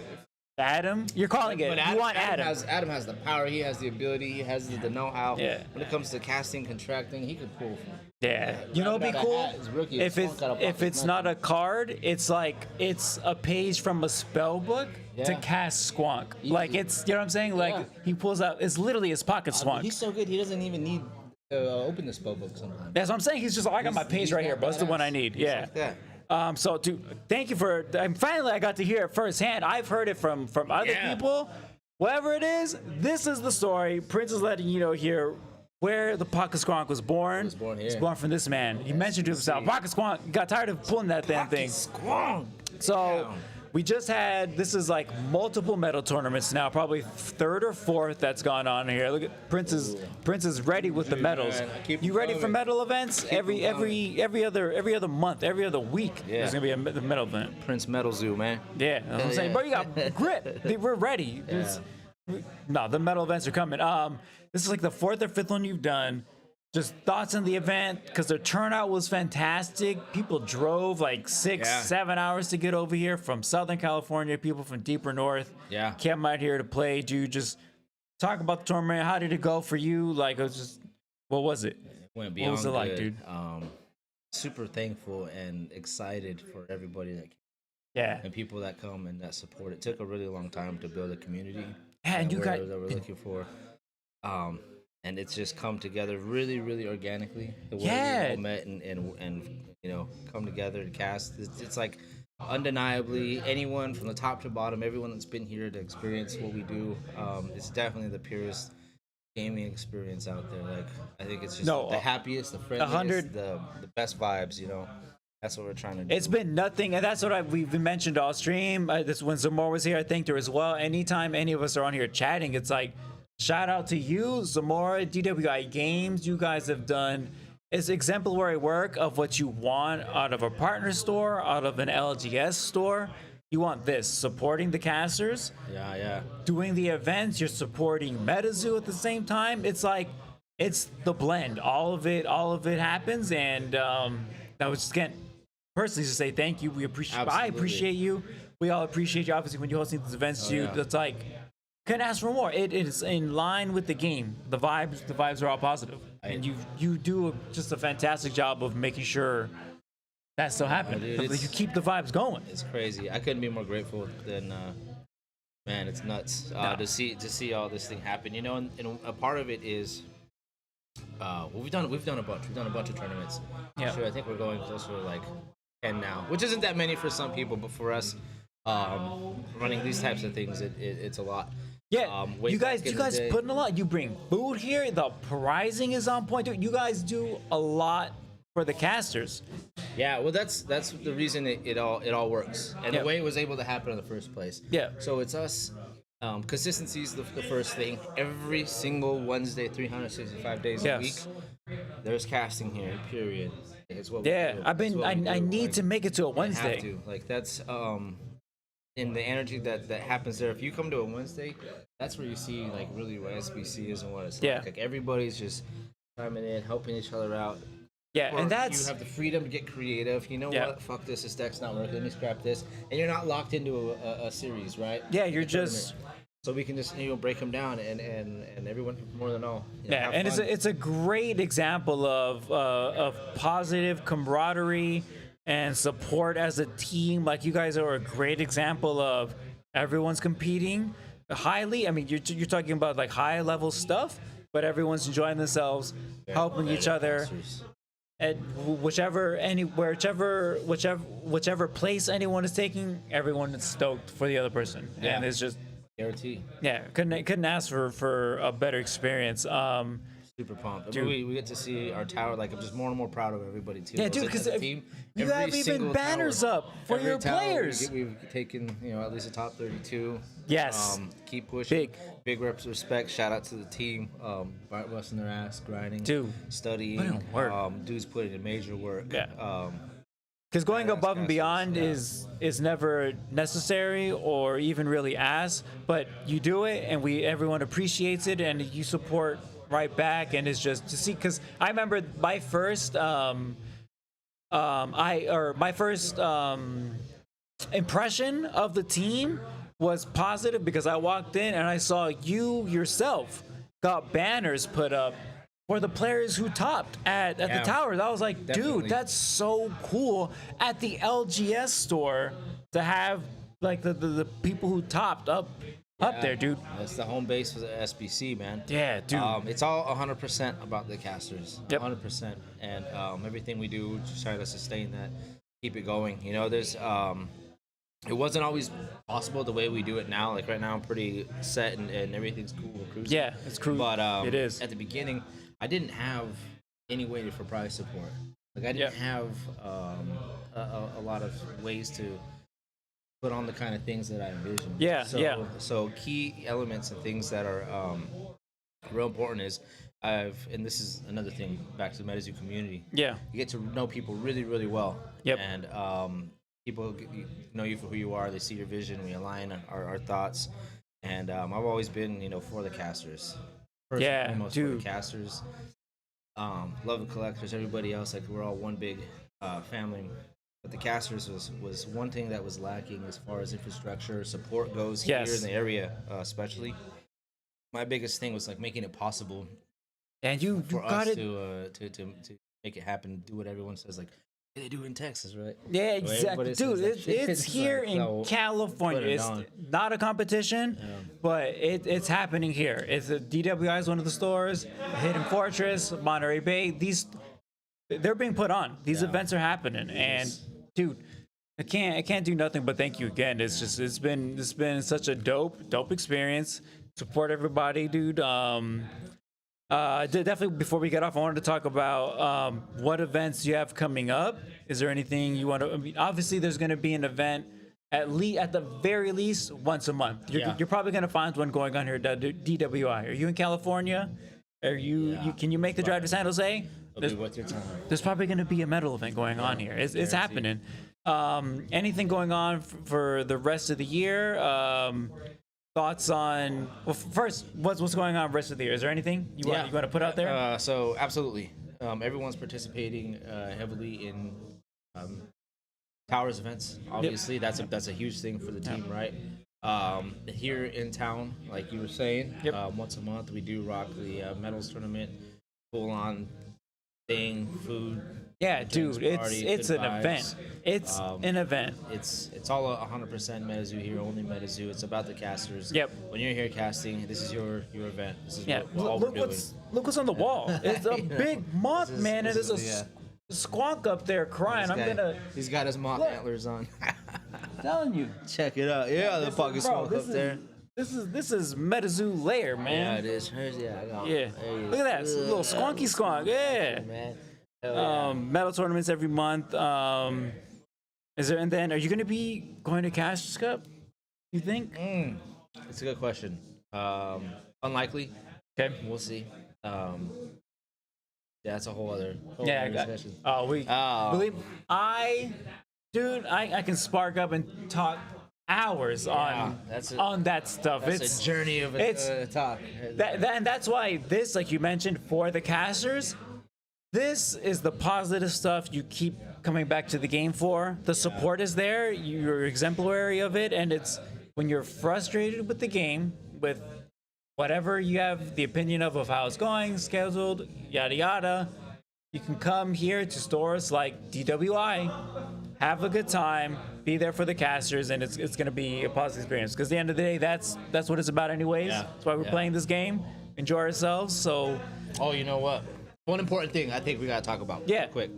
Adam, you're calling it. You want Adam. Adam has the power. He has the ability. He has the know-how. Yeah. When it comes to casting, contracting, he could pull. Yeah. You know what'd be cool? If it's not a card, it's like it's a page from a spell book to cast Squonk. Easy. Like it's, you know what I'm saying? Like he pulls out. It's literally his pocket Squonk. He's so good. He doesn't even need to open the spell book sometimes. That's what I'm saying. He's just like, I got my page right here, but it's the one I need. Yeah. Like that. So, dude, thank you for. Finally, I got to hear it firsthand. I've heard it from other people. Whatever it is, this is the story. Prince is letting you know here where the Pocket Squonk was born. It was born here. It's born from this man. He mentioned to himself, Pocket Squonk. Got tired of pulling that damn thing. Squonk. So. We just had, this is like multiple medal tournaments now, probably third or fourth that's gone on here. Look at Prince is ready with the medals. You ready for medal events? Every other month, every other week, there's gonna be a medal event. Prince Medal Zoo, man. Yeah, that's what I'm saying. Bro, you got grip. We're ready. No, the medal events are coming. This is like the fourth or fifth one you've done. Just thoughts on the event, because the turnout was fantastic. People drove like 6-7 hours to get over here from Southern California. People from deeper north came out here to play. Dude, just talk about the tournament. How did it go for you? Like, it was just, what was it? Went beyond what was it like, dude? Super thankful and excited for everybody that came. Yeah. And people that come and that support. It took a really long time to build a community. Yeah, and you got that we're looking for. And it's just come together really, really organically. The way we all met and you know, come together to cast. It's like undeniably anyone from the top to bottom, everyone that's been here to experience what we do. It's definitely the purest gaming experience out there. Like I think it's just the happiest, the friendliest, the best vibes. You know, That's what we're trying to do. It's been nothing, and that's what we've mentioned all stream. This when Zamora was here, I think there as well. Anytime any of us are on here chatting, it's like, shout out to you, Zamora, DWI Games. You guys have done it's exemplary work of what you want out of a partner store, out of an LGS store. You want this, supporting the casters. Yeah. Doing the events, you're supporting MetaZoo at the same time. It's like, it's the blend. All of it happens, and I was just getting personally to say thank you. We appreciate. Absolutely. I appreciate you. We all appreciate you. Obviously, when you're hosting these events, it's like couldn't ask for more. It is in line with the game. The vibes are all positive, and you do just a fantastic job of making sure that still happens. You keep the vibes going. It's crazy. I couldn't be more grateful than. Man, it's nuts to see all this thing happen. You know, and a part of it is. We've done a bunch. We've done a bunch of tournaments. Yeah. Sure, I think we're going closer to like 10 now, which isn't that many for some people, but for us, running these types of things, it's a lot. Yeah, you guys day, put in a lot. You bring food here. The pricing is on point. Dude, you guys do a lot for the casters. Yeah, well, that's the reason it all works, and the way it was able to happen in the first place. Yeah. So it's us. Consistency is the first thing. Every single Wednesday, 365 days a week, there's casting here. Period. It's what we do. I need to make it to a Wednesday. Have to. Like that's in the energy that happens there. If you come to a Wednesday, that's where you see like really what SBC is and what it's like. Like everybody's just chiming in, helping each other out. Yeah, and that's you have the freedom to get creative. You know what? Fuck this deck's not working. Let me scrap this, and you're not locked into a series, right? Yeah, you're just. So we can just break them down, and everyone more than all. And it's a great example of positive camaraderie and support as a team. Like you guys are a great example of everyone's competing highly. I mean, you're talking about like high level stuff, but everyone's enjoying themselves, helping each other. At whichever place anyone is taking, everyone is stoked for the other person, and it's just. Guarantee. Yeah, couldn't ask for a better experience. Super pumped. Dude, we get to see our tower. Like I'm just more and more proud of everybody too. Yeah, dude, because you have even banners up for your players. We've taken at least a top 32. Yes. Keep pushing. Big reps, respect. Shout out to the team. Busting their ass, grinding, dude, studying. Dudes putting in major work. Yeah. Because going above and beyond is never necessary or even really asked, but you do it and everyone appreciates it and you support right back, and it's just to see. Because I remember my first impression of the team was positive because I walked in and I saw you yourself got banners put up for the players who topped at the towers. I was like, dude, that's so cool at the LGS store to have like the people who topped up there, dude. That's the home base for the SBC, man. Yeah, dude. It's all 100% about the casters. Yep. 100%. And everything we do, just try to sustain that, keep it going. There's it wasn't always possible the way we do it now. Like right now, I'm pretty set and everything's cool. We're cruising. Yeah, it's cool. But it is. At the beginning, I didn't have any way for prize support. Like I didn't have a lot of ways to put on the kind of things that I envisioned. So key elements and things that are real important is and this is another thing back to the MetaZoo community. Yeah. You get to know people really, really well. Yep. And people know you for who you are. They see your vision. We align our thoughts. And I've always been, for the casters. First and foremost, for the casters. Love the collectors, everybody else. Like we're all one big family. But the casters was one thing that was lacking as far as infrastructure support goes here in the area, especially. My biggest thing was like making it possible. And you got it to make it happen. Do what everyone says. Like they do in Texas, right? Yeah, exactly, dude. It's here in California. It's not a competition, but it's happening here. It's DWI is one of the stores. Hidden Fortress, Monterey Bay. They're being put on. These events are happening, and dude, I can't do nothing but thank you again. It's been such a dope experience. Support everybody, dude. Definitely, before we get off, I wanted to talk about what events you have coming up. Is there anything you want to? I mean, obviously, there's going to be an event at the very least once a month. You're probably going to find one going on here at DWI. Are you in California? Are you? Can you make the drive to San Jose? There's probably going to be a medal event going on here. It's happening. Anything going on for the rest of the year? Thoughts on first what's going on the rest of the year? Is there anything you want to put out there? So absolutely, everyone's participating heavily in Towers events. Obviously, that's a huge thing for the team, right? Here in town, like you were saying, once a month we do rock the medals tournament, full on thing, food. Yeah, dude, it's an event. It's an event. It's all 100% Metazoo here, only Metazoo. It's about the casters. Yep. When you're here casting, this is your event. This is look what's on the wall. It's a big moth, man. It is a squonk up there crying. He's got his moth antlers on. I'm telling you. Check it out. Yeah, the fucking squonk up there. This is Metazoo lair, man. Yeah, it is. Yeah. Look at that. It's a little squonky squonk. Yeah. Man. Medal tournaments every month. Is there? And then, are you going to be going to Casters Cup? You think? It's a good question. Unlikely. Okay. We'll see. That's a whole other discussion. Believe I can spark up and talk hours on that stuff. It's a journey of a talk. And that's why this, like you mentioned, for the casters, this is the positive stuff you keep coming back to the game for. The support is there. You're exemplary of it, and it's when you're frustrated with the game, with whatever you have the opinion of how it's going, scheduled, yada yada, you can come here to stores like DWI, have a good time, be there for the casters, and it's going to be a positive experience. Because at the end of the day, that's what it's about anyways. That's why we're playing this game, enjoy ourselves. So, you know what? One important thing I think we gotta talk about. Real quick.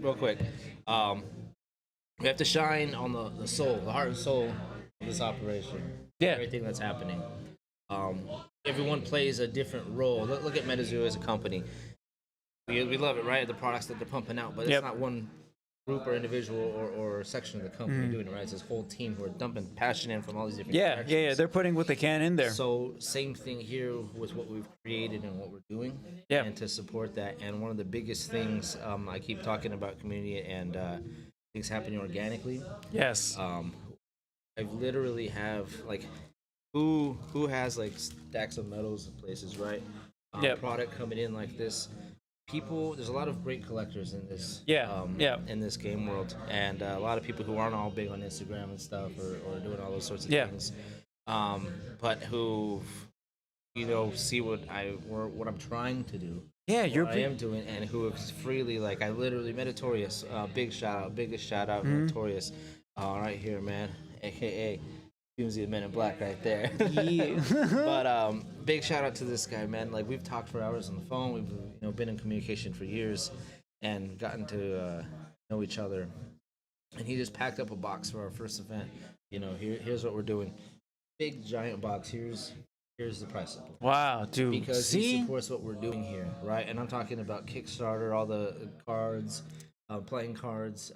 We have to shine on the soul, the heart and soul of this operation. Everything that's happening. Everyone plays a different role. Look at Metazoo as a company. We love it, right? The products that they're pumping out, but it's not one group or individual or section of the company doing it, right? It's this whole team who are dumping passion in from all these different directions. They're putting what they can in there. So same thing here with what we've created and what we're doing, and to support that. And one of the biggest things, I keep talking about community and things happening organically. Yes. I literally have like who has like stacks of medals in places, right? Product coming in like this. There's a lot of great collectors in this in this game world, and a lot of people who aren't all big on Instagram and stuff or doing all those sorts of things, but who see what I'm trying to do, I am doing, and who have freely, like, I literally Meritorious, biggest shout out Meritorious, right here, man, aka Fumsy the Men in Black right there. But big shout out to this guy, man. Like, we've talked for hours on the phone. We've been in communication for years and gotten to know each other. And he just packed up a box for our first event. Here's what we're doing. Big giant box. Here's the price of it. Wow, dude. Because he supports what we're doing here, right? And I'm talking about Kickstarter, all the cards, playing cards,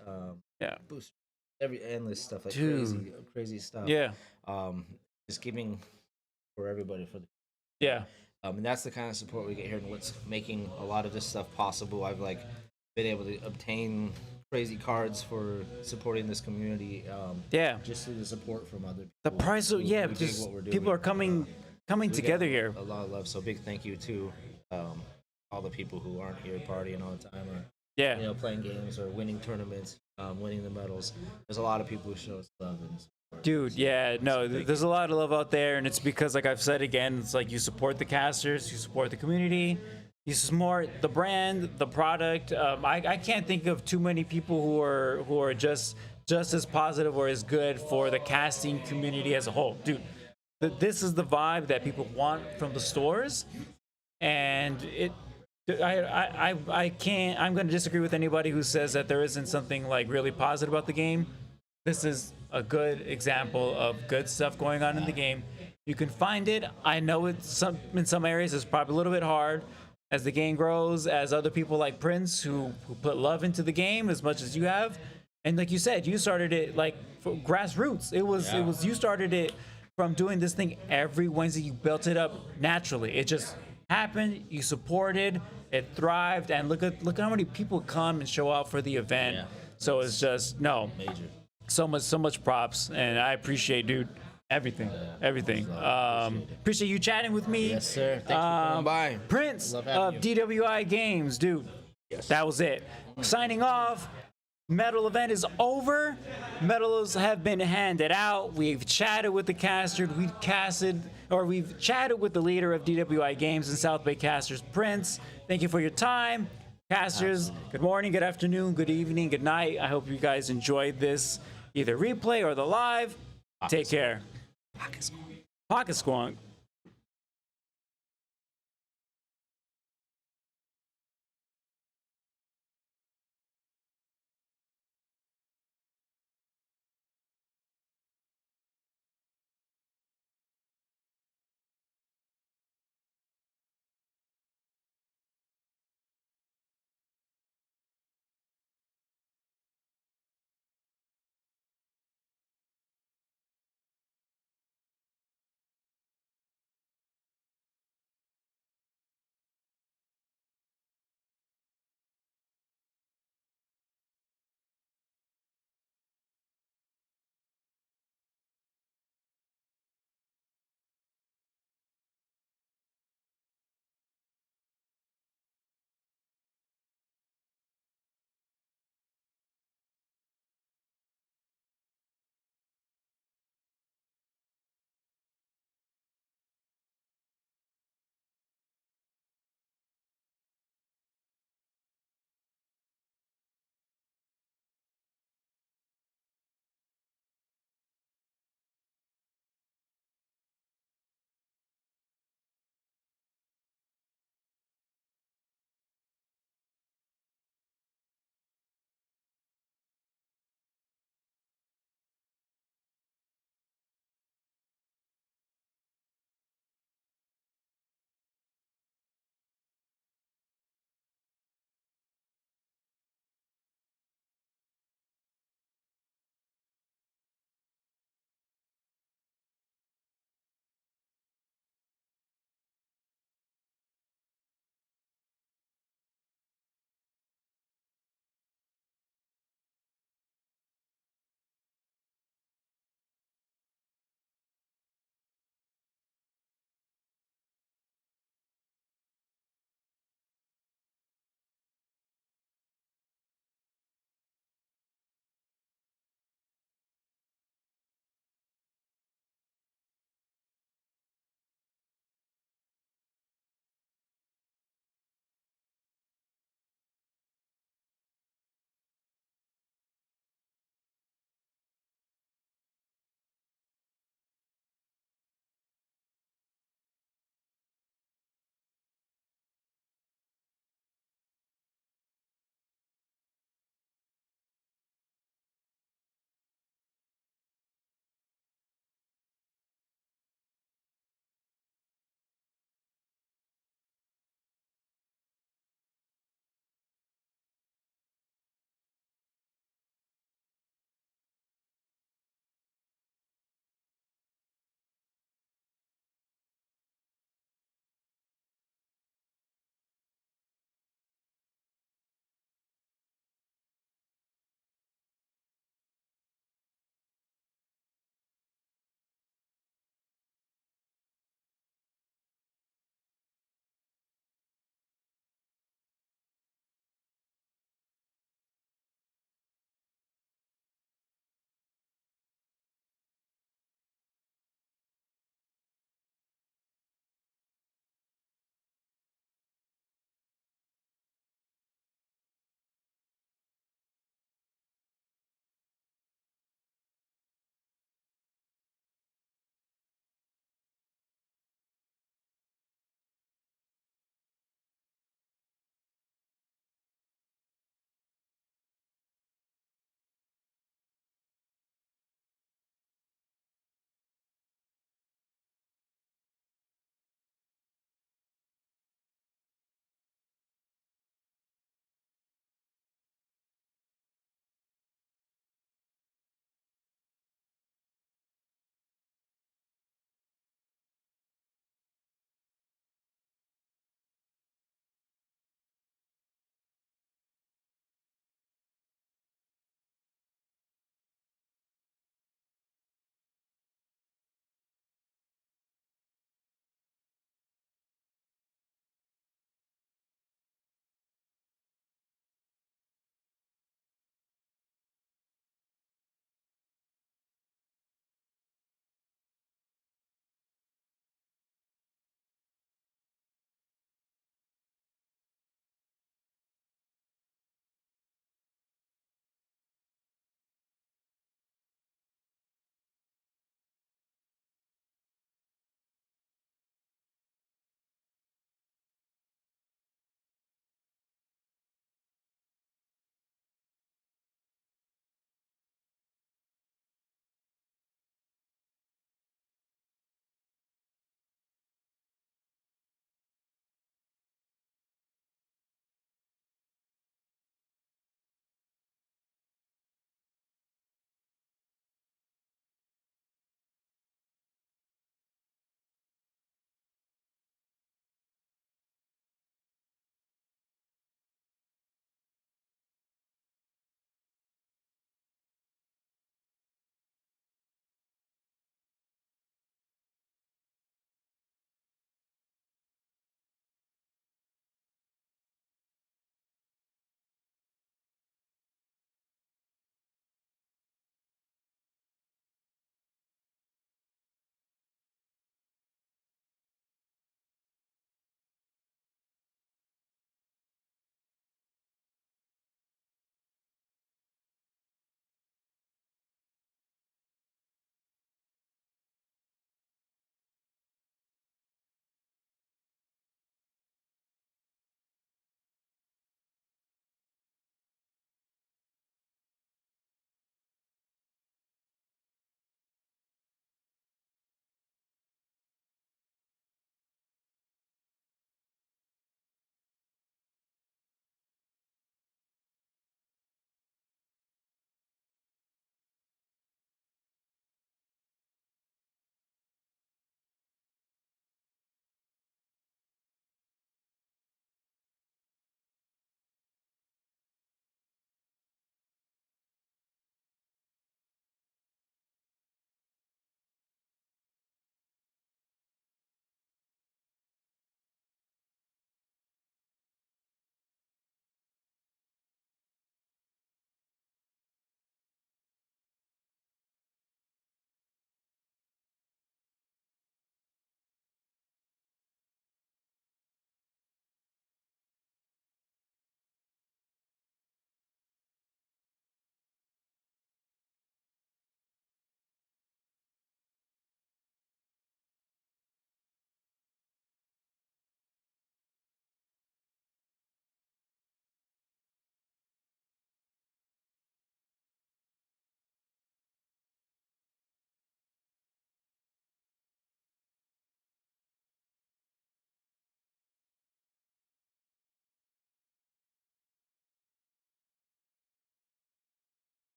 boosters, endless stuff, like crazy stuff. Just giving for everybody and that's the kind of support we get here, and what's making a lot of this stuff possible. I've been able to obtain crazy cards for supporting this community. Just through the support from other people. The price of just people are coming together here. A lot of love. So big thank you to all the people who aren't here partying all the time, or playing games or winning tournaments, winning the medals. There's a lot of people who show us love and support. Dude, there's a lot of love out there, and it's because, like I've said again, it's like you support the casters, you support the community, you support the brand, the product. I can't think of too many people who are just as positive or as good for the casting community as a whole. Dude, this is the vibe that people want from the stores, and I can't. I'm going to disagree with anybody who says that there isn't something like really positive about the game. This is a good example of good stuff going on in the game. You can find it. I know in some areas it's probably a little bit hard, as the game grows, as other people like Prince who put love into the game as much as you have. And like you said, you started it like grassroots. It was you started it from doing this thing every Wednesday. You built it up naturally. It just happened. You supported. It thrived. And look at how many people come and show up for the event. Yeah. So it's just major. So much props, and I appreciate, dude. Everything. Appreciate you chatting with me. Yes, sir. Thanks for coming by. Prince of DWI Games, dude. Yes. That was it. Signing off. Medal event is over. Medals have been handed out. We've chatted with the caster. We've chatted with the leader of DWI Games and South Bay Casters, Prince. Thank you for your time. Casters, good morning, good afternoon, good evening, good night. I hope you guys enjoyed this, either replay or the live. Take care. Pocket Squonk.